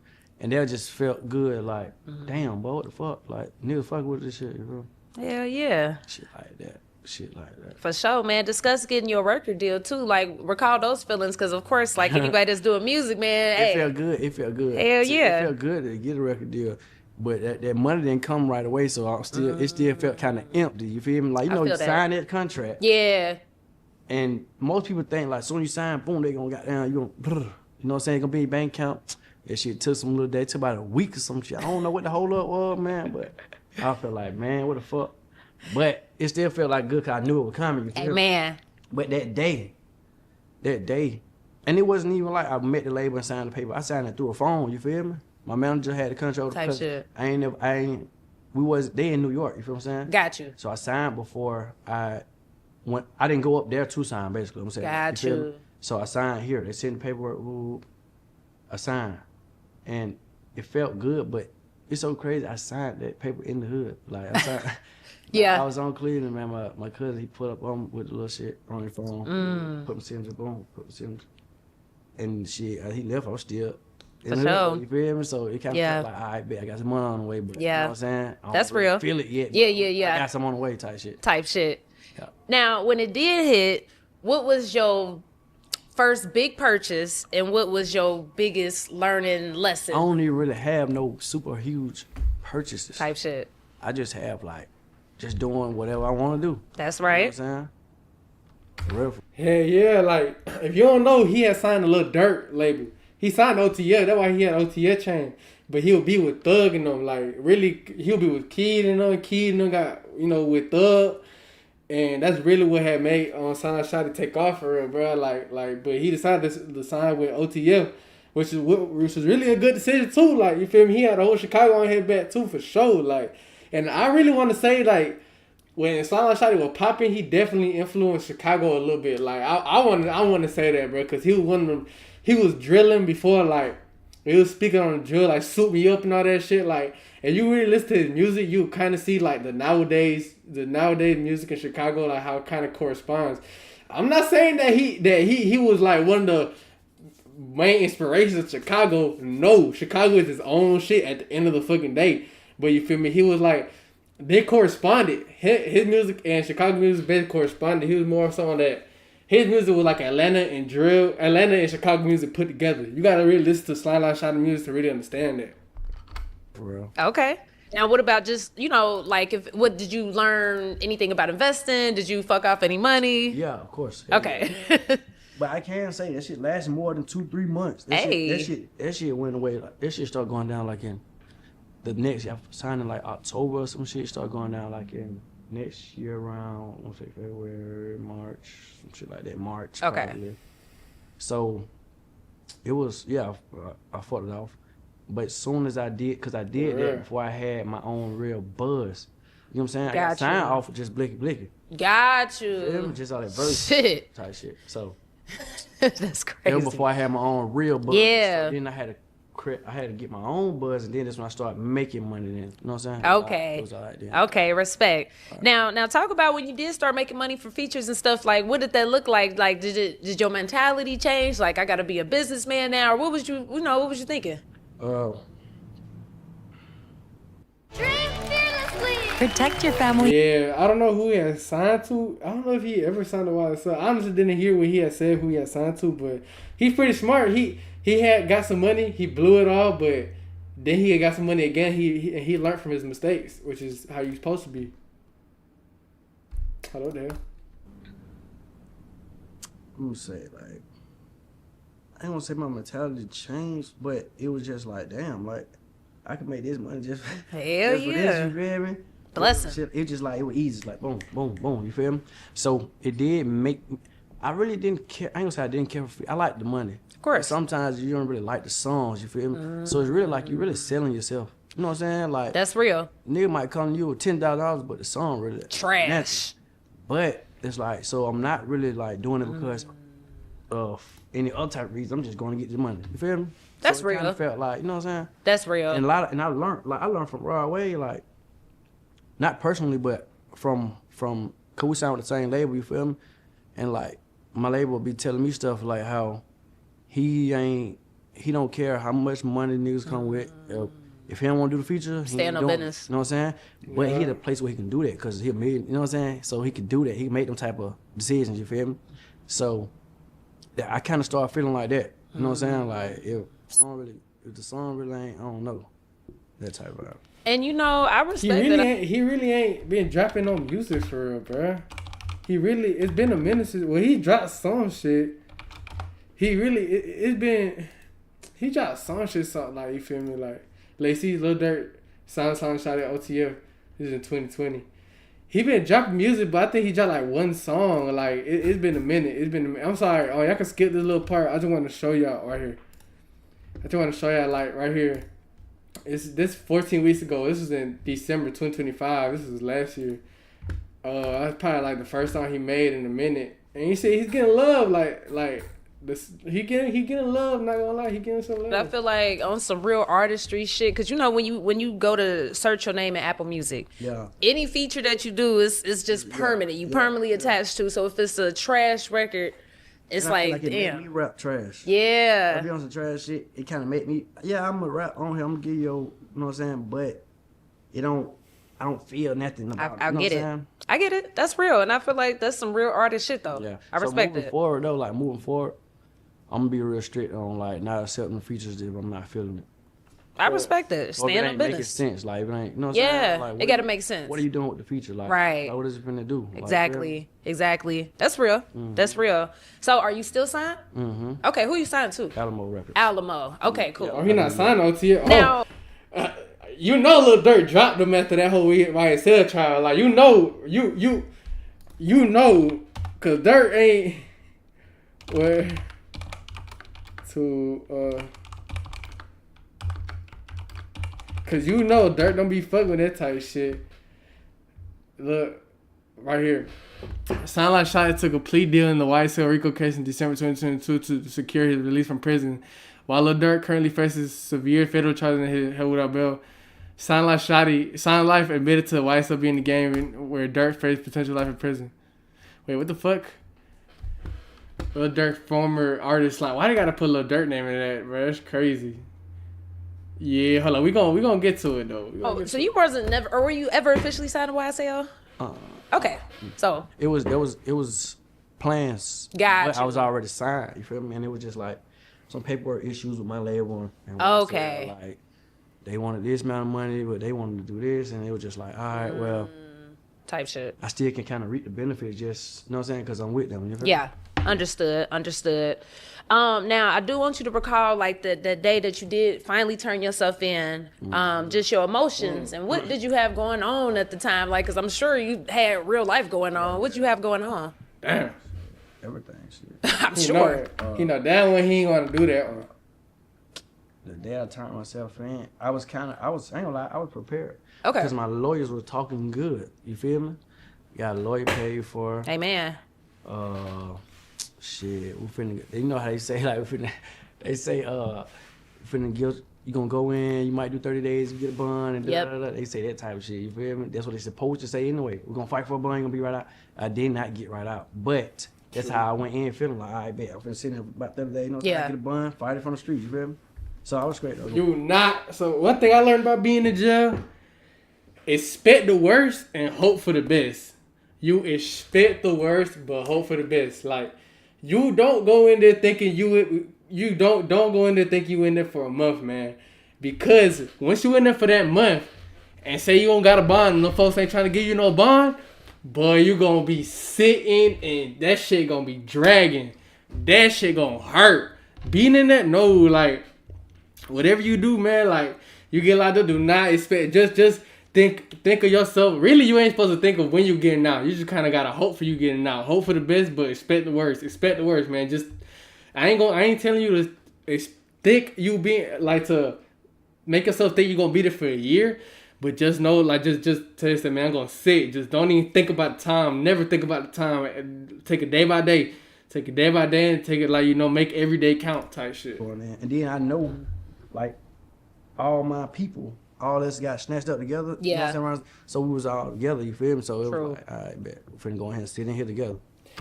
And that just felt good. Like, damn, boy, what the fuck? Like, niggas fuck with this shit. You feel? Hell yeah. Shit like that. For sure, man. Discuss getting your record deal too. Like, recall those feelings, because of course, like anybody that's doing music, man, It felt good. Hell yeah. It felt good to get a record deal, but that money didn't come right away. So it still felt kind of empty. You feel me? Like, you sign that contract. Yeah. And most people think like, soon as you sign, boom, they gonna you know what I'm saying? It's gonna be in your bank account. That shit took some little day, took about a week or some shit. I don't know what the hold up was, man, but I felt like, man, what the fuck. But it still felt like good because I knew it was coming. You feel man. But that day, and it wasn't even like I met the label and signed the paper. I signed it through a phone. You feel me? My manager had the control. Type shit. They in New York. You feel what I'm saying? Got you. So I signed before I went. I didn't go up there to sign. Basically, I'm saying. Got you. you. So I signed here. They sent the paperwork. I signed, and it felt good. But it's so crazy. I signed that paper in the hood. Like I signed. Yeah. I was on Cleveland, man. My cousin, he put up on with the little shit on his phone. Put my sims boom, put my sims. And shit, he left. I was still in the hood, you feel me? So it kind of felt like, all right, bet I got some money on the way, but you know what I'm saying? I That's don't really real. feel it yet. Yeah. I got some on the way type shit. Yeah. Now, when it did hit, what was your first big purchase and what was your biggest learning lesson? I don't even really have no super huge purchases. Type shit. I just have like, just doing whatever I want to do. That's right. You know what I'm saying? Yeah, like, if you don't know, he had signed a Lil Durk label. He signed OTL, that's why he had OTL chain. But he'll be with Thug and them, like, really, he'll be with Kid and them. Kid and them got, with Thug. And that's really what had made Sign Shotty take off for real, bro. Like, but he decided to sign with OTL, which was really a good decision, too. Like, you feel me? He had the whole Chicago on his back, too, for sure. Like, and I really want to say, like, when Salman Shotty was popping, he definitely influenced Chicago a little bit. Like, I want to say that, bro, because he was one of them. He was drilling before, like, he was speaking on the drill, like, Suit Me Up and all that shit. Like, and you really listen to his music, you kind of see, like, the nowadays music in Chicago, like, how it kind of corresponds. I'm not saying that he was, like, one of the main inspirations of Chicago. No, Chicago is his own shit at the end of the fucking day. But you feel me? He was like, they corresponded. His music and Chicago music basically corresponded. He was more so on that. His music was like Atlanta and Chicago music put together. You gotta really listen to Slide Line Shotty music to really understand that. For real. Okay. Now, what about just, like, what did you learn anything about investing? Did you fuck off any money? Yeah, of course. Okay. But I can say that shit lasted more than 2-3 months. That shit went away. Like, that shit started going down like in the next year. I signed in like October or some shit. Started going down like in next year around, I want to say February, March, some shit like that. March. Okay. Probably. So it was, I fought it off. But as soon as I did, because I did that before I had my own real buzz. You know what I'm saying? I got signed off with just Blicky Blicky. Got you. Just all that verse shit. Type shit. So that's crazy. It was before I had my own real buzz. Yeah. So then I had to get my own buzz, and then that's when I started making money. Then, you know what I'm saying? Okay. It was all right then. Okay, respect. Right. Now talk about when you did start making money for features and stuff. Like, what did that look like? Like, did your mentality change? Like, I got to be a businessman now, or what was you thinking? Protect your family. Yeah, I don't know who he has signed to. I don't know if he ever signed to YSL. I honestly didn't hear what he had said, who he had signed to, but he's pretty smart. He had got some money. He blew it all, but then he got some money again. He learned from his mistakes, which is how you're supposed to be. Hello there. Who say like? I ain't gonna say my mentality changed, but it was just like, damn, like I could make this money just Hell just for yeah. this, you feel me? Blessing. It just like, it was easy, like boom, boom, boom, you feel me? So it did make, I really didn't care, I ain't gonna say I didn't care for, I like the money. Of course. Sometimes you don't really like the songs, you feel me? So it's really like, you really selling yourself. You know what I'm saying? Like, That's real. nigga might come to you with $10,000, but the song really Trash. nothing. But it's like, so I'm not really like doing it because of any other type of reason. I'm just going to get the money. You feel me? That's so it kinda real. felt like, you know what I'm saying? That's real. And I learned from Raw Way, like, not personally, but from cause we signed with the same label, you feel me? And like my label be telling me stuff like how he don't care how much money niggas come with. If he don't want to do the feature, he Stand ain't on doing business. it. You know what I'm saying? But he at a place where he can do that because he made, you know what I'm saying? So he can do that. He can make them type of decisions, you feel me? So yeah, I kind of started feeling like that. You know what I'm saying? Like if the song really ain't, I don't know, that type of vibe. And you know, I respect that. He really ain't been dropping no music for real, bruh. It's been a minute since, well, he dropped some shit. He dropped some shit, so, like, you feel me? Like, Lacey, Lil Durk, Song Shot at OTF. This is in 2020. He been dropping music, but I think he dropped, like, one song. Like, it's been a minute. I'm sorry. Oh, y'all can skip this little part. I just want to show y'all right here. Like, right here. This 14 weeks ago. This was in December 2025. This was last year. That's probably like the first song he made in a minute. And you see, he's getting love. Like this, he getting love. Not gonna lie, he getting some love. But I feel like on some real artistry shit, cause you know when you go to search your name in Apple Music, any feature that you do is just permanent. You permanently attached to. So if it's a trash record, it's like it damn. Make me rap trash. Yeah. I be on some trash shit. It kind of make me. Yeah, I'm gonna rap on here. I'm gonna give you, you know what I'm saying. But it don't. I don't feel nothing about it. I get it. I get it. That's real, and I feel like that's some real artist shit though. Yeah. I respect moving it. forward though, like moving forward, I'm gonna be real strict on like not accepting features if I'm not feeling it. I respect it. Or if it Stand on ain't making business. sense, like if it ain't, you know what I'm Yeah, saying? Like, it gotta make sense. What are you doing with the feature? Like, Right. Like, what is it finna do? Like, Exactly. Exactly. That's real. That's real. So are you still signed? Mm-hmm. Okay, who you signed to? Alamo Records. Alamo. Okay, cool. Oh, he not signed to OTF. Now, you know, Lil Durk dropped him after that whole YSL trial. Like, you know, cause Durk ain't cause you know Durk don't be fucking with that type of shit. Look, right here. Sound Like Shot took a plea deal in the YSL RICO case in December 2022 to secure his release from prison. While Lil Durk currently faces severe federal charges and held without bail, Sound Life admitted to YSL being the game where Durk faced potential life in prison. Wait, what the fuck? Lil Durk, former artist, like, why they gotta put Lil Durk name in that, bro? That's crazy. Yeah, hold on, we gonna get to it though. so you wasn't never, or were you ever officially signed to YSL? Okay, so it was plans. Got I was already signed. You feel me? And it was just like some paperwork issues with my label. And okay. Like they wanted this amount of money, but they wanted to do this, and it was just like, all right, well, type shit. I still can kind of reap the benefits, just, you know what I'm saying, because I'm with them. You feel me? Yeah, understood. Now I do want you to recall like the day that you did finally turn yourself in, just your emotions and what did you have going on at the time? Like, cause I'm sure you had real life going on. What you have going on? Damn. Everything, shit. I'm sure. He know damn well he ain't gonna do that one. The day I turned myself in, I ain't gonna lie, I was prepared. Okay. Because my lawyers were talking good. You feel me? Got a lawyer paid for. Amen. Shit, we finna, you know how they say, like, they say, finna guilt, you gonna go in, you might do 30 days, you get a bond, and da-da-da-da. They say that type of shit, you feel me? That's what they supposed to say anyway. We're gonna fight for a bond, you're gonna be right out. I did not get right out, but that's how I went in feeling like, all right, bet, I'm finna sit here about 30 days, you know, I get a bond, fight it from the street, you feel me? So I was straight though. You not. So one thing I learned about being in jail, expect the worst and hope for the best. You expect the worst but hope for the best. Like, you don't go in there thinking you don't go in there thinking you in there for a month, man. Because once you in there for that month and say you don't got a bond and the folks ain't trying to give you no bond, boy, you gonna be sitting and that shit gonna be dragging. That shit gonna hurt. Being in that, no, like, whatever you do, man, like, you get locked up, do not expect, just think of yourself. Really, you ain't supposed to think of when you getting out. You just kind of gotta hope for you getting out. Hope for the best, but expect the worst. Expect the worst, man. Just, I ain't telling you to think you being, like, to make yourself think you're gonna be there for a year, but just know, like, just tell yourself, man, I'm gonna sit. Just don't even think about the time. Never think about the time. Take it day by day. Take it day by day and take it, like, make every day count type shit. And then I know, like, all my people, all this got snatched up together. Yeah. You know what I'm saying? So we was all together, you feel me? So it was like, all right, bet. We're finna go ahead and sit in here together.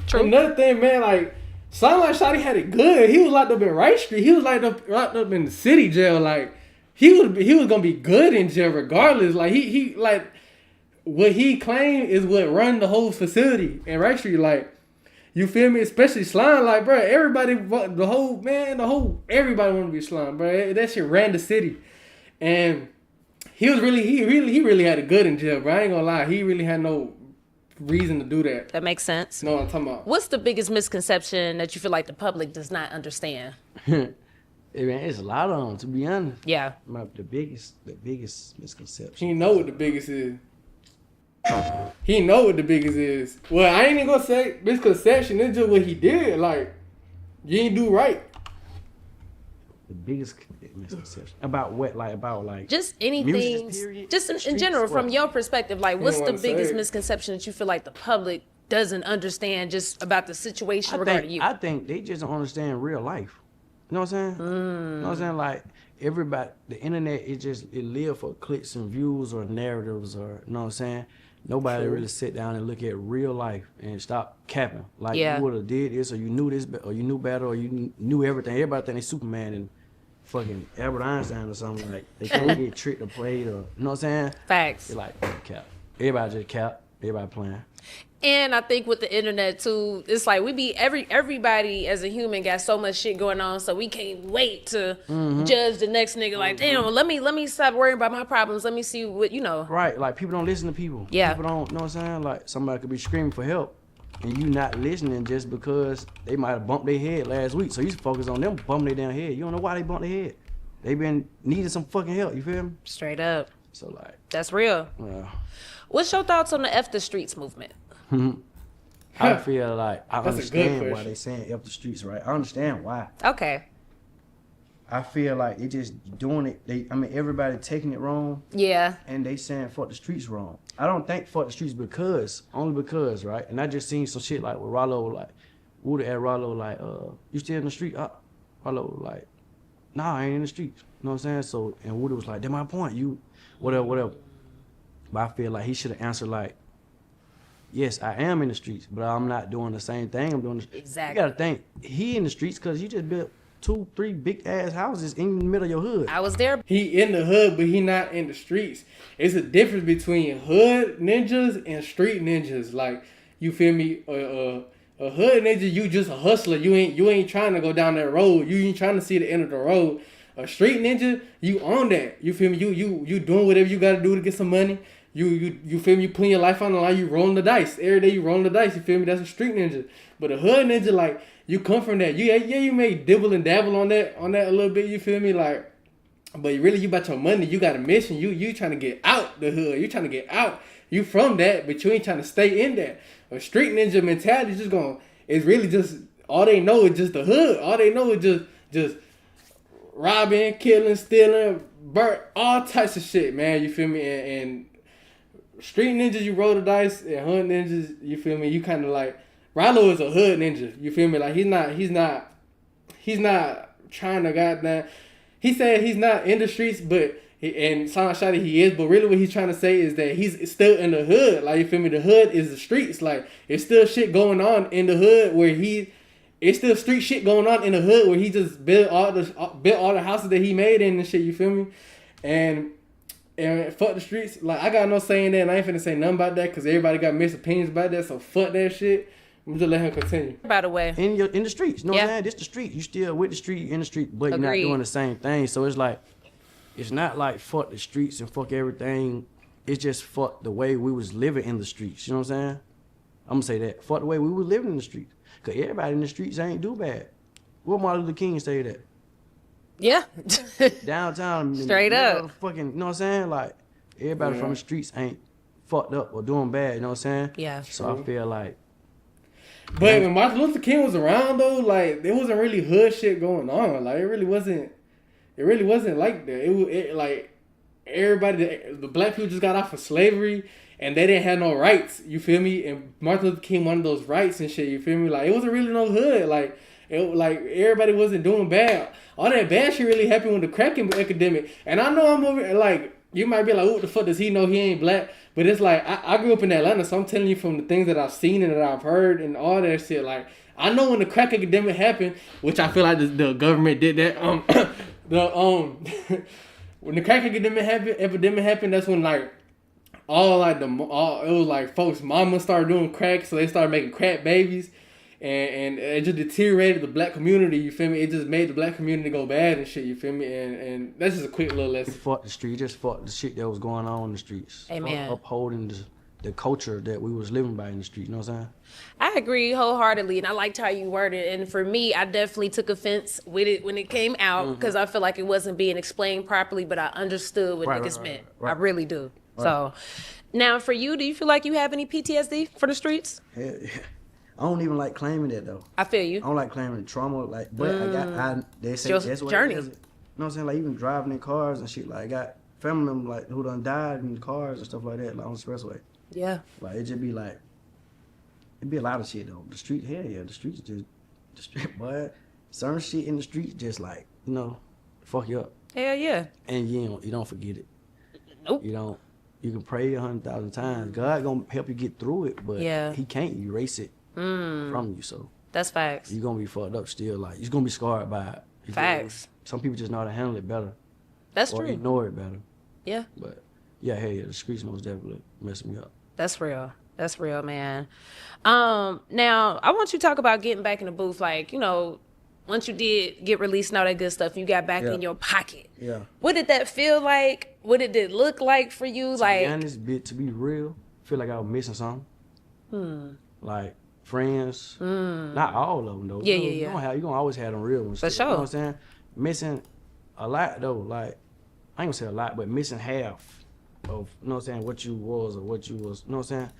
True. Another thing, man, like, sound like Shotty had it good. He was locked up in Wright Street. He was locked up in the city jail. Like, he was gonna be good in jail regardless. Like, he like, what he claimed is what run the whole facility in Wright Street. Like, you feel me? Especially Slime. Like, bro, everybody want to be Slime, bro. That shit ran the city, and he really had it good in jail, bro. I ain't gonna lie. He really had no reason to do that. That makes sense. No, I'm talking about. What's the biggest misconception that you feel like the public does not understand? Hey, man, it's a lot of them, to be honest. Yeah. The biggest misconception. He know what the biggest is. He know what the biggest is. Well, I ain't even gonna say misconception. It's just what he did. Like, you ain't do right. The biggest misconception about what? Like, about, like, just anything, just in general, from your perspective, like, what's the biggest misconception that you feel like the public doesn't understand just about the situation regarding you? I think they just don't understand real life. You know what I'm saying? You know what I'm saying? Like, everybody, the internet, it live for clicks and views or narratives, or, you know what I'm saying? Nobody really sit down and look at real life and stop capping. Like, you would have did this, or you knew this, or you knew better, or you knew everything. Everybody think they Superman and fucking Albert Einstein or something. Like, they can't get tricked or played, or, you know what I'm saying? Facts. They're like, cap. Everybody just cap. Everybody playing. And I think with the internet too, it's like everybody as a human got so much shit going on, so we can't wait to judge the next nigga. Like, damn, let me stop worrying about my problems. Let me see what, you know. Right, like, people don't listen to people. Yeah. People don't, you know what I'm saying? Like, somebody could be screaming for help, and you not listening just because they might have bumped their head last week. So you focus on them bumping their damn head. You don't know why they bumped their head. They been needing some fucking help. You feel me? Straight up. So, like, that's real. Yeah. What's your thoughts on the F the Streets movement? I feel like I That's understand why they saying F the streets, right? I understand why. Okay. I feel like they just doing it. Everybody taking it wrong. Yeah. And they saying fuck the streets wrong. I don't think fuck the streets only because, right? And I just seen some shit like with Rollo, like, Woody at Rollo, like, you still in the street? Rollo, like, nah, I ain't in the streets. You know what I'm saying? So, and Woody was like, that's my point. You, whatever. But I feel like he should have answered like, yes, I am in the streets, but I'm not doing the same thing I'm doing. Exactly. You gotta think, he in the streets because you just built 2-3 big ass houses in the middle of your hood. I was there. He in the hood, but he not in the streets. It's a difference between hood ninjas and street ninjas. Like, you feel me? A hood ninja, you just a hustler. You ain't trying to go down that road. You ain't trying to see the end of the road. A street ninja, you on that. You feel me? You doing whatever you gotta do to get some money. You feel me? You putting your life on the line. You rolling the dice every day. You rolling the dice. You feel me? That's a street ninja. But a hood ninja, like, you come from that. You may dibble and dabble on that a little bit. You feel me? Like, but really, you about your money. You got a mission. You trying to get out the hood. You trying to get out. You from that, but you ain't trying to stay in that. A street ninja mentality is just it's really just, all they know is just the hood. All they know is just robbing, killing, stealing, all types of shit, man. You feel me? And street ninjas, you roll the dice, and hood ninjas, you feel me? You kind of like, Rollo is a hood ninja. You feel me? Like, he's not trying to goddamn. He said he's not in the streets, but and Son Shotty he is. But really, what he's trying to say is that he's still in the hood. Like, you feel me? The hood is the streets. Like, it's still shit going on in the hood where he it's still street shit going on in the hood where he just built all the houses that he made in and shit. You feel me? And fuck the streets. Like, I got no say in that, and I ain't finna say nothing about that because everybody got mixed opinions about that. So fuck that shit. I'm just let him continue. By the way, in the streets, you know what I'm saying? This the street. You still with the street, in the street, but you're not doing the same thing. So it's like, it's not like fuck the streets and fuck everything. It's just fuck the way we was living in the streets. You know what I'm saying? I'm gonna say that. Fuck the way we was living in the streets. Cause everybody in the streets ain't do bad. What Martin Luther King say that? Yeah. Downtown. Straight up. Fucking, you know what I'm saying? Like, everybody from the streets ain't fucked up or doing bad, you know what I'm saying? Yeah. So I feel like. But when Martin Luther King was around though, like, there wasn't really hood shit going on. Like, it really wasn't like that. It like, everybody, the black people just got off of slavery and they didn't have no rights, you feel me? And Martin Luther King wanted those rights and shit, you feel me? Like, it wasn't really no hood. Like, everybody wasn't doing bad. All that bad shit really happened with the crack epidemic. And I know I'm over, like, you might be like, what the fuck does he know he ain't black? But it's like, I grew up in Atlanta, so I'm telling you from the things that I've seen and that I've heard and all that shit. Like, I know when the crack epidemic happened, which I feel like the government did that. When the crack epidemic happened, that's when like it was like folks' mamas started doing crack, so they started making crack babies, and it just deteriorated the black community. You feel me? It just made the black community go bad and shit. You feel me? And that's just a quick little lesson. Fuck the street, just fuck the shit that was going on in the streets. Amen. Upholding the culture that we was living by in the street. You know what I'm saying? I agree wholeheartedly, and I liked how you worded it. And for me, I definitely took offense with it when it came out because I feel like it wasn't being explained properly, but I understood what niggas meant. I really do. Right. So, now for you, do you feel like you have any PTSD for the streets? Hell yeah. I don't even like claiming it though. I feel you. I don't like claiming trauma, like, but they say Just that's what journey. it is. You know what I'm saying? Like, even driving in cars and shit. Like, I got family members like who done died in cars and stuff like that, like on the expressway. Yeah. Like, it just be like, it'd be a lot of shit though. The street, hell yeah, the streets just, the street, boy, certain shit in the streets just like, you know, fuck you up. Hell yeah. And you don't forget it. Nope. You can pray 100,000 times. God gonna help you get through it, but yeah, he can't erase it from you. So that's facts. You're gonna be fucked up still. Like, you're gonna be scarred by it. Facts. Some people just know how to handle it better. That's or true. Ignore it better. Yeah. But yeah, hey, the streets most definitely messing me up. That's real. That's real, man. Now I want you to talk about getting back in the booth. Like, once you did get released and all that good stuff, you got back in your pocket. Yeah. What did that feel like? What did it look like for you? To be honest, to be real, I feel like I was missing something. Like friends, not all of them though. Yeah, You're gonna always have them real ones. For sure. You know what I'm saying? Missing a lot though. Like, I ain't gonna say a lot, but missing half of, you know what I'm saying, what you was or what you was. You know what I'm saying?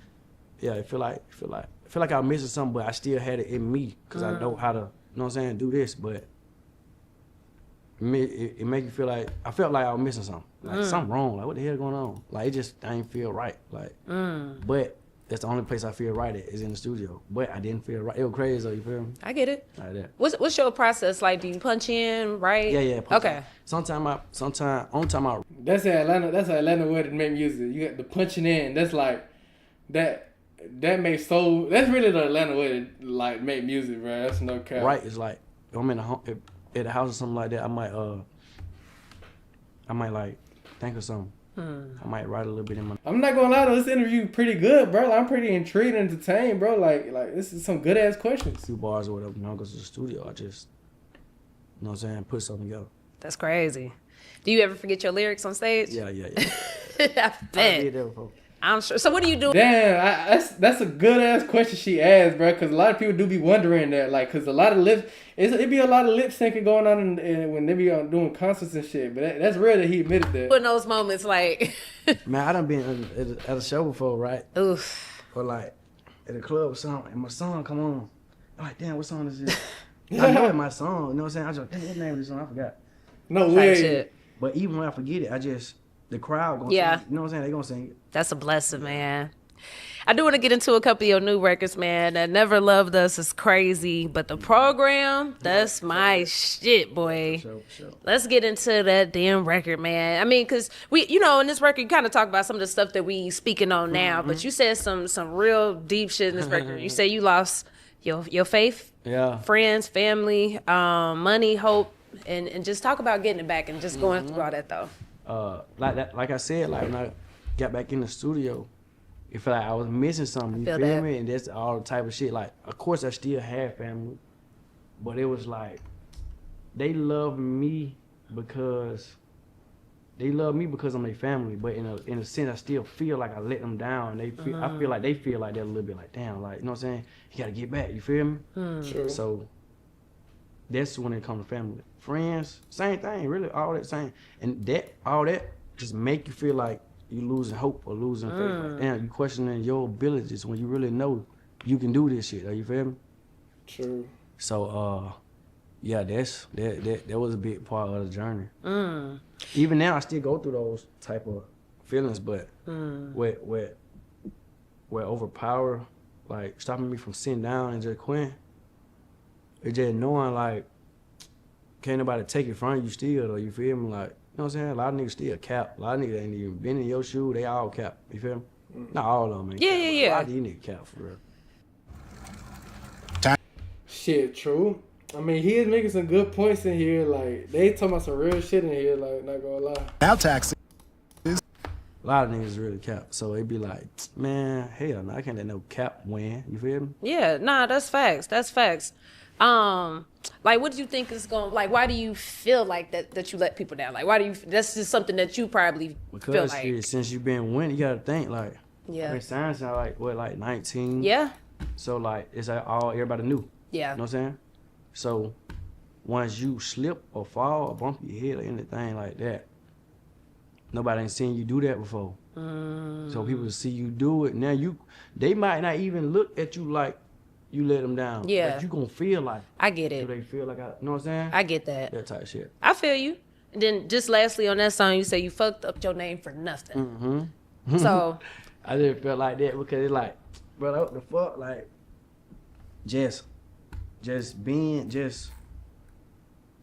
Yeah, I feel like I was missing something, but I still had it in me because I know how to, you know what I'm saying, do this. But it make you feel like, I felt like I was missing something. Like, something wrong. Like, what the hell going on? Like, it just didn't feel right. Like, but that's the only place I feel right at is in the studio. But I didn't feel right. It was crazy though, you feel me? I get it. Like that. What's your process like? Do you punch in, right? Yeah. Okay. Sometimes That's Atlanta way to make music. You got the punching in. That's like that makes that's really the Atlanta way to like make music, bro. That's no cap. Right, it's like I'm in at the house or something like that. I might like think of something. I might write a little bit in my. I'm not gonna lie though, this interview pretty good, bro. Like, I'm pretty intrigued and entertained, bro. Like this is some good ass questions. 2 bars or whatever. When I go to the studio, I just, you know what I'm saying, put something together. That's crazy. Do you ever forget your lyrics on stage? Yeah. I bet. I did that before. I'm sure. So what do you do? Damn, that's a good ass question she asked, bro. Because a lot of people do be wondering that, like, because a lot of it be a lot of lip syncing going on when they be doing concerts and shit. But that's real that he admitted that. In those moments, like, man, I done been at a show before, right? Oof. Or like at a club or something, and my song come on. I'm like, damn, what song is this? I know it's my song. You know what I'm saying? I just, what name of this song? I forgot. No way. But even when I forget it, the crowd gonna sing it. You know what I'm saying? They gonna sing it. That's a blessing, man. I do want to get into a couple of your new records, man. That Never Loved Us is crazy, but the program, that's my shit, boy. For sure. Let's get into that damn record, man. I mean, because we, in this record, you kind of talk about some of the stuff that we speaking on now, but you said some real deep shit in this record. You say you lost your faith, friends, family, money, hope, and just talk about getting it back and just going through all that though. Like I said, like when I got back in the studio, it felt like I was missing something. You Feel feel that. me? And that's all the type of shit. Like, of course, I still had family, but it was like they love me because I'm their family. But in a sense, I still feel like I let them down. I feel like they feel like they're a little bit like, damn, like, you know what I'm saying? You gotta get back. You feel me? True. So that's when it comes to family. Friends, same thing, really, all that same. And all that just make you feel like you losing hope or losing faith. Like, damn, you questioning your abilities when you really know you can do this shit. You feel me? True. So, yeah, that was a big part of the journey. Even now, I still go through those type of feelings, but what overpower, like stopping me from sitting down and just quitting, it's just knowing like can't nobody take it from you still, though. You feel me? Like, you know what I'm saying? A lot of niggas still cap. A lot of niggas ain't even been in your shoe. They all cap. You feel me? Not all of them. Yeah, cap, yeah, but yeah. A lot of these niggas cap for real. Shit, true. I mean, he is making some good points in here. Like, they talking about some real shit in here. Like, not gonna lie. Now taxes. A lot of niggas really cap. So it be like, man, hell no, I can't let no cap win. You feel me? Yeah, nah, that's facts. That's facts. Like, what do you think is going? Like, why do you feel like that you let people down? Like, why do you? That's just something that you probably feel Because like. shit, since you been winning, you gotta think like, Yeah. I mean, signs are like what, like 19. Yeah. So like it's like all everybody knew. Yeah. You know what I'm saying? So once you slip or fall or bump your head or anything like that, nobody ain't seen you do that before. So people see you do it. Now they might not even look at you like you let them down. Yeah. But you gonna feel like. I get it. Do they feel like you know what I'm saying? I get that. That type of shit. I feel you. And then just lastly on that song, you say you fucked up your name for nothing. So I just felt like that because it's like, bro, what the fuck? Like, just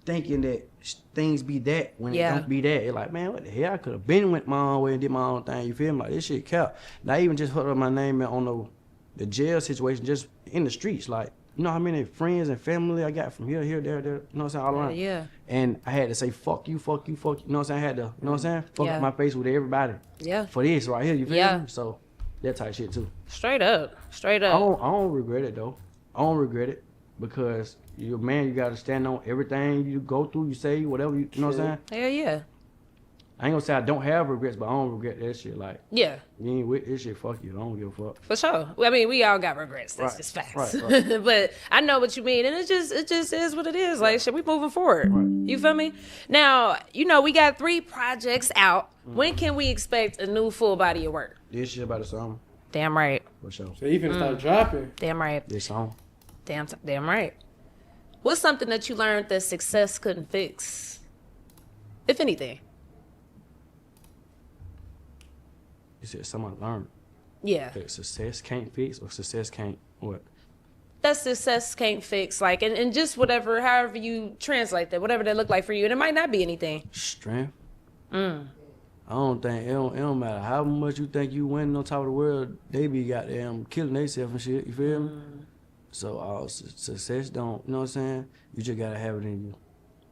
thinking that things be that when it don't be that. It's like, man, what the hell? I could have been went my own way and did my own thing. You feel me? Like, this shit kept. Not even just put up my name on the jail situation, just in the streets. Like, you know how many friends and family I got from here, there, you know what I'm saying, all around. Yeah. And I had to say, fuck you, fuck you, fuck you. You know what I'm saying? I had to, you know what I'm saying? Fuck up my face with everybody. Yeah. For this right here, you feel Yeah. me? So, that type of shit too. Straight up. I don't regret it though. I don't regret it because you're a man. You gotta stand on everything you go through. You say whatever you know what I'm saying. Hell yeah. I ain't gonna say I don't have regrets, but I don't regret that shit. Like, Yeah. you ain't with this shit. Fuck you. I don't give a fuck. For sure. Well, I mean, we all got regrets. That's Right, just facts. right. But I know what you mean, and it just is what it is. Like, shit, we moving forward. You feel me? Now, you know, we got 3 projects out. When can we expect a new full body of work? This shit about the song. Damn right. For sure. So you finna start dropping. Damn right. This song. Damn right. What's something that you learned that success couldn't fix, if anything? You said someone learned. Yeah. That success can't fix or success can't what? That success can't fix, like, and just whatever, however you translate that, whatever that look like for you, and it might not be anything. Strength. I don't think it don't matter how much you think you winning on top of the world, they be goddamn killing themselves and shit. You feel me? So success don't, you know what I'm saying? You just gotta have it in you.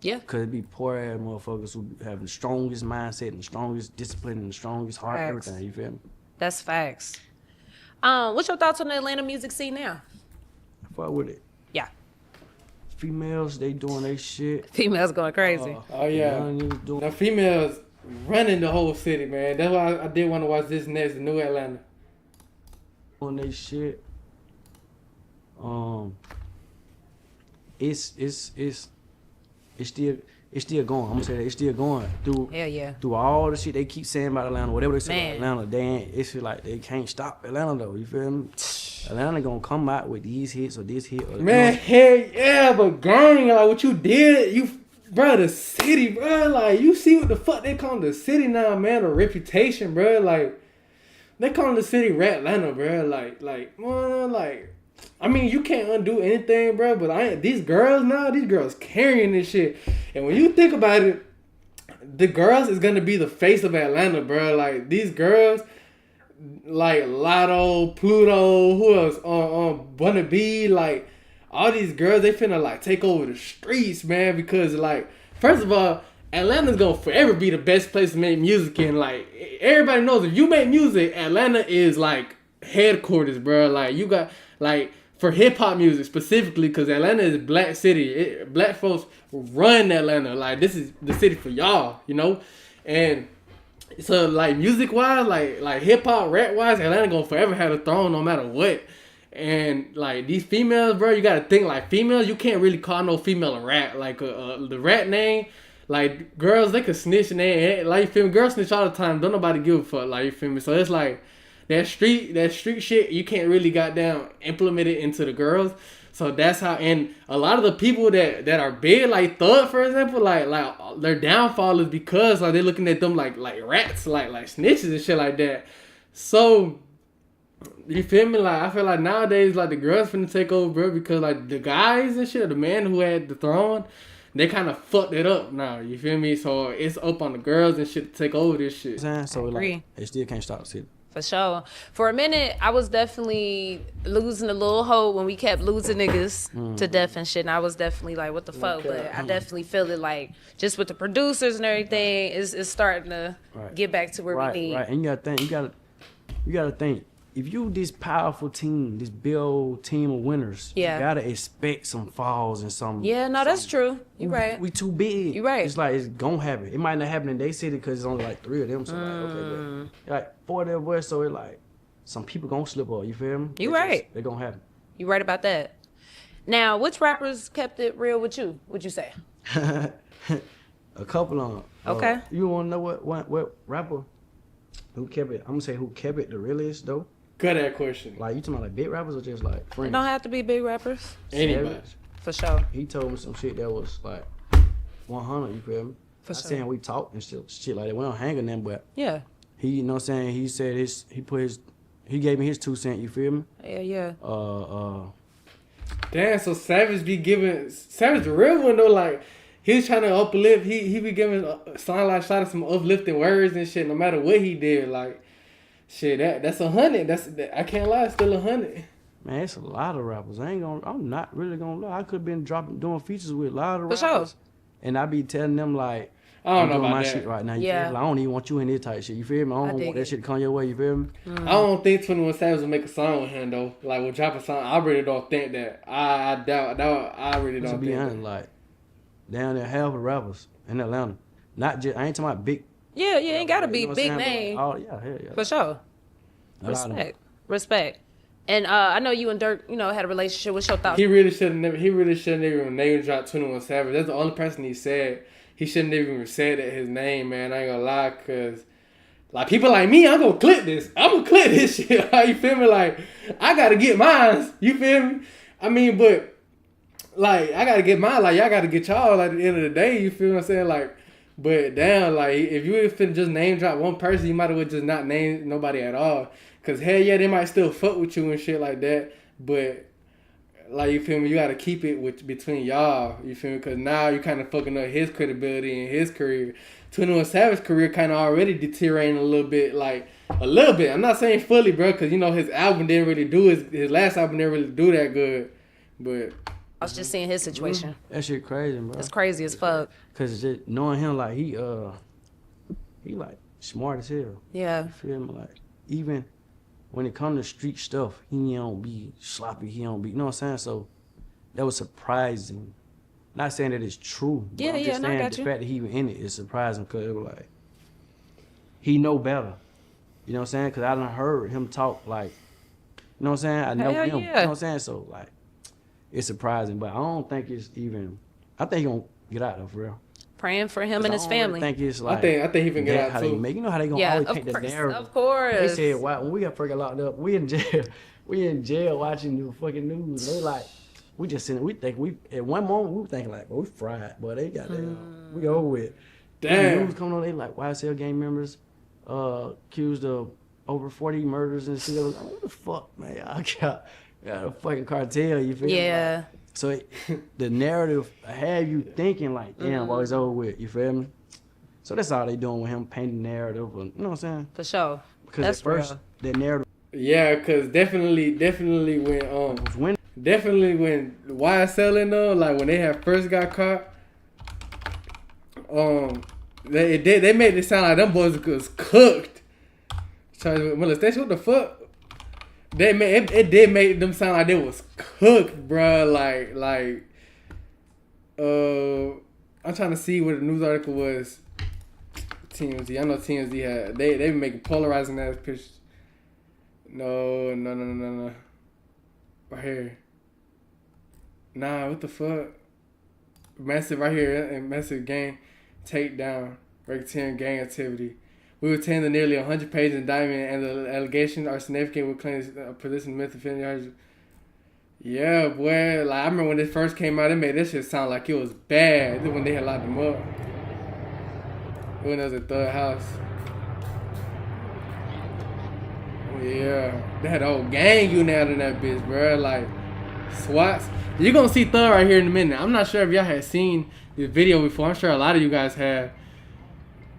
Yeah. Cause it be poor ass motherfuckers who have the strongest mindset and the strongest discipline and the strongest heart, Facts. everything. You feel me? That's facts. What's your thoughts on the Atlanta music scene now? Fuck with it. Yeah. Females, they doing they shit. Females going crazy. Oh yeah. The females running the whole city, man. That's why I did want to watch this next, the new Atlanta. On they shit. It's still going. I'm gonna say that it's still going through. Hell yeah. Through all the shit they keep saying about Atlanta, whatever they say Man. about Atlanta, they ain't. It's feel like they can't stop Atlanta though. You feel me? Atlanta gonna come out with these hits or this hit. Or, Man, hell yeah, but gang, like what you did, bro, the city, bro, like you see what the fuck they call the city now, man, a reputation, bro, like they call the city Rat Atlanta, bro, like, I mean, you can't undo anything, bro, but these girls carrying this shit, and when you think about it, the girls is gonna be the face of Atlanta, bro, like these girls. Like Lotto, Pluto, who else? Bunny B, like all these girls, they finna like take over the streets, man. Because like, first of all, Atlanta's gonna forever be the best place to make music in. Like, everybody knows if you make music, Atlanta is like headquarters, bro. Like, you got like for hip hop music specifically, because Atlanta is a black city. Black folks run Atlanta. Like, this is the city for y'all, you know. And so like music wise, like hip hop, rap wise, Atlanta gonna forever have a throne no matter what. And like these females, bro, you gotta think like females. You can't really call no female a rat. Like the rat name. Like, girls, they could snitch and they, like, you feel me? Girls snitch all the time. Don't nobody give a fuck, like, you feel me? So it's like, that street shit, you can't really goddamn implement it into the girls. So that's how, and a lot of the people that are big, like Thug, for example, like their downfall is because, like, they're looking at them like rats, like snitches and shit like that. So, you feel me? Like, I feel like nowadays, like, the girls finna take over, bro, because, like, the guys and shit, the man who had the throne, they kind of fucked it up now, you feel me? So it's up on the girls and shit to take over this shit. So like, they still can't stop the city. For sure. For a minute, I was definitely losing a little hope when we kept losing niggas to death and shit. And I was definitely like, what the fuck? But I definitely feel it like, just with the producers and everything, it's starting to get back to where we need. Right, and you gotta think. If you this powerful team, this big old team of winners, you gotta expect some falls and some. Yeah, no, that's true. You right. We too big. You right. It's like it's gonna happen. It might not happen in their city because it's only like 3 of them. So like, okay, but like 4 of them boys, so it like some people gonna slip up. You feel me? You right. They're gonna happen. You right about that. Now, which rappers kept it real with you? Would you say? A couple of them. Okay. You wanna know what rapper who kept it? I'm gonna say who kept it the realest though. Good at question. Like, you talking about like big rappers or just like friends? It don't have to be big rappers. Anybody. For sure. He told me some shit that was like 100, you feel me? For sure. Saying we talk and shit like that. We don't hang on them, but yeah. He, you know what I'm saying? He said he gave me his 2 cents, you feel me? Yeah. Damn, so Savage the real one though, like, he's trying to uplift, he be giving sound like shot of some uplifting words and shit, no matter what he did, like. Shit, that's 100. I can't lie, it's still 100. Man, it's a lot of rappers. I'm not really gonna lie. I could have been doing features with a lot of rappers. For sure. And I be telling them like, I don't know doing about my that. shit right now. You feel me? Like, I don't even want you in this type shit. You feel me? I don't want that shit to come your way. You feel me? I don't think 21 Savage will make a song with him though. Like, will drop a song. I really don't think that. I doubt. I really don't to be think honest, that. like, down there, half the rappers in Atlanta. Not just, I ain't talking about big. Yeah, you ain't gotta be you know big what I'm saying? name. But, oh yeah, hell yeah. For sure. Respect. And I know you and Dirk, had a relationship. What's your thoughts? He really shouldn't even name drop 21 Savage. That's the only person he said. He shouldn't have even said that his name, man. I ain't gonna lie, cause like people like me, I'm gonna clip this. I'm gonna clip this shit. Like, you feel me? Like, I gotta get mine. You feel me? I mean, but like, I gotta get mine. Like, y'all gotta get y'all. Like, at the end of the day, you feel what I'm saying? Like, but damn, like, if you finna just name drop one person, you might as well just not name nobody at all. Cause hell yeah, they might still fuck with you and shit like that. But like, you feel me? You gotta keep it between y'all. You feel me? Cause now you kind of fucking up his credibility and his career. 21 Savage's career kind of already deteriorating a little bit. Like, a little bit. I'm not saying fully, bro. Cause his album didn't really do his last album didn't really do that good. But I was just seeing his situation. That shit crazy, bro. It's crazy as fuck. Cause just knowing him, like, he like smart as hell. Yeah. You feel me? Like, even when it comes to street stuff, he don't be sloppy. He don't be, you know what I'm saying? So that was surprising. Not saying that it's true. Yeah, but I'm just saying I got the you. fact that he even in it is surprising because it was like, he know better. You know what I'm saying? Because I done heard him talk like, you know what I'm saying? I know Hell him. yeah. You know what I'm saying? So like, it's surprising, but I don't think it's even, I think he gonna get out though, for real. Praying for him and his family. I think it's like, I think he can get out how too. They make, you know how they gonna always paint the narrative. Of course. They said, "Wow, when we got freaking locked up, we in jail. We in jail watching the fucking news." They like, we just sitting. We think we at one moment we were thinking like, "Well, we fried," but they got we over with. Damn. The news coming on, they like YSL gang members accused of over 40 murders and shit. I was like, what the fuck, man? Y'all got a fucking cartel. You feel me? Yeah. Like, so the narrative have you thinking like, damn, well, it's over with. You feel me? So that's all they doing with him, painting narrative. You know what I'm saying? For sure. Because that's at first, real. that narrative. Yeah, cause definitely when definitely when YSL though, like when they had first got caught, they made it sound like them boys was cooked. Charged with molestation. What the fuck? It did make them sound like they was cooked, bruh. Like I'm trying to see what the news article was. TMZ. I know TMZ had they been making polarizing ass pictures. No. Right here. Nah, what the fuck? Massive right here and massive gang takedown. Racketeering gang activity. We obtained the nearly 100-page indictment and the allegations are significant with claims of possessing methamphetamine. Yeah, boy. Like I remember when this first came out, it made this shit sound like it was bad. This is when they had locked them up. When it was a third house. Oh yeah. They had a whole gang unit out in that bitch, bro. Like SWATs. You're gonna see Thug right here in a minute. I'm not sure if y'all had seen this video before. I'm sure a lot of you guys have.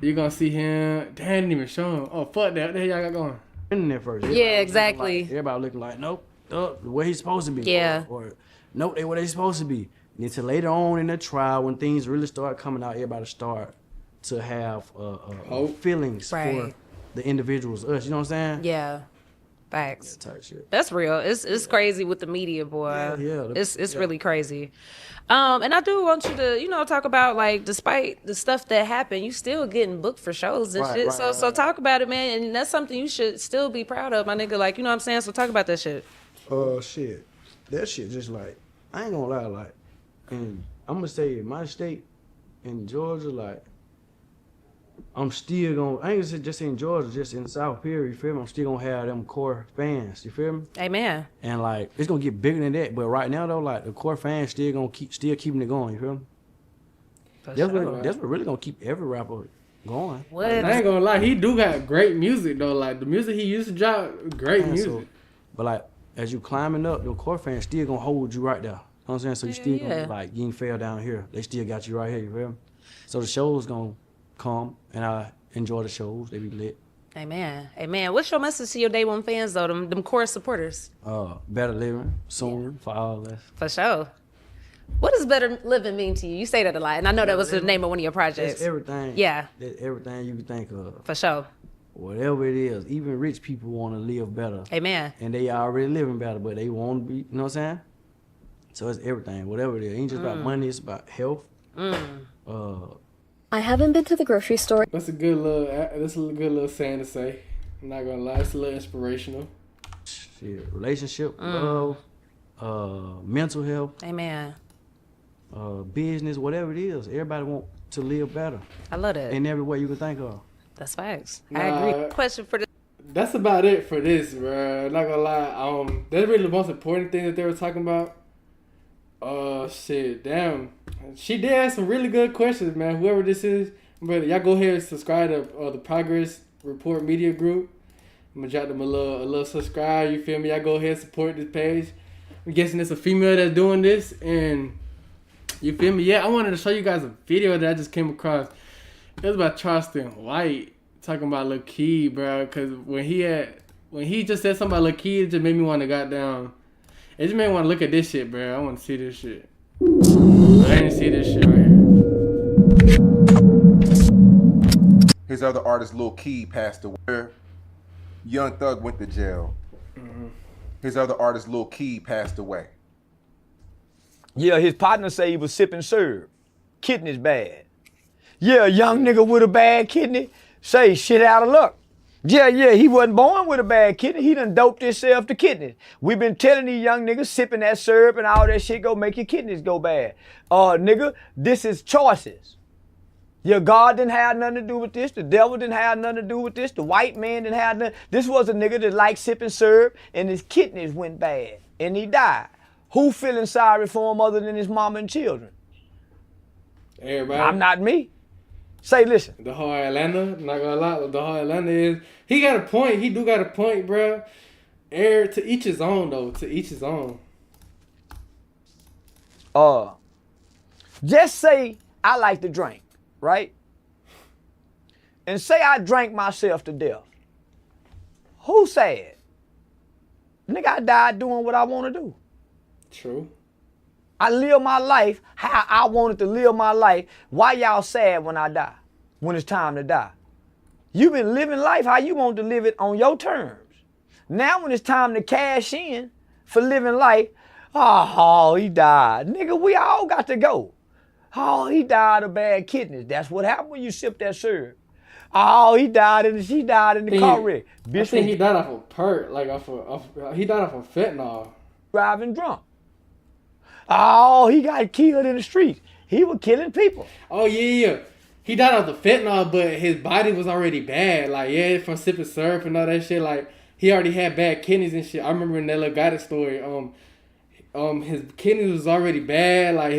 You're gonna see him. Damn, didn't even show him. Oh, fuck that. What the hell y'all got going? In there first. Yeah, exactly. Everybody looking like, nope, where he's supposed to be. Yeah. Or nope, they where they supposed to be. And until later on in the trial, when things really start coming out, everybody start to have feelings for the individuals, us. You know what I'm saying? Yeah. Facts. Yeah, type shit. That's real. It's crazy with the media, boy. Yeah. It's really crazy. And I do want you to, talk about, like, despite the stuff that happened, you still getting booked for shows and shit. So talk about it, man. And that's something you should still be proud of, my nigga. Like, you know what I'm saying? So talk about that shit. Shit. That shit just like, I ain't gonna lie, like, and I'm gonna say in my state, in Georgia, like, I'm still gonna, I ain't gonna say just in Georgia, just in the South, period, you feel me? I'm still gonna have them core fans, you feel me? Amen. And like, it's gonna get bigger than that, but right now though, like, the core fans still gonna keeping it going, you feel me? That's what really gonna keep every rapper going. What? I ain't gonna lie, he do got great music though. Like the music he used to drop, great music. So, but like, as you climbing up, your core fans still gonna hold you right there. You know what I'm saying? So you still gonna, like, you ain't fell down here. They still got you right here, you feel me? So the show's gonna come, and I enjoy the shows. They be lit. Amen. What's your message to your day one fans though? Them core supporters. Better living soon for all of us. For sure. What does better living mean to you? You say that a lot, and I know that was the name of one of your projects. That's everything. Yeah. That's everything you can think of. For sure. Whatever it is, even rich people want to live better. Amen. And they already living better, but they want to be. You know what I'm saying? So it's everything. Whatever it is, it ain't just about money. It's about health. I haven't been to the grocery store. That's a good little saying to say. I'm not gonna lie, it's a little inspirational. Shit, relationship, love, mental health. Amen. Business, whatever it is, everybody want to live better. I love that. In every way you can think of. That's facts. I agree. Question for the. That's about it for this, bro. Not gonna lie. That's really the most important thing that they were talking about. Shit, damn. She did ask some really good questions, man. Whoever this is, but y'all go ahead and subscribe to the Progress Report Media Group. I'm gonna drop them a little subscribe. You feel me? Y'all go ahead and support this page. I'm guessing it's a female that's doing this, and you feel me? Yeah, I wanted to show you guys a video that I just came across. It was about Charleston White talking about Lil Key, bro. Cause when he just said something about Lil Key, it just made me want to goddamn. It just made me want to look at this shit, bro. I want to see this shit. I didn't see this shit right here. His other artist, Lil Key, passed away. Young Thug went to jail. His other artist, Lil Key, passed away. Yeah, his partner say he was sipping syrup. Kidney's bad. Yeah, a young nigga with a bad kidney say shit out of luck. Yeah, he wasn't born with a bad kidney. He done doped himself to kidneys. We been telling these young niggas sipping that syrup and all that shit go make your kidneys go bad. Nigga, this is choices. Your God didn't have nothing to do with this. The devil didn't have nothing to do with this. The white man didn't have nothing. This was a nigga that liked sipping syrup and his kidneys went bad and he died. Who feeling sorry for him other than his mama and children? Everybody. I'm not me. Say, listen. The whole Atlanta, not gonna lie, the whole Atlanta is, he got a point. He do got a point, bro. To each his own, though. To each his own. Just say I like to drink, right? And say I drank myself to death. Who said? Nigga, I died doing what I want to do. True. I live my life how I wanted to live my life. Why y'all sad when I die? When it's time to die? You've been living life how you want to live it on your terms. Now when it's time to cash in for living life, oh, he died. Nigga, we all got to go. Oh, he died of bad kidneys. That's what happened when you sip that syrup. Oh, she died in the car wreck. I think he died off of perk, like he died off of fentanyl. Driving drunk. Oh, he got killed in the streets. He was killing people. Oh yeah. He died off the fentanyl, but his body was already bad. Like, yeah, from sipping syrup and all that shit. Like, he already had bad kidneys and shit. I remember in that little guy story. His kidneys was already bad. Like,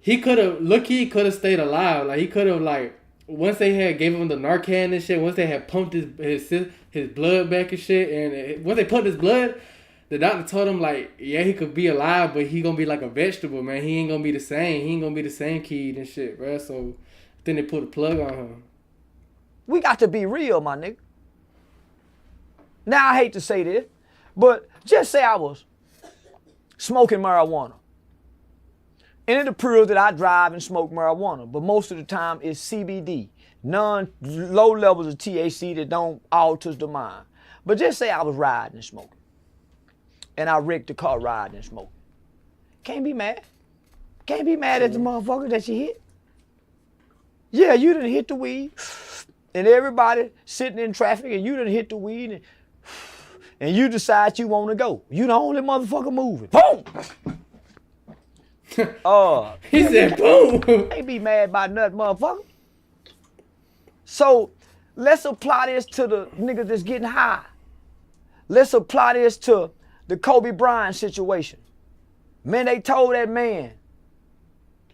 he could have stayed alive. Like, he could have, like, once they had gave him the Narcan and shit, once they had pumped his blood back and shit, and once they pumped his blood, the doctor told him, like, yeah, he could be alive, but he gonna be like a vegetable, man. He ain't gonna be the same. He ain't gonna be the same kid and shit, bro. So then they put a plug on him. We got to be real, my nigga. Now, I hate to say this, but just say I was smoking marijuana. And it appears that I drive and smoke marijuana, but most of the time it's CBD, low levels of THC that don't alter the mind. But just say I was riding and smoking, and I wrecked the car riding and smoking. Can't be mad. Can't be mad at the motherfucker that you hit. Yeah, you done hit the weed, and everybody sitting in traffic, and you done hit the weed, and you decide you want to go. You the only motherfucker moving. Boom! He said boom! Ain't be mad about nothing, motherfucker. So, let's apply this to the niggas that's getting high. Let's apply this to the Kobe Bryant situation. Man, they told that man,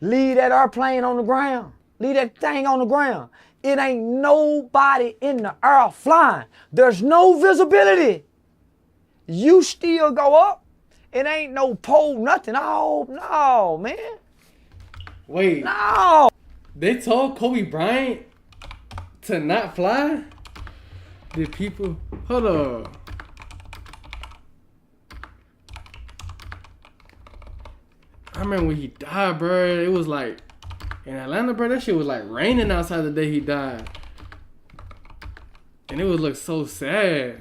leave that airplane on the ground. Leave that thing on the ground. It ain't nobody in the air flying. There's no visibility. You still go up. It ain't no pole, nothing. Oh, no, man. Wait. No. They told Kobe Bryant to not fly? Did people... Hold up. I remember when he died, bro. It was like... In Atlanta, bro, that shit was like raining outside the day he died. And it would look so sad.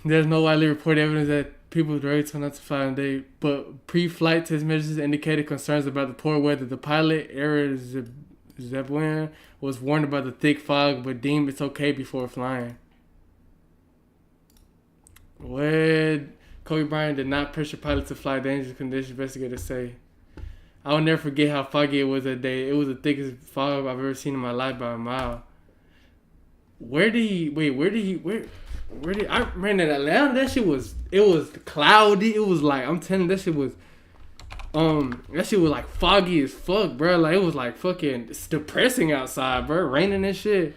There's no widely reported evidence that people were ready to not to fly on the day, but pre-flight test measures indicated concerns about the poor weather. The pilot, Eric Zeblin, was warned about the thick fog, but deemed it's okay before flying. What? Kobe Bryant did not pressure pilots to fly dangerous conditions, investigators say. I will never forget how foggy it was that day. It was the thickest fog I've ever seen in my life by a mile. Where did I ran in Atlanta? That shit was, it was cloudy. It was like, I'm telling you, that shit was like foggy as fuck, bro. Like, it was like fucking, it's depressing outside, bro. Raining and shit.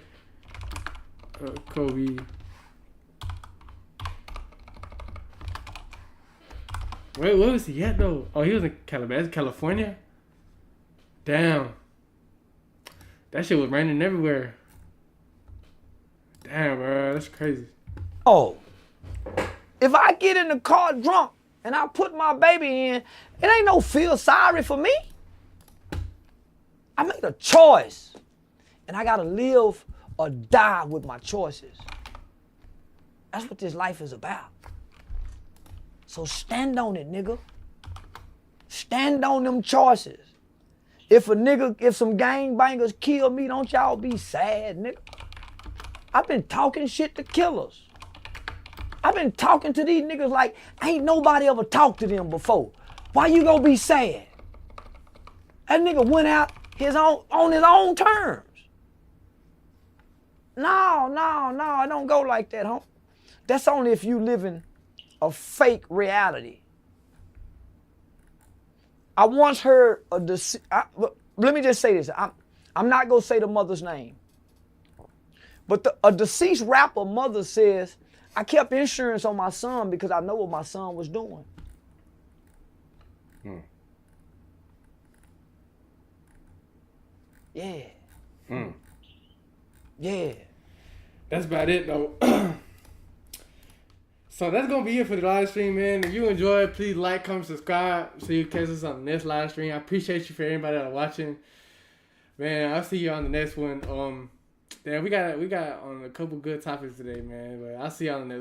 Kobe. Wait, where was he at though? Oh, he was in Calabasas, California? Damn. That shit was raining everywhere. Damn, bro, that's crazy. Oh, if I get in the car drunk and I put my baby in, it ain't no feel sorry for me. I made a choice, and I gotta live or die with my choices. That's what this life is about. So stand on it, nigga. Stand on them choices. If some gangbangers kill me, don't y'all be sad, nigga. I've been talking shit to killers. I've been talking to these niggas like ain't nobody ever talked to them before. Why you gonna be sad? That nigga went out on his own terms. No, it don't go like that, huh? That's only if you living a fake reality. I once heard let me just say this. I'm not gonna say the mother's name. But a deceased rapper mother says, I kept insurance on my son because I know what my son was doing. Yeah. Yeah. That's about it though. So that's gonna be it for the live stream, man. If you enjoyed, please like, comment, subscribe, so you can catch us on the next live stream. I appreciate you for everybody that are watching. Man, I'll see you on the next one. Damn, we got on a couple good topics today, man. But I'll see you on the next one.